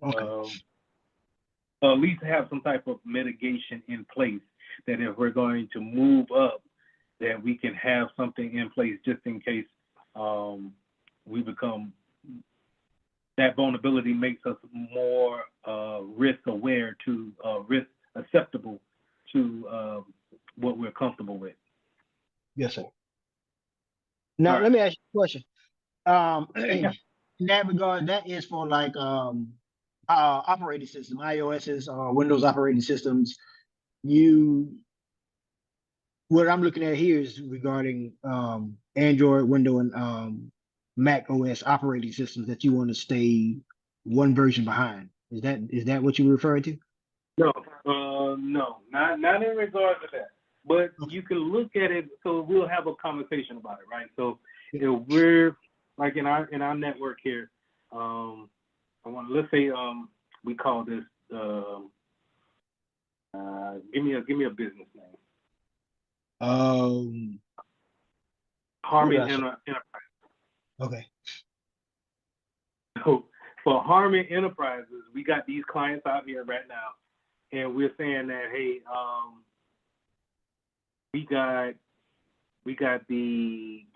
Okay. At least have some type of mitigation in place that if we're going to move up, that we can have something in place just in case we become, that vulnerability makes us more risk aware to risk acceptable to what we're comfortable with. Yes, sir. Now, let me ask you a question. In that regard, that is for like operating system, iOS's or Windows operating systems. What I'm looking at here is regarding Android, Windows, and Mac OS operating systems that you want to stay one version behind. Is that what you're referring to? No, not in regards to that. But you can look at it. So we'll have a conversation about it, right? So if we're like in our network here, let's say we call this give me a business name. Harmon Enterprise. Okay. So for Harmon Enterprises, we got these clients out here right now, and we're saying that, hey,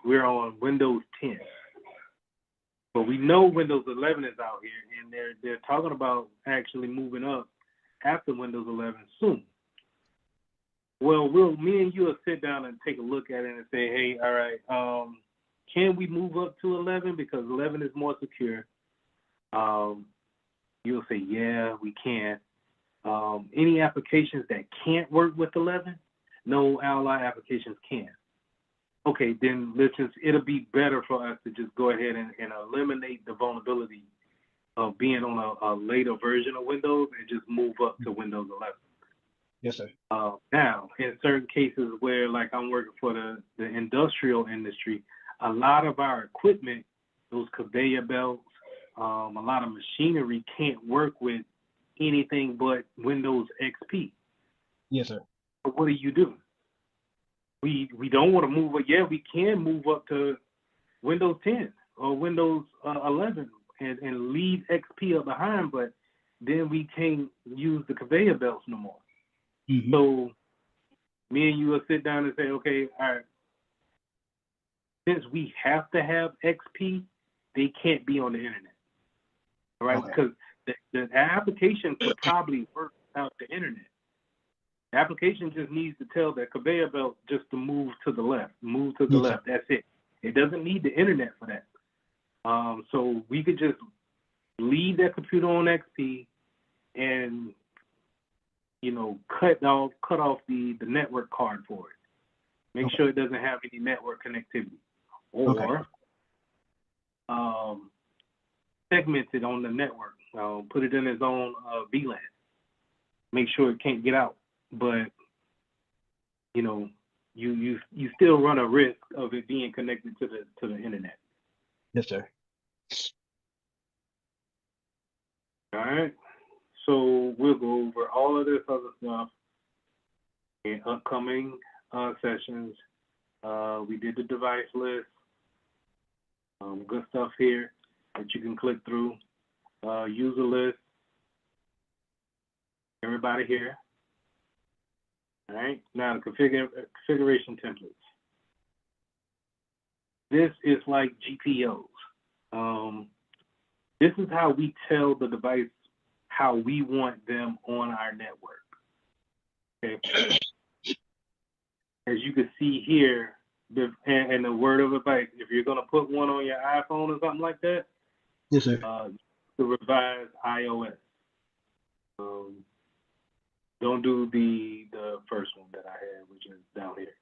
we're on Windows 10, but we know Windows 11 is out here, and they're talking about actually moving up after Windows 11 soon. Well, me and you will sit down and take a look at it and say, hey, all right, can we move up to 11 because 11 is more secure? You'll say, yeah, we can. Any applications that can't work with 11? No, ally applications can. Okay, then it'll be better for us to just go ahead and eliminate the vulnerability of being on a later version of Windows and just move up to Windows 11. Yes, sir. Now, in certain cases where, like, I'm working for the industrial industry, a lot of our equipment, those conveyor belts, a lot of machinery can't work with anything but Windows XP. Yes, sir. But what do? We don't want to move up. Yeah, we can move up to Windows 10 or Windows 11 and leave XP up behind, but then we can't use the conveyor belts no more. Mm-hmm. So me and you will sit down and say, okay, all right, since we have to have XP, they can't be on the internet. All right, because the application could probably work without the internet. The application just needs to tell that conveyor belt just to move to the left, left. That's it. It doesn't need the internet for that. So we could just leave that computer on XP and cut off the network card for it. Make sure it doesn't have any network connectivity, or segment it on the network. Put it in its own VLAN. Make sure it can't get out. But you still run a risk of it being connected to the internet. Yes, sir. All right. So we'll go over all of this other stuff in upcoming sessions. We did the device list. Good stuff here that you can click through. User list. Everybody here. All right. Now the configuration templates. this is like GPOs. This is how we tell the device how we want them on our network. Okay. As you can see here, and the word of advice, if you're going to put one on your iPhone or something like that, yes, sir. To revise iOS. Don't do the first one that I had, which is down here.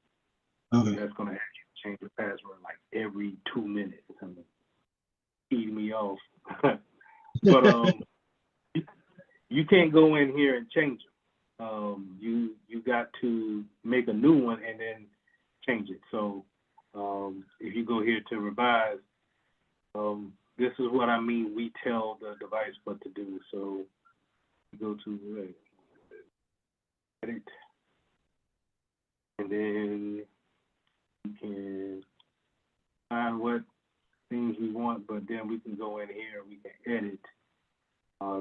Okay. That's going to have you change the password like every 2 minutes. Feed me off. But you can't go in here and change them. You got to make a new one and then change it. So if you go here to revise, this is what I mean. We tell the device what to do. So you go to edit, and then you can find what things we want, but then we can go in here and we can edit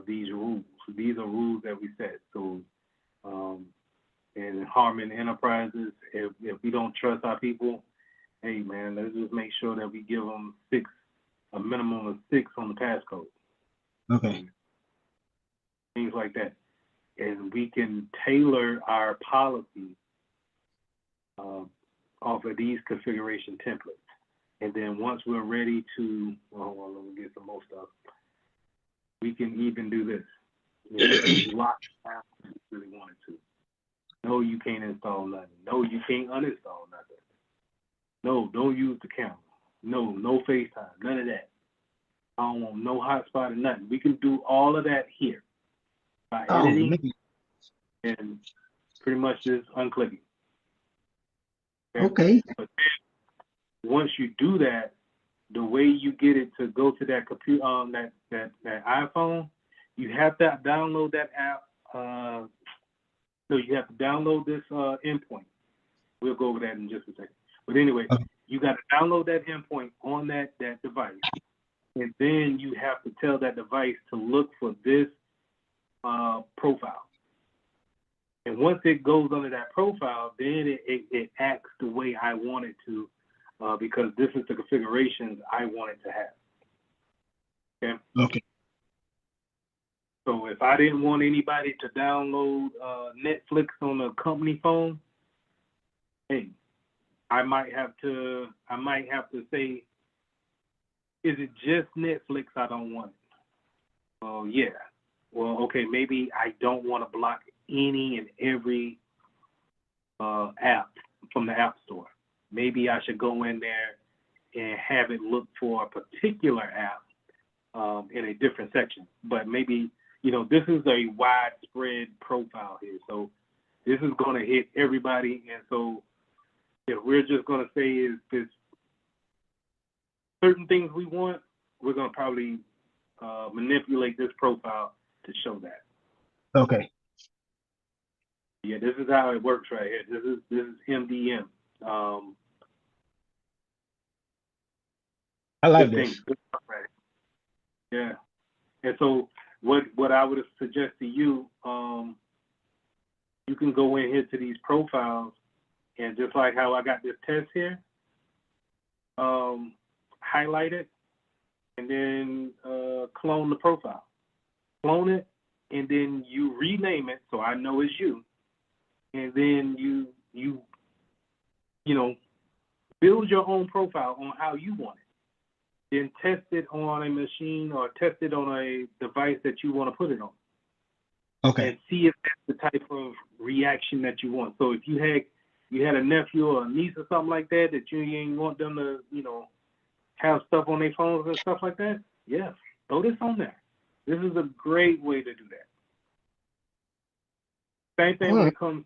these rules. These are rules that we set. So in harming enterprises, if we don't trust our people, hey man, let's just make sure that we give them a minimum of 6 on the passcode. Okay. Things like that. And we can tailor our policy off of these configuration templates. And then once we're ready to, well, let me get some more stuff. We can even do this. Lock it down if you really wanted to. No, you can't install nothing. No, you can't uninstall nothing. No, don't use the camera. No FaceTime. None of that. I don't want no hotspot or nothing. We can do all of that here by editing and pretty much just unclicking. Okay. But then once you do that, the way you get it to go to that computer, that iPhone, you have to download that app. So you have to download this endpoint. We'll go over that in just a second. But anyway, you got to download that endpoint on that device. And then you have to tell that device to look for this profile. And once it goes under that profile, then it acts the way I want it to, because this is the configurations I want it to have. Okay? Okay. So if I didn't want anybody to download Netflix on a company phone, hey, I might have to say, is it just Netflix I don't want? Oh, yeah. Well, okay, maybe I don't want to block any and every app from the App Store. Maybe I should go in there and have it look for a particular app in a different section. But maybe, this is a widespread profile here. So this is going to hit everybody. And so if we're just going to say is this certain things we want, we're going to probably manipulate this profile to show that. Okay. Yeah, this is how it works right here. This is MDM. I like this. Good stuff right here. Yeah. And so what I would suggest to you, you can go in here to these profiles, and just like how I got this test here, highlight it, and then clone the profile. Clone it, and then you rename it so I know it's you. And then you build your own profile on how you want it. Then test it on a machine or test it on a device that you want to put it on. Okay. And see if that's the type of reaction that you want. So if you had a nephew or a niece or something like that you ain't want them to, have stuff on their phones and stuff like that, yeah, throw this on there. This is a great way to do that. Same thing when it comes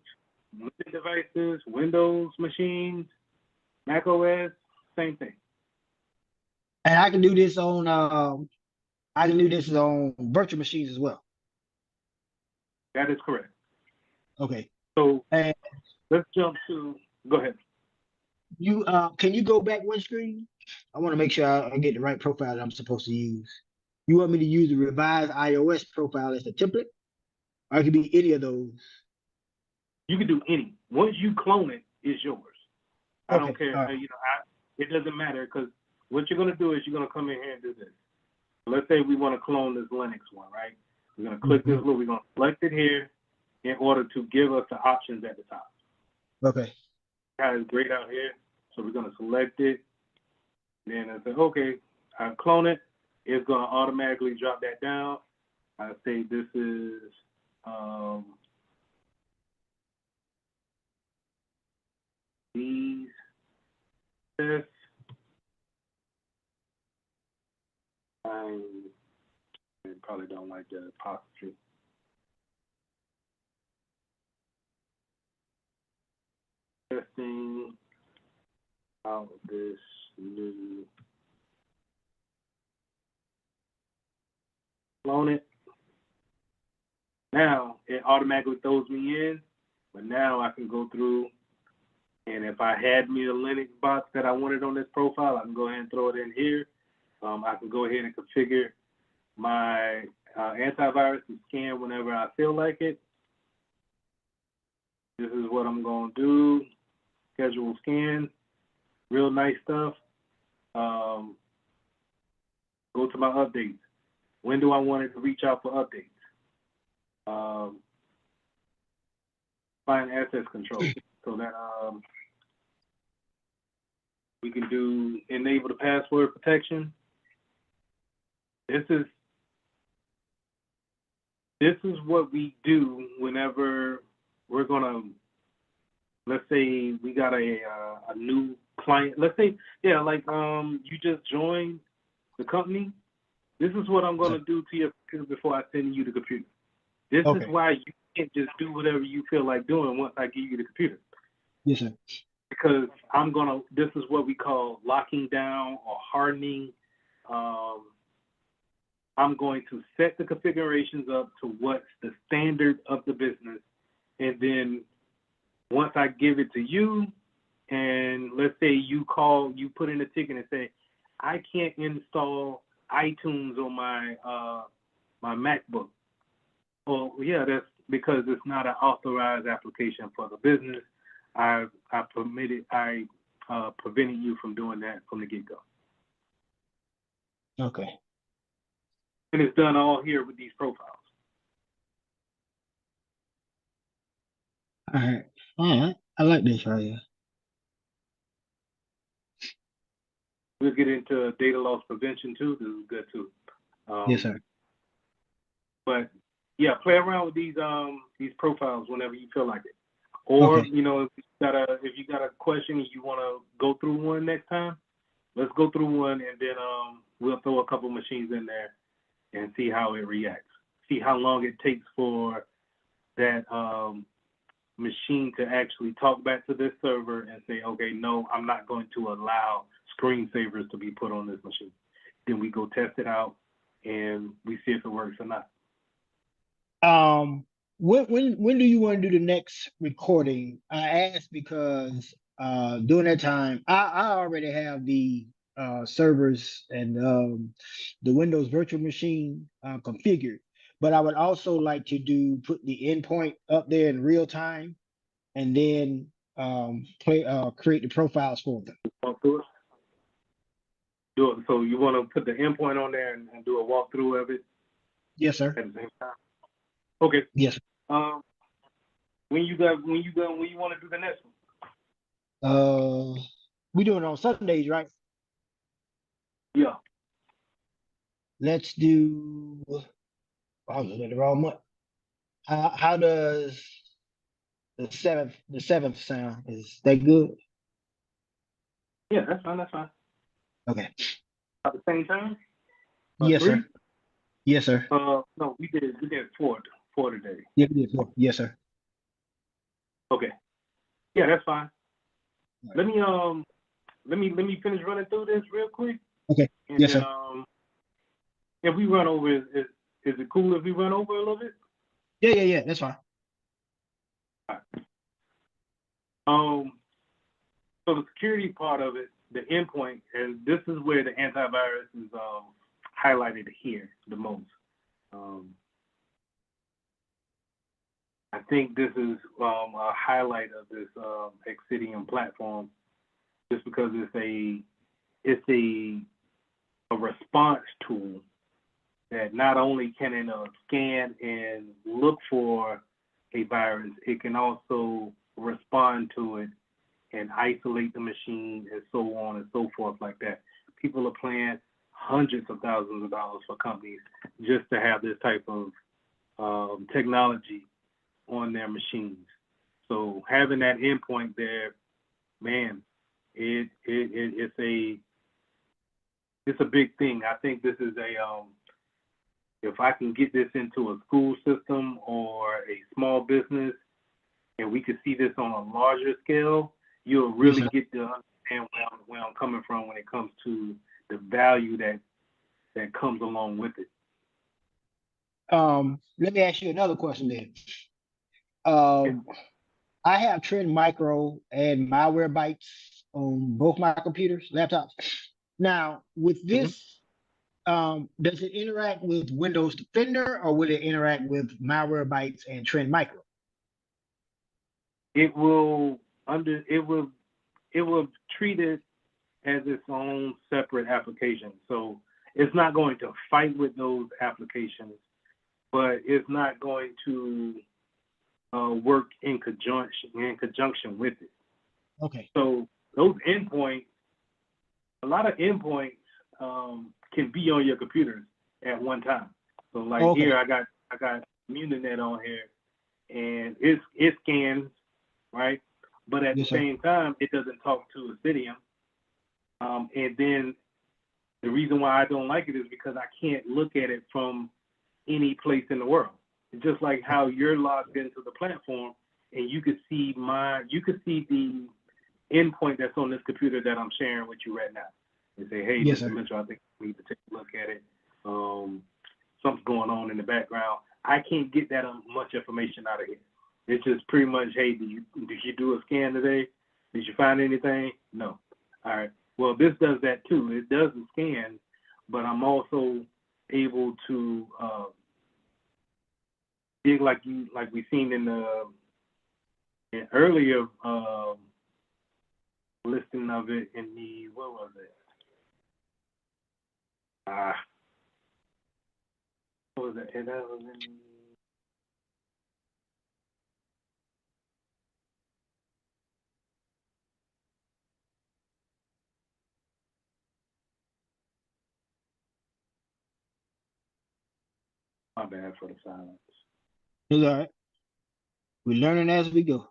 to devices, Windows machines, Mac OS, same thing. And I can do this on virtual machines as well. That is correct. Okay. So let's jump to, go ahead. You can you go back one screen? I want to make sure I get the right profile that I'm supposed to use. You want me to use the revised iOS profile as the template? Or it could be any of those. You can do any. Once you clone it, it's yours. I don't care. Right. it doesn't matter because what you're going to do is you're going to come in here and do this. Let's say we want to clone this Linux one, right? We're going to click this little, we're going to select it here in order to give us the options at the top. Okay. It's grayed out here. So we're going to select it. Then I say, okay, I clone it. It's going to automatically drop that down. I say this is these tests. I probably don't like the apostrophe. Testing out this new clone it. Now it automatically throws me in, but now I can go through, and if I had me a Linux box that I wanted on this profile, I can go ahead and throw it in here. I can go ahead and configure my antivirus to scan whenever I feel like it. This is what I'm going to do. Schedule scan. Real nice stuff. Go to my updates. When do I want it to reach out for updates? Find access control so that we can do enable the password protection. This is what we do whenever we're gonna, let's say we got a new client. Let's say, yeah, like you just joined the company. This is what I'm gonna do to your computer before I send you the computer. This is why you can't just do whatever you feel like doing once I give you the computer. Yes, sir. Because this is what we call locking down or hardening. I'm going to set the configurations up to what's the standard of the business. And then once I give it to you, and let's say you put in a ticket and say, I can't install iTunes on my my MacBook. Well, yeah, that's because it's not an authorized application for the business. I prevented you from doing that from the get-go. Okay. And it's done all here with these profiles. All right. All right. I like this right here. We'll get into data loss prevention too. This is good too. Yes, sir. But yeah, play around with these profiles whenever you feel like it. Or if you got a question and you want to go through one next time, let's go through one and then we'll throw a couple machines in there and see how it reacts. See how long it takes for that machine to actually talk back to this server and say, okay, no, I'm not going to allow screensavers to be put on this machine. Then we go test it out and we see if it works or not. When do you want to do the next recording? I asked because during that time I already have the servers and the Windows virtual machine configured, but I would also like to put the endpoint up there in real time and then create the profiles for them. Walk through it. Do it. So you want to put the endpoint on there and do a walkthrough of it? Yes, sir. At the same time. Okay. Yes. When you want to do the next one? We do it on Sundays, right? Yeah. Let's do. I was looking at the wrong month. How does the seventh sound? Is that good? Yeah, that's fine. That's fine. Okay. At the same time? Yes, 3? sir. Yes, sir. No, we did 4 today. Yeah, we did 4. Yes, sir. Okay. Yeah, that's fine. Right. Let me finish running through this real quick. Okay. And yes, then, sir. If we run over, is it cool if we run over a little bit? Yeah. That's fine. All right. So the security part of it, the endpoint, and this is where the antivirus is highlighted here the most. I think this is a highlight of this Exidium platform. just because it's a response tool that not only can it scan and look for a virus, it can also respond to it and isolate the machine and so on and so forth like that. People are paying hundreds of thousands of dollars for companies just to have this type of technology on their machines. So having that endpoint there, man, it's a big thing. I think this is if I can get this into a school system or a small business, and we could see this on a larger scale, you'll really get to understand where I'm coming from when it comes to the value that comes along with it. Let me ask you another question then. I have Trend Micro and Malwarebytes on both my computers, laptops. Now, with this, does it interact with Windows Defender, or will it interact with Malwarebytes and Trend Micro? It will treat it as its own separate application. So it's not going to fight with those applications, but it's not going to work in conjunction with it. Okay. So those endpoints, a lot of endpoints can be on your computers at one time. So like here, I got Muninet on here, and it scans, right? But at the same time, it doesn't talk to Obsidian. And then the reason why I don't like it is because I can't look at it from any place in the world. It's just like how you're logged into the platform, and you could see the endpoint that's on this computer that I'm sharing with you right now. And say, hey, Mr. Mitchell, I think we need to take a look at it. Something's going on in the background. I can't get that much information out of here. It's just pretty much, hey, did you do a scan today? Did you find anything? No. All right. Well, this does that too. It does the scan, but I'm also able to dig like we seen in the earlier listing of it in the, what was it? What was it? That was in, my bad for the silence. It's all right. We're learning as we go.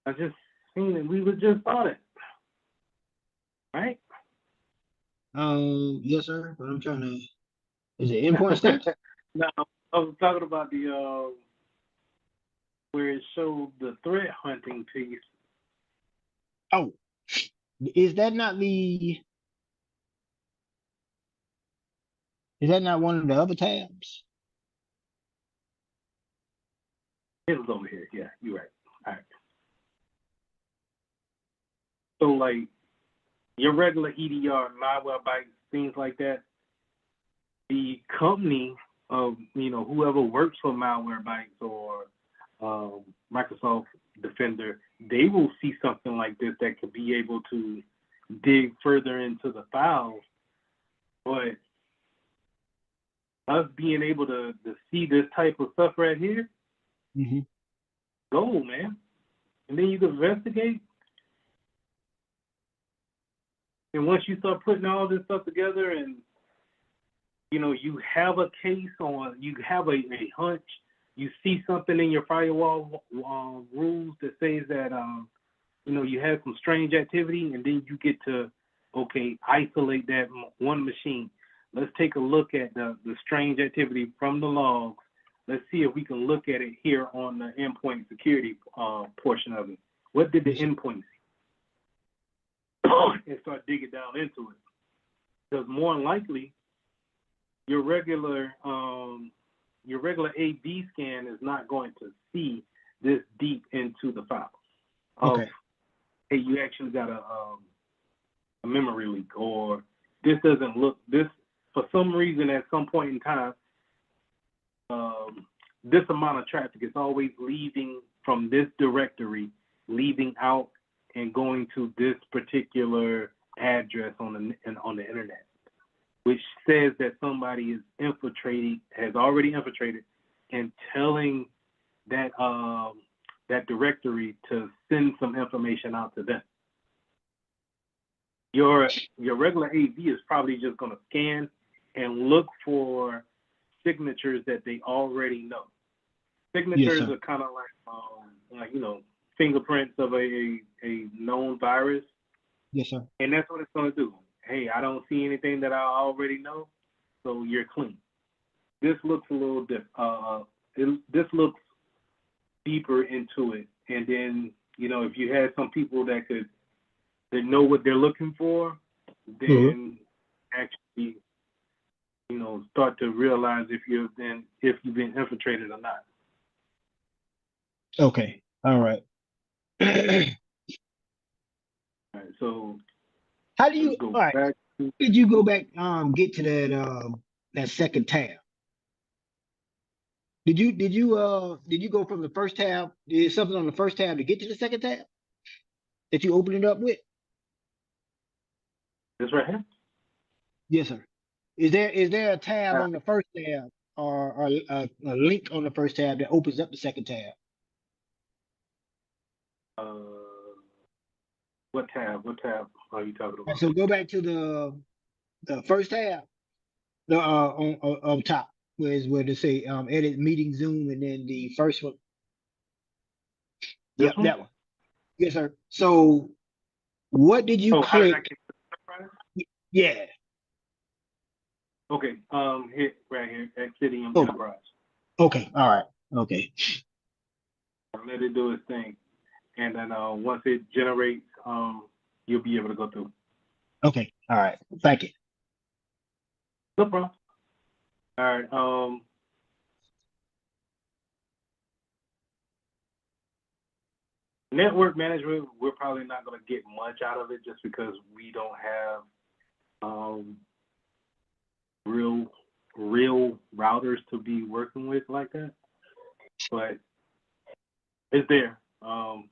I just seen it. We just on it, right? Yes, sir. But I'm trying to. Is it endpoint stats? No, I was talking about the where it showed the threat hunting piece. Oh, is that not the? Is that not one of the other tabs? It was over here. Yeah, you're right. All right. So like your regular EDR, Malwarebytes, things like that, the company of whoever works for Malwarebytes or Microsoft Defender, they will see something like this that could be able to dig further into the files. But us being able to see this type of stuff right here, gold, man. And then you can investigate. And once you start putting all this stuff together and, you have a case on, you have a hunch, you see something in your firewall rules that says that, you have some strange activity, and then you get to, isolate that one machine. Let's take a look at the strange activity from the logs. Let's see if we can look at it here on the endpoint security portion of it. What did the endpoint see? And start digging down into it. Because more than likely, your regular AV scan is not going to see this deep into the files. Hey, you actually got a memory leak, or this doesn't look, this for some reason at some point in time, this amount of traffic is always leaving from this directory, leaving out and going to this particular address on the internet, which says that somebody is has already infiltrated, and telling that that directory to send some information out to them. Your regular AV is probably just going to scan and look for signatures that they already know. Signatures are kind of like fingerprints of a known virus. Yes, sir. And that's what it's going to do. Hey, I don't see anything that I already know, so you're clean. This looks a little this looks deeper into it. And then, if you had some people that know what they're looking for, then actually, start to realize if you've been infiltrated or not. Okay. All right. All right. So how do you did you go back get to that second tab? Did you go from the first tab? Is something on the first tab to get to the second tab that you open it up with? This right here? Yes, sir. Is there a tab on the first tab or a link on the first tab that opens up the second tab? What tab? What tab are you talking about? So go back to the first tab, the on top, where they say edit meeting Zoom, and then the first one. Yep, that one. Yes, sir. So what did you click? Yeah. Okay. Hit right here, Exidium Enterprise. Okay. All right. Okay. Let it do its thing, and then once it generates, you'll be able to go through. Okay. All right. Thank you. No problem. All right. Network management, we're probably not going to get much out of it just because we don't have real routers to be working with like that. But it's there. Now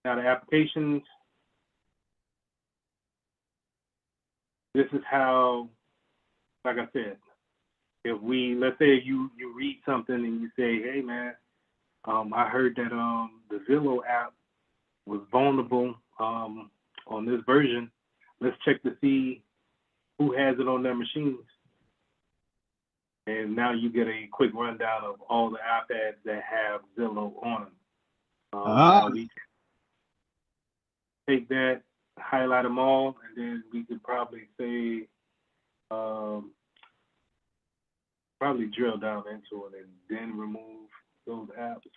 the applications, this is how, like I said, if let's say you read something and you say, hey man, I heard that the Zillow app was vulnerable on this version. Let's check to see who has it on their machines. And now you get a quick rundown of all the iPads that have Zillow on them. Now we take that, highlight them all, and then we could probably say, probably drill down into it and then remove those apps.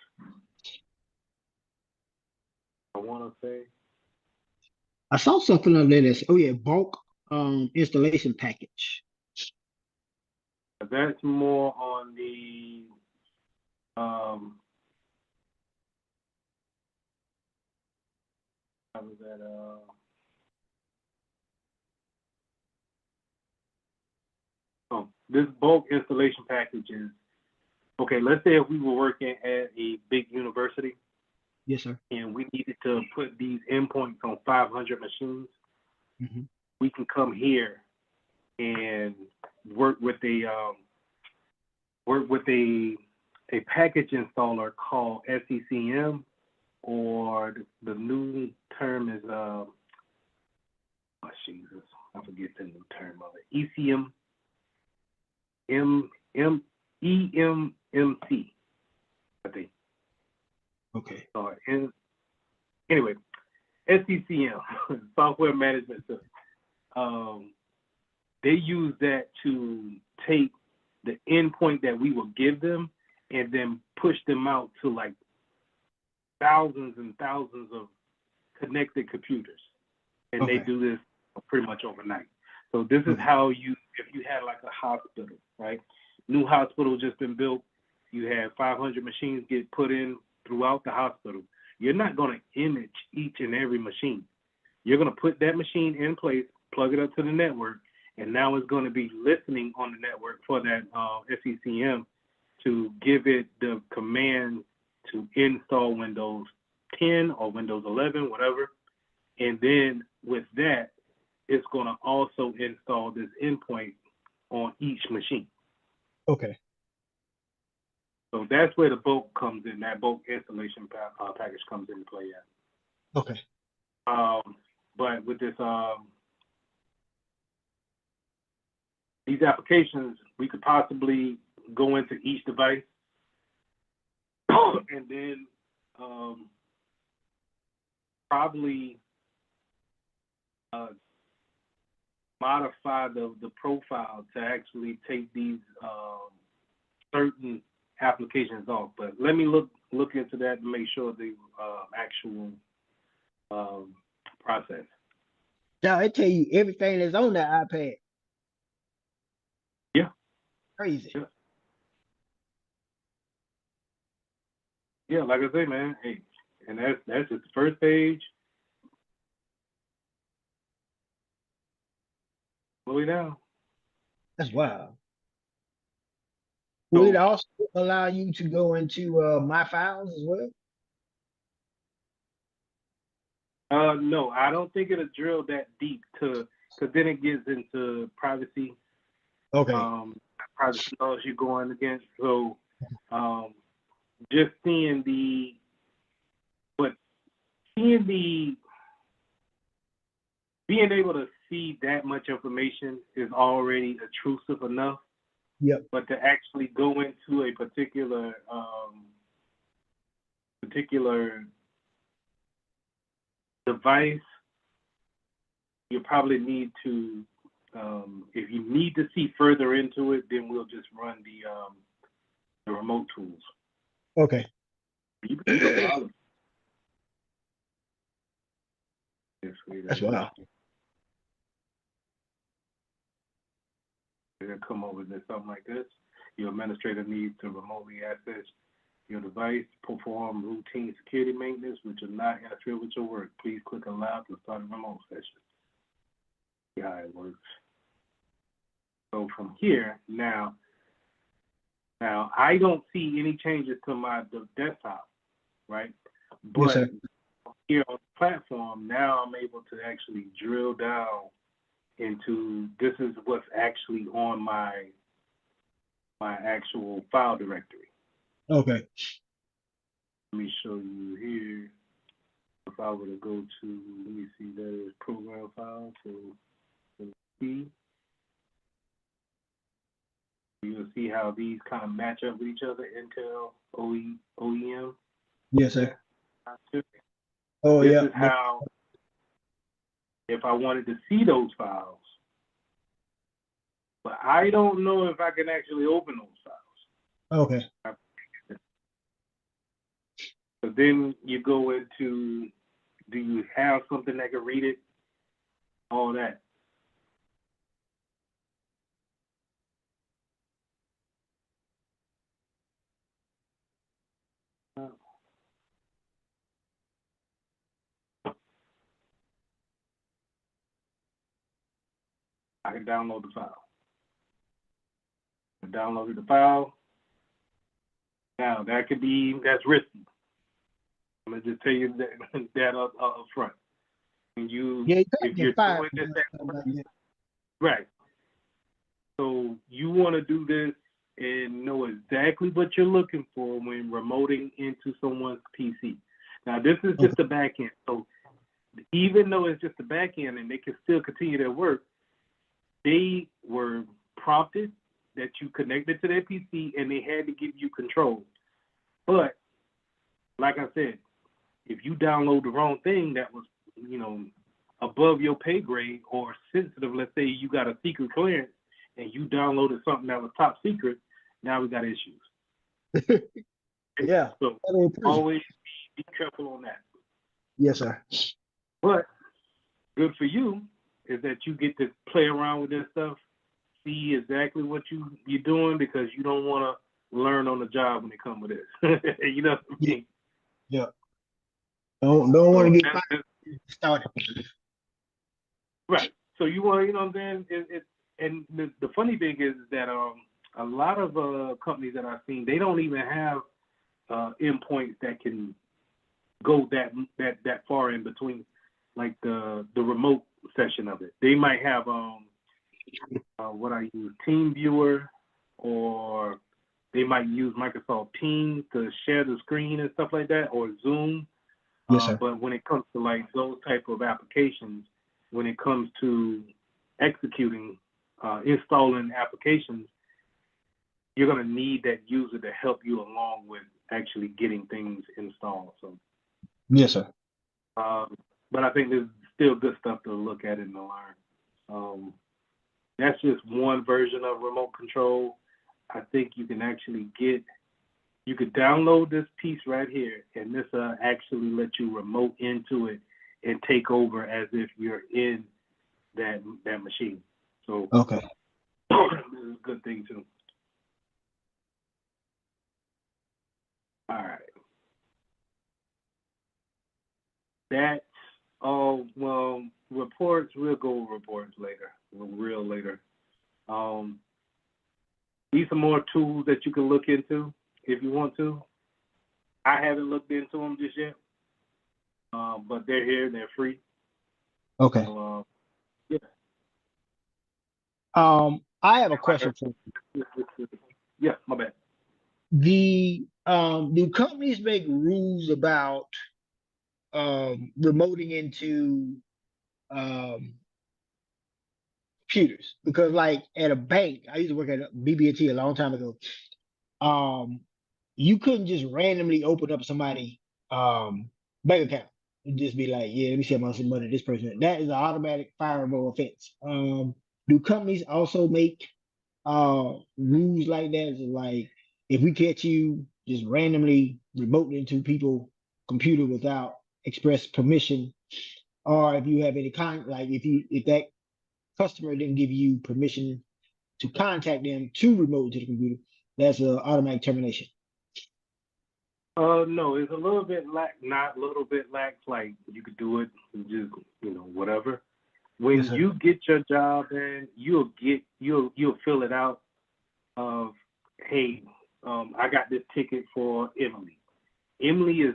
I want to say. I saw something on there that's bulk installation package. That's more on the how was that this bulk installation package is okay. Let's say if we were working at a big university. Yes, sir. And we needed to put these endpoints on 500 machines. Mm-hmm. We can come here and work with a package installer called SCCM, or the new term is Jesus, I forget the new term of it. ECM, EMMC, I think. Okay. And anyway, SCCM, Software Management System. They use that to take the endpoint that we will give them and then push them out to like thousands and thousands of connected computers. And they do this pretty much overnight. So this is how if you had like a hospital, right? New hospital just been built, you had 500 machines get put in throughout the hospital. You're not going to image each and every machine. You're going to put that machine in place, plug it up to the network, and now it's going to be listening on the network for that SCCM to give it the command to install Windows 10 or Windows 11, whatever. And then with that, it's going to also install this endpoint on each machine. Okay. So that's where the bulk comes in. That bulk installation package comes into play at. Okay. But with this, these applications, we could possibly go into each device and then probably modify the profile to actually take these certain applications off. But let me look into that and make sure the actual process. Now it tell you everything that's on that iPad. Yeah. Crazy. Yeah. Yeah, like I say, man, hey, and that's just the first page. All the way down. That's wild. Will it also allow you to go into my files as well? No, I don't think it'll drill that deep because then it gets into privacy. Okay. Privacy laws you're going against. So just seeing being able to see that much information is already intrusive enough. Yep. But to actually go into a particular device, you probably need to, if you need to see further into it, then we'll just run the remote tools. Okay. You can do all of it. That's wild. They'll come over to something like this. Your administrator needs to remotely access your device, perform routine security maintenance, which will not interfere with your work. Please click allow to start a remote session. See how it works. So from here, now I don't see any changes to my desktop, right? But yes, here on the platform, now I'm able to actually drill down into this is what's actually on my actual file directory. Okay. Let me show you here. If I were to go to, let me see, that is program file. So see, you'll see how these kind of match up with each other. Intel, OEM. Yes, sir. Oh, this is how, if I wanted to see those files, but I don't know if I can actually open those files. Okay. So then you go into, do you have something that can read it? All that. I can download the file. I downloaded the file. Now that could be, that's risky. I'm gonna just tell you that up front. When you, if you're doing this, right. So you want to do this and know exactly what you're looking for when remoting into someone's PC. Now this is just the back end. So even though it's just the back end and they can still continue their work, they were prompted that you connected to their PC and they had to give you control. But like I said, if you download the wrong thing that was, above your pay grade or sensitive, let's say you got a secret clearance and you downloaded something that was top secret, now we got issues. Yeah. So always be careful on that. Yes, sir. But good for you is that you get to play around with this stuff, see exactly what you're doing, because you don't want to learn on the job when it comes with this. You know what I mean? Yeah. Don't want to get started. Right. So you want, you know what I'm saying? And the funny thing is that a lot of companies that I've seen, they don't even have endpoints that can go that far in between, like the remote session of it. They might have what I use, Team Viewer, or they might use Microsoft Teams to share the screen and stuff like that, or Zoom. Yes, sir. But when it comes to like those type of applications, when it comes to executing, installing applications, you're going to need that user to help you along with actually getting things installed. So, yes, sir. but I think there's still good stuff to look at and to learn. That's just one version of remote control. I think you can actually you could download this piece right here, and this actually let you remote into it and take over as if you're in that machine. So Okay. this is a good thing too. All right. That's all. Well, reports, we'll go over reports later, real later. These are more tools that you can look into if you want to. I haven't looked into them just yet, but they're here and they're free. Okay. So, yeah. I have a question for you. Yeah, my bad. Do companies make rules about remoting into computers? Because like at a bank, I used to work at BB&T a long time ago. You couldn't just randomly open up somebody bank account and just be like, yeah, let me send some money to this person. That is an automatic fireable offense. Do companies also make rules like that? Like if we catch you just randomly remoting into people's computer without express permission, or if you have any like if that customer didn't give you permission to contact them to remote to the computer, that's an automatic termination. No, it's a little bit not a little bit lax, like you could do it and just, whatever. When Yes, you get your job in, you'll fill it out of, hey, I got this ticket for Emily. Emily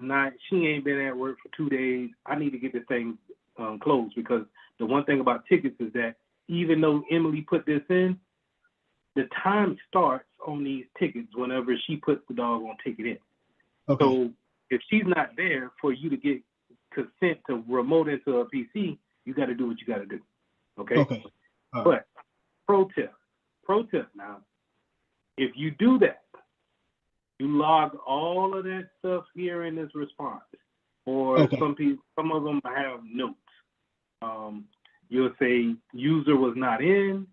she ain't been at work for 2 days. I need to get this thing closed, because the one thing about tickets is that even though Emily put this in, the time starts on these tickets whenever she puts the doggone ticket in. Okay. So if she's not there for you to get consent to remote into a PC, you got to do what you got to do. Okay. Okay. But pro tip now, if you do that, you log all of that stuff here in this response. Or Okay. some of them have notes. You'll say user was not in,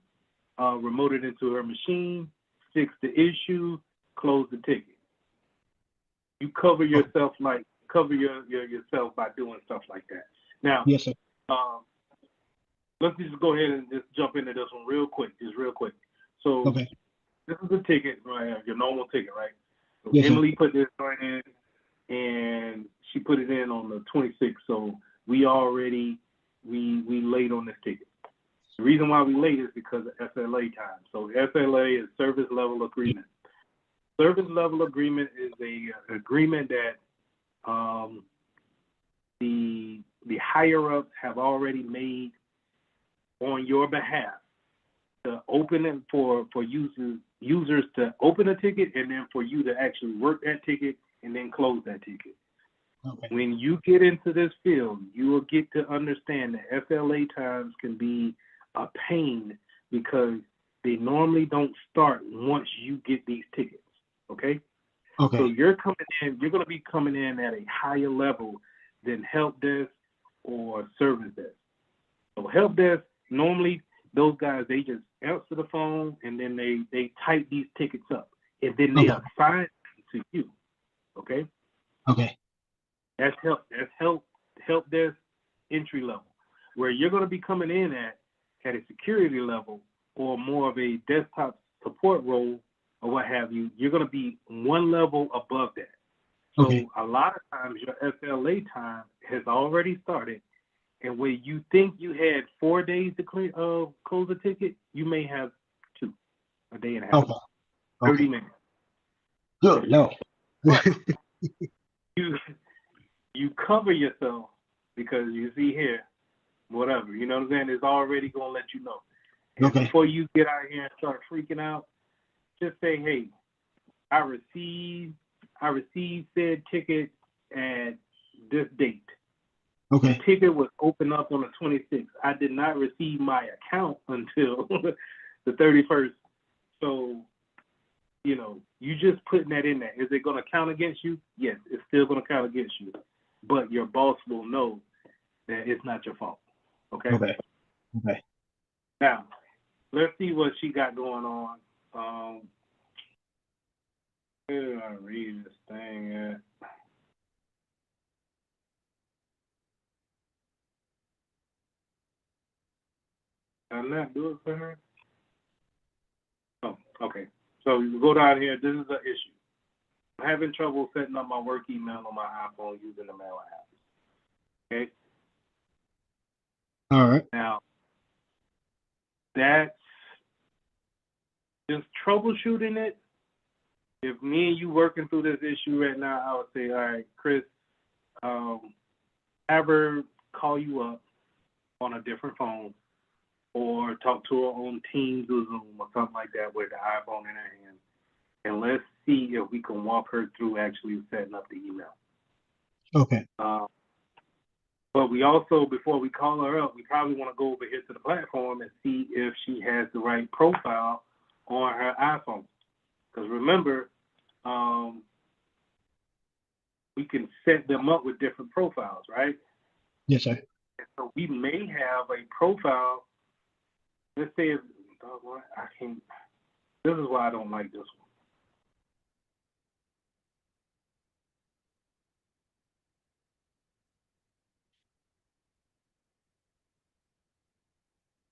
remoted into her machine, fix the issue, close the ticket. You cover yourself yourself by doing stuff like that. Now, yes, sir. Let's just go ahead and just jump into this one real quick. So Okay. This is a ticket, right? Your normal ticket, right? So Yes, Emily put this right in, and she put it in on the 26th. So we late on this ticket. The reason why we late is because of SLA time. So SLA is service level agreement. Service level agreement is a agreement that the higher ups have already made on your behalf to open it for users to open a ticket, and then for you to actually work that ticket and then close that ticket. Okay. When you get into this field, you will get to understand that SLA times can be a pain, because they normally don't start once you get these tickets. Okay? Okay. So you're going to be coming in at a higher level than help desk or service desk. So help desk, normally those guys, they just answer the phone and then they type these tickets up, and then they assign them to you. Okay? Okay. That's help desk entry level. Where you're going to be coming in at a security level or more of a desktop support role or what have you, you're going to be one level above that. So a lot of times your SLA time has already started, and where you think you had 4 days to close a ticket, you may have 2, a day and a half, 30 minutes. Good. No. But you cover yourself because you see here, whatever, you know what I'm saying? It's already gonna let you know. And before you get out here and start freaking out, just say, hey, I received said ticket at this date. The ticket was opened up on the 26th. I did not receive my account until the 31st. So, you know, you just putting that in there. Is it going to count against you? Yes, it's still going to count against you. But your boss will know that it's not your fault. Okay? Okay. Now, let's see what she got going on. Where did I read this thing at? Did I not do it for her? Oh, okay. So you go down here. This is the issue. I'm having trouble setting up my work email on my iPhone using the mail app. Okay? All right. Now, that's just troubleshooting it. If me and you working through this issue right now, I would say, all right, Chris, have her call you up on a different phone or talk to her on Teams or Zoom or something like that with the iPhone in her hand. And let's see if we can walk her through actually setting up the email. Okay. But we also, before we call her up, we probably want to go over here to the platform and see if she has the right profile on her iPhone. Because remember, we can set them up with different profiles, right? Yes, sir. And so we may have a profile. Let's say, I can't. This is why I don't like this one.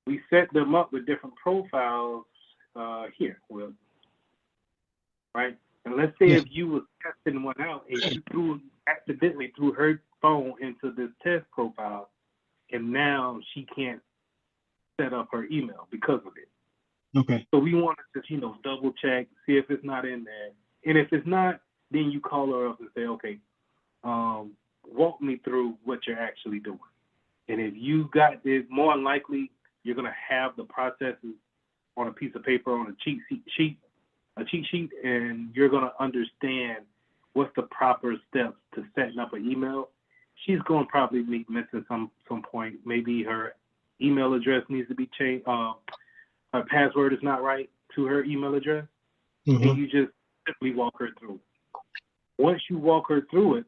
We set them up with different profiles here, Will. Right? And let's say if you were testing one out and you accidentally threw her phone into this test profile, and now she can't set up her email because of it. Okay. So we want to just, double check, see if it's not in there. And if it's not, then you call her up and say, okay, walk me through what you're actually doing. And if you got it, more than likely, you're going to have the processes on a piece of paper, on a cheat sheet, and you're going to understand what's the proper steps to setting up an email. She's going to probably be missing some point. Maybe her email address needs to be changed. Her password is not right to her email address. Mm-hmm. And you just simply walk her through it. Once you walk her through it,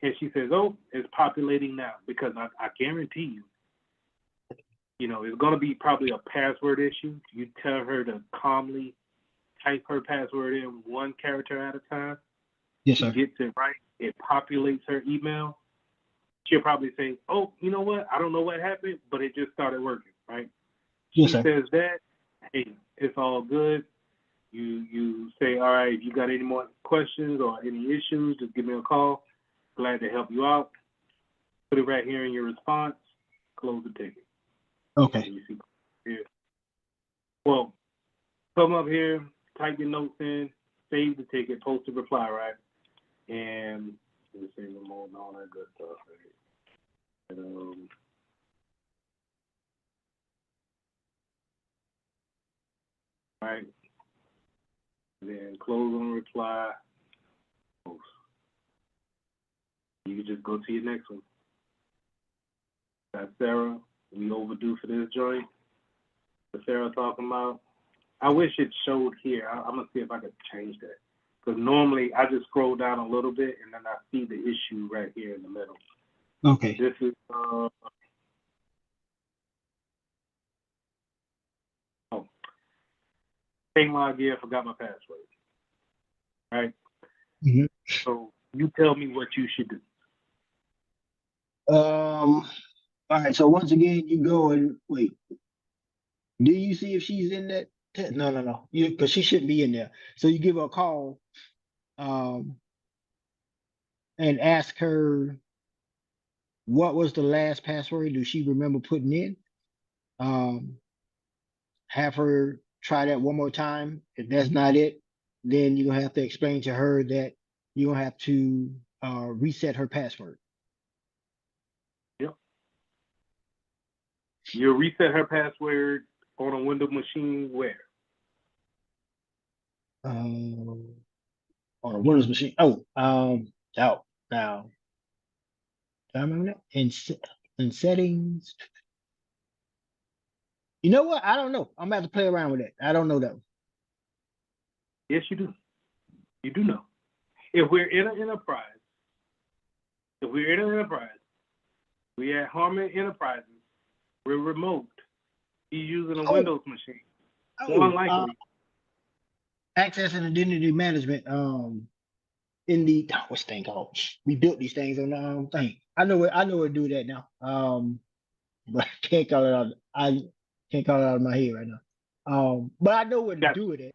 and she says, oh, it's populating now, because I guarantee you, it's going to be probably a password issue. You tell her to calmly type her password in one character at a time. Yes, sir. She gets it right. It populates her email. She'll probably say, oh, you know what? I don't know what happened, but it just started working, right? Yes, she sir. says that, hey, it's all good. You say, all right, if you got any more questions or any issues, just give me a call. Glad to help you out. Put it right here in your response. Close the ticket. Okay. You see here. Well, come up here, type your notes in, save the ticket, post a reply, right? And let me say no more and all that good stuff. Right. Then close on reply. Post. You can just go to your next one. That's Sarah. We overdue for this joint. What Sarah talking about. I wish it showed here. I'm gonna see if I can change that. Because normally I just scroll down a little bit and then I see the issue right here in the middle. Okay. This is same login, forgot my password. Right? Mm-hmm. So you tell me what you should do. All right. So once again, you go and wait. Do you see if she's in that? No. Because she shouldn't be in there. So you give her a call, and ask her what was the last password. Do she remember putting in? Have her try that one more time. If that's not it, then you're gonna have to explain to her that you're gonna have to reset her password. You'll reset her password on a Windows machine where? On a Windows machine. Oh, now. Do I remember that? In settings. You know what? I don't know. I'm gonna have to play around with it. I don't know that one. Yes, you do. You do know. If we're in an enterprise, we at Harmon Enterprises, we're remote. He's using a Windows machine. More likely. Access and identity management. In the what's the thing called? We built these things on the thing. I know where to do that now. But I can't call it out. I can't call it out of my head right now. But I know where to do it at.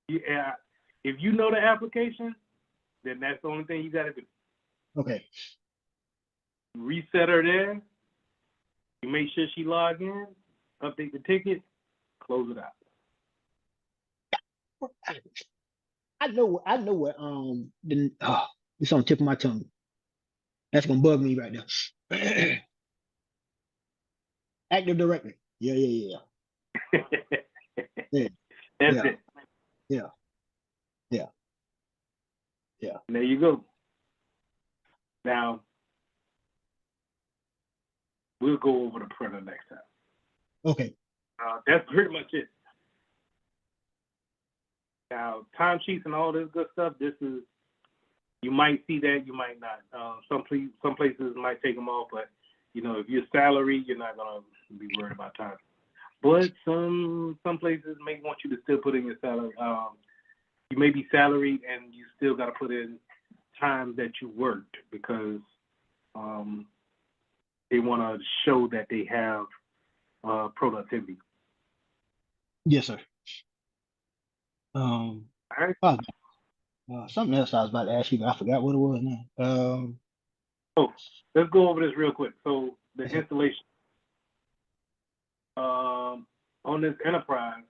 Yeah, if you know the application, then that's the only thing you got to do. Okay. Reset her there. You make sure she logged in. Update the ticket. Close it out. I know what it's on the tip of my tongue. That's gonna bug me right now. Active Directory. Yeah. Yeah. That's it. Yeah. And there you go. Now, we'll go over the printer next time. Okay. That's pretty much it. Now, timesheets and all this good stuff, this is, you might see that, you might not. Some places might take them off, but, if you're salary, you're not going to be worried about time. But some places may want you to still put in your salary. You may be salaried and you still got to put in time that you worked because they want to show that they have productivity. Yes, sir. All right. Something else I was about to ask you, but I forgot what it was now. Let's go over this real quick. So the installation on this enterprise.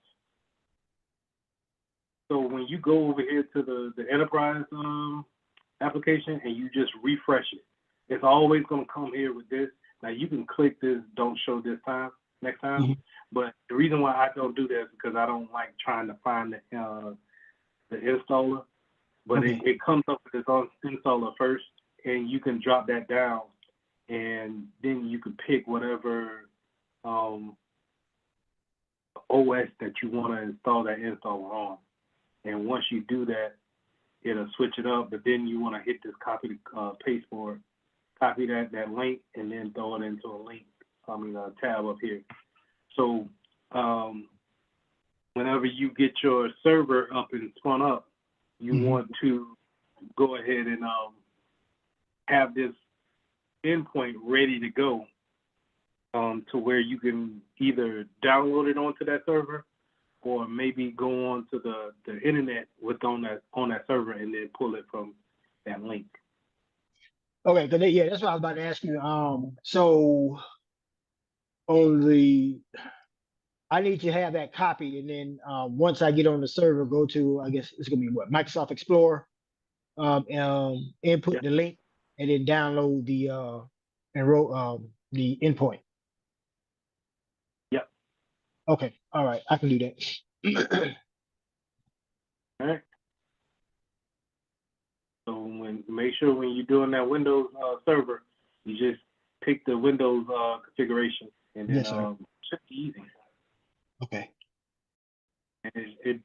So when you go over here to the enterprise application and you just refresh it, it's always going to come here with this. Now you can click this, don't show this time, next time. Mm-hmm. But the reason why I don't do that is because I don't like trying to find the installer. But it comes up with this installer first, and you can drop that down, and then you can pick whatever OS that you want to install that installer on. And once you do that, it'll switch it up. But then you want to hit this copy paste board, copy that link, and then throw it into a tab up here. So whenever you get your server up and spun up, you want to go ahead and have this endpoint ready to go to where you can either download it onto that server or maybe go on to the internet on that server and then pull it from that link. Okay, that's what I was about to ask you. So I need to have that copied, and then once I get on the server, go to, I guess it's gonna be what, Microsoft Explorer, input the link, and then download the Enroll the endpoint. Yep. Okay. All right. I can do that. All right. So make sure when you're doing that Windows server, you just pick the Windows configuration, and then it should be easy. Okay. And it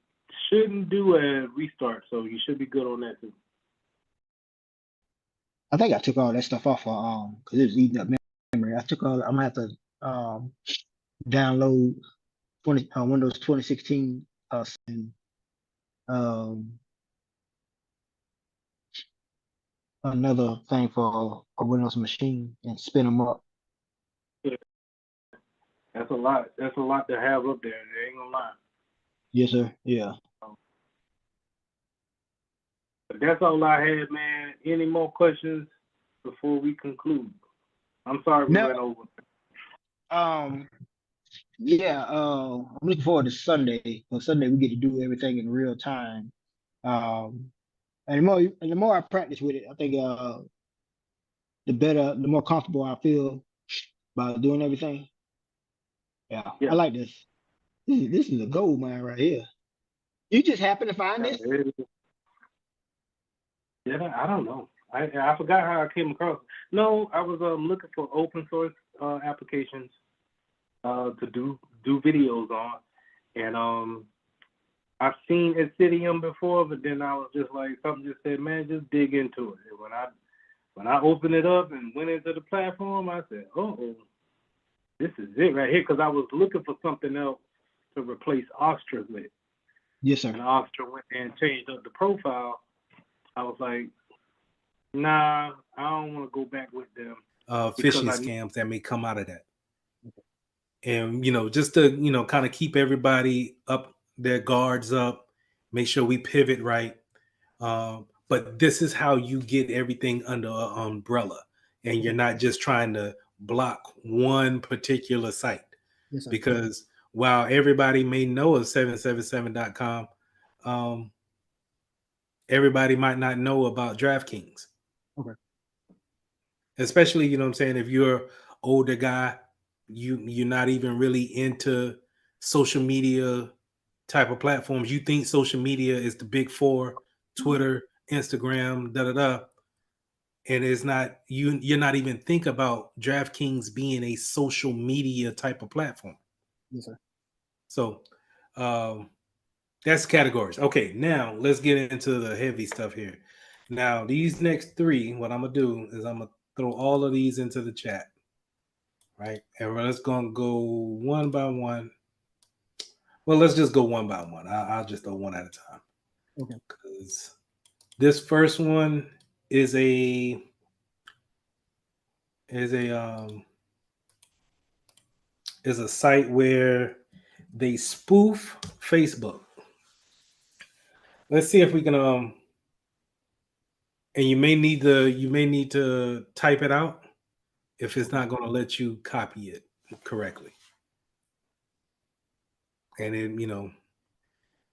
shouldn't do a restart, so you should be good on that too. I think I took all that stuff off because it was eating up memory. I'm gonna have to download Windows 2016 and another thing for a Windows machine and spin them up. That's a lot. That's a lot to have up there. I ain't gonna lie. Yes, sir. Yeah. But that's all I had, man. Any more questions before we conclude? I'm sorry we went over. Yeah. I'm looking forward to Sunday. On Sunday we get to do everything in real time. And the more I practice with it, I think the more comfortable I feel by doing everything. Yeah, Yeah. I like this. This is a gold mine right here. You just happen to find Yeah, this? yeah, I don't know. I forgot how I came across. No, I was looking for open source applications to do videos on, and I've seen Ethereum before, but then I was just like, something just said, man, just dig into it. And when I opened it up and went into the platform, I said, oh, this is it right here, because I was looking for something else to replace Ostra with. Yes, sir. And Ostra went there and changed up the profile. I was like, nah, I don't want to go back with them. Phishing scams that may come out of that. And, just to, kind of keep everybody up, their guards up, make sure we pivot right. But this is how you get everything under an umbrella. And you're not just trying to block one particular site. Yes, sir. Because while everybody may know of 777.com, everybody might not know about DraftKings. Okay. Especially, you know what I'm saying, if you're older guy, you're not even really into social media type of platforms. You think social media is the big four: Twitter, Instagram, and it's not. You're not even think about DraftKings being a social media type of platform. Yes, sir. So that's categories. Okay, now let's get into the heavy stuff here. Now these next three, what I'm gonna do is I'm gonna throw all of these into the chat. Right, and we're just gonna go one by one. Well, let's just go one by one. I'll just go one at a time. Okay. Because this first one is a is a is a site where they spoof Facebook. Let's see if we can and you may need to type it out if it's not going to let you copy it correctly. And then,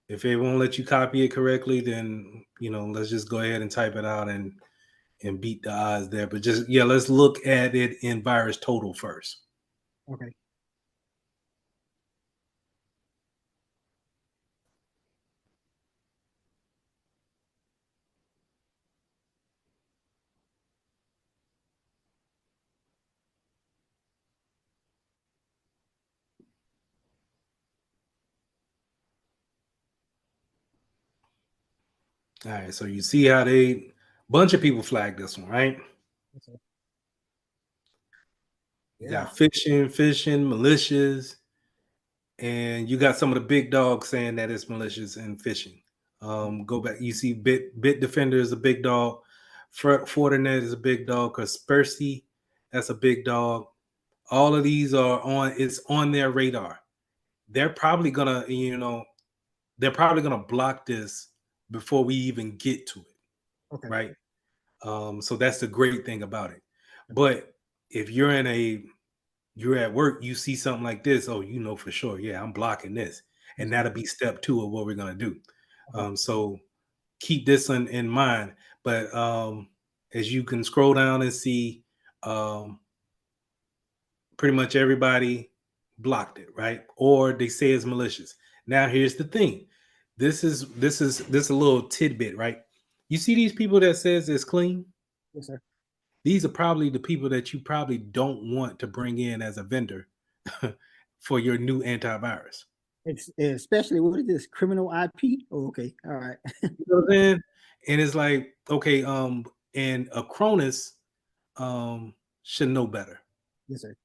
if it won't let you copy it correctly, then let's just go ahead and type it out and beat the odds there. But just let's look at it in VirusTotal first. Okay. All right, so you see how bunch of people flagged this one, right? Okay. You got phishing, malicious, and you got some of the big dogs saying that it's malicious and phishing. Go back, you see Bitdefender is a big dog, Fortinet is a big dog, Kaspersky, that's a big dog. All of these it's on their radar. They're probably gonna block this before we even get to it. Okay. Right. So that's the great thing about it. But if you're at work, you see something like this, for sure, yeah, I'm blocking this. And that'll be step 2 of what we're going to do. So keep this in mind. But as you can scroll down and see, pretty much everybody blocked it, right? Or they say it's malicious. Now here's the thing. This is a little tidbit, right? You see these people that says it's clean? Yes, sir. These are probably the people that you probably don't want to bring in as a vendor for your new antivirus. Especially, what is this, criminal IP? Oh, okay, all right. You know what I'm saying? And it's like, okay, and Acronis should know better. Yes, sir.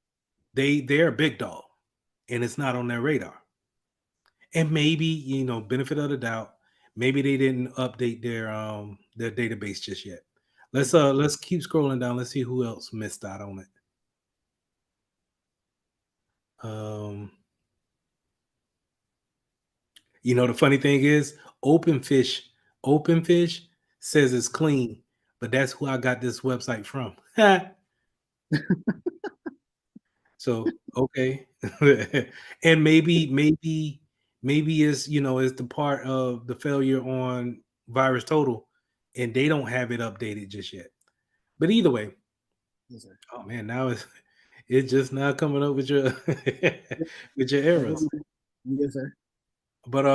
They're a big dog, and it's not on their radar. And maybe, benefit of the doubt, maybe they didn't update their database just yet. Let's keep scrolling down. Let's see who else missed out on it. The funny thing is, OpenFish says it's clean, but that's who I got this website from. So okay, and maybe it's it's the part of the failure on VirusTotal, and they don't have it updated just yet. But either way, Yes, sir. oh man, now It's just now coming up with your with your errors. Yes, sir. But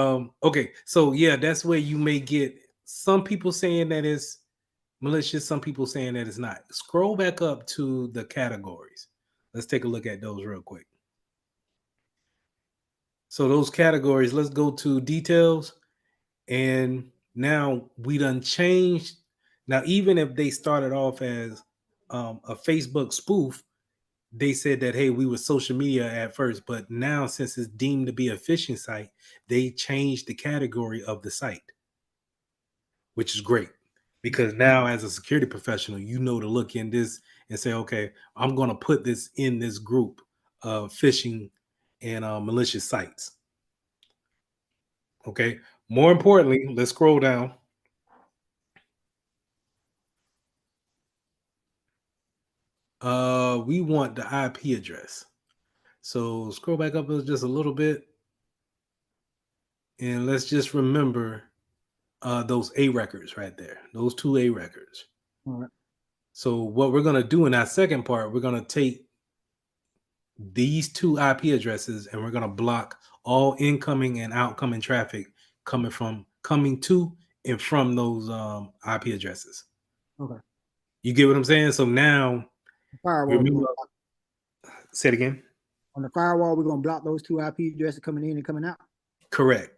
okay, so yeah, that's where you may get some people saying that it's malicious, some people saying that it's not. Scroll back up to the categories. Let's take a look at those real quick. So those categories, let's go to details. And now we done changed. Now, even if they started off as a Facebook spoof, they said that, hey, we were social media at first, but now since it's deemed to be a phishing site, they changed the category of the site, which is great because now as a security professional, you know to look in this and say, okay, I'm going to put this in this group of phishing and malicious sites. Okay. More importantly, let's scroll down. We want the IP address. So scroll back up just a little bit. And let's just remember those A records right there, those 2 A records. All right. So what we're going to do in that second part, we're going to take these 2 IP addresses and we're going to block all incoming and outgoing traffic coming to and from those IP addresses. Okay. You get what I'm saying? So now, Firewall. Say it again. On the firewall, we're gonna block those 2 IP addresses coming in and coming out. Correct.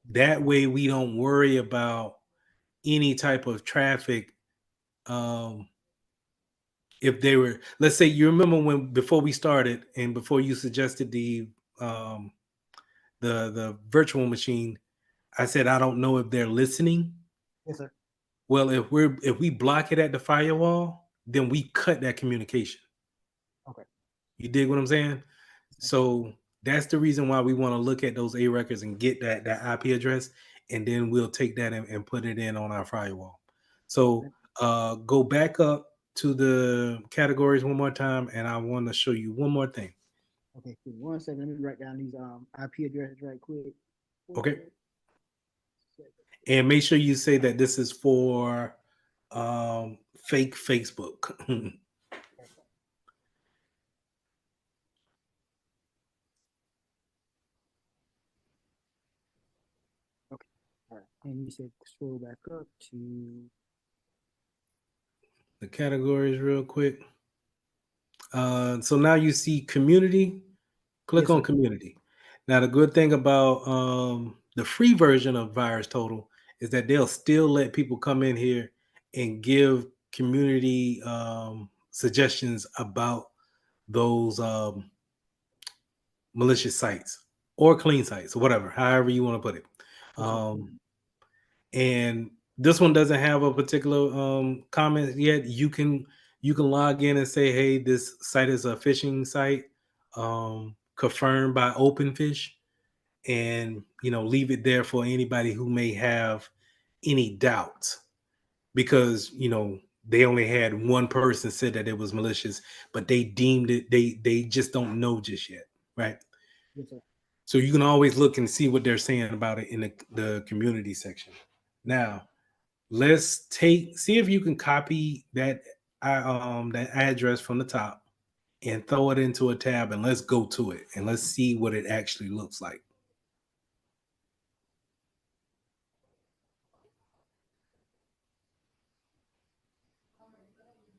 That way we don't worry about any type of traffic. If they were, let's say, you remember when before we started and before you suggested the virtual machine, I said I don't know if they're listening. Yes, sir. Well, if we block it at the firewall, then we cut that communication. Okay. You dig what I'm saying? So that's the reason why we want to look at those A records and get that IP address, and then we'll take that and put it in on our firewall. So go back up to the categories one more time, and I want to show you one more thing. Okay, cool. 1 second. Let me write down these IP addresses right quick. Okay. And make sure you say that this is for fake Facebook. Okay. All right. And you said scroll back up to the categories real quick. So now you see community. Click on community. Now the good thing about the free version of Virus Total is that they'll still let people come in here and give community suggestions about those malicious sites or clean sites or whatever, however you want to put it. And this one doesn't have a particular comment yet. You can log in and say, hey, this site is a phishing site confirmed by OpenFish, and leave it there for anybody who may have any doubts, because they only had one person said that it was malicious, but they deemed it, they just don't know just yet, right? yes, sir. So you can always look and see what they're saying about it in the community section. Now let's see if you can copy that that address from the top and throw it into a tab, and let's go to it and let's see what it actually looks like.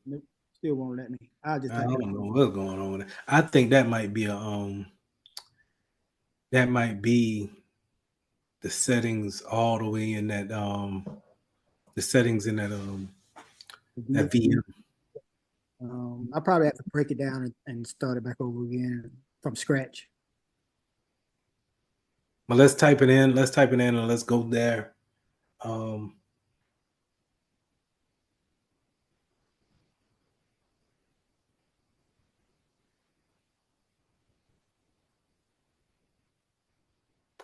Nope, still won't let me. I just I type it don't in. know what's going on with it. I think that might be the settings all the way in that the settings in that that VM. I probably have to break it down and start it back over again from scratch. But let's type it in. Let's type it in and let's go there. And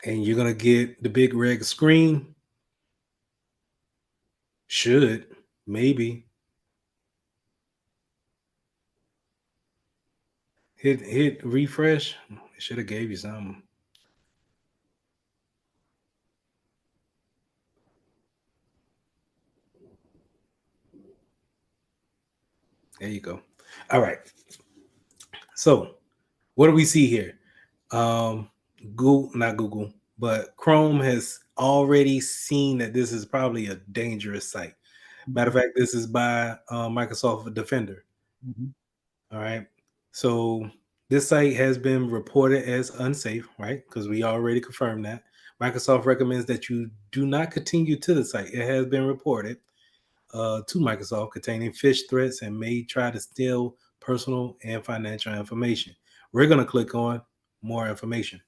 you're gonna get the big red screen. Should maybe hit refresh. It should have gave you something. There you go. All right. So what do we see here? Not Google, but Chrome has already seen that this is probably a dangerous site. Matter of fact, this is by Microsoft Defender. All right. So this site has been reported as unsafe, right? Because we already confirmed that. Microsoft recommends that you do not continue to the site. It has been reported to Microsoft containing phish threats and may try to steal personal and financial information. We're going to click on more information.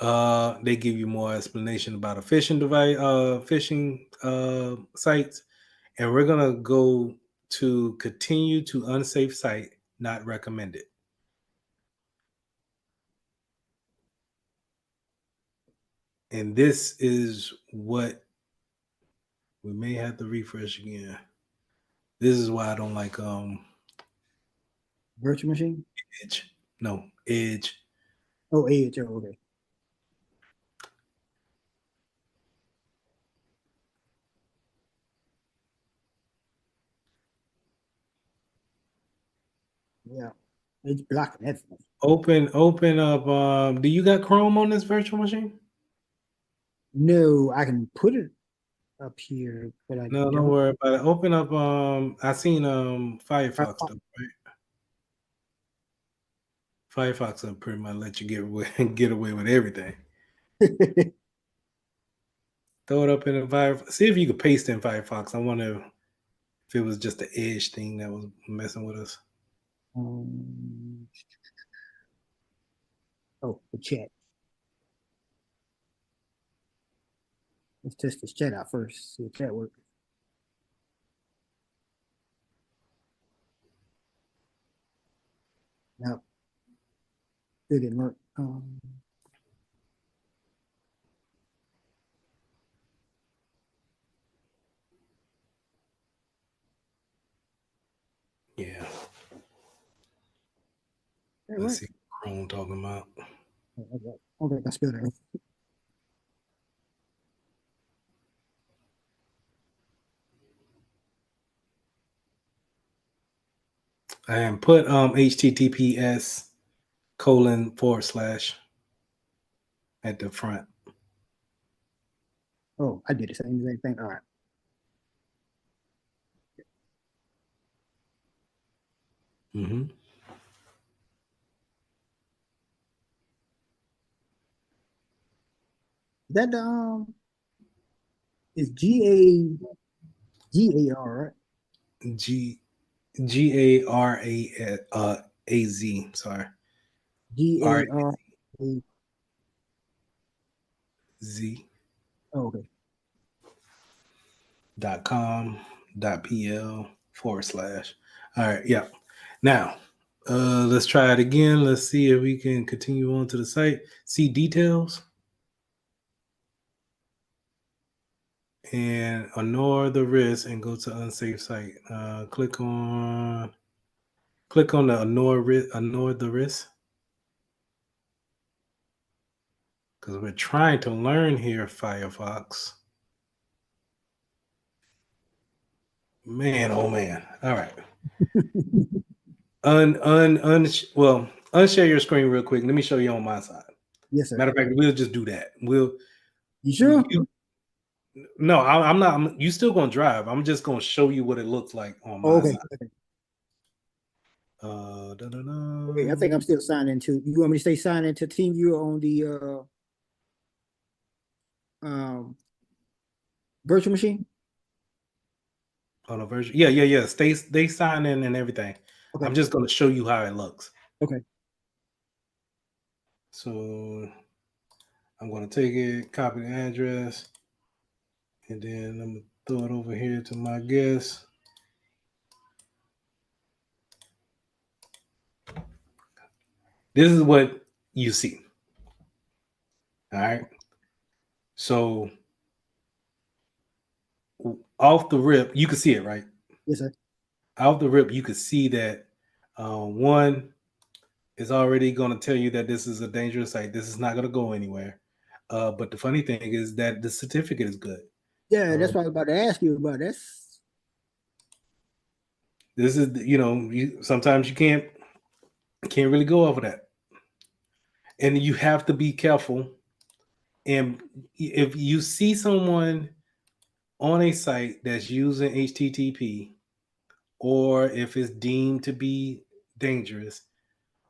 They give you more explanation about a phishing device, phishing sites, and we're gonna go to continue to unsafe site, not recommended. And this is what we may have to refresh again. This is why I don't like Virtual machine? Edge. No, Edge. Oh, Edge. Oh, okay. Yeah, it's blocking everything. Open up. Do you got Chrome on this virtual machine? No, I can put it up here, but I No, don't don't. worry about it. Open up. I seen Firefox though, right? Firefox will pretty much let you get away with everything. Throw it up in the Firefox. See if you could paste in Firefox. I wonder if it was just the Edge thing that was messing with us. Oh, the chat. Let's test this chat out first. See if that works. No, it didn't work. Yeah. That Let's work? see what Chrome talking about. Okay, I spelled it. And put https:// at the front. Oh, I did the same exact thing. All right. Mm-hmm. That is GAR, right? GARAZ. Sorry. GAR. Z. Oh, okay. .com.pl / All right, yeah. Now, let's try it again. Let's see if we can continue on to the site. See details. And ignore the risk and go to unsafe site. Click on the ignore the risk. Because we're trying to learn here, Firefox. Man, oh man. All right. Unshare your screen real quick. Let me show you on my side. Yes, sir. Matter of fact, we'll just do that. You sure? No, I'm not. You still gonna drive. I'm just gonna show you what it looks like on my okay. side. Okay, I think I'm still signed into. You want me to stay signed into TeamViewer on the virtual machine? On a version. Yeah. They sign in and everything. Okay. I'm just gonna show you how it looks. Okay. So I'm gonna take it, copy the address, and then I'm gonna throw it over here to my guest. This is what you see. All right. So off the rip, you can see it, right? Yes, sir. Off the rip, you can see that one is already going to tell you that this is a dangerous site. This is not going to go anywhere. But the funny thing is that the certificate is good. Yeah, that's what I was about to ask you about. This is, sometimes you can't really go over that, and you have to be careful. And if you see someone on a site that's using HTTP, or if it's deemed to be dangerous,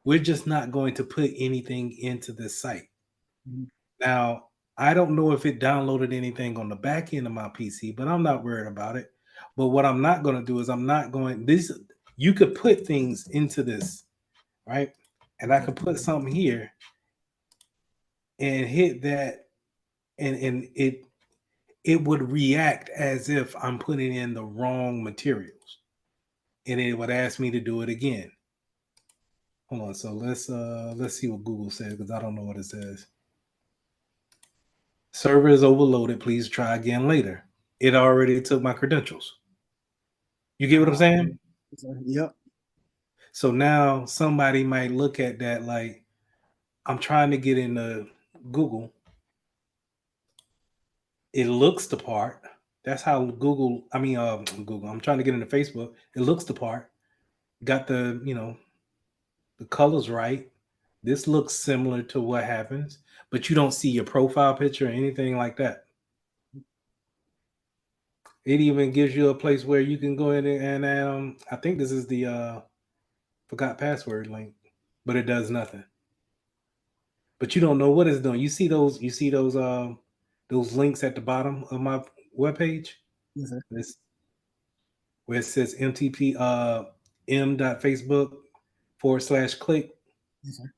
we're just not going to put anything into this site. Mhm. Now, I don't know if it downloaded anything on the back end of my PC, but I'm not worried about it. But what I'm not going to do is you could put things into this, right? And I could put something here and hit that, and it would react as if I'm putting in the wrong materials. And it would ask me to do it again. Hold on, so let's see what Google says, because I don't know what it says. Server is overloaded. Please try again later. It already took my credentials. You get what I'm saying? Yep. So now somebody might look at that like, I'm trying to get into Google. It looks the part. That's how Google. Google. I'm trying to get into Facebook. It looks the part. Got the colors right. This looks similar to what happens, but you don't see your profile picture or anything like that. It even gives you a place where you can go in and I think this is the forgot password link, but it does nothing. But you don't know what it's doing. Those links at the bottom of my webpage? Yes, sir. Where it says MTP m.facebook/click. Yes, sir.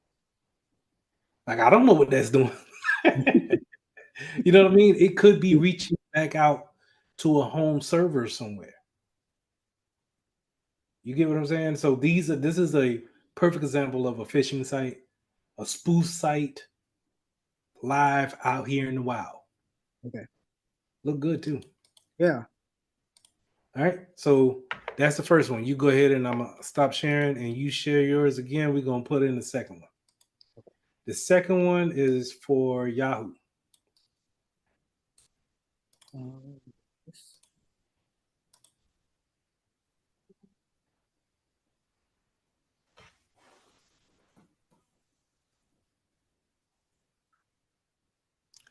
Like, I don't know what that's doing. You know what I mean? It could be reaching back out to a home server somewhere. You get what I'm saying? So this is a perfect example of a phishing site, a spoof site, live out here in the wild. Okay. Look good too. Yeah. All right. So that's the first one. You go ahead and I'm gonna stop sharing and you share yours again. We're gonna put in the second one. The second one is for Yahoo.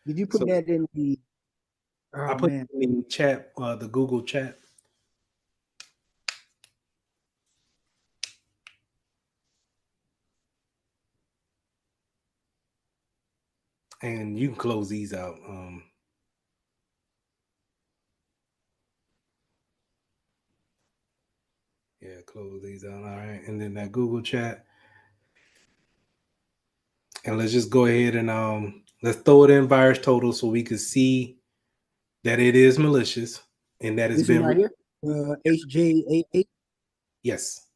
Did you put that in the? I put it in the chat, the Google chat. And you can close these out. Yeah, close these out. All right. And then that Google chat. And let's just go ahead and let's throw it in virus total so we can see that it is malicious and that it's This one been right here, HJ88. Yes.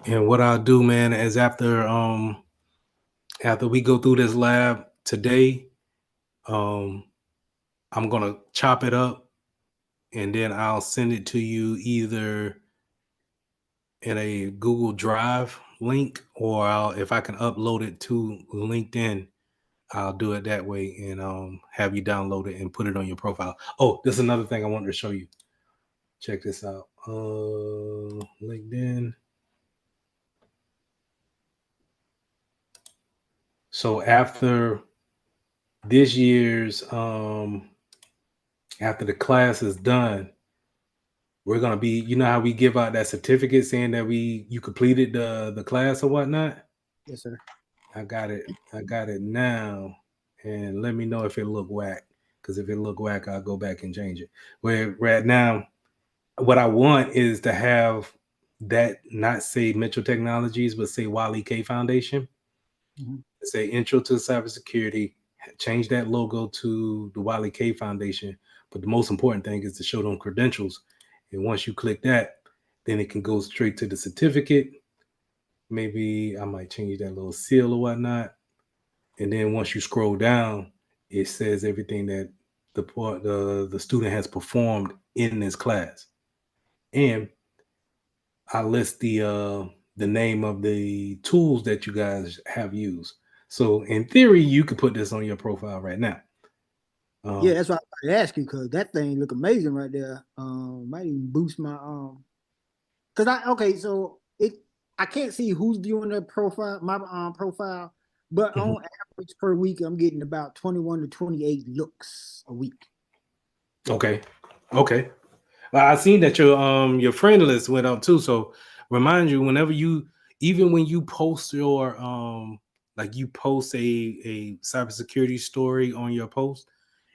And what I'll do, man, is after we go through this lab today, I'm gonna chop it up and then I'll send it to you either in a Google Drive link, or if I can upload it to LinkedIn, I'll do it that way and have you download it and put it on your profile. Oh, there's another thing I wanted to show you. Check this out. LinkedIn. So after this year's after the class is done, we're gonna be, how we give out that certificate saying that you completed the class or whatnot. Yes, sir. I got it now, and let me know if it look whack. Because if it look whack, I'll go back and change it. Where right now, what I want is to have that not say Mitchell Technologies, but say Wally K Foundation. Mm-hmm. Say Intro to Cybersecurity. Change that logo to the Wally K Foundation. But the most important thing is to show them credentials. And once you click that, then it can go straight to the certificate. Maybe I might change that little seal or whatnot. And then once you scroll down, it says everything that the student has performed in this class. And I list the name of the tools that you guys have used. So in theory, you could put this on your profile right now. Yeah, that's why I asked you because that thing look amazing right there. Might even boost my because so I can't see who's viewing the profile, my profile, but Mhm. on average per week, I'm getting about 21 to 28 looks a week. Okay. Okay. Well, I seen that your friend list went up too. So remind you whenever even when you post your like you post a cybersecurity story on your post,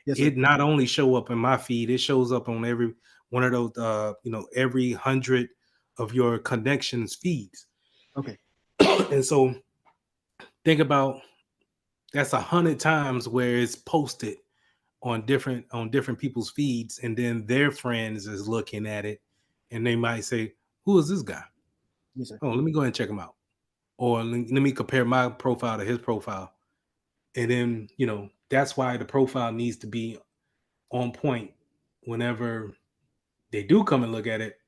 Yes, sir. it not only show up in my feed, it shows up on every one of those every 100 of your connections feeds. Okay. And so think about that's 100 times where it's posted on different people's feeds, and then their friends is looking at it, and they might say, "Who is this guy? Yes, sir. Oh, let me go ahead and check him out." Or let me compare my profile to his profile, and then that's why the profile needs to be on point whenever they do come and look at it,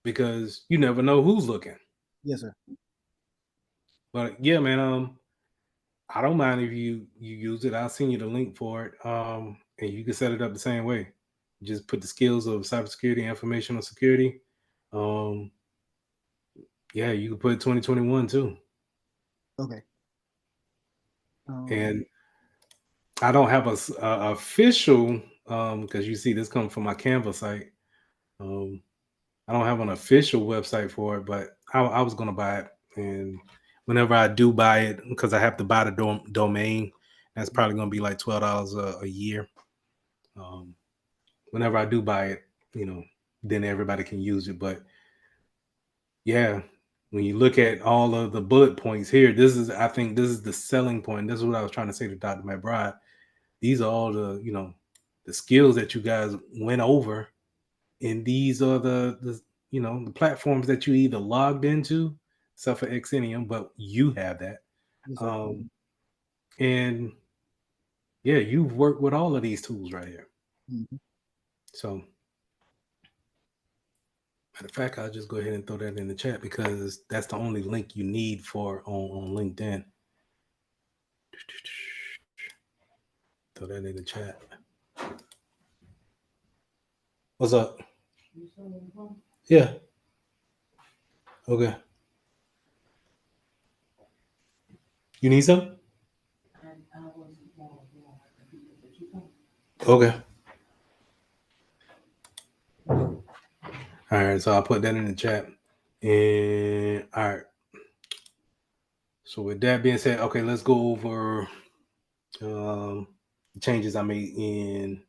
because you never know who's looking. Yes, sir. But yeah, man, I don't mind if you use it. I'll send you the link for it. And you can set it up the same way. Just put the skills of cybersecurity, informational security. Um, yeah, you can put 2021 too. Okay. And I don't have a official because you see this comes from my Canva site. Um, I don't have an official website for it, but I was gonna buy it, and whenever I do buy it, because I have to buy the domain, that's probably gonna be like $12 a year. Um, Whenever I do buy it, then everybody can use it. But yeah, when you look at all of the bullet points here, I think this is the selling point. This is what I was trying to say to Dr. McBride. These are all the skills that you guys went over, and these are the platforms that you either logged into, except for Xenium, but you have that. Yes, sir. Um, and yeah, you've worked with all of these tools right here. Mm-hmm. So matter of fact, I'll just go ahead and throw that in the chat because that's the only link you need for on LinkedIn. Throw that in the chat. What's up? Yeah. Okay. You need some? Okay. All right. So I'll put that in the chat. And all right. So with that being said, okay, let's go over the changes I made in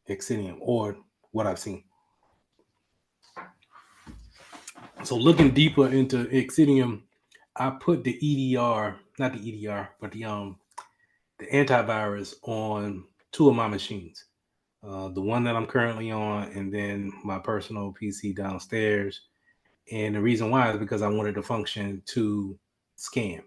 Xenium or what I've seen. So looking deeper into Xenium, I put the EDR, not the EDR, but the antivirus on two of my machines. The one that I'm currently on, and then my personal PC downstairs. And the reason why is because I wanted the function to scan.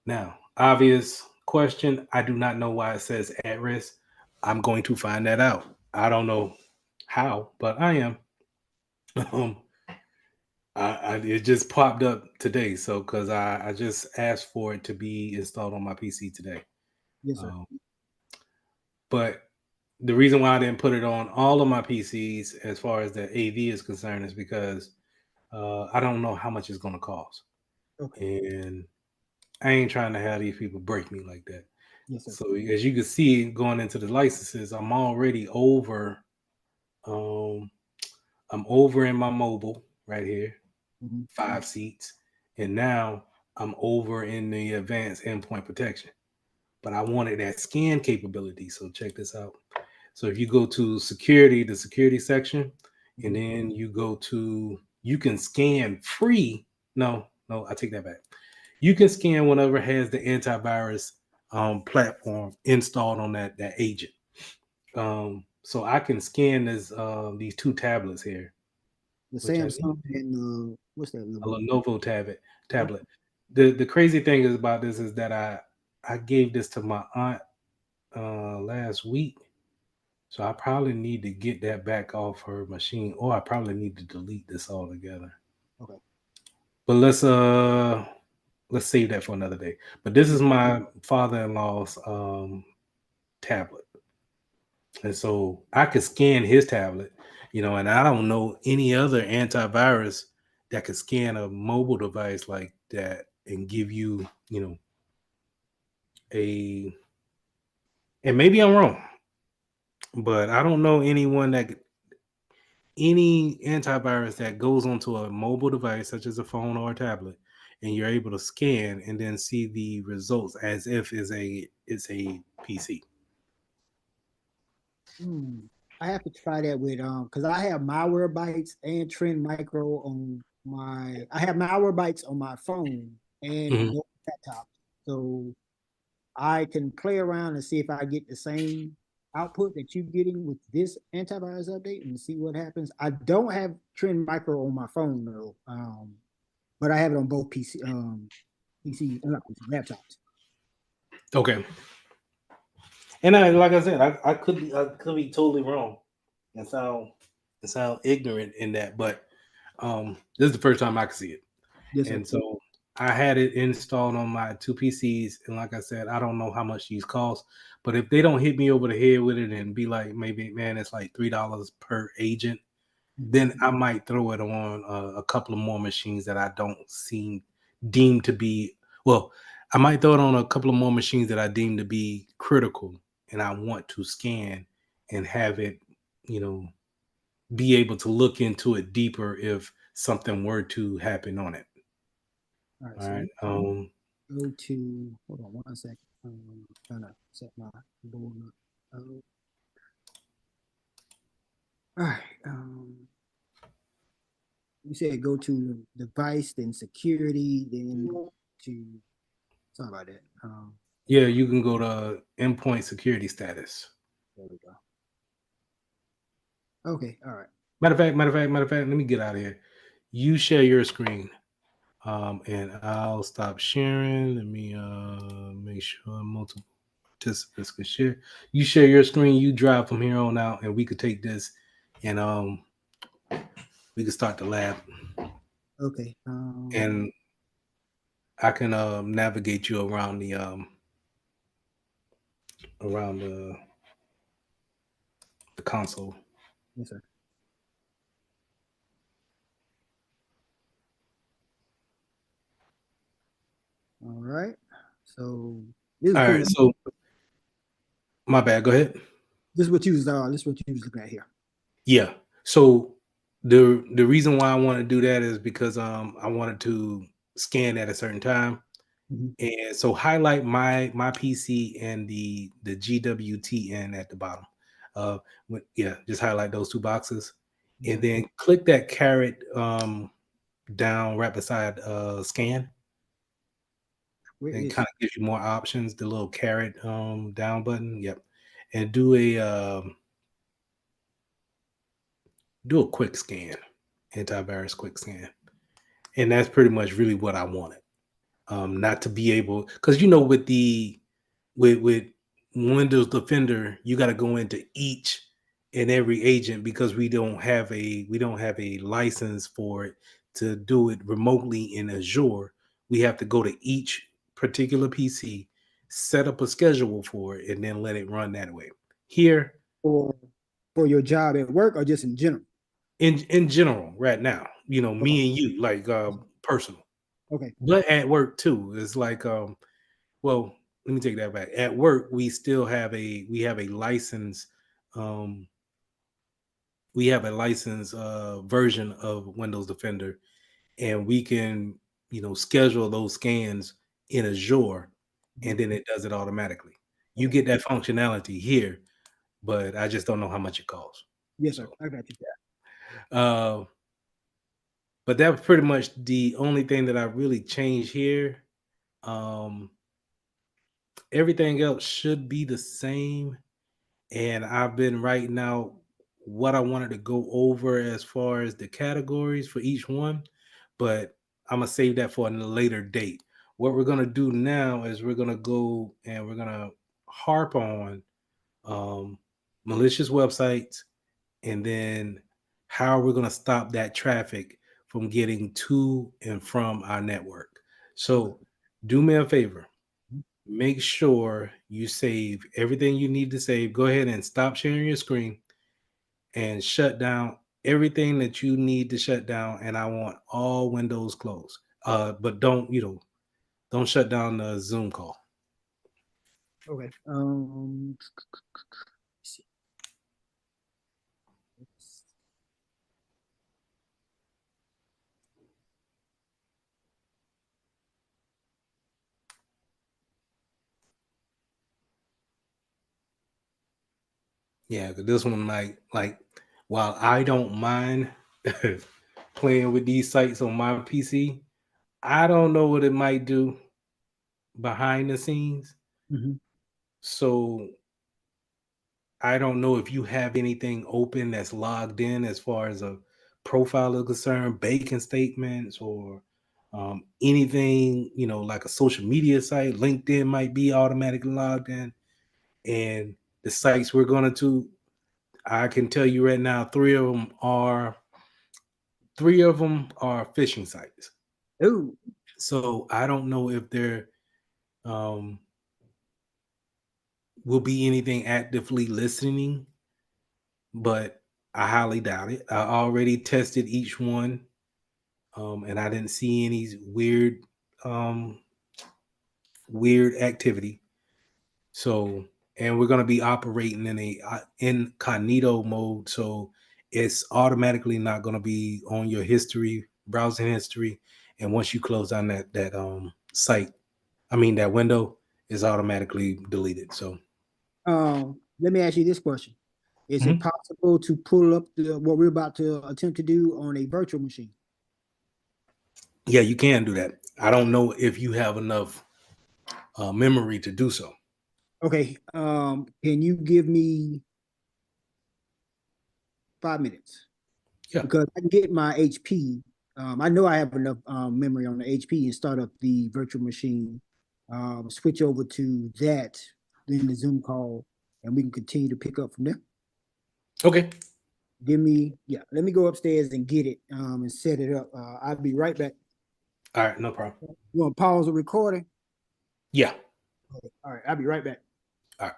Now, obvious question. I do not know why it says at risk. I'm going to find that out. I don't know how, but I am. Um, it just popped up today, so because I just asked for it to be installed on my PC today. Yes, sir. But the reason why I didn't put it on all of my PCs as far as the AV is concerned is because I don't know how much it's going to cost. Okay. And I ain't trying to have these people break me like that. Yes, sir. So as you can see, going into the licenses, I'm already over. Um, I'm over in my mobile right here, Mm-hmm. 5 seats, and now I'm over in the advanced endpoint protection. But I wanted that scan capability. So check this out. So if you go to security, the security section, and Mm-hmm. then you can scan free. No, I take that back. You can scan whatever has the antivirus platform installed on that agent. So I can scan these two tablets here, The which I Samsung and what's that a little Lenovo tablet. book? Tablet. The crazy thing is about this is that I gave this to my aunt last week. So I probably need to get that back off her machine, or I probably need to delete this altogether. Okay. But let's save that for another day. But this is my father-in-law's tablet. And so I could scan his tablet, and I don't know any other antivirus that could scan a mobile device like that and give you, a, and maybe I'm wrong, but I don't know any antivirus that goes onto a mobile device such as a phone or a tablet, and you're able to scan and then see the results as if it's a PC. I have to try that with because I have Malwarebytes and Trend Micro on my. I have Malwarebytes on my phone and Mhm. both laptops, so I can play around and see if I get the same output that you're getting with this antivirus update and see what happens. I don't have Trend Micro on my phone though, but I have it on both not PC, laptops. Okay. And like I said, I could be totally wrong and sound ignorant in that, but this is the first time I can see it. Yes, sir. And so I had it installed on my two PCs, and like I said, I don't know how much these cost, but if they don't hit me over the head with it and be like, maybe, man, it's like $3 per agent, then I might throw it on a couple of more machines that I don't seem deemed to be, well, I might throw it on a couple of more machines that I deem to be critical, and I want to scan and have it, you know, be able to look into it deeper if something were to happen on it. All right, All so right. go to hold on one second. Trying to set my board up. All right. You said go to device, then security, then to sorry about that. Yeah, you can go to endpoint security status. There we go. Okay, all right. Matter of fact, let me get out of here. You share your screen. And I'll stop sharing. Let me make sure multiple participants can share. You share your screen, you drive from here on out, and we could take this and we could start the lab. Okay. And I can navigate you around the console. Yes, sir. All right. So this is All pretty right, much so my bad. Go ahead. this is what you was looking at here. Yeah. So the reason why I want to do that is because I wanted to scan at a certain time. Mhm. And so highlight my PC and the GWTN at the bottom. Yeah, just highlight those two boxes, and Yeah. then click that caret down right beside scan. Where And is kind it? of gives you more options. The little caret down button. Yep, and do a quick scan, antivirus quick scan, and that's pretty much really what I wanted. Not to be able, because with Windows Defender, you got to go into each and every agent because we don't have a license for it to do it remotely in Azure. We have to go to each particular PC, set up a schedule for it, and then let it run that way. Here, For for your job at work or just in general? in general, right now, Okay. me and you, like personal, Okay. but at work too, it's like well, let me take that back. At work, we have a license, um, version of Windows Defender, and we can schedule those scans in Azure, Mhm. and then it does it automatically. You Okay. get that functionality here, but I just don't know how much it costs. Yes, sir. So, I got you. uh, but that's pretty much the only thing that I really changed here. Um, Everything else should be the same, and I've been writing out what I wanted to go over as far as the categories for each one, but I'm gonna save that for a later date. What we're gonna do now is we're gonna go and we're gonna harp on um, malicious websites, and then how we're gonna stop that traffic from getting to and from our network. Okay. So, do me a favor. make sure you save everything you need to save. Go ahead and stop sharing your screen and shut down everything that you need to shut down. And I want all windows closed. But don't shut down the Zoom call. Okay. Yeah, because this one might like while I don't mind playing with these sites on my PC, I don't know what it might do behind the scenes. Mm-hmm. So I don't know if you have anything open that's logged in as far as a profile is concerned, banking statements or anything, like a social media site. LinkedIn might be automatically logged in. And the sites we're going to, I can tell you right now, three of them are phishing sites. Ooh. So I don't know if there um, will be anything actively listening, but I highly doubt it. I already tested each one, and I didn't see any um, weird activity. So, and we're going to be operating in a incognito mode, so it's automatically not going to be on your history, browsing history. And once you close down that site, that window is automatically deleted. So, Let me ask you this question: Is it mhm. possible to pull up what we're about to attempt to do on a virtual machine? Yeah, you can do that. I don't know if you have enough memory to do so. Okay. Can you give me 5 minutes? Yeah. Because I can get my HP. I know I have enough memory on the HP and start up the virtual machine. Switch over to that, then the Zoom call, and we can continue to pick up from there. Okay. Let me go upstairs and get it and set it up. I'll be right back. All right. No problem. You want to pause the recording? Yeah. Okay. All right. I'll be right back. All right.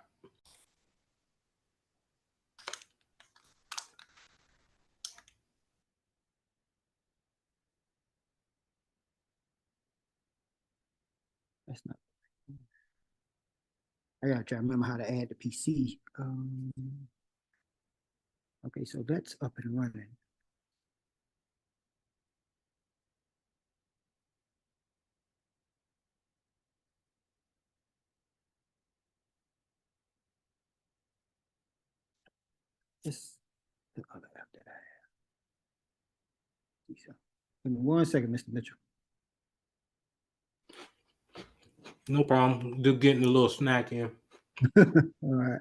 That's not. I gotta try to remember how to add the PC. Okay, so that's up and running. This the other app that I have. So, give me 1 second, Mr. Mitchell. No problem. Just getting a little snack in. All right.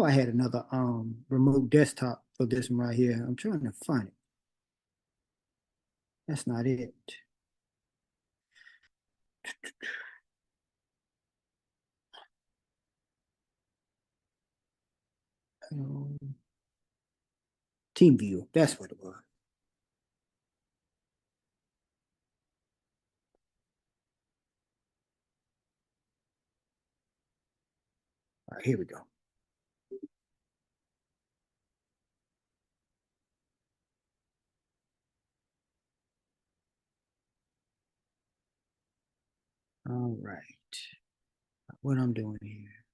I had another remote desktop for this one right here. I'm trying to find it. That's not it. Um, Team View. That's what it was. All right, here we go. All right. What I'm doing here.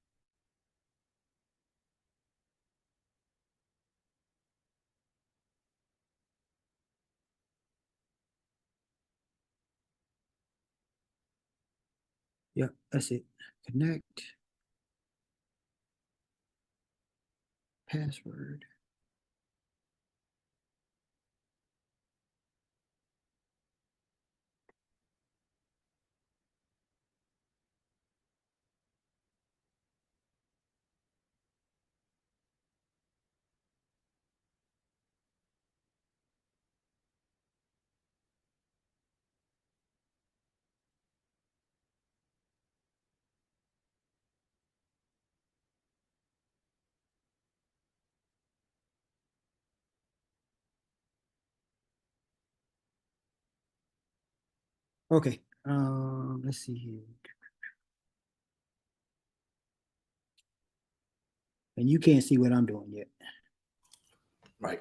Yeah, that's it. Connect. Password. Okay. Let's see here. And you can't see what I'm doing yet. Right.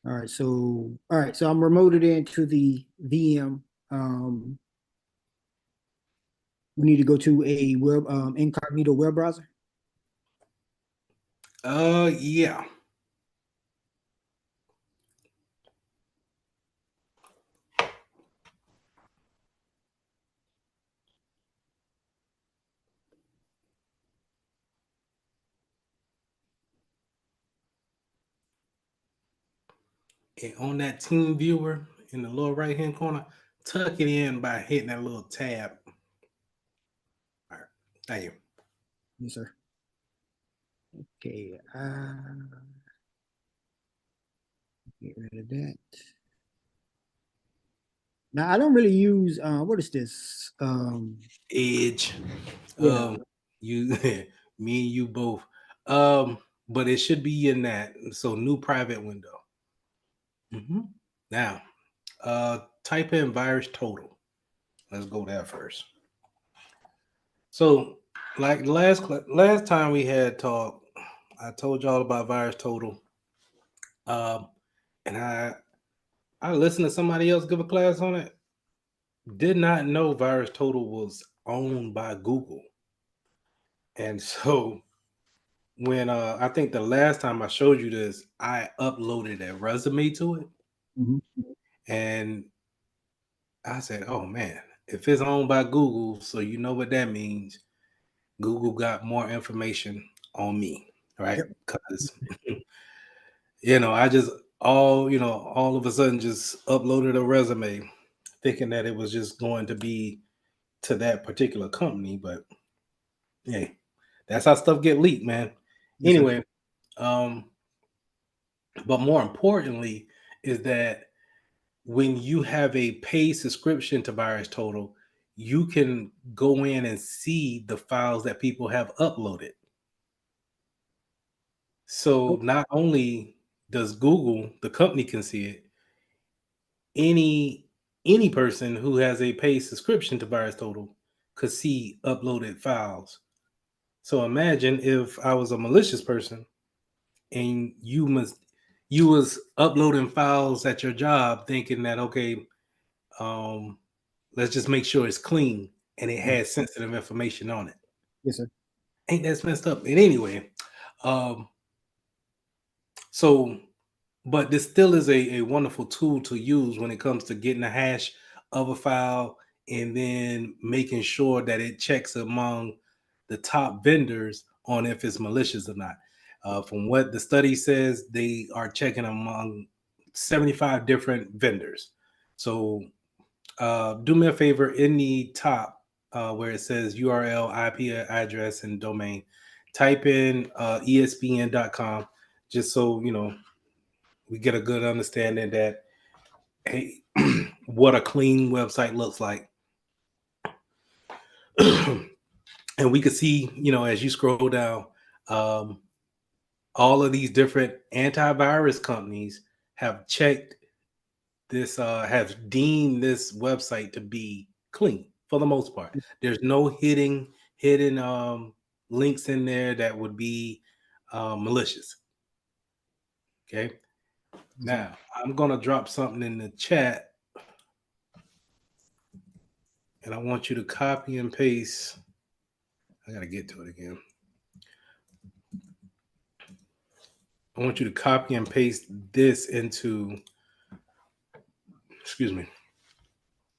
All right, so I'm remoted into the VM. We need to go to a web incognito web browser. Yeah. And on that team viewer in the lower right hand corner, tuck it in by hitting that little tab. All right. Thank you. Yes, sir. Okay. Get rid of that. Now I don't really use what is this? Edge. Yeah. You me and you both. But it should be in that. So new private window. Now, type in virus total. Let's go there first. So, like last time we had talk, I told y'all about virus total. And I listened to somebody else give a class on it. Did not know virus total was owned by Google. And so when I think the last time I showed you this, I uploaded a resume to it, Mhm. and I said, "Oh man, if it's owned by Google, so you know what that means. Google got more information on me, right? Yep. Because I just all of a sudden just uploaded a resume, thinking that it was just going to be to that particular company, but hey, that's how stuff get leaked, man. Yes, sir. Anyway, um, but more importantly is that when you have a paid subscription to Virus Total, you can go in and see the files that people have uploaded. So not only does Google, the company, can see it, any person who has a paid subscription to Virus Total could see uploaded files. So imagine if I was a malicious person and you was uploading files at your job thinking that, okay, um let's just make sure it's clean, and it has sensitive information on it. Yes, sir. Ain't that messed up? And anyway, um so but this still is a wonderful tool to use when it comes to getting a hash of a file and then making sure that it checks among the top vendors on if it's malicious or not. From what the study says, they are checking among 75 different vendors. So do me a favor, in the top where it says URL, IP address, and domain, type in espn.com, just so we get a good understanding that, hey, what a clean website looks like. And we could see, as you scroll down, um, all of these different antivirus companies have checked this, have deemed this website to be clean for the most part. There's no hidden links in there that would be malicious. Okay. Now I'm gonna drop something in the chat, and I want you to copy and paste. I gotta get to it again. I want you to copy and paste this into, excuse me,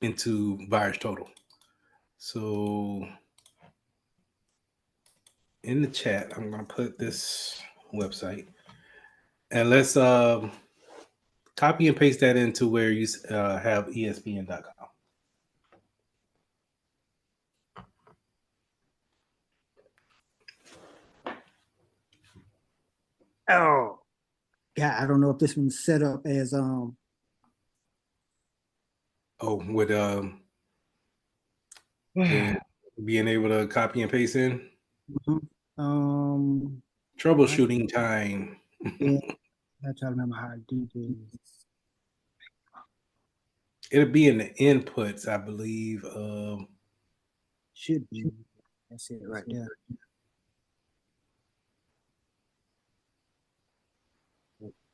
into VirusTotal. So in the chat, I'm gonna put this website, and let's copy and paste that into where you have ESPN.com. Oh, yeah. I don't know if this one's set up as Oh, with being able to copy and paste in. um Troubleshooting time. yeah. I try to remember how to do this. It'll be in the inputs, I believe. Should be. That's it right there.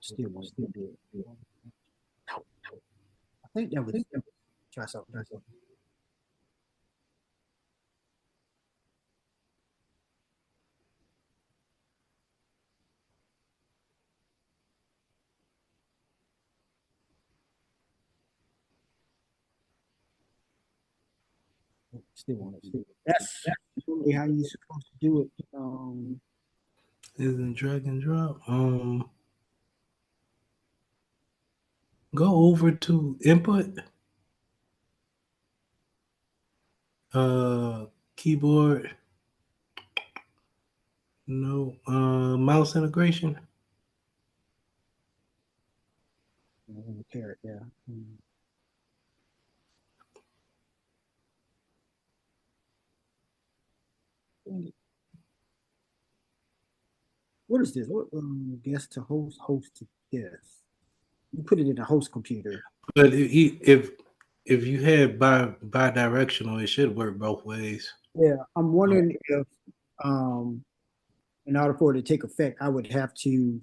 Still won't do it. I think that was try something. Still want to. That's really how you're supposed to do it. Isn't drag and drop. Go over to input. Keyboard. No. Mouse integration. Carrot, yeah. What is this? What guest to host to guest? You put it in the host computer. But if you had bi-directional, it should work both ways. Yeah, I'm wondering if in order for it to take effect, I would have to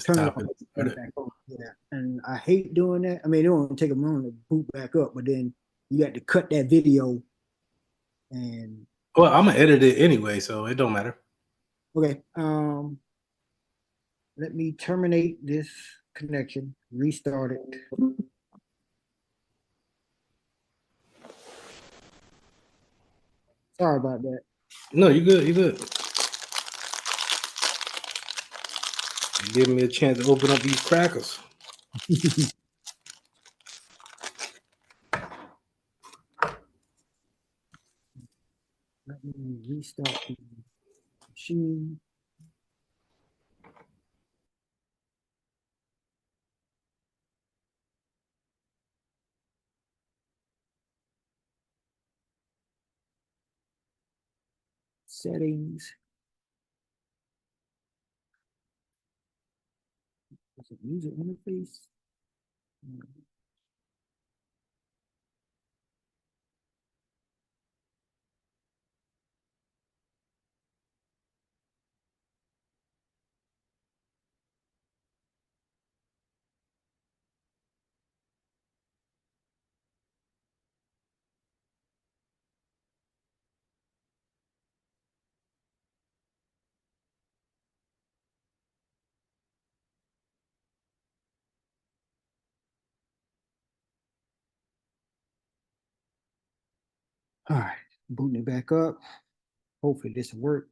turn it Stop off it. and turn it back on. Yeah, and I hate doing that. I mean, it won't take a moment to boot back up, but then you got to cut that video. And Well, I'm gonna edit it anyway, so it don't matter. okay, let me terminate this connection, restart it. Sorry about that. No, you good. You good. Give me a chance to open up these crackers. Let me restart the machine. Settings. Is it user interface? All right, booting it back up. Hopefully this will work.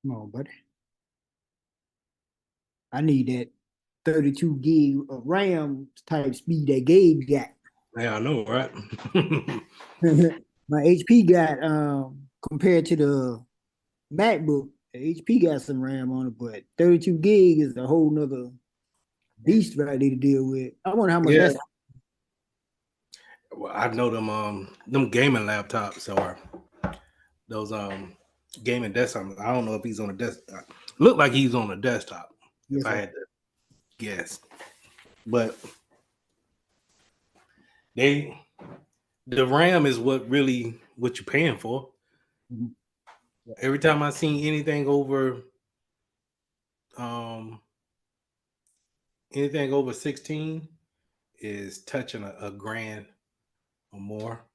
Come on, buddy. I need that 32 gig of RAM type speed that Gabe got. Yeah, I know, right? My HP got compared to the MacBook, the HP got some RAM on it, but 32 gig is a whole nother beast right there to deal with. I wonder how much Yeah. that's. Well, I know them gaming laptops or those gaming desktops. I don't know if he's on a desktop. Look like he's on a desktop, Yes, if I sir. had to guess. But the RAM is what you're paying for. Mhm. Every time I seen anything over 16 is touching a grand or more.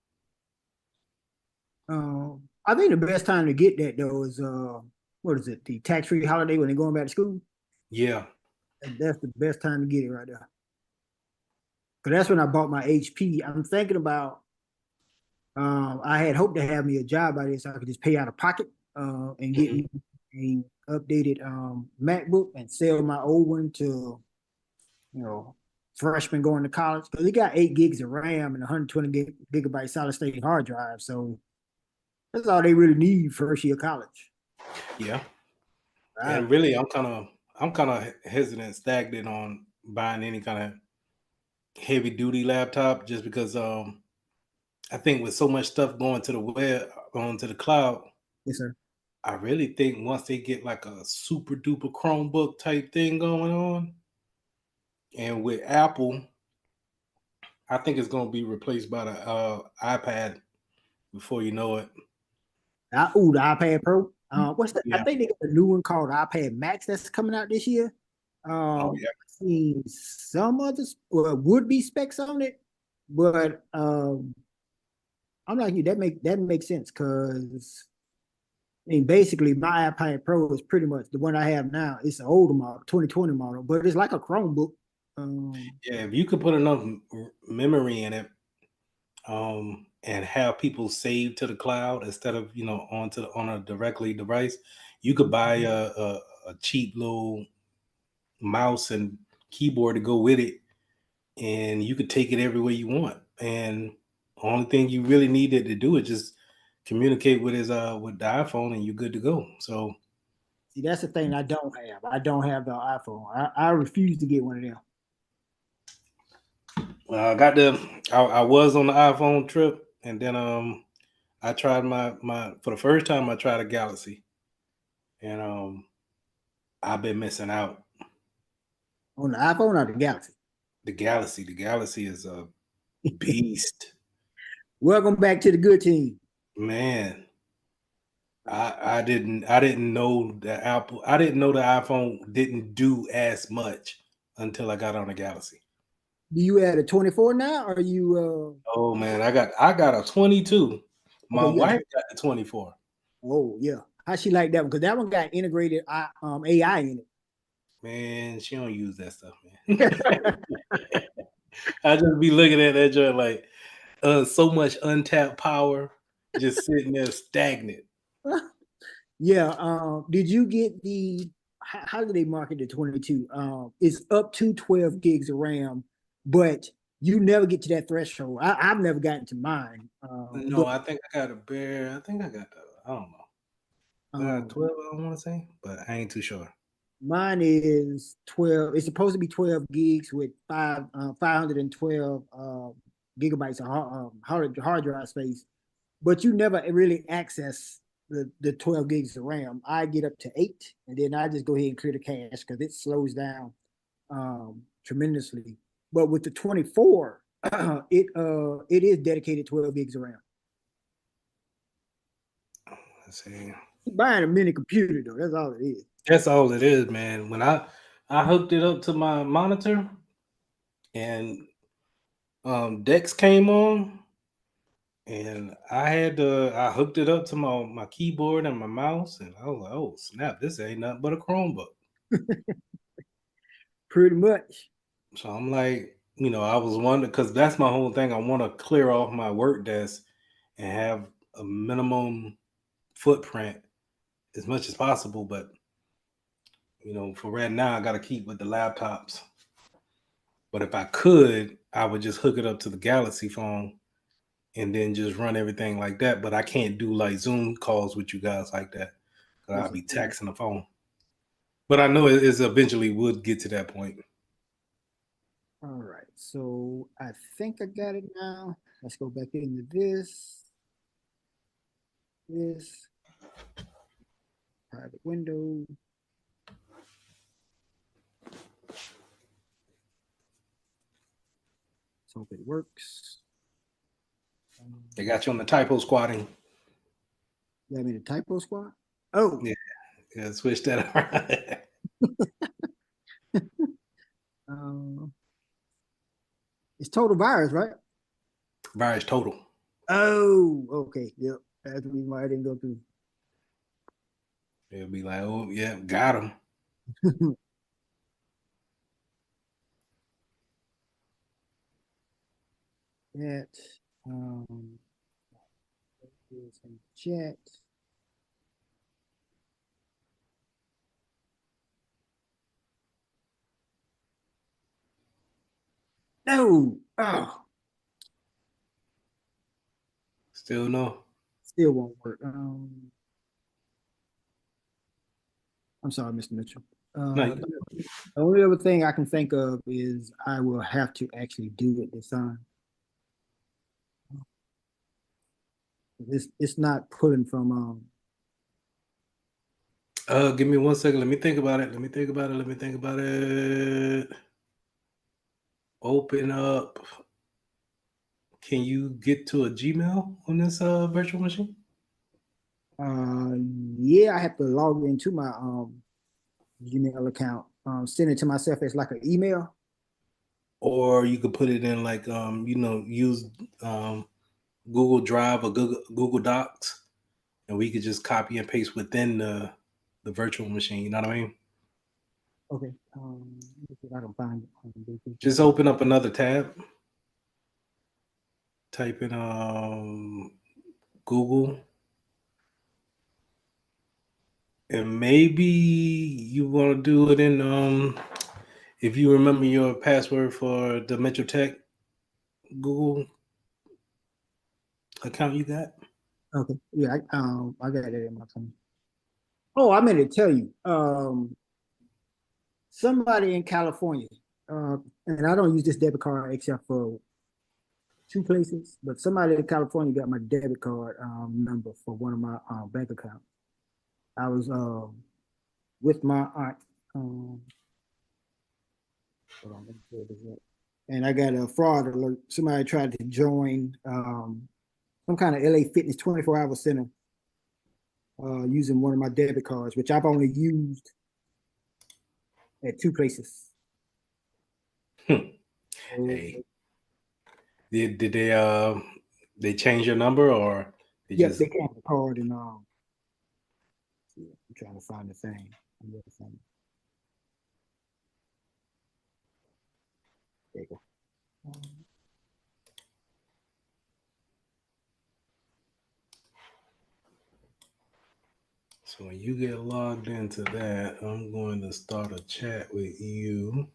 I think the best time to get that though is what is it? The tax-free holiday when they're going back to school. Yeah. That's the best time to get it right there. Because that's when I bought my HP. I'm thinking about. I had hoped to have me a job by this so I could just pay out of pocket and get me a updated MacBook and sell my old one to freshmen going to college because it got 8 gigs of RAM and 120 gigabyte solid state hard drive. So that's all they really need first year college. Yeah. Right. And really, I'm kind of hesitant, stagnant on buying any kind of heavy duty laptop just because I think with so much stuff going to the web, going to the cloud, Yes, sir. I really think once they get like a super duper Chromebook type thing going on, and with Apple, I think it's going to be replaced by the iPad before you know it. The iPad Pro. What's that? I Yeah. think they got a new one called iPad Max that's coming out this year. Oh yeah. I've seen some others would be specs on it, but I'm like you. That makes sense because I mean, basically, my iPad Pro is pretty much the one I have now. It's an older model, 2020 model, but it's like a Chromebook. Yeah, if you could put enough memory in it, and have people save to the cloud instead of on a directly device, you could buy a cheap little mouse and keyboard to go with it, and you could take it everywhere you want. And the only thing you really needed to do is just communicate with with the iPhone, and you're good to go. So See, that's the thing I don't have. I don't have the iPhone. I refuse to get one of them. I was on the iPhone trip, and then I tried my for the first time I tried a Galaxy, and I've been missing out. On the iPhone or the Galaxy? The Galaxy is a beast. Welcome back to the good team. Man, I didn't know that I didn't know the iPhone didn't do as much until I got on the Galaxy. Do you have a 24 now, or you? Oh man, I got a 22. My Okay, wife got the 24. Oh yeah, how she like that one? Because that one got integrated AI in it. Man, she don't use that stuff, man. I just be looking at that joint like so much untapped power just sitting there stagnant. Yeah. Did you get the? How do they market the 22? It's up to 12 gigs of RAM, but you never get to that threshold. I've never gotten to mine. No, I think I got I think I got the. I don't know. I got 12. I don't want to say, but I ain't too sure. Mine is 12. It's supposed to be 12 gigs with 512 gigabytes of hard drive space, but you never really access the 12 gigs of RAM. I get up to 8, and then I just go ahead and clear the cache because it slows down tremendously. But with the 24, it is dedicated 12 gigs of RAM. Let's see. You're buying a mini computer though. That's all it is. That's all it is, man. When I hooked it up to my monitor and Dex came on, and I hooked it up to my keyboard and my mouse, and I was like, oh snap, this ain't nothing but a Chromebook. Pretty much. So I'm like, I was wondering because that's my whole thing. I want to clear off my work desk and have a minimum footprint as much as possible, but for right now, I got to keep with the laptops. But if I could, I would just hook it up to the Galaxy phone and then just run everything like that. But I can't do like Zoom calls with you guys like that. I'll be taxing the phone. But I know it is eventually would get to that point. All right, so I think I got it now. Let's go back into this. This private window. Let's hope it works. They got you on the typo squatting. You got me the typo squad? Oh. Yeah, switch that around. It's total virus, right? Virus total. Oh, okay. Yep. That's the reason why I didn't go through. It'll be like, oh, yeah, got him. That is in chat. No. Oh. Still no. Still won't work. I'm sorry, Mr. Mitchell. No, the only other thing I can think of is I will have to actually do it this time. It's not pulling from give me 1 second. Let me think about it. Open up. Can you get to a Gmail on this virtual machine? Yeah, I have to log into my Gmail account. Send it to myself as like an email. Or you could put it in like use Google Drive or Google Docs, and we could just copy and paste within the virtual machine. You know what I mean? Okay. Let's see if I can find it. Just open up another tab. Type in Google, and maybe you want to do it in if you remember your password for the Metro Tech Google account you got. Okay. Yeah, I got it in my phone. Oh, I meant to tell you. Somebody in California, and I don't use this debit card except for 2 places, but somebody in California got my debit card number for one of my bank accounts. I was with my aunt. Hold on, let me pull this up. And I got a fraud alert. Somebody tried to join some kind of LA Fitness 24-hour center using one of my debit cards, which I've only used at 2 places. Hey, did they change your number or they just they can't the card and I'm trying to find the thing. There you go. So when you get logged into that, I'm going to start a chat with you.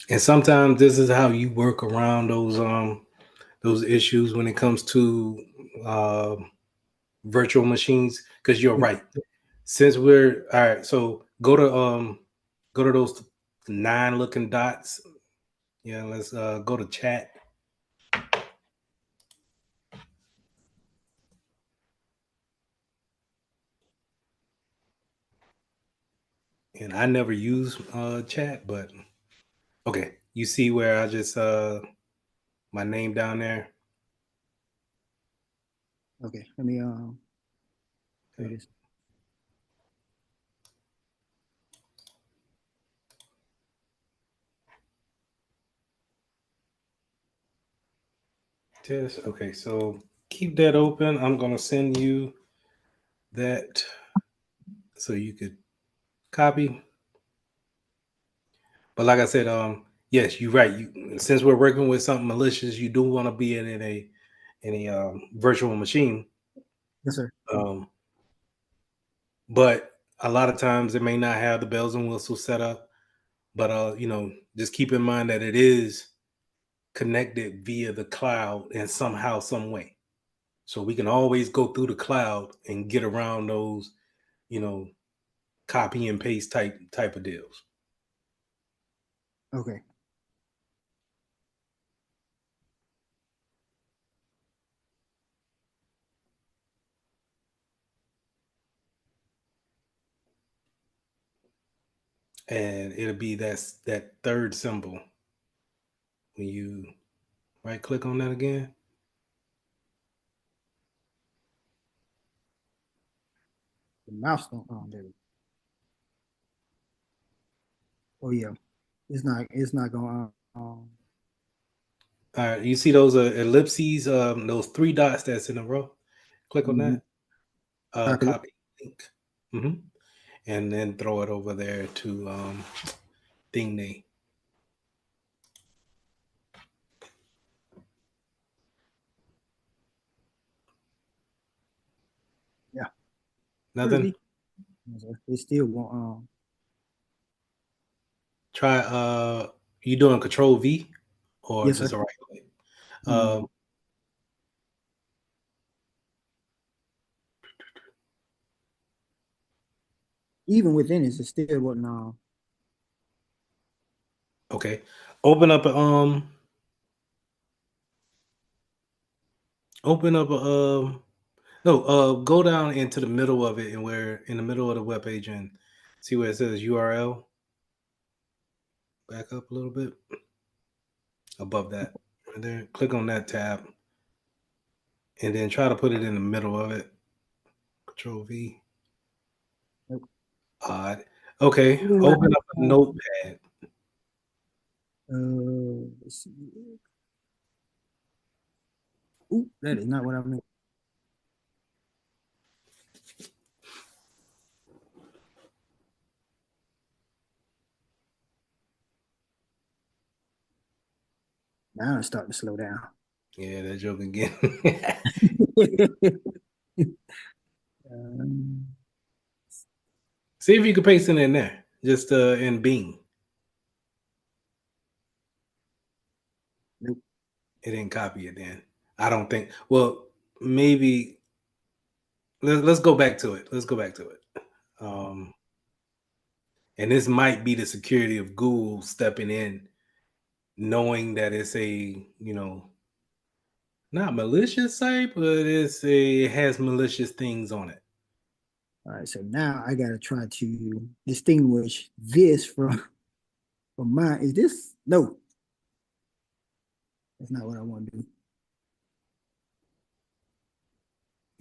And sometimes this is how you work around those issues when it comes to virtual machines. Because you're right. Since we're all right, so go to those 9 looking dots. Yeah, let's go to chat. And I never use chat, but okay, you see where I just my name down there. Okay, let me here it is. test. Okay, so keep that open. I'm gonna send you that so you could copy. But like I said, yes, you're right. Since we're working with something malicious, you do want to be in a virtual machine. Yes, sir. But a lot of times it may not have the bells and whistles set up. But just keep in mind that it is connected via the cloud in somehow, some way. So we can always go through the cloud and get around those, copy and paste type of deals. Okay. And it'll be that third symbol when you right click on that again. The mouse don't there. Oh yeah. It's not going All right, you see those ellipses, those three dots that's in a row. Click on that. Copy link. And then throw it over there to Thingy. Yeah. Nothing. They still won't. Try. You doing Control V or Yes, just sir. a right click? Even within it still wouldn't. Okay. Open up a Open up a no. Go down into the middle of it, and where in the middle of the web page, and see where it says URL. Back up a little bit above that, and then click on that tab, and then try to put it in the middle of it. Control V. Nope. Odd. Okay. Open up a notepad. Let's see. Ooh, that is not what I meant. Now it's starting to slow down. Yeah, that joke again. See if you can paste it in there, just in Bing. Nope. It didn't copy it then. I don't think. Well, maybe. Let's go back to it. Let's go back to it. And this might be the security of Google stepping in, knowing that it's a not malicious site, but it has malicious things on it. All right, so now I gotta try to distinguish this from mine. Is this no? That's not what I want to do.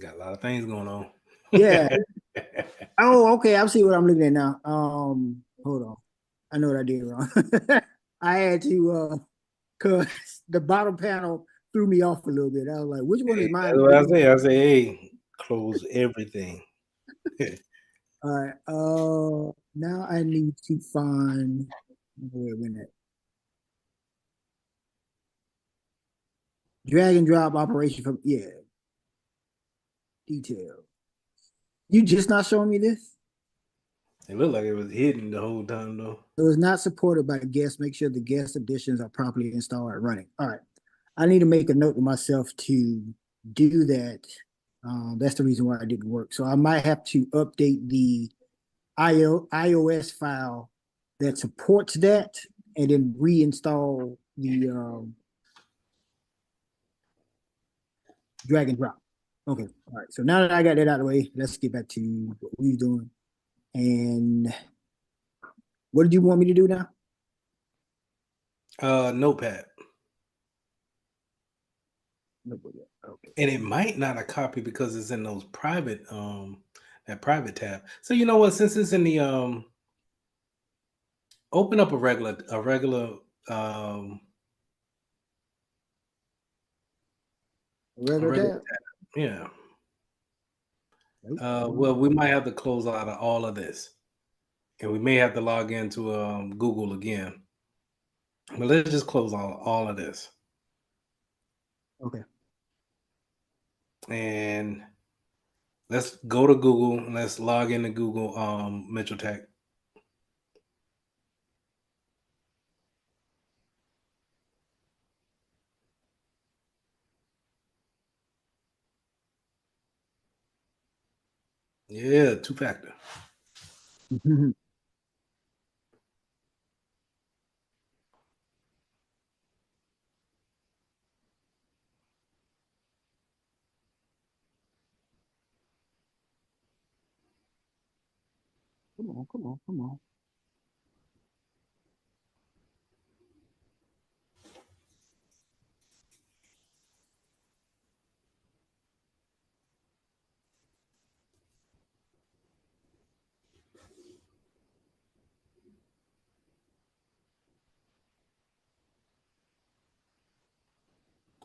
Got a lot of things going on. Yeah. Oh, okay. I see what I'm looking at now. Hold on. I know what I did wrong. I had to cause the bottom panel threw me off a little bit. I was like, which one is mine? That's what I say. I say, hey, close everything. All right. Now I need to find where it went at. Drag and drop operation from detail. You just not showing me this? It looked like it was hidden the whole time though. It was not supported by guests. Make sure the guest additions are properly installed and running. All right. I need to make a note to myself to do that. That's the reason why it didn't work. So I might have to update the iOS file that supports that and then reinstall the drag and drop. Okay. All right. So now that I got that out of the way, let's get back to what we were doing. And what did you want me to do now? Notepad. Okay. And it might not a copy because it's in those private that private tab. So you know what? Since it's in the open up a regular regular tab? Yeah. Well, we might have to close out of all of this, and we may have to log into Google again. But let's just close all of this. Okay. And let's go to Google and let's log into Google Mitchell Tech. Yeah, two-factor. Come on.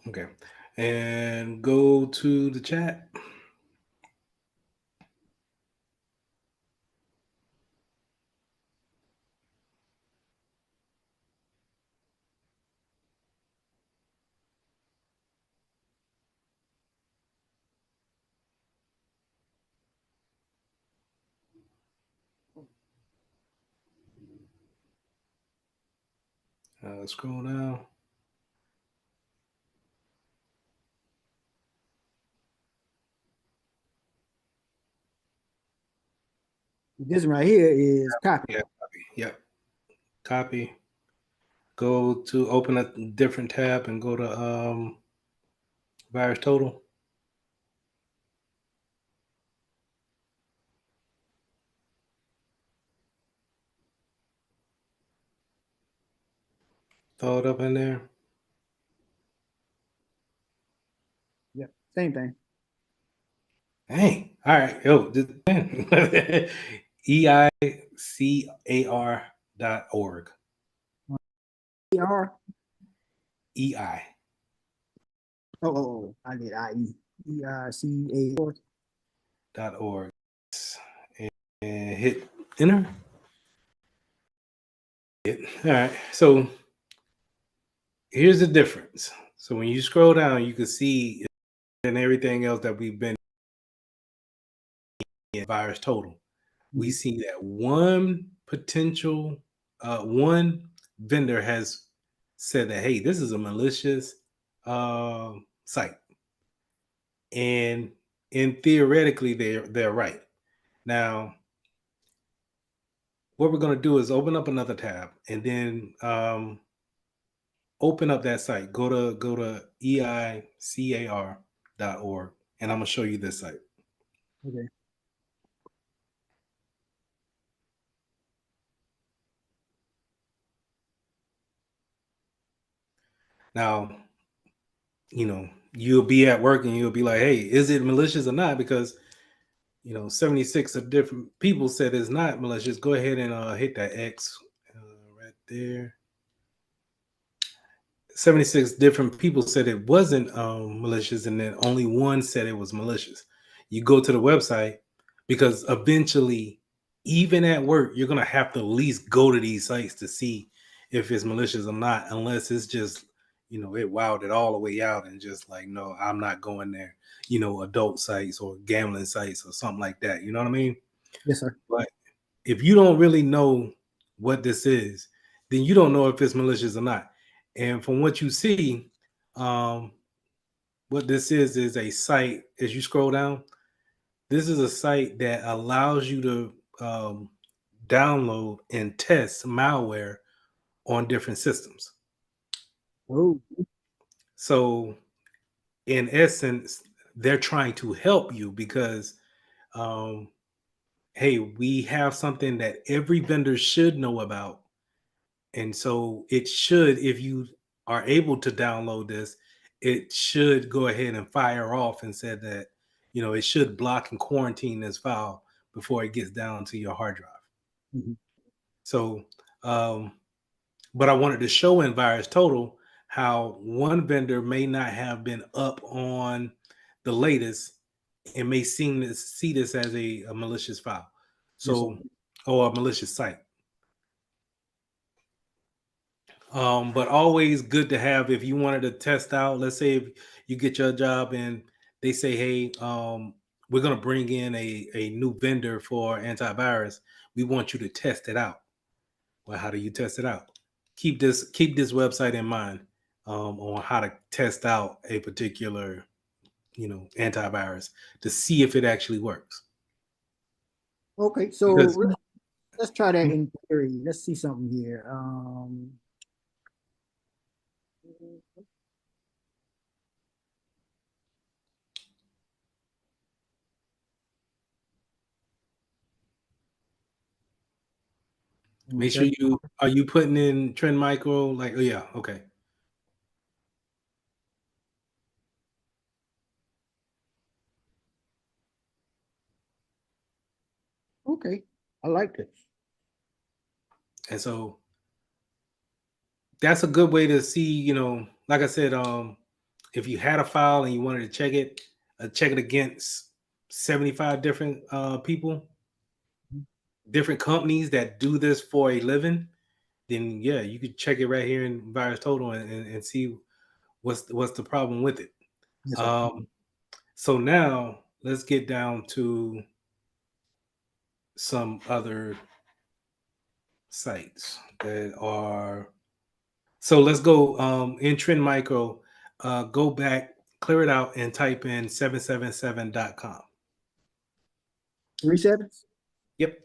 Okay. And go to the chat. Scroll down. This right here is copy. Yeah, copy. Yep. Copy. Go to open a different tab and go to virus total. Throw it up in there. Yep, same thing. Hey, all right, yo, EICAR.org. ER. EI. Oh, I did IE. EICA. .org. And hit enter. All right, so here's the difference. So when you scroll down, you can see and everything else that we've been in virus total. We see that one potential, one vendor has said that, hey, this is a malicious site. And theoretically, they're right. Now, what we're going to do is open up another tab and then open up that site. Go to eicar.org, and I'm going to show you this site. Okay. Now, you'll be at work and you'll be like, hey, is it malicious or not? Because 76 of different people said it's not malicious. Go ahead and hit that X right there. 76 different people said it wasn't malicious, and then only one said it was malicious. You go to the website because eventually, even at work, you're gonna have to at least go to these sites to see if it's malicious or not, unless it's just it wowed it all the way out and just like, no, I'm not going there. Adult sites or gambling sites or something like that. You know what I mean? Yes, sir. But if you don't really know what this is, then you don't know if it's malicious or not. And from what you see, what this is a site. As you scroll down, this is a site that allows you to download and test malware on different systems. Whoa. So, in essence, they're trying to help you because, hey, we have something that every vendor should know about. And so it should, if you are able to download this, it should go ahead and fire off and said that, it should block and quarantine this file before it gets down to your hard drive. Mm-hmm. So, but I wanted to show in virus total how one vendor may not have been up on the latest and may see this as a malicious file. So, or a malicious site. But always good to have if you wanted to test out. Let's say if you get your job and they say, "Hey, we're going to bring in a new vendor for antivirus. We want you to test it out." Well, how do you test it out? Keep this website in mind on how to test out a particular antivirus to see if it actually works. Okay, so Because let's try that in theory. Let's see something here. make sure are you putting in Trend Micro? Like, oh yeah, okay. Okay, I like this. And so that's a good way to see, like I said, if you had a file and you wanted to check it against 75 different people, different companies that do this for a living, then yeah, you could check it right here in Virus Total and see what's the problem with it. Yes, So now let's get down to some other sites that are. So let's go in Trend Micro, go back, clear it out, and type in 777.com. 3 7s. Yep.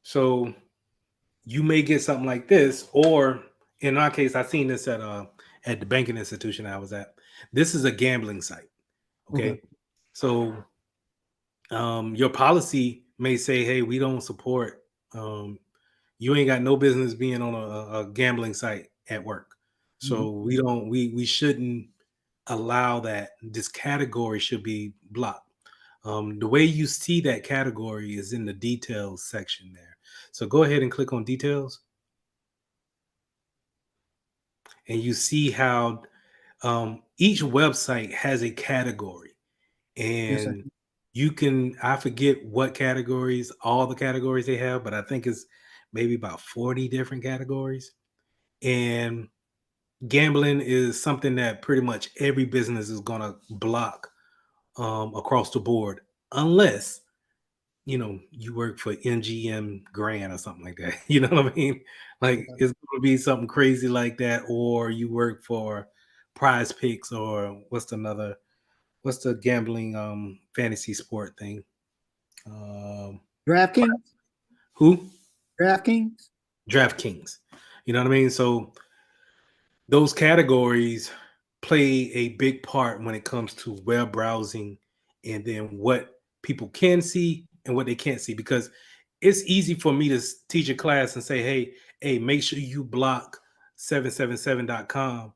So you may get something like this, or in our case, I seen this at the banking institution I was at. This is a gambling site. Okay. So your policy may say, hey, we don't support you ain't got no business being on a gambling site at work. So we shouldn't allow that. This category should be blocked. The way you see that category is in the details section there. So go ahead and click on details. And you see how each website has a category. And I forget what categories, all the categories they have, but I think it's maybe about 40 different categories. And gambling is something that pretty much every business is going to block across the board, unless you work for MGM Grand or something like that. You know what I mean? Like it's going to be something crazy like that, or you work for Prize Picks, or what's the gambling fantasy sport thing? DraftKings. Who? DraftKings. DraftKings. You know what I mean? So those categories play a big part when it comes to web browsing and then what people can see and what they can't see, because it's easy for me to teach a class and say, hey, make sure you block 777.com.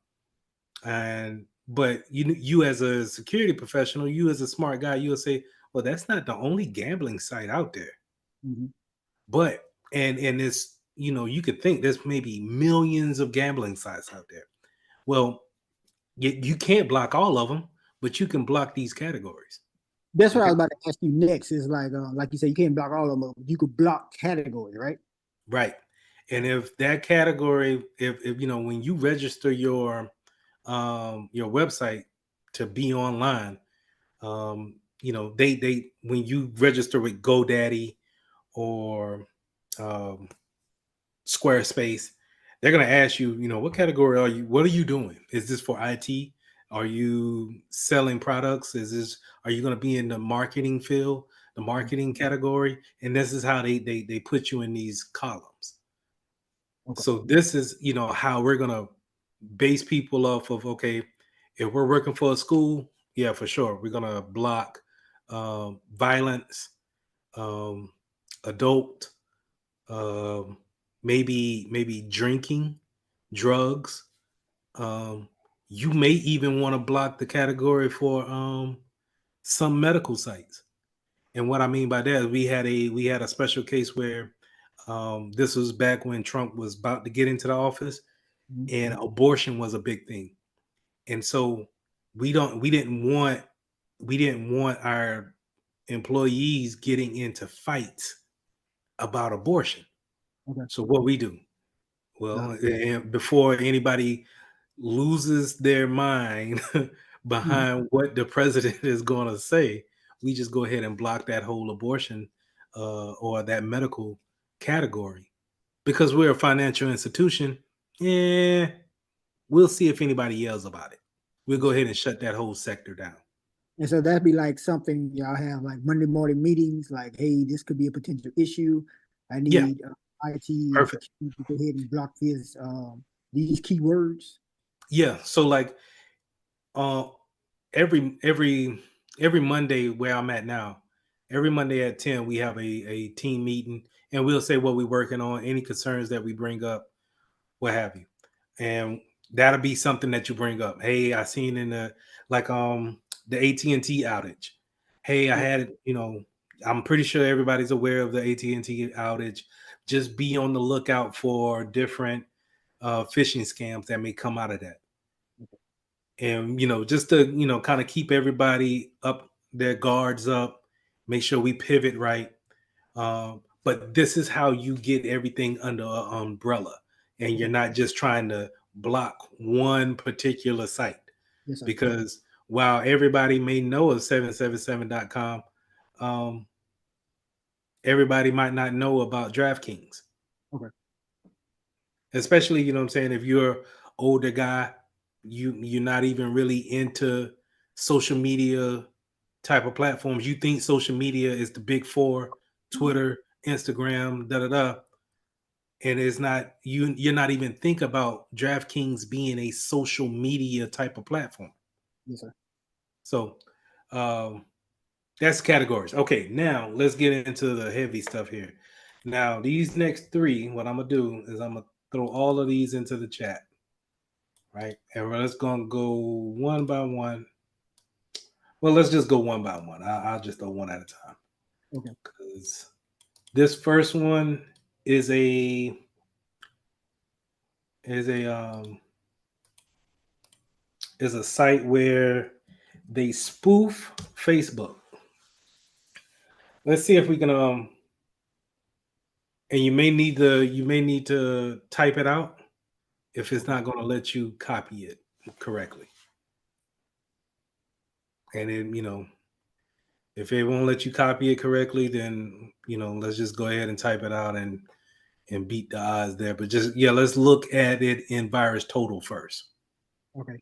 But you as a security professional, you as a smart guy, you'll say, well, that's not the only gambling site out there. But and it's you could think there's maybe millions of gambling sites out there. Well, you can't block all of them, but you can block these categories. That's what I was about to ask you next. Is like you said, you can't block all of them. You could block categories, right? Right. And if that category, if when you register your website to be online, they when you register with GoDaddy or Squarespace, they're going to ask you, what category are you? What are you doing? Is this for IT? Are you selling products? Are you going to be in the marketing field, the marketing category? And this is how they put you in these columns. So this is, how we're going to base people off of, okay, if we're working for a school, yeah, for sure. We're going to block violence, adult, maybe drinking, drugs. You may even want to block the category for some medical sites. And what I mean by that is we had a special case where this was back when Trump was about to get into the office, and abortion was a big thing. And so we didn't want our employees getting into fights about abortion. Okay. So what we do? Well, and before anybody loses their mind behind what the president is going to say, we just go ahead and block that whole abortion or that medical category because we're a financial institution. Yeah, we'll see if anybody yells about it. We'll go ahead and shut that whole sector down. And so that'd be like something y'all have like Monday morning meetings, like, hey, this could be a potential issue. I Yeah, need IT and perfect. security to go ahead and block this these keywords. Yeah, so like uh every every every Monday where I'm at now, every Monday at 10 we have a team meeting and we'll say what we're working on, any concerns that we bring up, what have you. And that'll be something that you bring up. Hey, I seen in the AT&T outage. Hey, I had it, I'm pretty sure everybody's aware of the AT&T outage. Just be on the lookout for different phishing scams that may come out of that. And just to kind of keep everybody up, their guards up, make sure we pivot right. But this is how you get everything under an umbrella, and you're not just trying to block one particular site. Yes, sir. Because while everybody may know of 777.com, everybody might not know about DraftKings. Okay. Especially, what I'm saying, if you're older guy, you're not even really into social media type of platforms. You think social media is the big four: Twitter, Instagram, da da da. And it's not, you're not even think about DraftKings being a social media type of platform. Yes, sir. So that's categories. Okay, now let's get into the heavy stuff here. Now, these next three, what I'm gonna do is I'm gonna throw all of these into the chat, right? And we're just gonna go one by one. Well, let's just go one by one. I'll just throw one at a time. Okay. Because this first one is a is a is a site where they spoof Facebook. Let's see if we can and you may need to type it out if it's not going to let you copy it correctly. And then, if it won't let you copy it correctly, then, let's just go ahead and type it out and beat the odds there. But just, yeah, let's look at it in virus total first. Okay.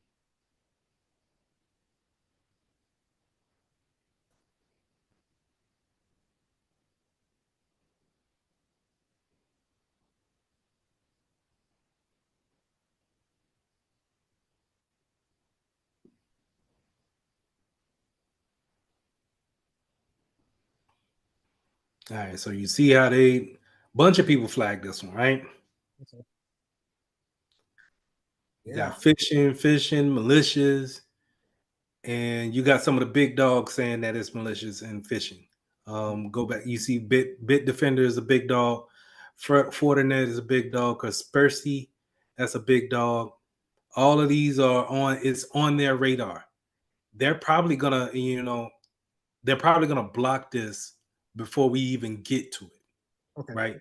All right, so you see how bunch of people flagged this one, right? Okay. You Yeah. got phishing, malicious, and you got some of the big dogs saying that it's malicious and phishing. Go back, you see Bit Defender is a big dog, Fortinet is a big dog, Kaspersky, that's a big dog. All of these it's on their radar. They're probably gonna, block this before we even get to it, Okay. right?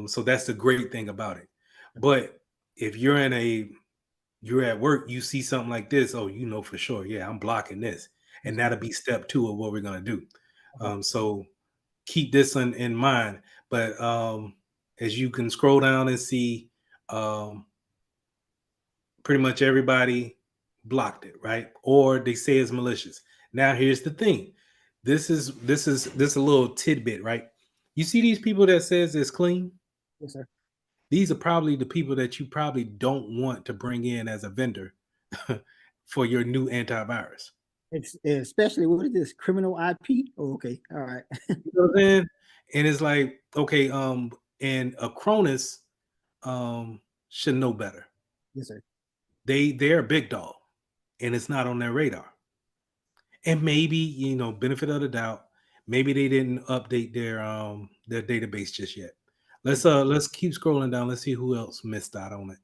So that's the great thing about it. But if you're at work, you see something like this, oh, for sure, yeah, I'm blocking this. And that'll be step 2 of what we're going to do. So keep this in mind. But as you can scroll down and see, pretty much everybody blocked it, right? Or they say it's malicious. Now, here's the thing. This is a little tidbit, right? You see these people that says it's clean? Yes, sir. These are probably the people that you probably don't want to bring in as a vendor for your new antivirus. It's especially what is this criminal IP? Oh, okay, all right. You know what I'm saying? And it's like, okay, and Acronis should know better. Yes, sir. They're a big dog, and it's not on their radar. And maybe, benefit of the doubt, Maybe they didn't update their database just yet. Let's keep scrolling down. Let's see who else missed out on it.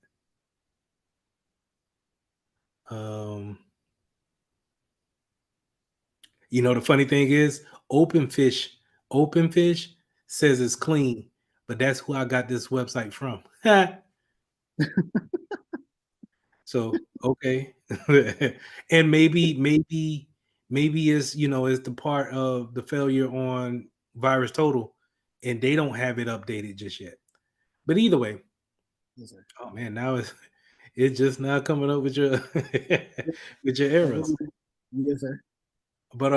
You know, the funny thing is, openfish says it's clean, but that's who I got this website from. So okay, and maybe it's, you know, it's the part of the failure on Virus Total, and they don't have it updated just yet. But either way, Yes, sir. oh man, now it's just now coming up with your with your errors. Yes, sir. But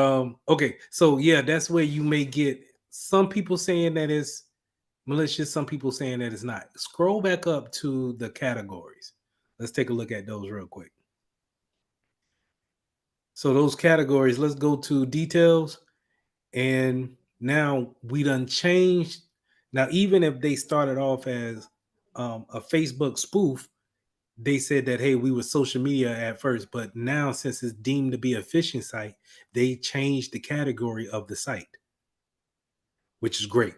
okay, so yeah, that's where you may get some people saying that it's malicious, some people saying that it's not. Scroll back up to the categories. Let's take a look at those real quick. So those categories, let's go to details. And now we done changed. Now, even if they started off as a Facebook spoof, they said that, hey, we were social media at first, but now since it's deemed to be a phishing site, they changed the category of the site, which is great.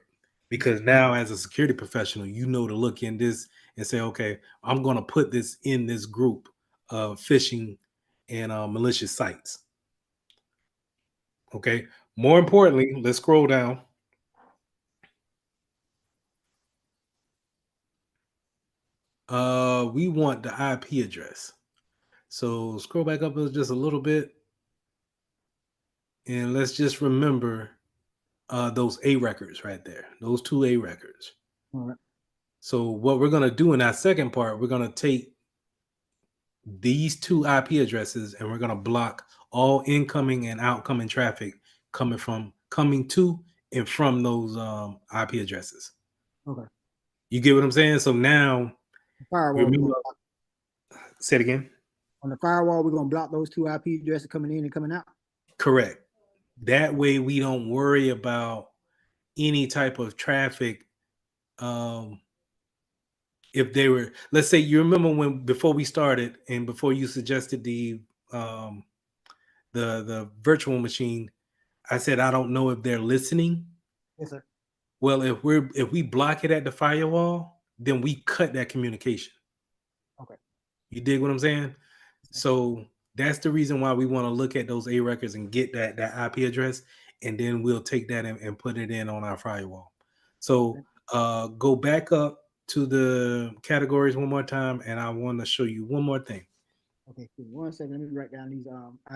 Because now as a security professional, you know to look in this and say, okay, I'm going to put this in this group of phishing and malicious sites. Okay. More importantly, let's scroll down. We want the IP address. So scroll back up just a little bit. And let's just remember those A records right there, those 2 A records. All right. So what we're going to do in that second part, we're going to take these 2 IP addresses and we're going to block all incoming and outgoing traffic coming to and from those IP addresses. Okay. You get what I'm saying? So now, Firewall. say it again. On the firewall, we're gonna block those 2 IP addresses coming in and coming out. Correct. That way we don't worry about any type of traffic. If they were, let's say, you remember when before we started and before you suggested the virtual machine, I said I don't know if they're listening. Yes, sir. Well, if we block it at the firewall, then we cut that communication. Okay. You dig what I'm saying? So that's the reason why we want to look at those A records and get that IP address, and then we'll take that and put it in on our firewall. So go back up to the categories one more time, and I want to show you one more thing. Okay, 1 second. Let me write down these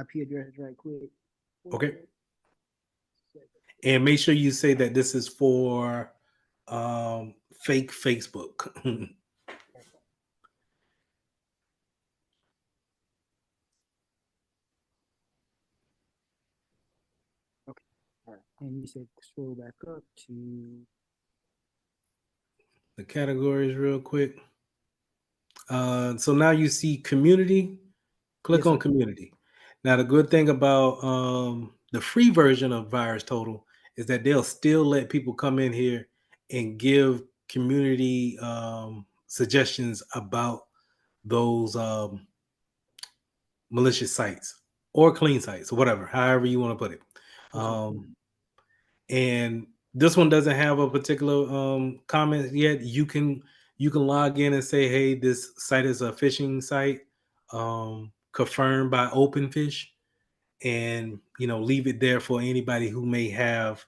IP addresses right quick. Okay. And make sure you say that this is for fake Facebook. Okay. All right. And you said scroll back up to the categories real quick. So now you see community. Click on community. Now the good thing about the free version of Virus Total is that they'll still let people come in here and give community suggestions about those malicious sites or clean sites or whatever, however you want to put it. And this one doesn't have a particular comment yet. You can log in and say, hey, this site is a phishing site confirmed by OpenFish, and leave it there for anybody who may have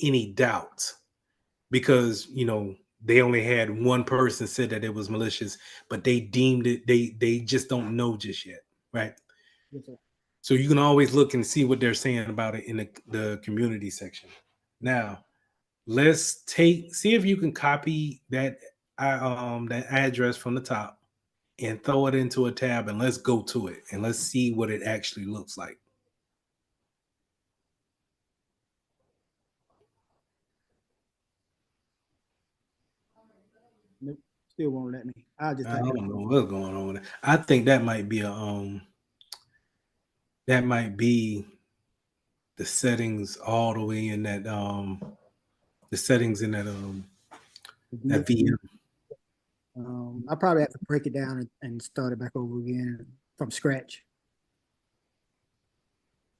any doubts, because they only had one person said that it was malicious, but they deemed it, they just don't know just yet, right? Yes, sir. So you can always look and see what they're saying about it in the community section. Now let's see if you can copy that address from the top and throw it into a tab, and let's go to it and let's see what it actually looks like. Nope, still won't let me. I don't know what's going on with it. I think that might be the settings all the way in that the settings in that that VM. I probably have to break it down and start it back over again from scratch.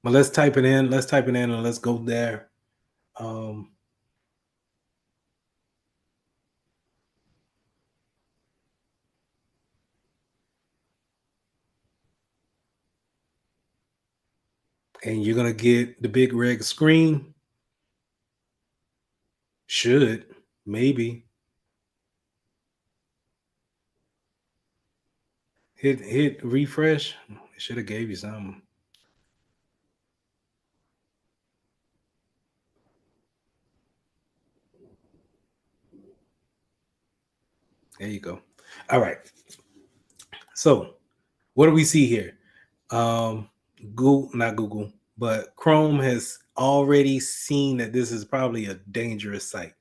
Well, let's type it in. Let's type it in and let's go there. Um, and you're gonna get the big red screen. Should maybe hit refresh. It should have gave you something. There you go. All right. So what do we see here? Google, not Google, but Chrome has already seen that this is probably a dangerous site.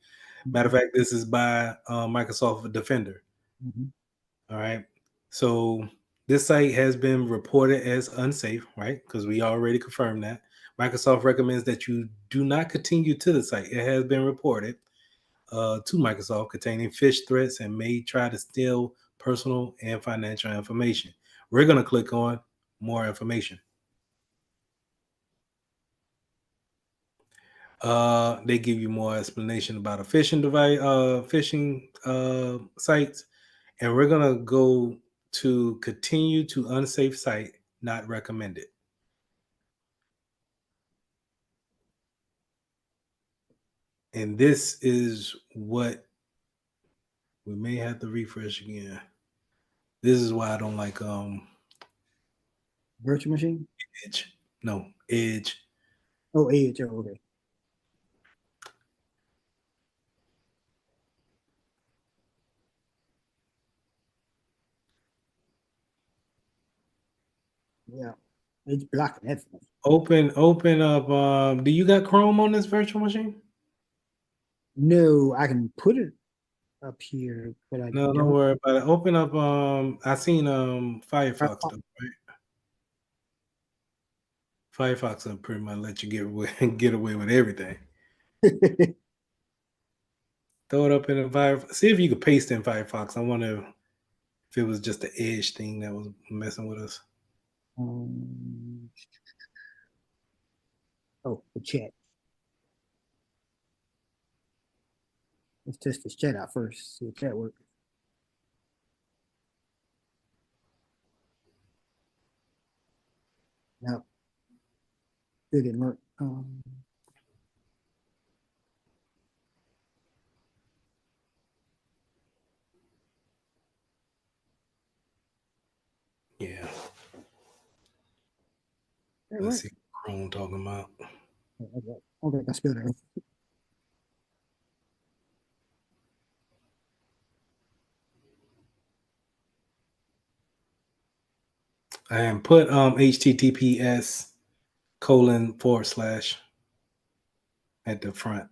Matter of fact, this is by Microsoft Defender. Mm-hmm. All right. So this site has been reported as unsafe, right? Because we already confirmed that. Microsoft recommends that you do not continue to the site. It has been reported to Microsoft containing phish threats and may try to steal personal and financial information. We're going to click on more information. They give you more explanation about a phishing device, phishing sites, and we're gonna go to continue to unsafe site, not recommended. And this is what we may have to refresh again. This is why I don't like Virtual machine? Edge. No, Edge. Oh, Edge. Oh, okay. Yeah, it's blocking everything. Open up. Do you got Chrome on this virtual machine? No, I can put it up here, but I No, don't don't. worry about it. Open up. I seen Firefox though, right? Firefox will pretty much let you get away get away with everything. Throw it up in the Firefox. See if you could paste in Firefox. I wonder if it was just the Edge thing that was messing with us. Oh, the chat. Let's test this chat out first. See if that works. No, it didn't work. Yeah. That Let's worked. see what Chrome talking about. Okay, I spelled it. And put https:// at the front.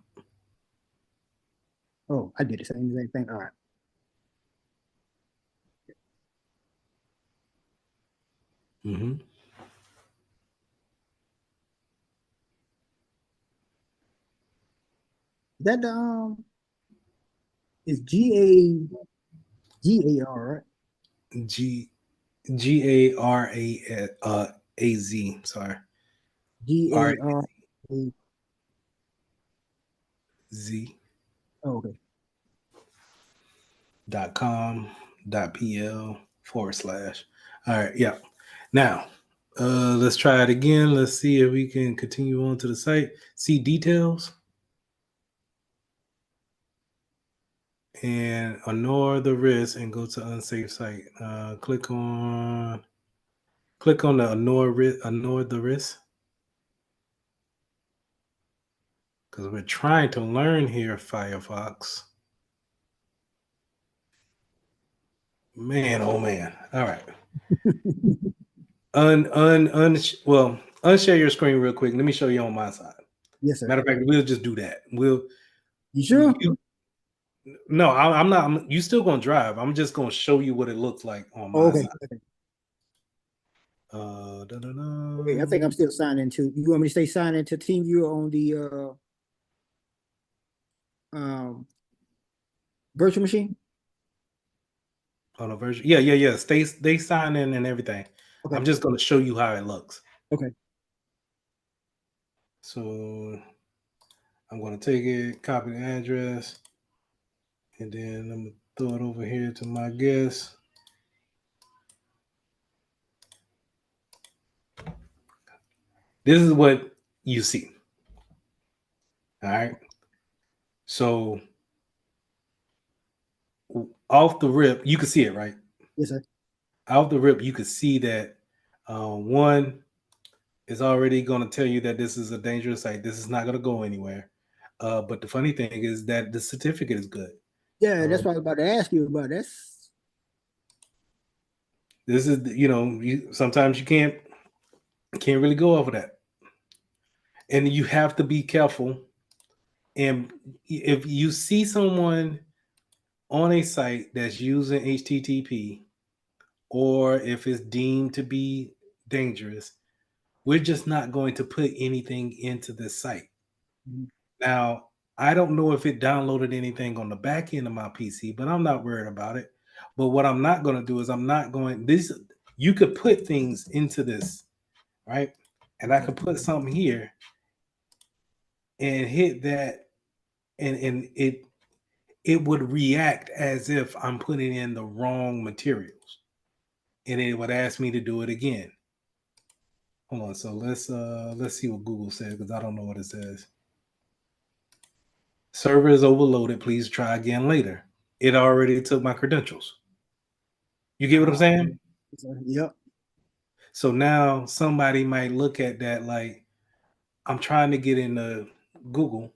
Oh, I did the same exact thing. All right. Mm-hmm. That is GAR, right? GARAZ. Sorry. GAR. Z. Oh, okay. .com.pl / All right, yeah. Now, let's try it again. Let's see if we can continue on to the site. See details. And ignore the risk and go to unsafe site. Click on the ignore the risk. Because we're trying to learn here, Firefox. Man, oh man. All right. Unshare your screen real quick. Let me show you on my side. Yes, sir. Matter of fact, we'll just do that. You sure? No, I'm not. You still gonna drive. I'm just gonna show you what it looks like on my okay. side. Okay, I think I'm still signed into. You want me to stay signed into TeamViewer on the virtual machine? On a version, yeah. They sign in and everything. Okay. I'm just gonna show you how it looks. Okay. So I'm going to take it, copy the address, and then I'm going to throw it over here to my guest. This is what you see. All right. So off the rip, you can see it, right? Yes, sir. Off the rip, you can see that one is already going to tell you that this is a dangerous site. This is not going to go anywhere. But the funny thing is that the certificate is good. Yeah, that's what I was about to ask you about. This is, sometimes you can't really go off of that, and you have to be careful. And if you see someone on a site that's using HTTP, or if it's deemed to be dangerous, we're just not going to put anything into this site. Mhm. Now, I don't know if it downloaded anything on the back end of my PC, but I'm not worried about it. But what I'm not going to do is you could put things into this, right? And I could put something here and hit that, and it would react as if I'm putting in the wrong materials. And it would ask me to do it again. Hold on, so let's see what Google says, because I don't know what it says. Server is overloaded. Please try again later. It already took my credentials. You get what I'm saying? Yep. So now somebody might look at that like, I'm trying to get into Google.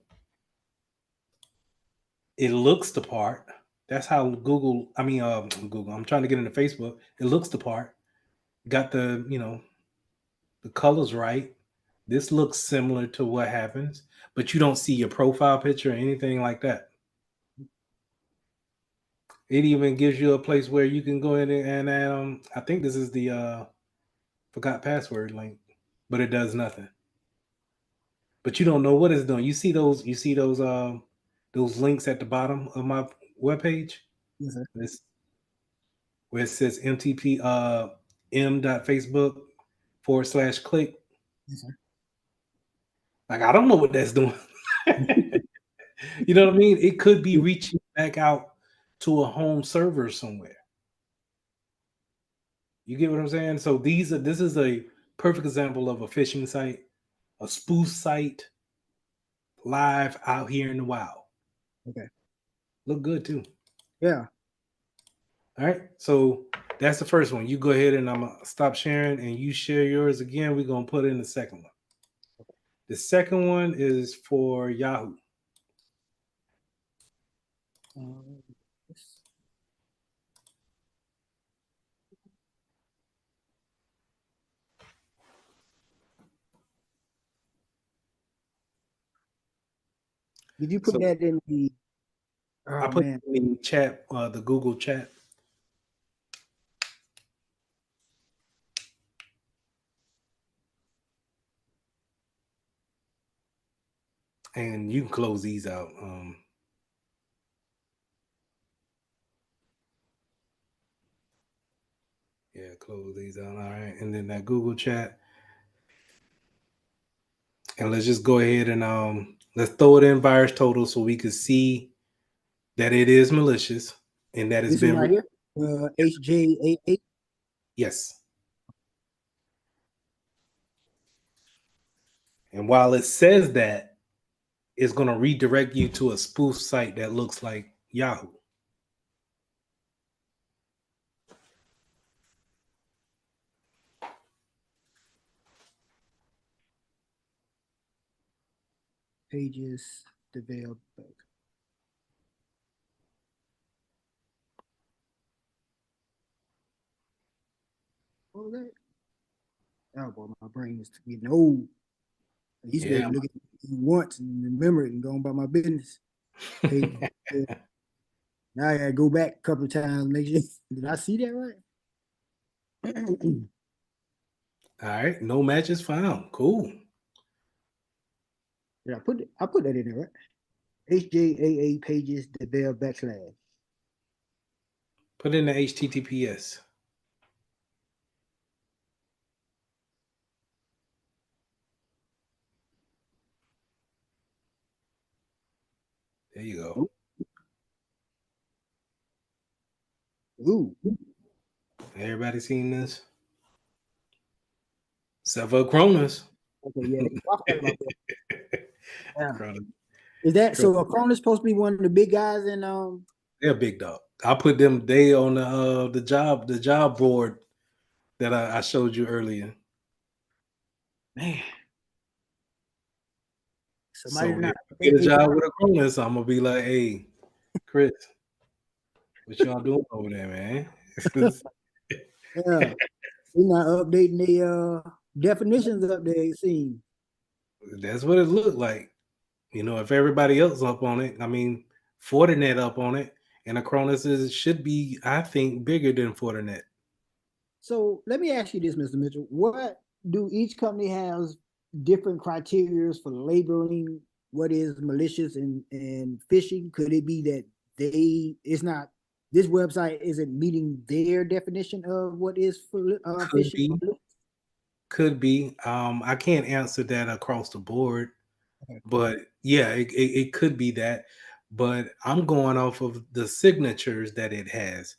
It looks the part. That's how Google. Google. I'm trying to get into Facebook. It looks the part. Got the colors right. This looks similar to what happens, but you don't see your profile picture or anything like that. It even gives you a place where you can go in and I think this is the forgot password link, but it does nothing. But you don't know what it's doing. You see those links at the bottom of my webpage? Yes, sir. This where it says MTP m.facebook/click. Yes, sir. Like, I don't know what that's doing. You know what I mean? It could be reaching back out to a home server somewhere. You get what I'm saying? So this is a perfect example of a phishing site, a spoof site, live out here in the wild. Okay. Look good too. Yeah. All right. So that's the first one. You go ahead and I'm gonna stop sharing and you share yours again. We're gonna put in the second one. The second one is for Yahoo. Did you put that in the? I Oh put man. it in the chat, the Google chat. And you can close these out. Yeah, close these out. All right. And then that Google chat. And let's just go ahead and let's throw it in virus total so we can see that it is malicious and that it's This one been right here. HJ88. yes. And while it says that, it's going to redirect you to a spoof site that looks like Yahoo. Pages developed. What was that? Oh boy, my brain is getting old. I used to be able Yeah. to look at it once and remember it and go on about my business. Pages. Now I gotta go back a couple of times, make sure. Did I see that right? All right. No matches found. Cool. Yeah, I put that in there, right? HJAA pages develop /. Put in the HTTPS. you go. Ooh. Everybody seen this? Except for Cronus. Okay, yeah. I forgot about that. Yeah. Cronus. Is that so? Cronus supposed to be one of the big guys in They're big dog. I put them. They on the job board that I showed you earlier. Man. So Somebody not if you get a job with a Cronus, I'm gonna be like, hey, Chris, what y'all doing over there, man? Yeah. We're not updating the definitions up there, it seems. That's what it looked like. You know, if everybody else up on it, I mean, Fortinet up on it, and Acronis should be, I think, bigger than Fortinet. So let me ask you this, Mr. Mitchell. What do each company has different criteria for labeling what is malicious and phishing? Could it be that this website isn't meeting their definition of what is phishing? Could be. I can't answer that across the board, but yeah, it could be that. But I'm going off of the signatures that it has.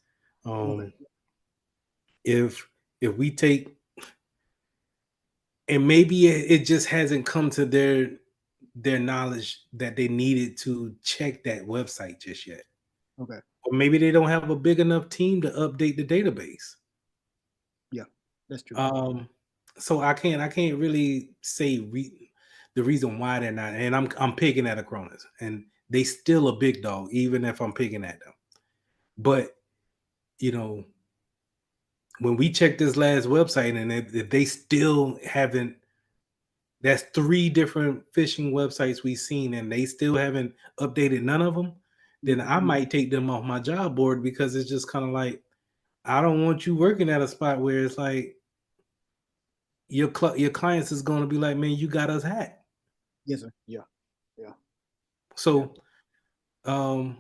If we take, and maybe it just hasn't come to their knowledge that they needed to check that website just yet. Okay. Or maybe they don't have a big enough team to update the database. Yeah, that's true. So I can't really say the reason why they're not. And I'm picking at Acronis, and they still a big dog, even if I'm picking at them. But you know, when we check this last website, and if they still haven't, that's 3 different phishing websites we've seen, and they still haven't updated none of them, then I might take them off my job board, because it's just kind of like, I don't want you working at a spot where it's like your clients is going to be like, man, you got us hacked. Yes, sir. Yeah. Yeah. So throw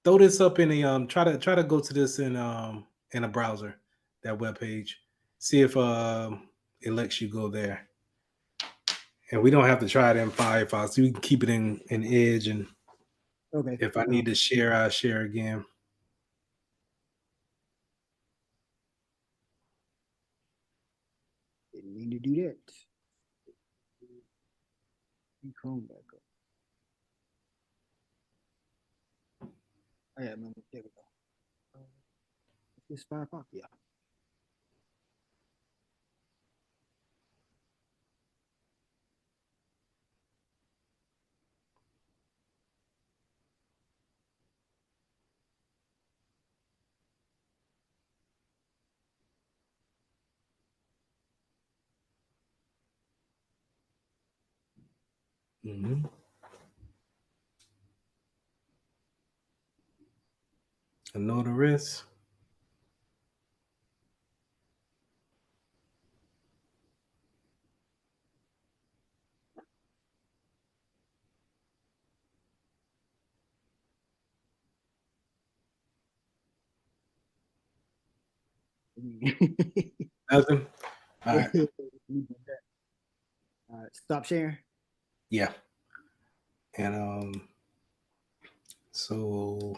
this up in a try to go to this in a browser, that web page. See if it lets you go there. And we don't have to try it in Firefox. We can keep it in Edge, and okay. If I need to share, I'll share again. Didn't mean to do that. Chrome back up. Oh, yeah, no, there we go. It's Firefox, yeah. Mm-hmm. I know the risk. Nothing. All right. Stop sharing. Yeah. And so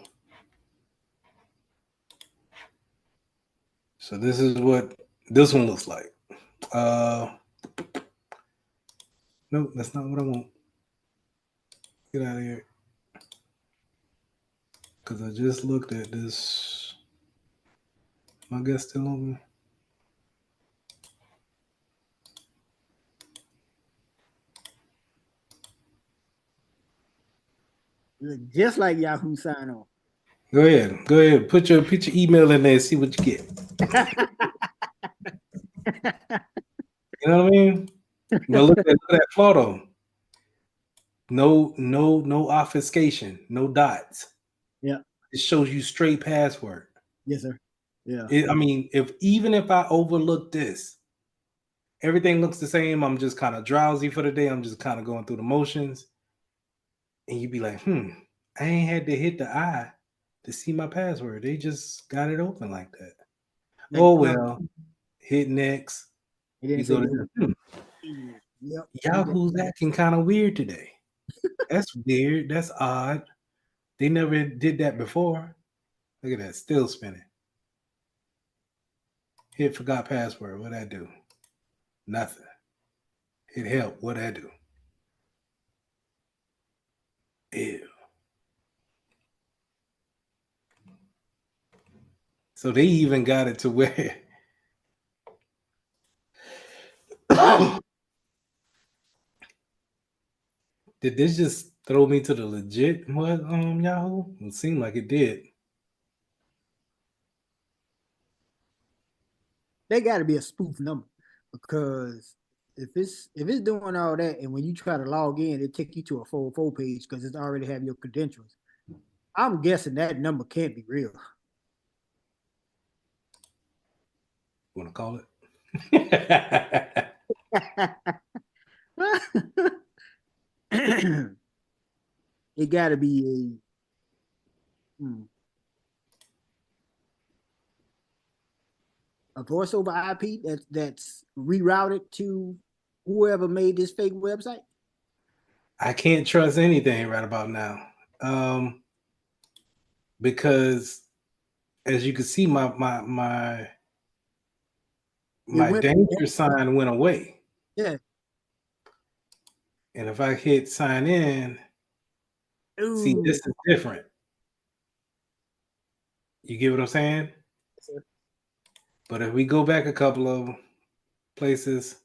this is what this one looks like. No, that's not what I want. Get out of here. Because I just looked at this. My guest still open? Just like Yahoo sign on. Go ahead. Put your email in there and see what you get. You know what I mean? But look at that photo. No obfuscation, no dots. Yeah. It shows you straight password. Yes, sir. Yeah. I mean, even if I overlook this, everything looks the same. I'm just kind of drowsy for the day. I'm just kind of going through the motions. And you'd be like, I ain't had to hit the I to see my password. They just got it open like that. Oh, well, hit next. You go to Yep. Yahoo's acting kind of weird today. That's weird. That's odd. They never did that before. Look at that, still spinning. Hit forgot password. What'd that do? Nothing. Hit help. What'd that do? Ew. So they even got it to where did this just throw me to the legit what Yahoo? It seemed like it did. They got to be a spoof number because if it's doing all that and when you try to log in, it take you to a 404 page because it's already have your credentials. I'm guessing that number can't be real. Want to call it? It got to be a voice over IP that's rerouted to whoever made this fake website. I can't trust anything right about now, because as you can see, my danger sign went away. Yeah. And if I hit sign in, see, this is different. You get what I'm saying? But if we go back a couple of places,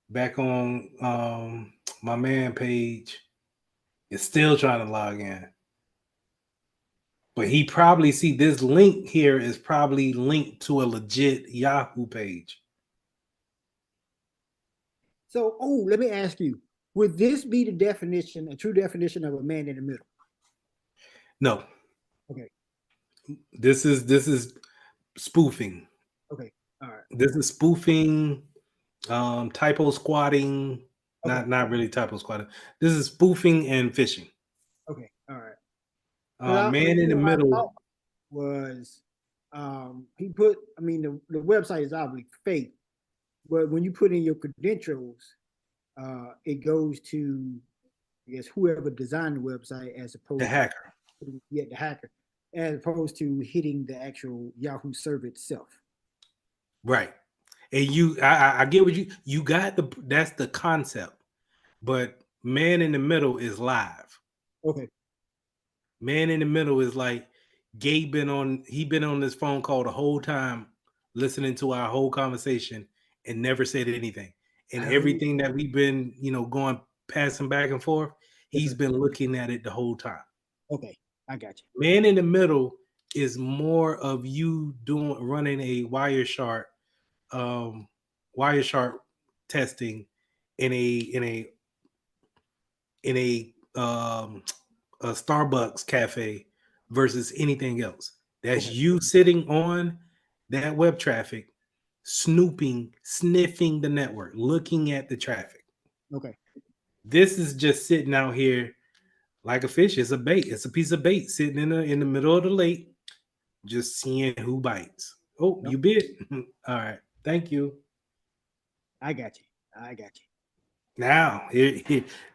back on my man page, it's still trying to log in. But he probably see this link here is probably linked to a legit Yahoo page. So, let me ask you, would this be the definition, a true definition of a man in the middle? No. Okay. This is spoofing. Okay. All right. This is spoofing, typo squatting, not really typo squatting. This is spoofing and phishing. Okay. All right. Man in the middle was he put, I mean, the website is obviously fake, but when you put in your credentials, it goes to, I guess, whoever designed the website as opposed the hacker. The hacker, as opposed to hitting the actual Yahoo server itself. Right. And I get what you got that's the concept, but man in the middle is live. Okay. Man in the middle is like he been on this phone call the whole time, listening to our whole conversation and never said anything. And everything that we've been, going passing back and forth, he's been looking at it the whole time. Okay, I got you. Man in the middle is more of you running a Wireshark testing in a a Starbucks cafe versus anything else. That's you sitting on that web traffic, snooping, sniffing the network, looking at the traffic. Okay. This is just sitting out here like a fish. It's a bait. It's a piece of bait sitting in the middle of the lake, just seeing who bites. Oh, you bit. All right. Thank you. I got you. Now,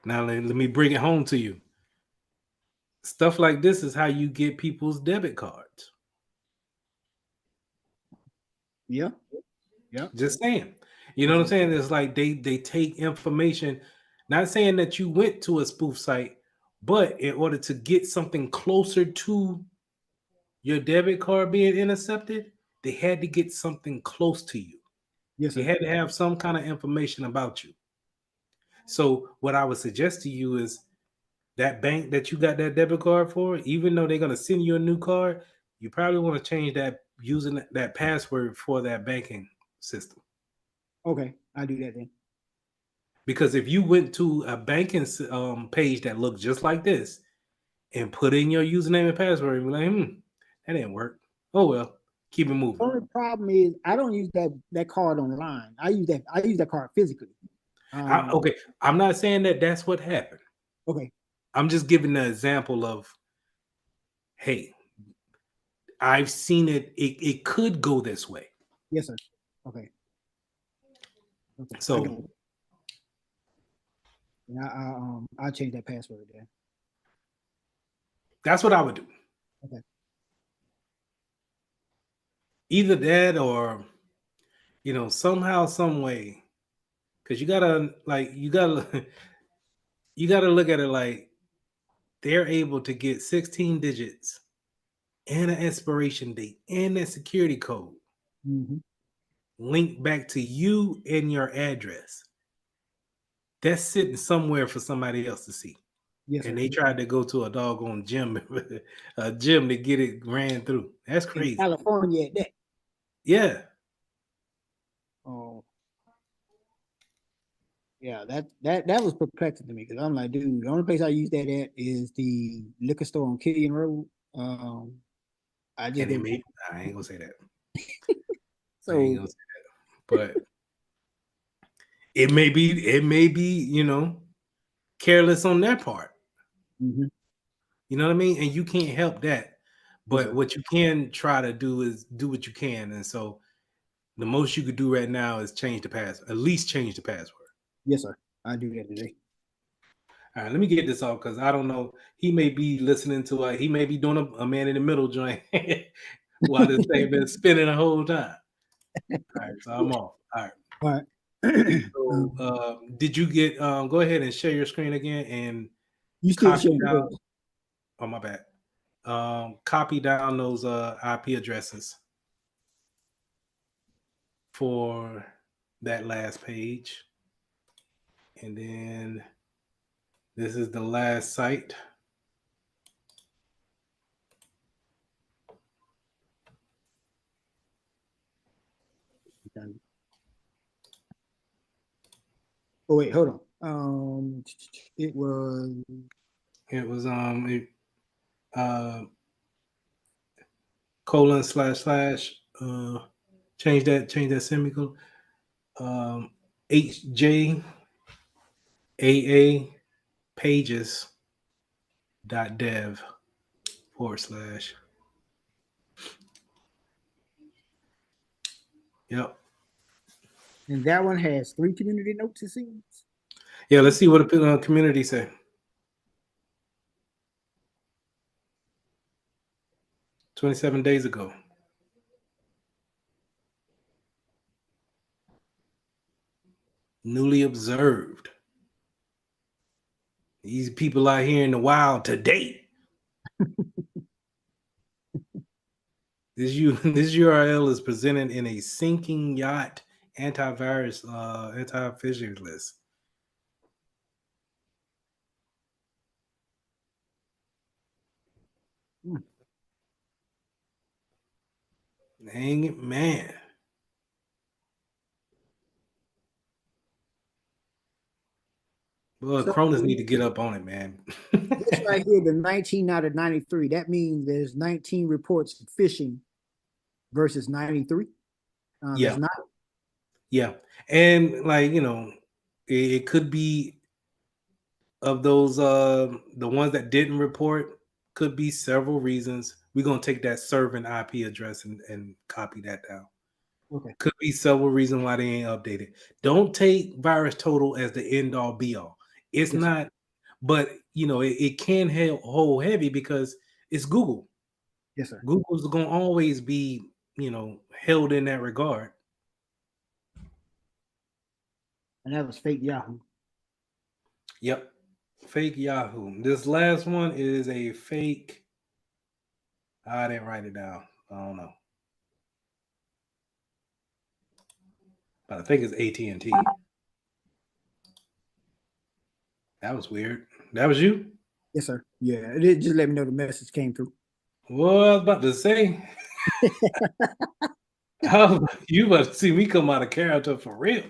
now let me bring it home to you. Stuff like this is how you get people's debit cards. Yeah. Just saying. You know what I'm saying? It's like they take information, not saying that you went to a spoof site, but in order to get something closer to your debit card being intercepted, they had to get something close to you. Yes, they had to have some kind of information about you. So what I would suggest to you is that bank that you got that debit card for, even though they're going to send you a new card, you probably want to change that using that password for that banking system. Okay, I'll do that then. Because if you went to a banking page that looked just like this and put in your username and password, and be like, that didn't work. Oh well, keep it moving. The only problem is I don't use that card online. I use that card physically. Okay, I'm not saying that that's what happened. Okay. I'm just giving the example of, hey, I've seen it. It could go this way. Yes, sir. Okay. So And I'll change that password then. That's what I would do. Okay. Either that or, somehow, some way, because you gotta you gotta look at it like they're able to get 16 digits and an expiration date and that security code linked back to you and your address. That's sitting somewhere for somebody else to see. Yes, And sir. they tried to go to a doggone gym, a gym to get it ran through. That's In crazy. California at that. Yeah. Oh. Yeah, that was perplexing to me because I'm like, dude, the only place I use that at is the liquor store on Killian Road. I just go. I ain't gonna say that. So I ain't gonna say that. But it may be, careless on their part. Mm-hmm. You know what I mean? And you can't help that. But Yes, what you can try to do is do what you can. And so the most you could do right now is change the password. At least change the password. yes, sir. I do that today. All right, let me get this off because I don't know. He may be listening to he may be doing a man in the middle joint while this thing been spinning the whole time. All right, so I'm off. All right. All right. So, did you get? Go ahead and share your screen again and You still copy sharing? down. Oh my bad. Copy down those IP addresses for that last page, and then this is the last site. Oh wait, hold on. It was colon / change that semicolon. HJAA pages.dev/. Yep. And that one has 3 community notes, it seems. Yeah, let's see what the community say. 27 days ago. Newly observed. These people out here in the wild today. This URL is presented in a sinking yacht antivirus anti-phishing list. Dang it, man. Well, Cronus need to get up on it, man. This right here, the 19 out of 93. That means there's 19 reports of phishing versus 93. Yeah. That's not. Yeah. And it could be of those the ones that didn't report, could be several reasons. We're gonna take that servant IP address and copy that down. Okay. Could be several reasons why they ain't updated. Don't take virus total as the end all be all. It's not, but it can hold heavy because it's Google. Yes, sir. Google's gonna always be held in that regard. And that was fake Yahoo. Yep. Fake Yahoo. This last one is a fake. I didn't write it down. I don't know. But I think it's AT&T. That was weird. That was you? Yes, sir. Yeah. It just let me know the message came through. Well, I was about to say. You about to see me come out of character for real.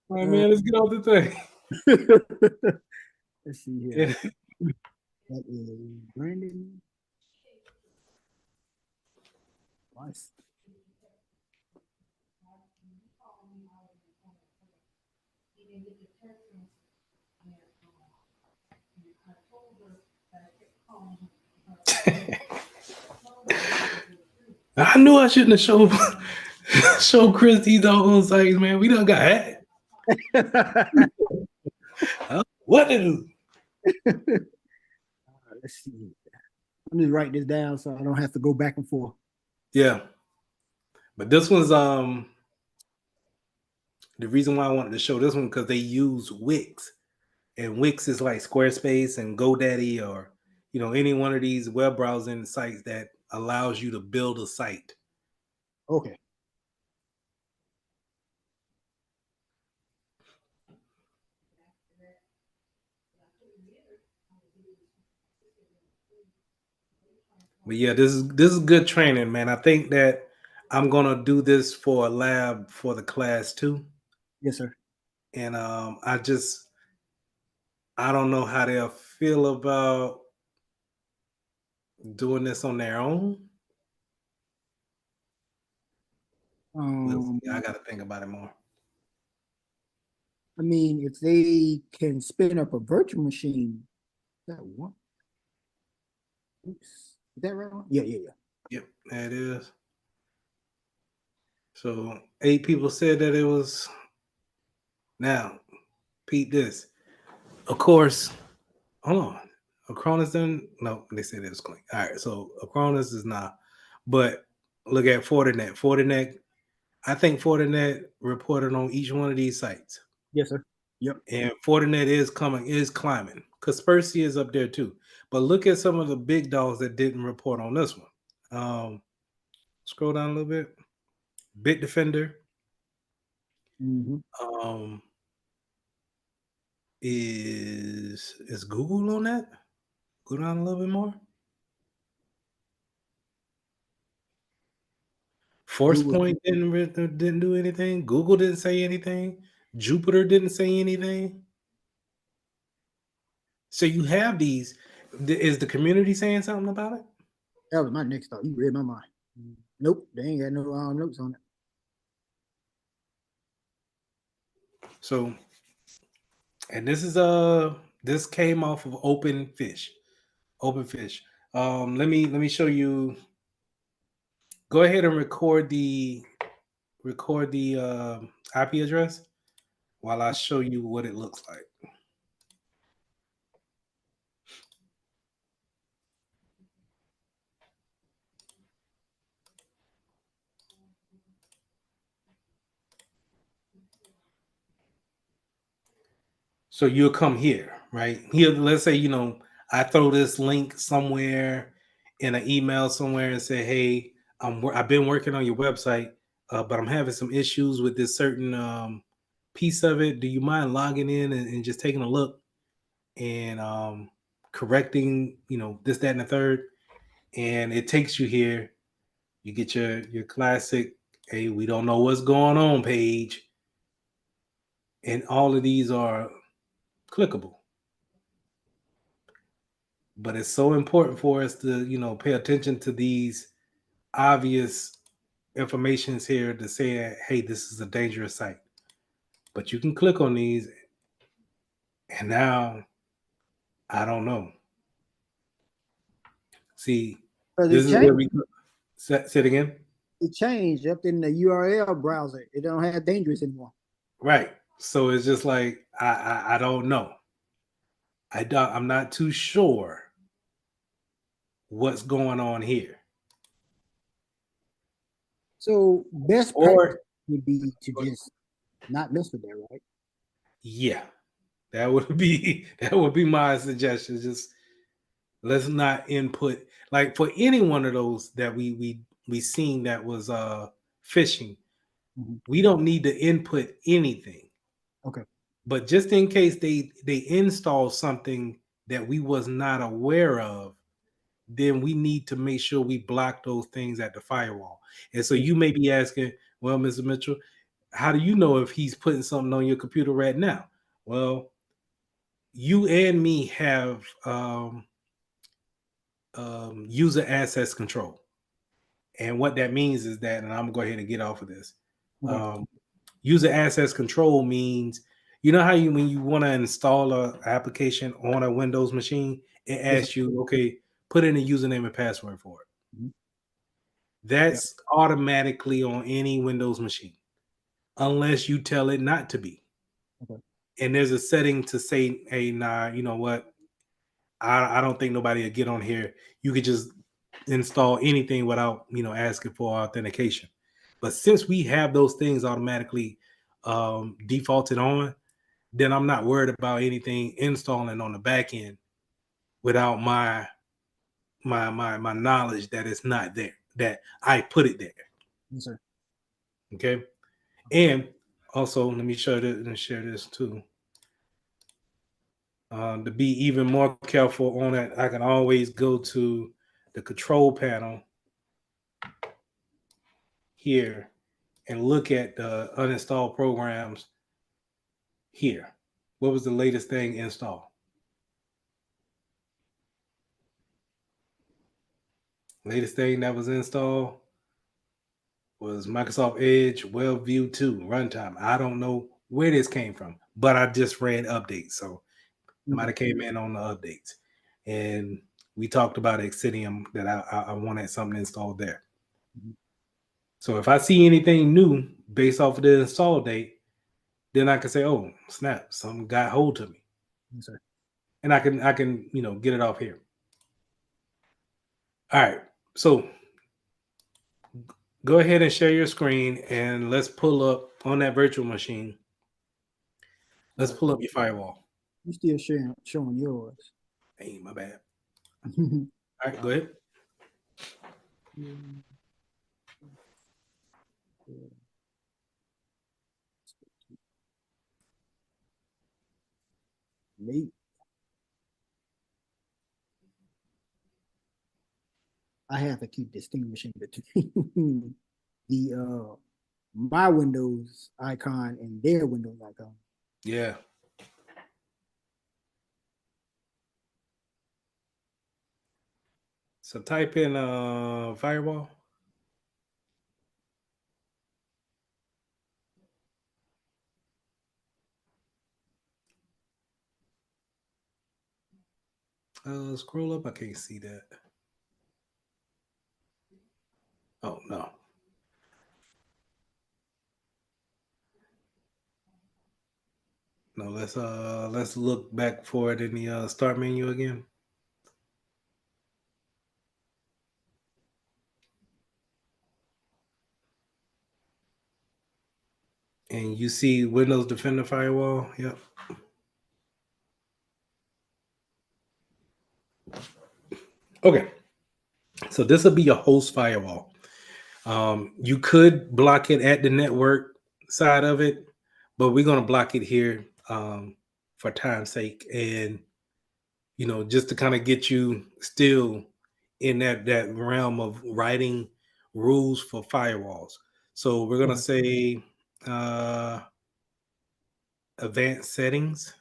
All right, man, let's get off the thing. Let's see here. That is Brandon. Nice. I knew I shouldn't have showed Chris these doggone sites, man. We done got hacked. What to do? Let's see. I'm just writing this down so I don't have to go back and forth. Yeah. But this one's the reason why I wanted to show this one because they use Wix. And Wix is like Squarespace and GoDaddy or any one of these web browsing sites that allows you to build a site. Okay. But yeah, this is good training, man. I think that I'm gonna do this for a lab for the class too. Yes, sir. And I don't know how they'll feel about doing this on their own. We'll see. I gotta think about it more. I mean, if they can spin up a virtual machine, that one. Oops. Is that right? Yeah. Yep, that is. So 8 people said that it was. Now, Pete, this. Of course, hold on. Acronis done. No, they said it was clean. All right, so Acronis is not. But look at Fortinet. Fortinet. I think Fortinet reported on each one of these sites. Yes, sir. Yep. And Fortinet is climbing. Kaspersky is up there too. But look at some of the big dogs that didn't report on this one. Scroll down a little bit. Bitdefender. Mm-hmm. Is Google on that? Go down a little bit more. ForcePoint didn't do anything. Google didn't say anything. Jupiter didn't say anything. So you have these. Is the community saying something about it? That was my next thought. You read my mind. Nope, they ain't got no notes on it. So, and this came off of Open Fish. Let me show you. Go ahead and record the IP address while I show you what it looks like. So you'll come here, right? Here, let's say, I throw this link somewhere in an email somewhere and say, hey, I've been working on your website, but I'm having some issues with this certain piece of it. Do you mind logging in and just taking a look and correcting, this, that, and the third? And it takes you here. You get your classic, hey, we don't know what's going on page. And all of these are clickable. But it's so important for us to, pay attention to these obvious informations here to say, hey, this is a dangerous site. But you can click on these, and now I don't know. See, this is where we say it again. It changed up in the URL browser. It don't have dangerous anymore. Right. So it's just like I don't know. I'm not too sure what's going on here. So best practice would be to just not mess with that, right? Yeah, that would be my suggestion. Just let's not input, like, for any one of those that we seen that was phishing. Mm-hmm. We don't need to input anything. Okay. But just in case they install something that we was not aware of, then we need to make sure we block those things at the firewall. And so you may be asking, well, Mr. Mitchell, how do you know if he's putting something on your computer right now? Well, you and me have user access control. And what that means is that, and I'm going to go ahead and get off of this. Okay. User access control means, you know how when you want to install an application on a Windows machine, it asks you, okay, put in a username and password for it. Mm-hmm. That's automatically on any Windows machine, unless you tell it not to be. Okay. and there's a setting to say, hey, nah, you know what? I don't think nobody will get on here. You could just install anything without, asking for authentication. But since we have those things automatically defaulted on, then I'm not worried about anything installing on the back end without my knowledge that it's not there, that I put it there. Yes, sir. Okay. And also, let me show this and share this too. To be even more careful on it, I can always go to the control panel here and look at the uninstalled programs here. What was the latest thing installed? Latest thing that was installed was Microsoft Edge WebView 2 runtime. I don't know where this came from, but I just ran updates. So it might have came in on the updates. And we talked about Exidium that I wanted something installed there. So if I see anything new based off of the install date, then I can say, oh, snap, something got hold to me. Yes, sir. And I can get it off here. All right. So go ahead and share your screen and let's pull up on that virtual machine. Let's pull up your firewall. You still showing yours. Hey, my bad. All right, go ahead. Late. I have to keep distinguishing between the my Windows icon and their Windows icon. Yeah. So type in firewall. Scroll up. I can't see that. Oh no. No, let's look back for it in the start menu again. And you see Windows Defender Firewall. Yep. Okay. So this will be a host firewall. You could block it at the network side of it, but we're going to block it here for time's sake. And, just to kind of get you still in that realm of writing rules for firewalls. So we're going to say advanced settings.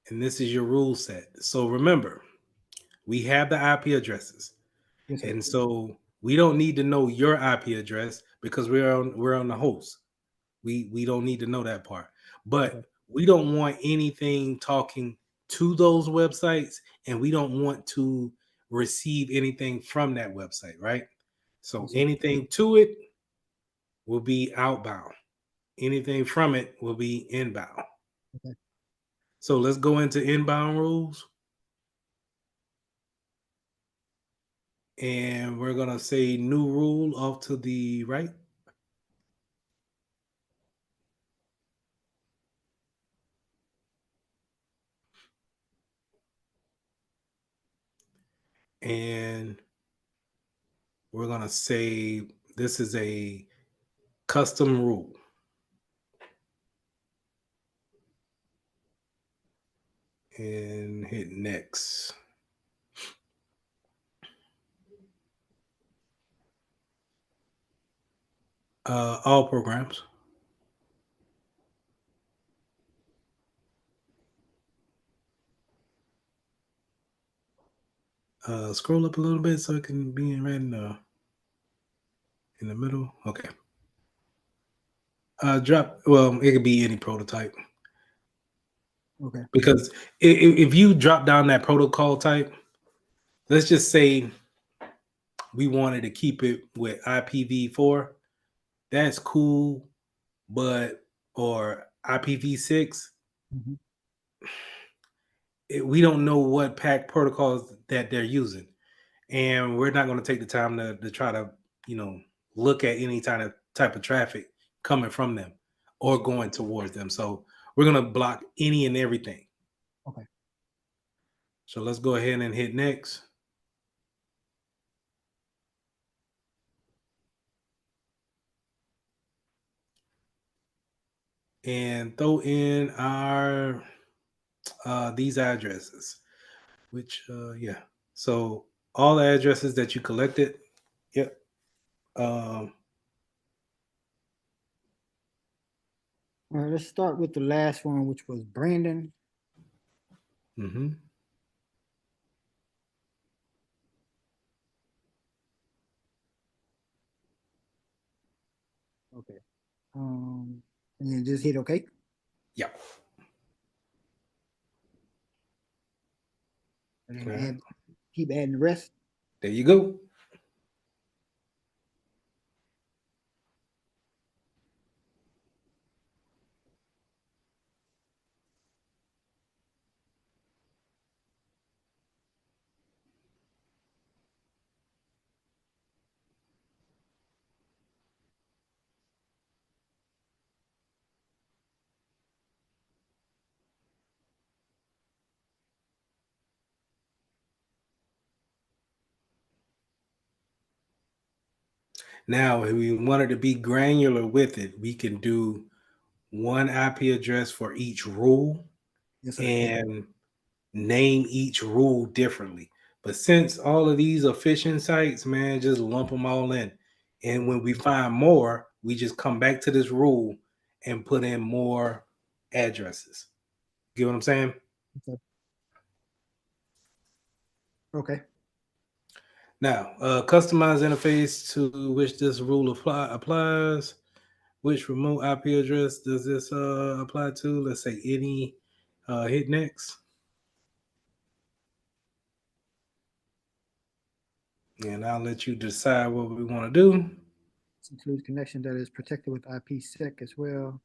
And this is your rule set. So remember, we have the IP addresses. Yes, and so we don't need to know your IP address because we're on the host. We don't need to know that part. But we don't want anything talking to those websites, and we don't want to receive anything from that website, right? So anything to it will be outbound. Anything from it will be inbound. Okay. So let's go into inbound rules. And we're going to say new rule off to the right. And we're going to say this is a custom rule. And hit next. All programs. Scroll up a little bit so it can be right in the middle. Okay. Drop. Well, it could be any prototype. Okay. Because if you drop down that protocol type, let's just say we wanted to keep it with IPv4. That's cool, but or IPv6. Mhm. We don't know what pack protocols that they're using, and we're not going to take the time to try to look at any type of traffic coming from them or going towards them. So we're going to block any and everything. Okay. So let's go ahead and hit next. And throw in our these addresses, which yeah. So all the addresses that you collected, yep. All right, let's start with the last one, which was Brandon. Mm-hmm. Okay. And then just hit OK. Yeah. And then keep adding the rest. There you go. Now, if we wanted to be granular with it, we can do one IP address for each rule and name each rule differently. But since all of these are phishing sites, man, just lump them all in. And when we find more, we just come back to this rule and put in more addresses. Get what I'm saying? Okay. Now, customize interface to which this rule applies. Which remote IP address does this apply to? Let's say any. Hit next. And I'll let you decide what we want to do. This includes connection that is protected with IPsec as well.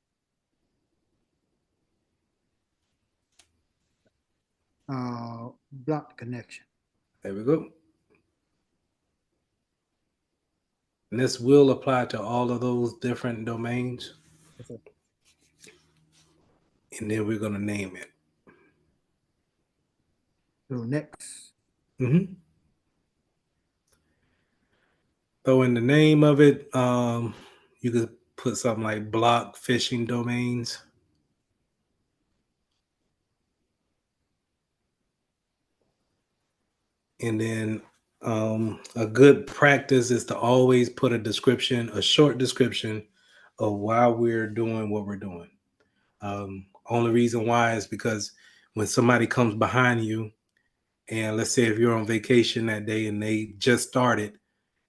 Blocked connection. There we go. And this will apply to all of those different domains. Okay. And then we're going to name it. So next. Mm-hmm. So in the name of it, you could put something like block phishing domains. And then a good practice is to always put a description, a short description of why we're doing what we're doing. Only reason why is because when somebody comes behind you, and let's say if you're on vacation that day and they just started,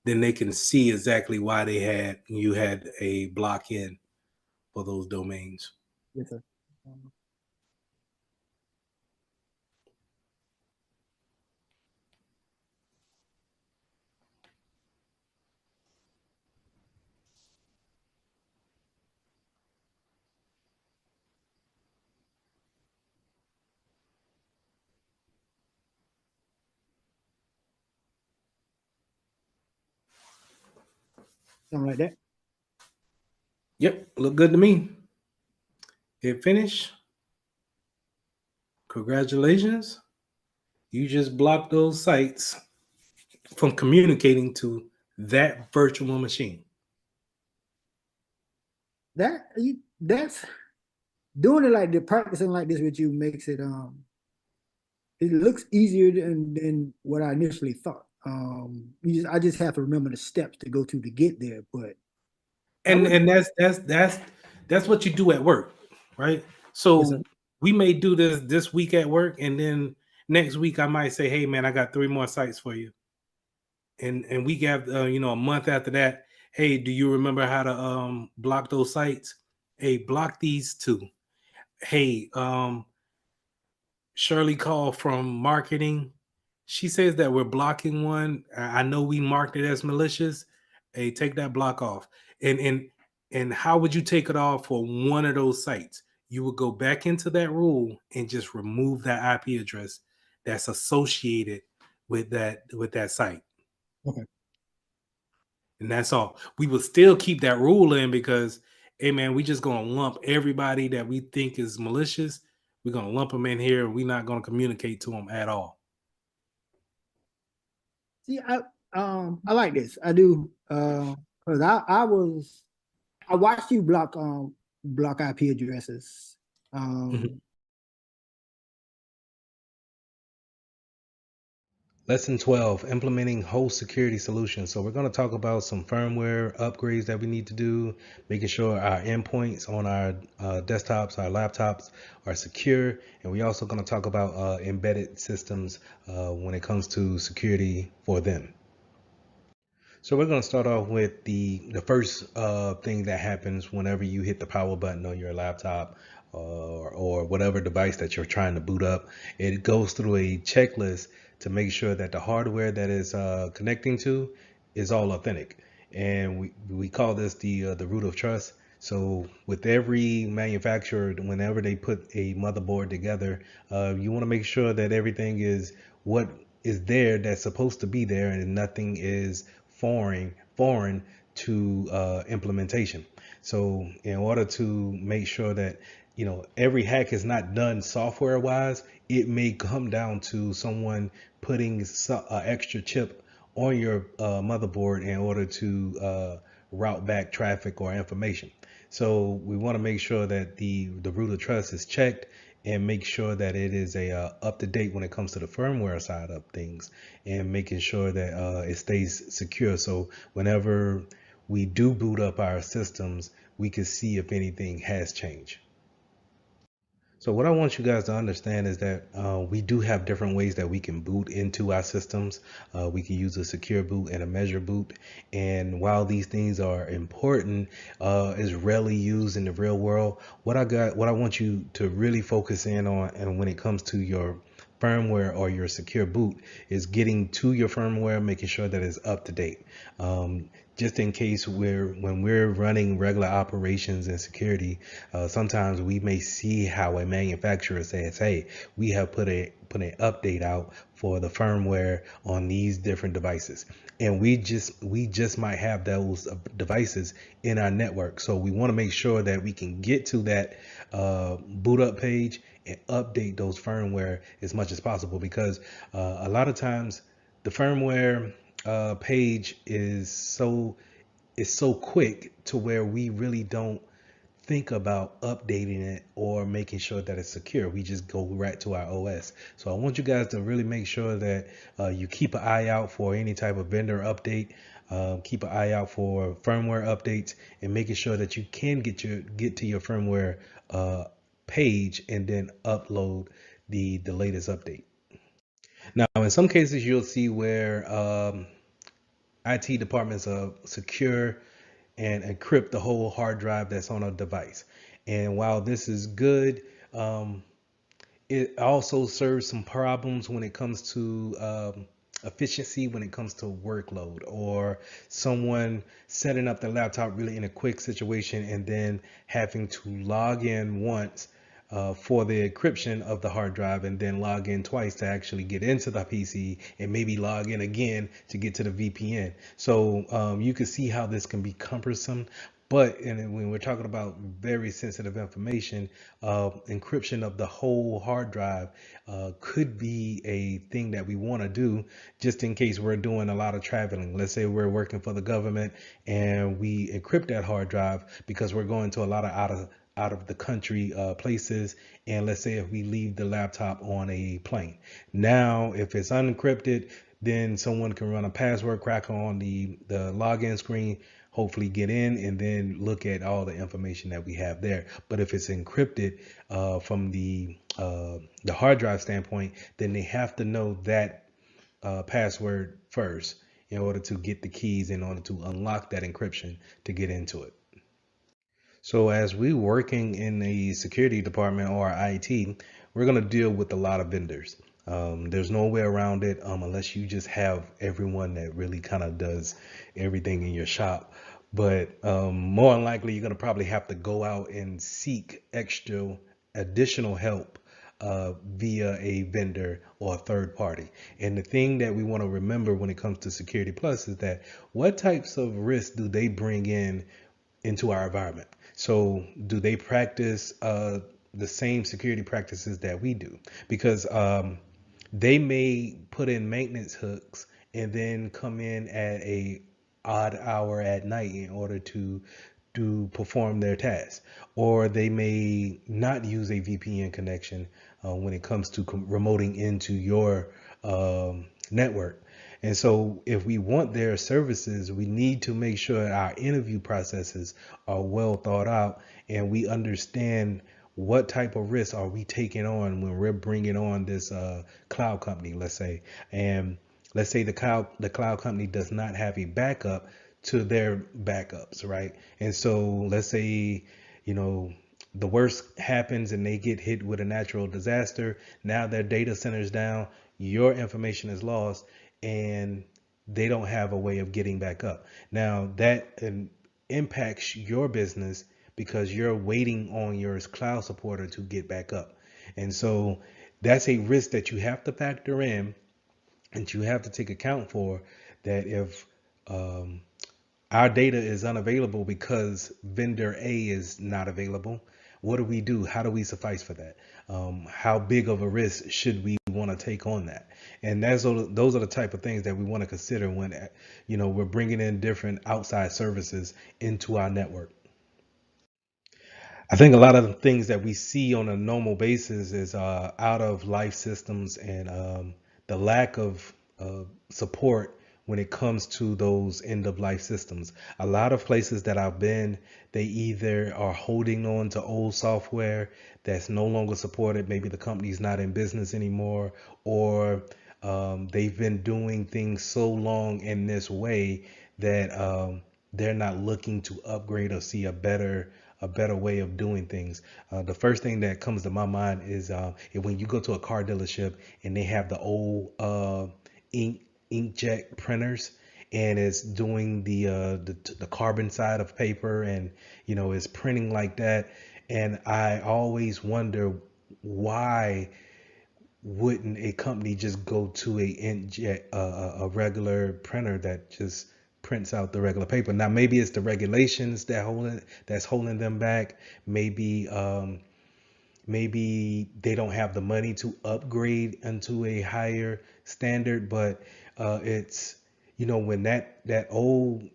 then they can see exactly why you had a block in for those domains. Yes, sir. Something like that. Yep, look good to me. Hit finish. Congratulations. You just blocked those sites from communicating to that virtual machine. That's doing it like the practicing like this with you makes it it looks easier than what I initially thought. I just have to remember the steps to go to get there. But and that's what you do at work, right? So yes, we may do this week at work, and then next week I might say, hey man, I got 3 more sites for you. And we got a month after that, hey, do you remember how to block those sites? Hey, block these 2. Hey, Shirley called from marketing. she says that we're blocking one. I know we marked it as malicious. Hey, take that block off. And how would you take it off for one of those sites? You would go back into that rule and just remove that IP address that's associated with that site. Okay. And that's all. We will still keep that rule in because, hey man, we just gonna lump everybody that we think is malicious. We're gonna lump them in here. We're not gonna communicate to them at all. See, I like this. I do. Because I watched you block IP addresses. Lesson 12, implementing host security solutions. So we're going to talk about some firmware upgrades that we need to do, making sure our endpoints on our desktops, our laptops are secure. And we're also going to talk about embedded systems when it comes to security for them. So we're going to start off with the first thing that happens whenever you hit the power button on your laptop or whatever device that you're trying to boot up. It goes through a checklist to make sure that the hardware that is connecting to is all authentic. And we call this the root of trust. So with every manufacturer, whenever they put a motherboard together, you want to make sure that everything is what is there that's supposed to be there and nothing is foreign to implementation. So in order to make sure that every hack is not done software wise, it may come down to someone putting an extra chip on your motherboard in order to route back traffic or information. So we want to make sure that the root of trust is checked and make sure that it is up to date when it comes to the firmware side of things, and making sure that it stays secure. So whenever we do boot up our systems, we can see if anything has changed. So what I want you guys to understand is that we do have different ways that we can boot into our systems. We can use a secure boot and a measure boot. And while these things are important, is rarely used in the real world. What I want you to really focus in on, and when it comes to your firmware or your secure boot, is getting to your firmware, making sure that it's up to date. Just in case when we're running regular operations and security, sometimes we may see how a manufacturer says, hey, we have put an update out for the firmware on these different devices, and we just might have those devices in our network. So we want to make sure that we can get to that boot up page and update those firmware as much as possible, because a lot of times the firmware page is so quick to where we really don't think about updating it or making sure that it's secure. We just go right to our OS. So I want you guys to really make sure that you keep an eye out for any type of vendor update. Keep an eye out for firmware updates, and making sure that you can get to your firmware page and then upload the latest update. Now, in some cases, you'll see where IT departments secure and encrypt the whole hard drive that's on a device. And while this is good, it also serves some problems when it comes to efficiency, when it comes to workload, or someone setting up the laptop really in a quick situation and then having to log in once for the encryption of the hard drive, and then log in twice to actually get into the PC, and maybe log in again to get to the VPN. So you can see how this can be cumbersome. But when we're talking about very sensitive information, encryption of the whole hard drive could be a thing that we want to do, just in case we're doing a lot of traveling. Let's say we're working for the government and we encrypt that hard drive because we're going to a lot of out of the country places, and let's say if we leave the laptop on a plane. Now if it's unencrypted, then someone can run a password cracker on the login screen, hopefully get in, and then look at all the information that we have there. But if it's encrypted from the hard drive standpoint, then they have to know that password first in order to get the keys, in order to unlock that encryption to get into it. So as we working in the security department or IT, we're going to deal with a lot of vendors. There's no way around it unless you just have everyone that really kind of does everything in your shop. But more than likely, you're going to probably have to go out and seek extra additional help via a vendor or a third party. And the thing that we want to remember when it comes to Security Plus is that what types of risks do they bring in into our environment? So do they practice the same security practices that we do? Because they may put in maintenance hooks and then come in at a odd hour at night in order to perform their tasks, or they may not use a VPN connection when it comes to remoting into your network. And so, if we want their services, we need to make sure our interview processes are well thought out and we understand what type of risks are we taking on when we're bringing on this cloud company, let's say. And let's say the cloud company does not have a backup to their backups, right? And so let's say, you know, the worst happens and they get hit with a natural disaster. Now their data center's down, your information is lost, and they don't have a way of getting back up. Now that impacts your business because you're waiting on your cloud supporter to get back up. And so that's a risk that you have to factor in and you have to take account for, that if um, our data is unavailable because vendor A is not available, what do we do? How do we suffice for that? How big of a risk should we want to take on that? And those are the type of things that we want to consider when, we're bringing in different outside services into our network. I think a lot of the things that we see on a normal basis is out of life systems and the lack of support when it comes to those end of life systems. A lot of places that I've been, they either are holding on to old software that's no longer supported. Maybe the company's not in business anymore, or they've been doing things so long in this way that they're not looking to upgrade or see a better way of doing things. The first thing that comes to my mind is when you go to a car dealership and they have the old inkjet printers, and it's doing the carbon side of paper, and it's printing like that. And I always wonder, why wouldn't a company just go to a inkjet a regular printer that just prints out the regular paper? Now maybe it's the regulations that's holding them back. Maybe they don't have the money to upgrade into a higher standard. But it's when that old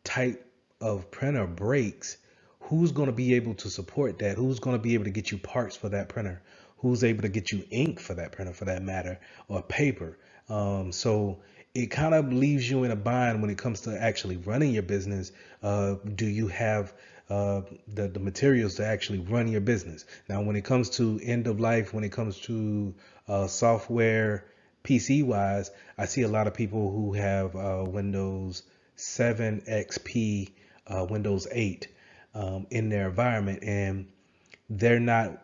type of printer breaks, who's going to be able to support that? Who's going to be able to get you parts for that printer? Who's able to get you ink for that printer, for that matter, or paper? So it kind of leaves you in a bind when it comes to actually running your business. Do you have the materials to actually run your business? Now, when it comes to end of life, when it comes to software, PC wise, I see a lot of people who have Windows 7 XP, Windows 8 in their environment, and they're not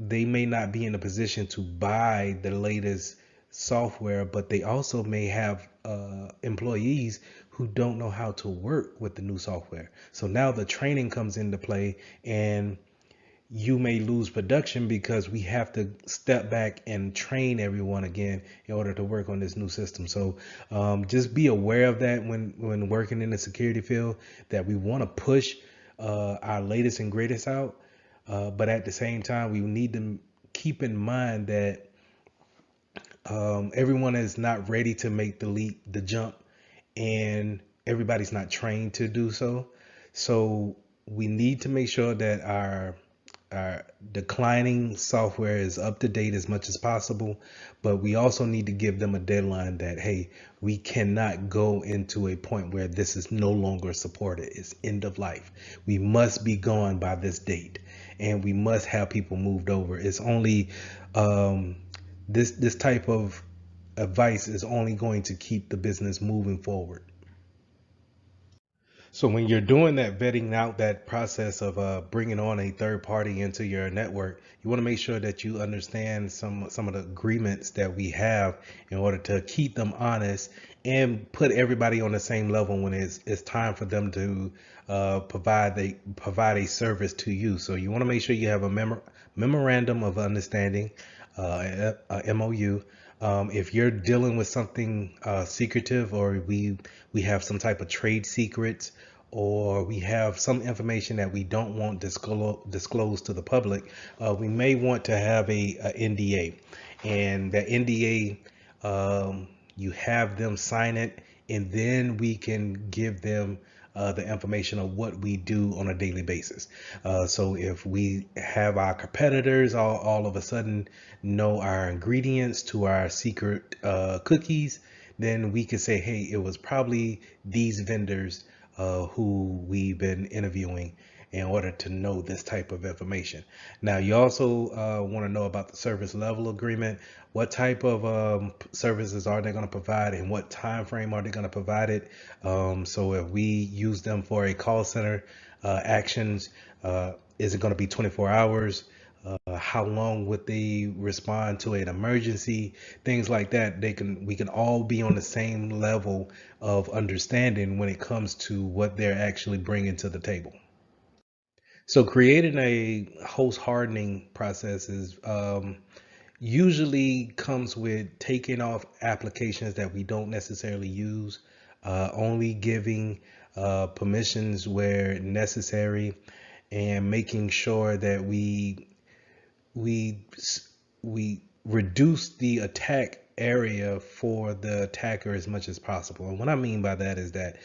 they may not be in a position to buy the latest software, but they also may have employees who don't know how to work with the new software. So now the training comes into play, and you may lose production because we have to step back and train everyone again in order to work on this new system. So just be aware of that when working in the security field, that we want to push our latest and greatest out. But at the same time, we need to keep in mind that everyone is not ready to make the leap, the jump, and everybody's not trained to do so. So we need to make sure that our declining software is up to date as much as possible, but we also need to give them a deadline that, hey, we cannot go into a point where this is no longer supported. It's end of life. We must be gone by this date, and we must have people moved over. It's only this type of advice is only going to keep the business moving forward. So when you're doing that vetting out that process of bringing on a third party into your network, you want to make sure that you understand some of the agreements that we have in order to keep them honest and put everybody on the same level when it's time for them to provide a service to you. So you want to make sure you have a memorandum of understanding, a MOU. If you're dealing with something secretive, or we have some type of trade secrets, or we have some information that we don't want disclosed to the public, we may want to have a NDA. And the NDA, you have them sign it, and then we can give them the information of what we do on a daily basis. So if we have our competitors all of a sudden know our ingredients to our secret cookies, then we could say, hey, it was probably these vendors who we've been interviewing in order to know this type of information. Now, you also want to know about the service level agreement. What type of services are they going to provide, and what time frame are they going to provide it? So if we use them for a call center actions, is it going to be 24 hours? How long would they respond to an emergency? Things like that. We can all be on the same level of understanding when it comes to what they're actually bringing to the table. So creating a host hardening process is usually comes with taking off applications that we don't necessarily use, only giving permissions where necessary, and making sure that we we reduce the attack area for the attacker as much as possible. And what I mean by that is that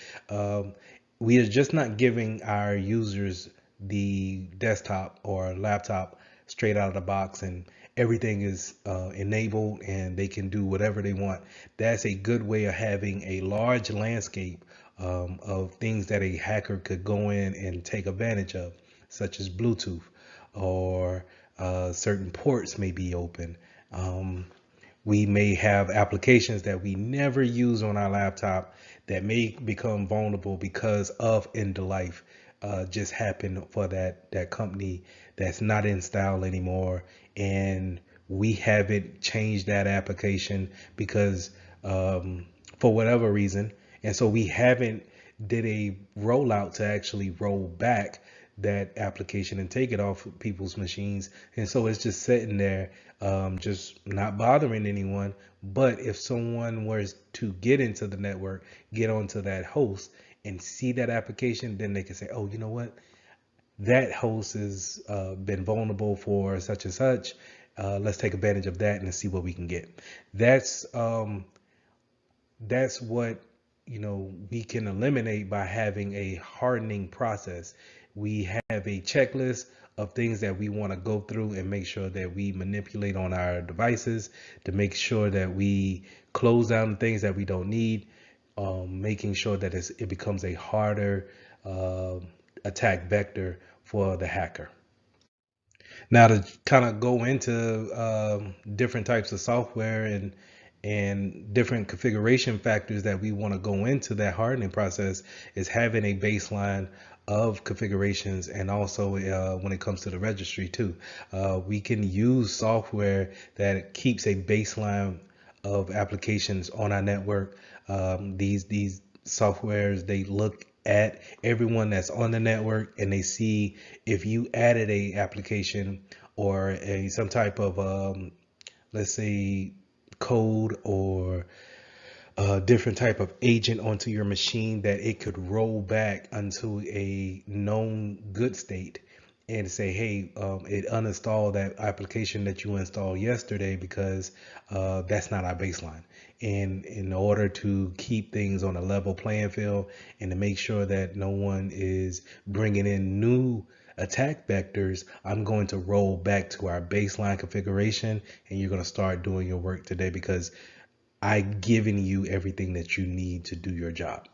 we are just not giving our users the desktop or laptop straight out of the box and everything is enabled and they can do whatever they want. That's a good way of having a large landscape of things that a hacker could go in and take advantage of, such as Bluetooth, or certain ports may be open. We may have applications that we never use on our laptop that may become vulnerable because of end of life just happened for that company that's not in style anymore, and we haven't changed that application because for whatever reason, and so we haven't did a rollout to actually roll back that application and take it off people's machines, and so it's just sitting there, just not bothering anyone. But if someone was to get into the network, get onto that host and see that application, then they can say, oh, you know what, that host has been vulnerable for such and such. Let's take advantage of that and see what we can get. That's what, we can eliminate by having a hardening process. We have a checklist of things that we want to go through and make sure that we manipulate on our devices to make sure that we close down things that we don't need, making sure that it becomes a harder attack vector for the hacker. Now, to kind of go into different types of software and different configuration factors that we want to go into that hardening process, is having a baseline of configurations, and also when it comes to the registry too. We can use software that keeps a baseline of applications on our network. These softwares, they look at everyone that's on the network and they see if you added a application or some type of let's say code or a different type of agent onto your machine, that it could roll back unto a known good state and say, hey, it uninstalled that application that you installed yesterday because that's not our baseline. And in order to keep things on a level playing field and to make sure that no one is bringing in new attack vectors, I'm going to roll back to our baseline configuration, and you're going to start doing your work today because I've given you everything that you need to do your job.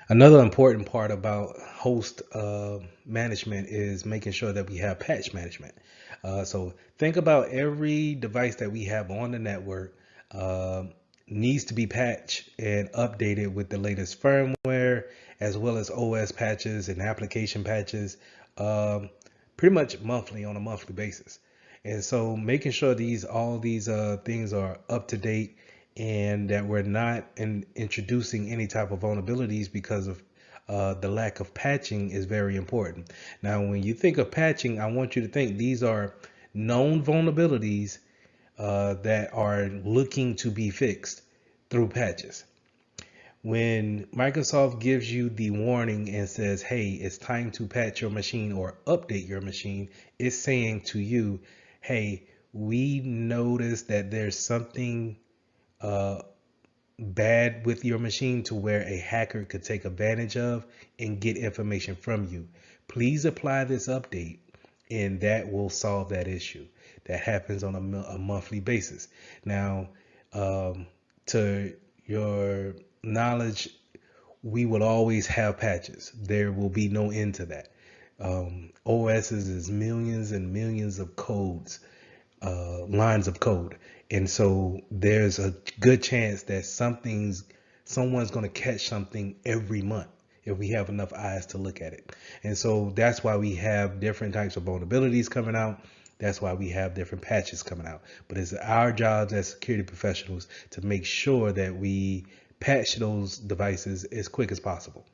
Another important part about host management is making sure that we have patch management. So think about every device that we have on the network. needs to be patched and updated with the latest firmware, as well as OS patches and application patches, um, pretty much monthly on a monthly basis. And so making sure all these things are up to date and that we're not introducing any type of vulnerabilities because of the lack of patching is very important. Now, when you think of patching, I want you to think these are known vulnerabilities that are looking to be fixed through patches. When Microsoft gives you the warning and says, hey, it's time to patch your machine or update your machine, it's saying to you, hey, we noticed that there's something uh, bad with your machine to where a hacker could take advantage of and get information from you. Please apply this update and that will solve that issue. That happens on a monthly basis. Now, to your knowledge, we will always have patches. There will be no end to that. OSs is millions and millions of codes, lines of code, and so there's a good chance that someone's going to catch something every month if we have enough eyes to look at it. And so that's why we have different types of vulnerabilities coming out. That's why we have different patches coming out. But it's our jobs as security professionals to make sure that we patch those devices as quick as possible.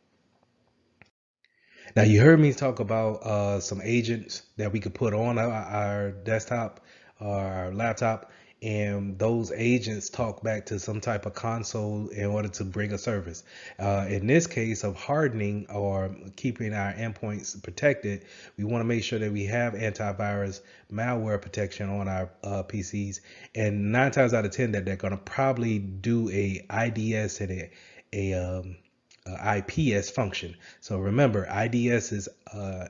Now, you heard me talk about some agents that we could put on our desktop or our laptop, and those agents talk back to some type of console in order to bring a service. In this case of hardening or keeping our endpoints protected, we want to make sure that we have antivirus malware protection on our PCs, and 9 times out of 10 that they're going to probably do a IDS and a IPS function. So remember, IDS is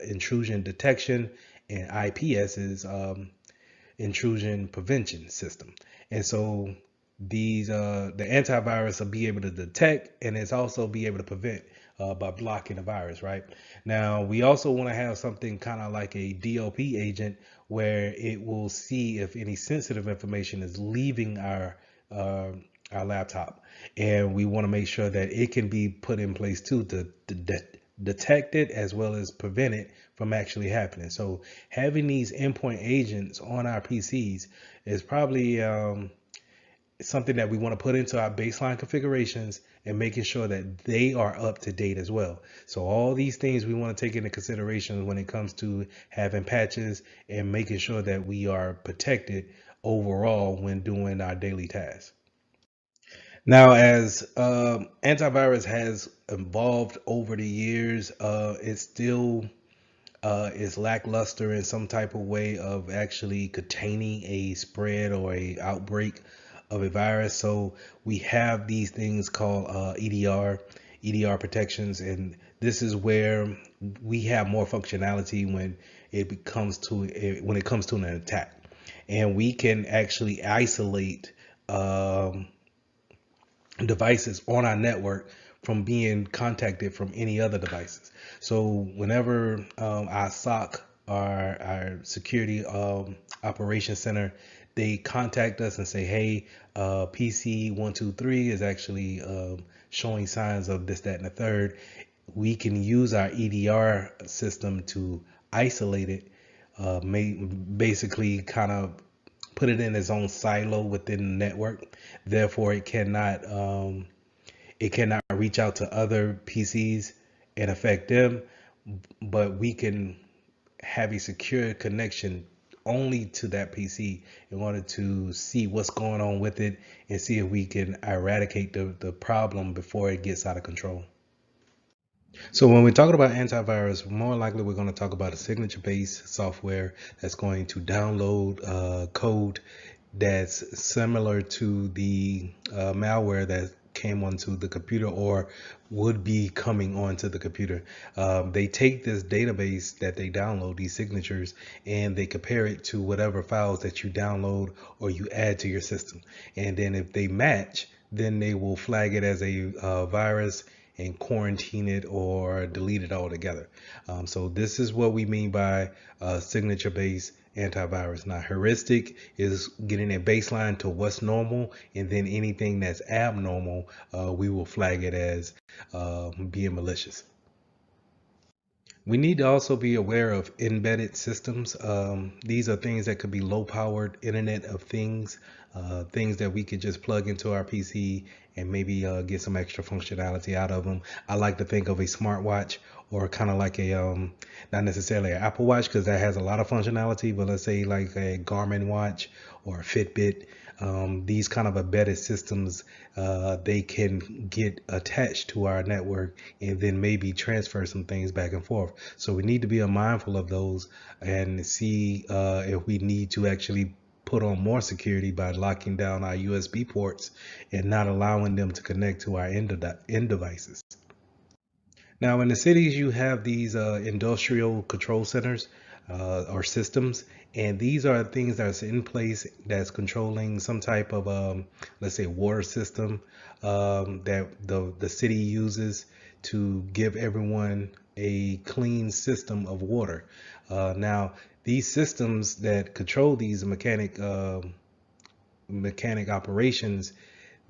intrusion detection, and IPS is intrusion prevention system. And so these the antivirus will be able to detect, and it's also be able to prevent by blocking the virus. Right now, we also want to have something kind of like a DLP agent where it will see if any sensitive information is leaving uh, our laptop, and we want to make sure that it can be put in place too to detect it as well as prevent it from actually happening. So having these endpoint agents on our PCs is probably something that we want to put into our baseline configurations and making sure that they are up to date as well. So all these things we want to take into consideration when it comes to having patches and making sure that we are protected overall when doing our daily tasks. Now, as antivirus has evolved over the years, it still is lackluster in some type of way of actually containing a spread or a outbreak of a virus. So we have these things called EDR protections, and this is where we have more functionality when when it comes to an attack, and we can actually isolate. Devices on our network from being contacted from any other devices. So whenever our SOC, our security operations center, they contact us and say, hey, PC 123 is actually showing signs of this, that, and the third, we can use our EDR system to isolate it, basically kind of put it in its own silo within the network. Therefore, it cannot reach out to other PCs and affect them. But we can have a secure connection only to that PC in order to see what's going on with it and see if we can eradicate the problem before it gets out of control. So when we're talking about antivirus, more likely we're going to talk about a signature-based software that's going to download code that's similar to the malware that came onto the computer or would be coming onto the computer. They take this database that they download, these signatures, and they compare it to whatever files that you download or you add to your system. And then if they match, then they will flag it as a virus and quarantine it or delete it altogether. So this is what we mean by signature based antivirus. Now, heuristic is getting a baseline to what's normal, and then anything that's abnormal, we will flag it as being malicious. We need to also be aware of embedded systems. These are things that could be low powered Internet of Things, things that we could just plug into our PC and maybe get some extra functionality out of them. I like to think of a smartwatch or kind of like a, not necessarily an Apple Watch because that has a lot of functionality, but let's say like a Garmin watch or a Fitbit. These kind of embedded systems, they can get attached to our network and then maybe transfer some things back and forth. So we need to be mindful of those and see if we need to actually put on more security by locking down our USB ports and not allowing them to connect to our end devices. Now, in the cities, you have these industrial control centers or systems, and these are things that's in place that's controlling some type of, let's say, water system that the city uses to give everyone a clean system of water. Now, these systems that control these mechanic operations,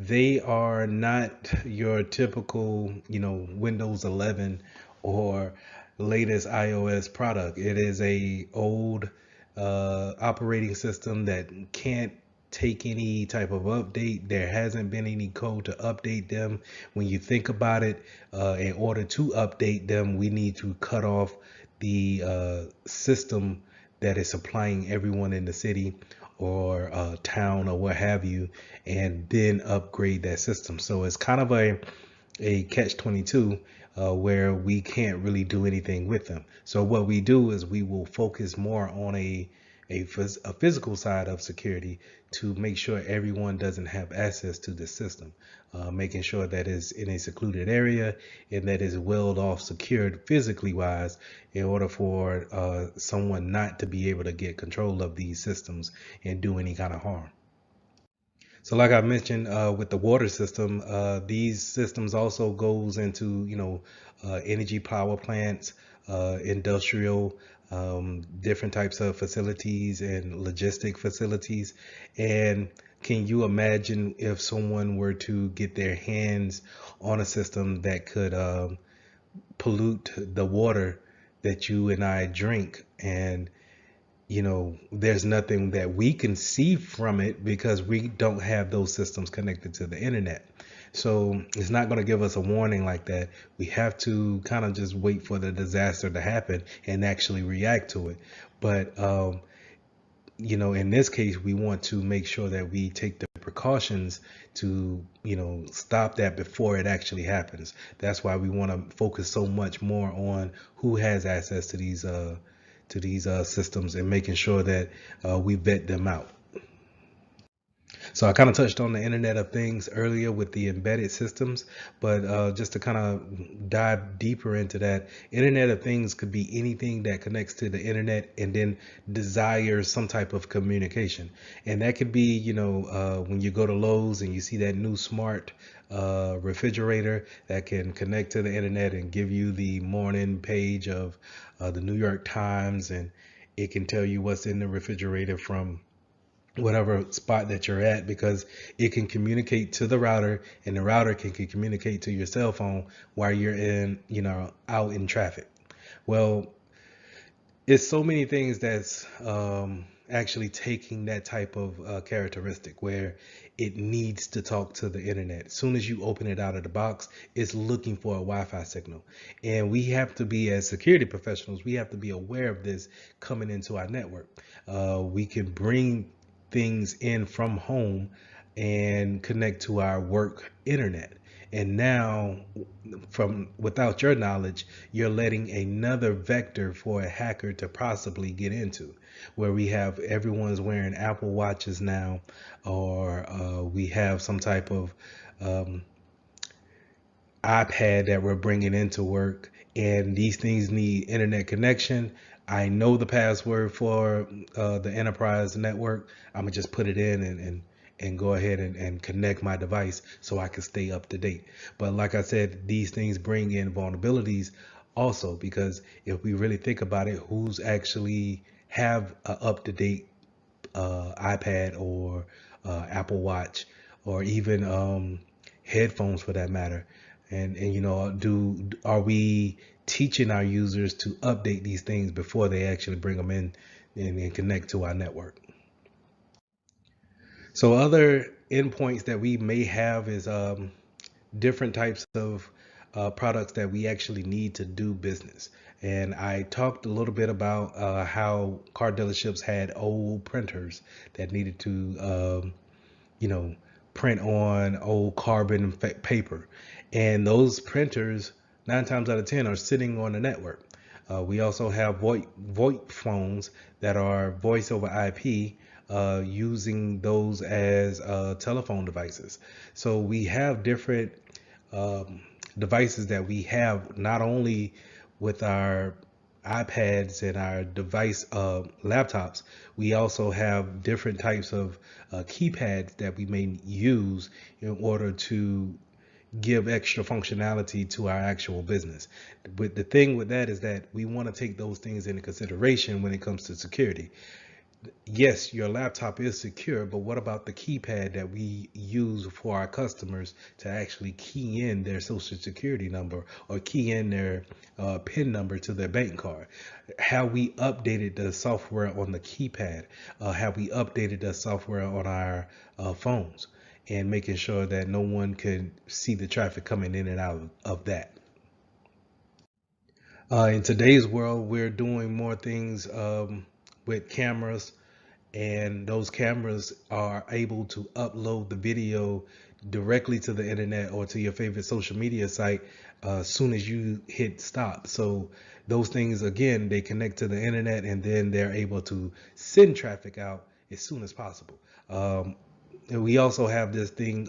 they are not your typical, Windows 11 or latest iOS product. It is a old operating system that can't take any type of update. There hasn't been any code to update them. When you think about it, in order to update them, we need to cut off the system that is supplying everyone in the city or town or what have you, and then upgrade that system. So it's kind of a catch 22 where we can't really do anything with them. So what we do is we will focus more on a physical side of security to make sure everyone doesn't have access to the system, making sure that it's in a secluded area and that is walled off, secured physically wise, in order for someone not to be able to get control of these systems and do any kind of harm. So like I mentioned with the water system, these systems also goes into, energy power plants, industrial, different types of facilities and logistic facilities. And can you imagine if someone were to get their hands on a system that could pollute the water that you and I drink? And there's nothing that we can see from it because we don't have those systems connected to the internet. So it's not going to give us a warning like that. We have to kind of just wait for the disaster to happen and actually react to it. But, in this case, we want to make sure that we take the precautions to, stop that before it actually happens. That's why we want to focus so much more on who has access to these systems and making sure that we vet them out. So I kind of touched on the Internet of Things earlier with the embedded systems, but just to kind of dive deeper into that, Internet of Things could be anything that connects to the internet and then desires some type of communication. And that could be, when you go to Lowe's and you see that new smart refrigerator that can connect to the internet and give you the morning page of the New York Times, and it can tell you what's in the refrigerator from whatever spot that you're at, because it can communicate to the router and the router can communicate to your cell phone while you're out in traffic. Well, it's so many things that's actually taking that type of characteristic where it needs to talk to the internet. As soon as you open it out of the box, it's looking for a Wi-Fi signal. And we have to be, as security professionals, we have to be aware of this coming into our network. We can bring things in from home and connect to our work internet. And now, from without your knowledge, you're letting another vector for a hacker to possibly get into, where we have everyone's wearing Apple Watches now, or we have some type of iPad that we're bringing into work, and these things need internet connection. I know the password for the enterprise network. I'm gonna just put it in and go ahead and connect my device so I can stay up to date. But like I said, these things bring in vulnerabilities also, because if we really think about it, who's actually have a up-to-date iPad or Apple Watch, or even headphones for that matter. And are we teaching our users to update these things before they actually bring them in and connect to our network? So other endpoints that we may have is different types of products that we actually need to do business. And I talked a little bit about how car dealerships had old printers that needed to you know, print on old carbon paper. And those printers, 9 times out of 10, are sitting on the network. We also have VoIP phones that are voice over IP, using those as telephone devices. So we have different um, devices that we have not only with our iPads and our device laptops. We also have different types of keypads that we may use in order to give extra functionality to our actual business. But the thing with that is that we want to take those things into consideration when it comes to security. Yes, your laptop is secure, but what about the keypad that we use for our customers to actually key in their social security number or key in their PIN number to their bank card? Have we updated the software on the keypad? Have we updated the software on our phones? And making sure that no one can see the traffic coming in and out of that. In today's world, we're doing more things with cameras, and those cameras are able to upload the video directly to the internet or to your favorite social media site as soon as you hit stop. So those things, again, they connect to the internet, and then they're able to send traffic out as soon as possible. And we also have this thing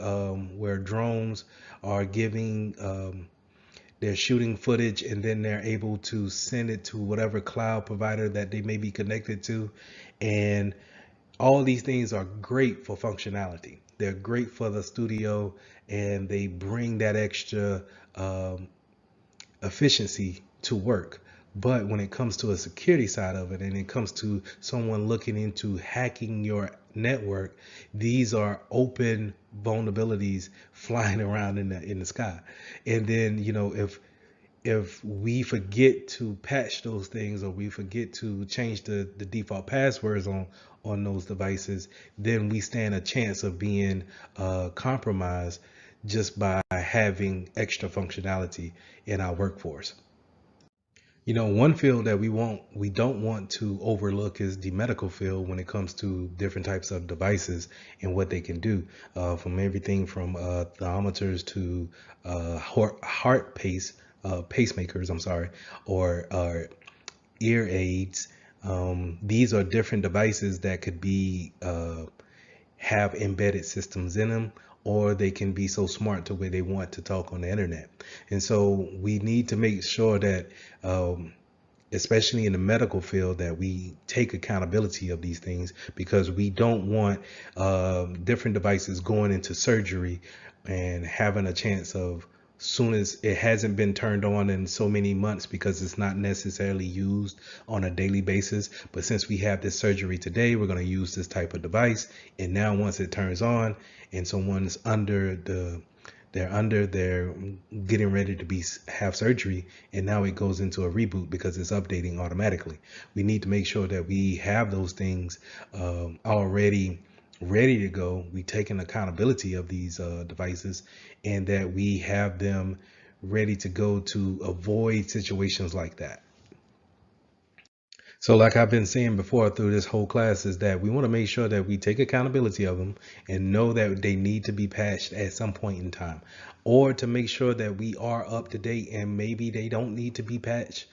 where drones are giving they're shooting footage, and then they're able to send it to whatever cloud provider that they may be connected to. And all these things are great for functionality. They're great for the studio, and they bring that extra um, efficiency to work. But when it comes to a security side of it, and it comes to someone looking into hacking your network, these are open vulnerabilities flying around in the sky. And then, if we forget to patch those things, or we forget to change the default passwords on those devices, then we stand a chance of being compromised just by having extra functionality in our workforce. One field that we don't want to overlook is the medical field when it comes to different types of devices and what they can do, from everything from thermometers to heart pacemakers, I'm sorry, or ear aids. These are different devices that could be have embedded systems in them, or they can be so smart to where they want to talk on the internet. And so we need to make sure that especially in the medical field, that we take accountability of these things, because we don't want different devices going into surgery and having a chance of, soon as it hasn't been turned on in so many months because it's not necessarily used on a daily basis, but since we have this surgery today, we're going to use this type of device. And now once it turns on and someone's they're getting ready to have surgery, and now it goes into a reboot because it's updating automatically. We need to make sure that we have those things already ready to go. We take an accountability of these devices, and that we have them ready to go to avoid situations like that. So like I've been saying before through this whole class, is that we want to make sure that we take accountability of them and know that they need to be patched at some point in time, or to make sure that we are up to date, and maybe they don't need to be patched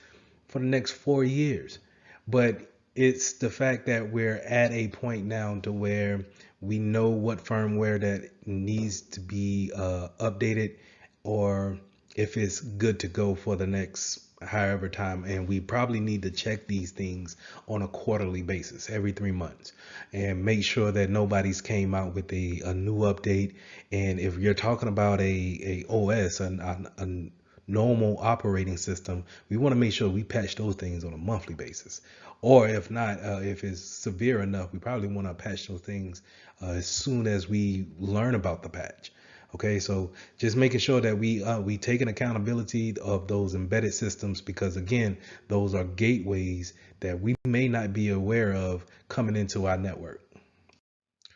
for the next 4 years. But it's the fact that we're at a point now to where we know what firmware that needs to be updated, or if it's good to go for the next however time. And we probably need to check these things on a quarterly basis, every 3 months, and make sure that nobody's came out with a new update. And if you're talking about a OS, a normal operating system, we want to make sure we patch those things on a monthly basis. Or if not, if it's severe enough, we probably want to patch those things as soon as we learn about the patch. Okay, so just making sure that we take an accountability of those embedded systems, because again, those are gateways that we may not be aware of coming into our network.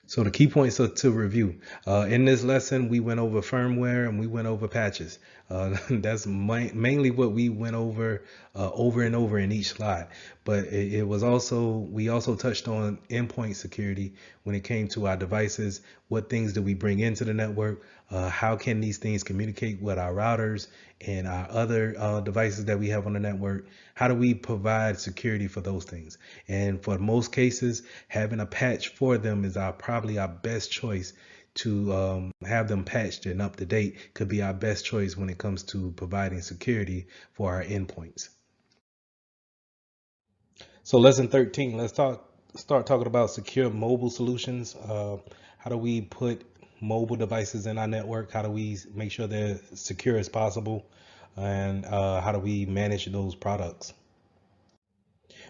So the key points to review. In this lesson, we went over firmware and we went over patches. That's mainly what we went over and over in each slide. But it was also, we also touched on endpoint security when it came to our devices. What things do we bring into the network? How can these things communicate with our routers and our other devices that we have on the network? How do we provide security for those things? And for most cases, having a patch for them is probably our best choice to have them patched and up to date. Could be our best choice when it comes to providing security for our endpoints. So lesson 13, let's start talking about secure mobile solutions. How do we put mobile devices in our network? How do we make sure they're secure as possible? And how do we manage those products?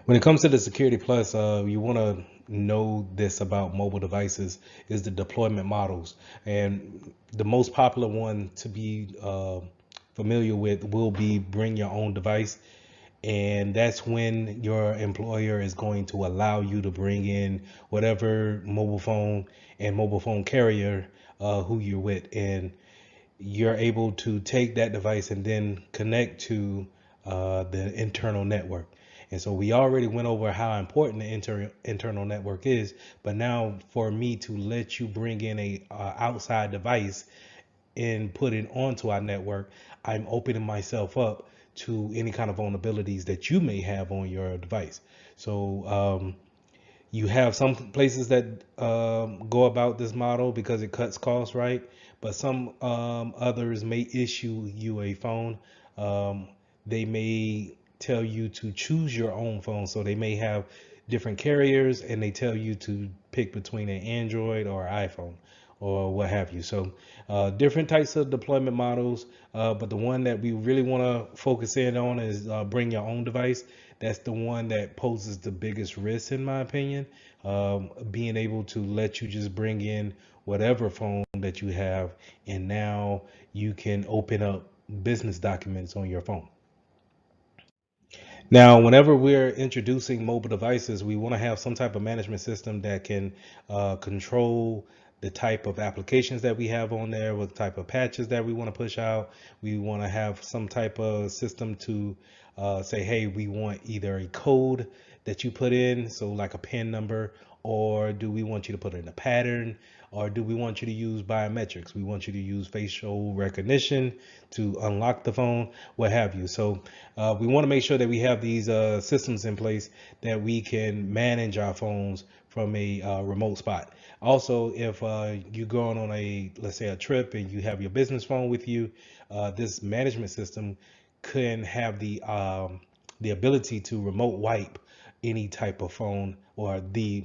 When it comes to the Security Plus, you want to know this about mobile devices is the deployment models. And the most popular one to be familiar with will be bring your own device. And that's when your employer is going to allow you to bring in whatever mobile phone and mobile phone carrier who you're with. And you're able to take that device and then connect to the internal network. And so we already went over how important the internal network is, but now for me to let you bring in a outside device and put it onto our network, I'm opening myself up to any kind of vulnerabilities that you may have on your device. So you have some places that go about this model because it cuts costs, right? But some others may issue you a phone. Um, they may tell you to choose your own phone. So they may have different carriers and they tell you to pick between an Android or iPhone or what have you. So different types of deployment models, but the one that we really want to focus in on is bring your own device. That's the one that poses the biggest risk, in my opinion. Being able to let you just bring in whatever phone that you have, and now you can open up business documents on your phone. Now, whenever we're introducing mobile devices, we want to have some type of management system that can control the type of applications that we have on there, what type of patches that we want to push out. We want to have some type of system to say, hey, we want either a code that you put in, so like a PIN number, or do we want you to put in a pattern, or do we want you to use biometrics? We want you to use facial recognition to unlock the phone, what have you. So we want to make sure that we have these systems in place that we can manage our phones from a remote spot. Also, if you're going on let's say a trip and you have your business phone with you, this management system can have the ability to remote wipe any type of phone, or the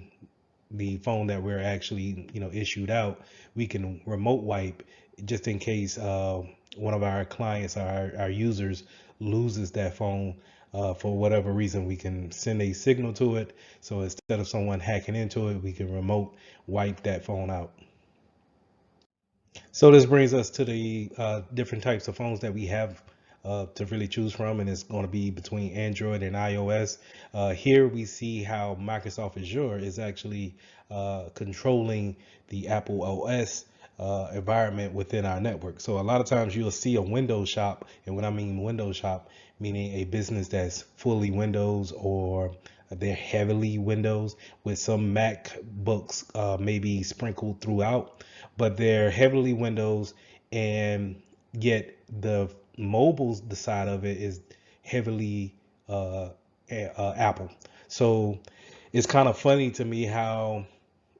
phone that we're actually issued out. We can remote wipe just in case one of our clients, our users, loses that phone for whatever reason. We can send a signal to it, so instead of someone hacking into it, we can remote wipe that phone out. So this brings us to the different types of phones that we have to really choose from, and it's going to be between Android and iOS. Here we see how Microsoft Azure is actually controlling the Apple OS environment within our network. So a lot of times you'll see a Windows shop, and when I mean Windows shop, meaning a business that's fully Windows, or they're heavily Windows with some MacBooks maybe sprinkled throughout, but they're heavily Windows, and yet the mobiles, the side of it is heavily Apple. So it's kind of funny to me how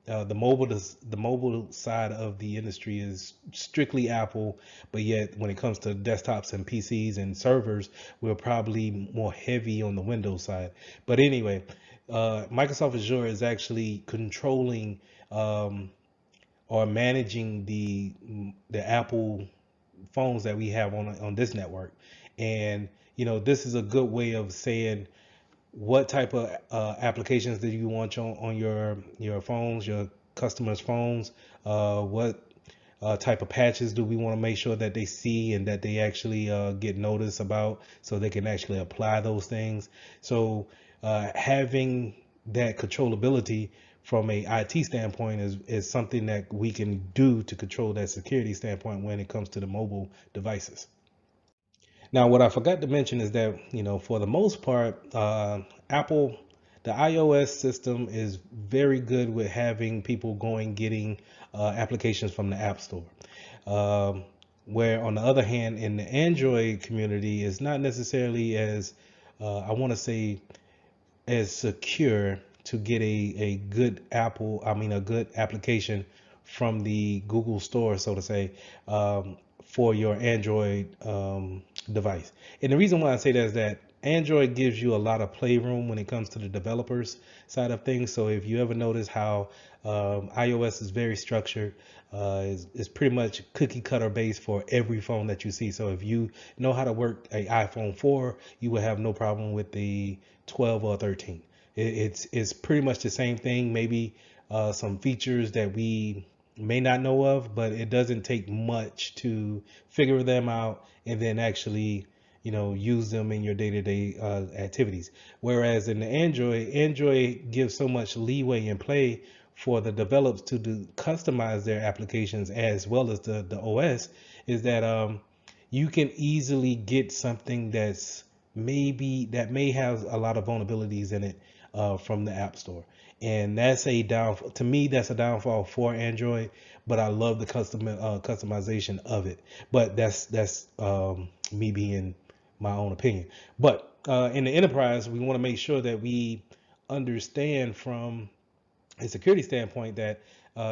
the mobile side of the industry is strictly Apple, but yet when it comes to desktops and PCs and servers, we're probably more heavy on the Windows side. But anyway, Microsoft Azure is actually controlling or managing the Apple phones that we have on this network. And this is a good way of saying what type of applications do you want on your phones, your customers' phones. What type of patches do we want to make sure that they see and that they actually get notice about, so they can actually apply those things. So having that controllability from a IT standpoint is something that we can do to control that security standpoint when it comes to the mobile devices. Now, what I forgot to mention is that, for the most part, Apple, the iOS system is very good with having people getting applications from the App Store. Um, where, on the other hand, in the Android community, is not necessarily as, I want to say, as secure to get a good a good application from the Google Store, so to say, for your Android device. And the reason why I say that is that Android gives you a lot of playroom when it comes to the developers side of things. So if you ever notice how iOS is very structured, is pretty much cookie cutter based for every phone that you see. So if you know how to work a iPhone 4, you will have no problem with the 12 or 13. It's pretty much the same thing. Maybe some features that we may not know of, but it doesn't take much to figure them out and then actually use them in your day-to-day activities. Whereas in the Android gives so much leeway and play for the developers to customize their applications as well as the OS, is that you can easily get something that may have a lot of vulnerabilities in it from the App Store. And that's a downfall to me. That's a downfall for Android, but I love the customization of it. But that's me being my own opinion. But in the enterprise, we want to make sure that we understand from a security standpoint that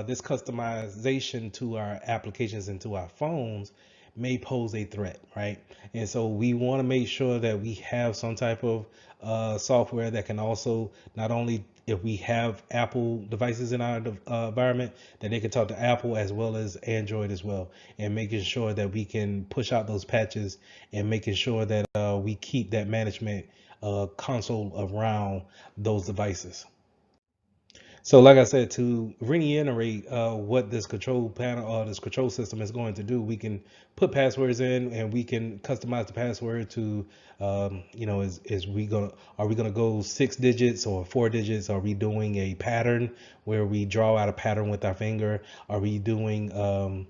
this customization to our applications and to our phones may pose a threat, right? And so we want to make sure that we have some type of software that can also, not only if we have Apple devices in our environment, that they can talk to Apple as well as Android as well, and making sure that we can push out those patches and making sure that we keep that management console around those devices. So, like I said, to reiterate what this control panel or this control system is going to do, we can put passwords in and we can customize the password to, are we gonna go 6 digits or 4 digits? Are we doing a pattern where we draw out a pattern with our finger? Are we doing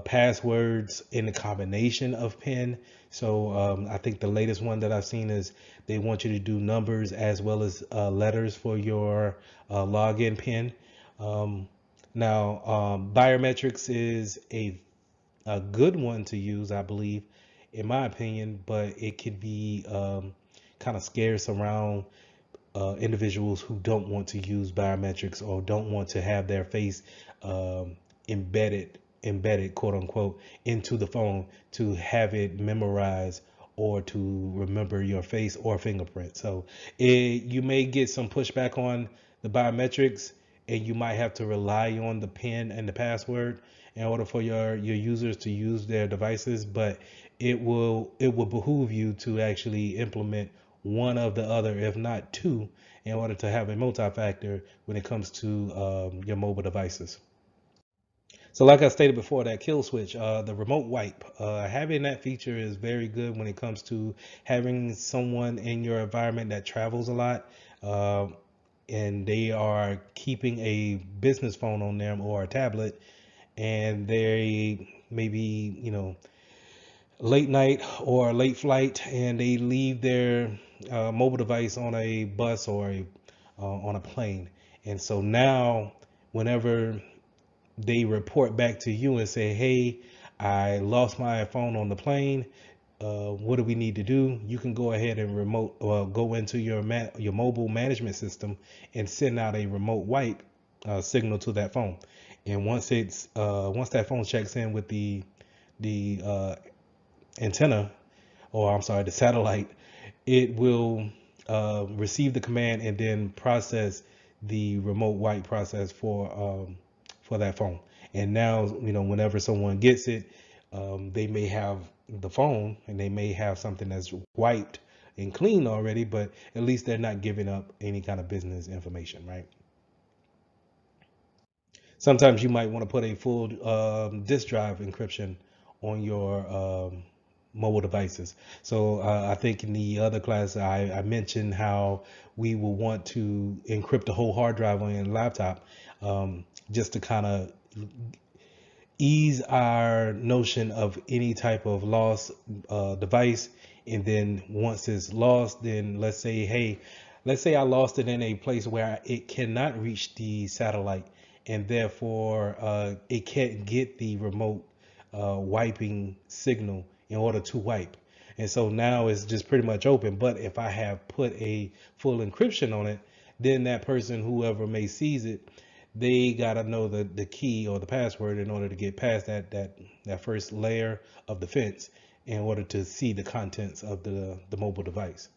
passwords in a combination of PIN? So I think the latest one that I've seen is they want you to do numbers as well as letters for your login PIN. Um, Now, biometrics is a good one to use, I believe, in my opinion, but it could be kind of scarce around individuals who don't want to use biometrics or don't want to have their face um, embedded, quote unquote, into the phone to have it memorized or to remember your face or fingerprint. So you may get some pushback on the biometrics, and you might have to rely on the PIN and the password in order for your users to use their devices. But it will behoove you to actually implement one of the other, if not two, in order to have a multi-factor when it comes to your mobile devices. So, like I stated before, that kill switch, the remote wipe, having that feature is very good when it comes to having someone in your environment that travels a lot, uh, and they are keeping a business phone on them or a tablet, and they maybe late night or late flight, and they leave their mobile device on a bus or on a plane. And so now, whenever they report back to you and say, "Hey, I lost my phone on the plane. What do we need to do?" You can go ahead and go into your mobile management system and send out a remote wipe signal to that phone. And once that phone checks in with the antenna, or I'm sorry, the satellite, it will receive the command and then process the remote wipe process for that phone. And now, whenever someone gets it, They may have the phone and they may have something that's wiped and clean already, but at least they're not giving up any kind of business information, right? Sometimes you might want to put a full disk drive encryption on your mobile devices. So I think in the other class I mentioned how we will want to encrypt the whole hard drive on your laptop, just to kind of ease our notion of any type of lost device. And then once it's lost, then let's say I lost it in a place where it cannot reach the satellite, and therefore it can't get the remote wiping signal in order to wipe. And so now it's just pretty much open. But if I have put a full encryption on it, then that person, whoever may seize it, they gotta know the key or the password in order to get past that first layer of the fence in order to see the contents of the mobile device.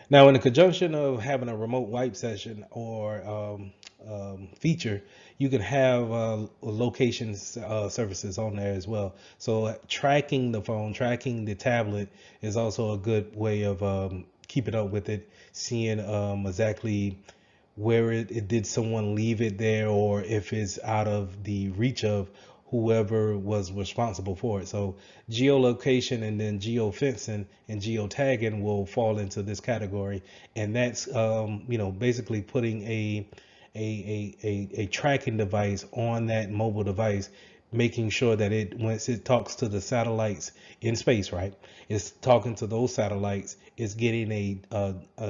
Now, in the conjunction of having a remote wipe session or feature, you can have location services on there as well. So tracking the phone, tracking the tablet is also a good way of keeping up with it, seeing exactly where it did someone leave it there, or if it's out of the reach of whoever was responsible for it. So geolocation and then geofencing and geotagging will fall into this category, and that's basically putting a tracking device on that mobile device, making sure that it, once it talks to the satellites in space, right, it's talking to those satellites, it's getting a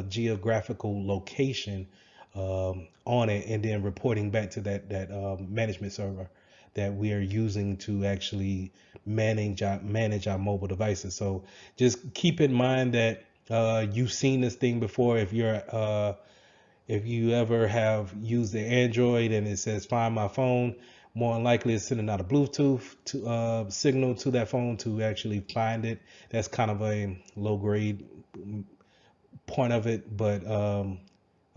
geographical location on it, and then reporting back to that management server that we are using to actually manage our mobile devices. So just keep in mind that you've seen this thing before. If you ever have used the Android and it says find my phone, more than likely it's sending out a Bluetooth signal to that phone to actually find it. That's kind of a low grade point of it, but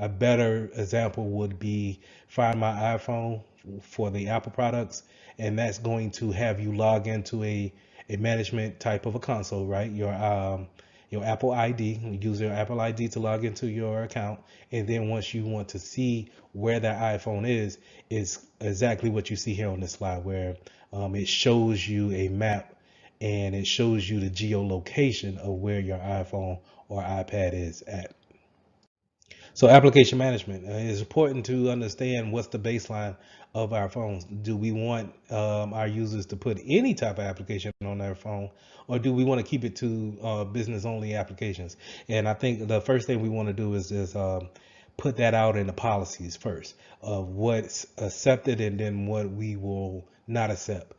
a better example would be Find My iPhone for the Apple products, and that's going to have you log into a management type of a console, right? Your Apple ID, you use your Apple ID to log into your account, and then once you want to see where that iPhone is exactly what you see here on this slide, where it shows you a map and it shows you the geolocation of where your iPhone or iPad is at. So application management, it's important to understand what's the baseline of our phones. Do we want our users to put any type of application on their phone, or do we want to keep it to business only applications? And I think the first thing we want to do is just put that out in the policies first of what's accepted and then what we will not accept,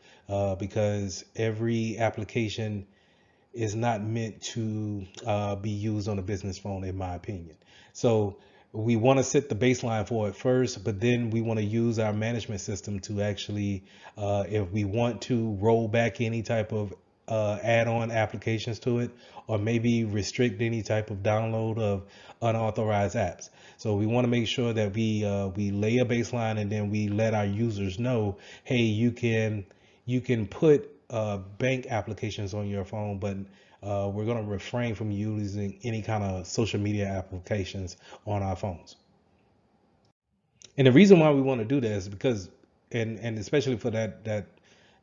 because every application is not meant to be used on a business phone, in my opinion. So we want to set the baseline for it first, but then we want to use our management system to actually, if we want to roll back any type of add-on applications to it, or maybe restrict any type of download of unauthorized apps. So we want to make sure that we lay a baseline and then we let our users know, hey, you can put bank applications on your phone, but we're going to refrain from using any kind of social media applications on our phones. And the reason why we want to do that is because, and especially for that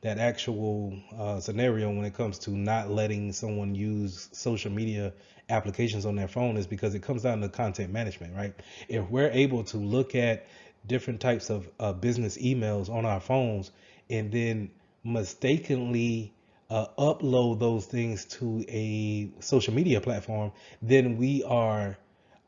actual scenario when it comes to not letting someone use social media applications on their phone, is because it comes down to content management, right? If we're able to look at different types of business emails on our phones and then mistakenly upload those things to a social media platform, then we are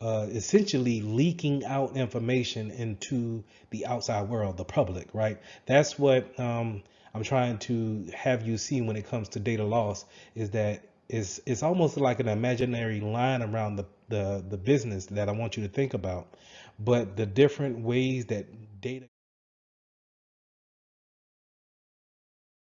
essentially leaking out information into the outside world, the public, right? That's what I'm trying to have you see when it comes to data loss, is that it's almost like an imaginary line around the business that I want you to think about, but the different ways that data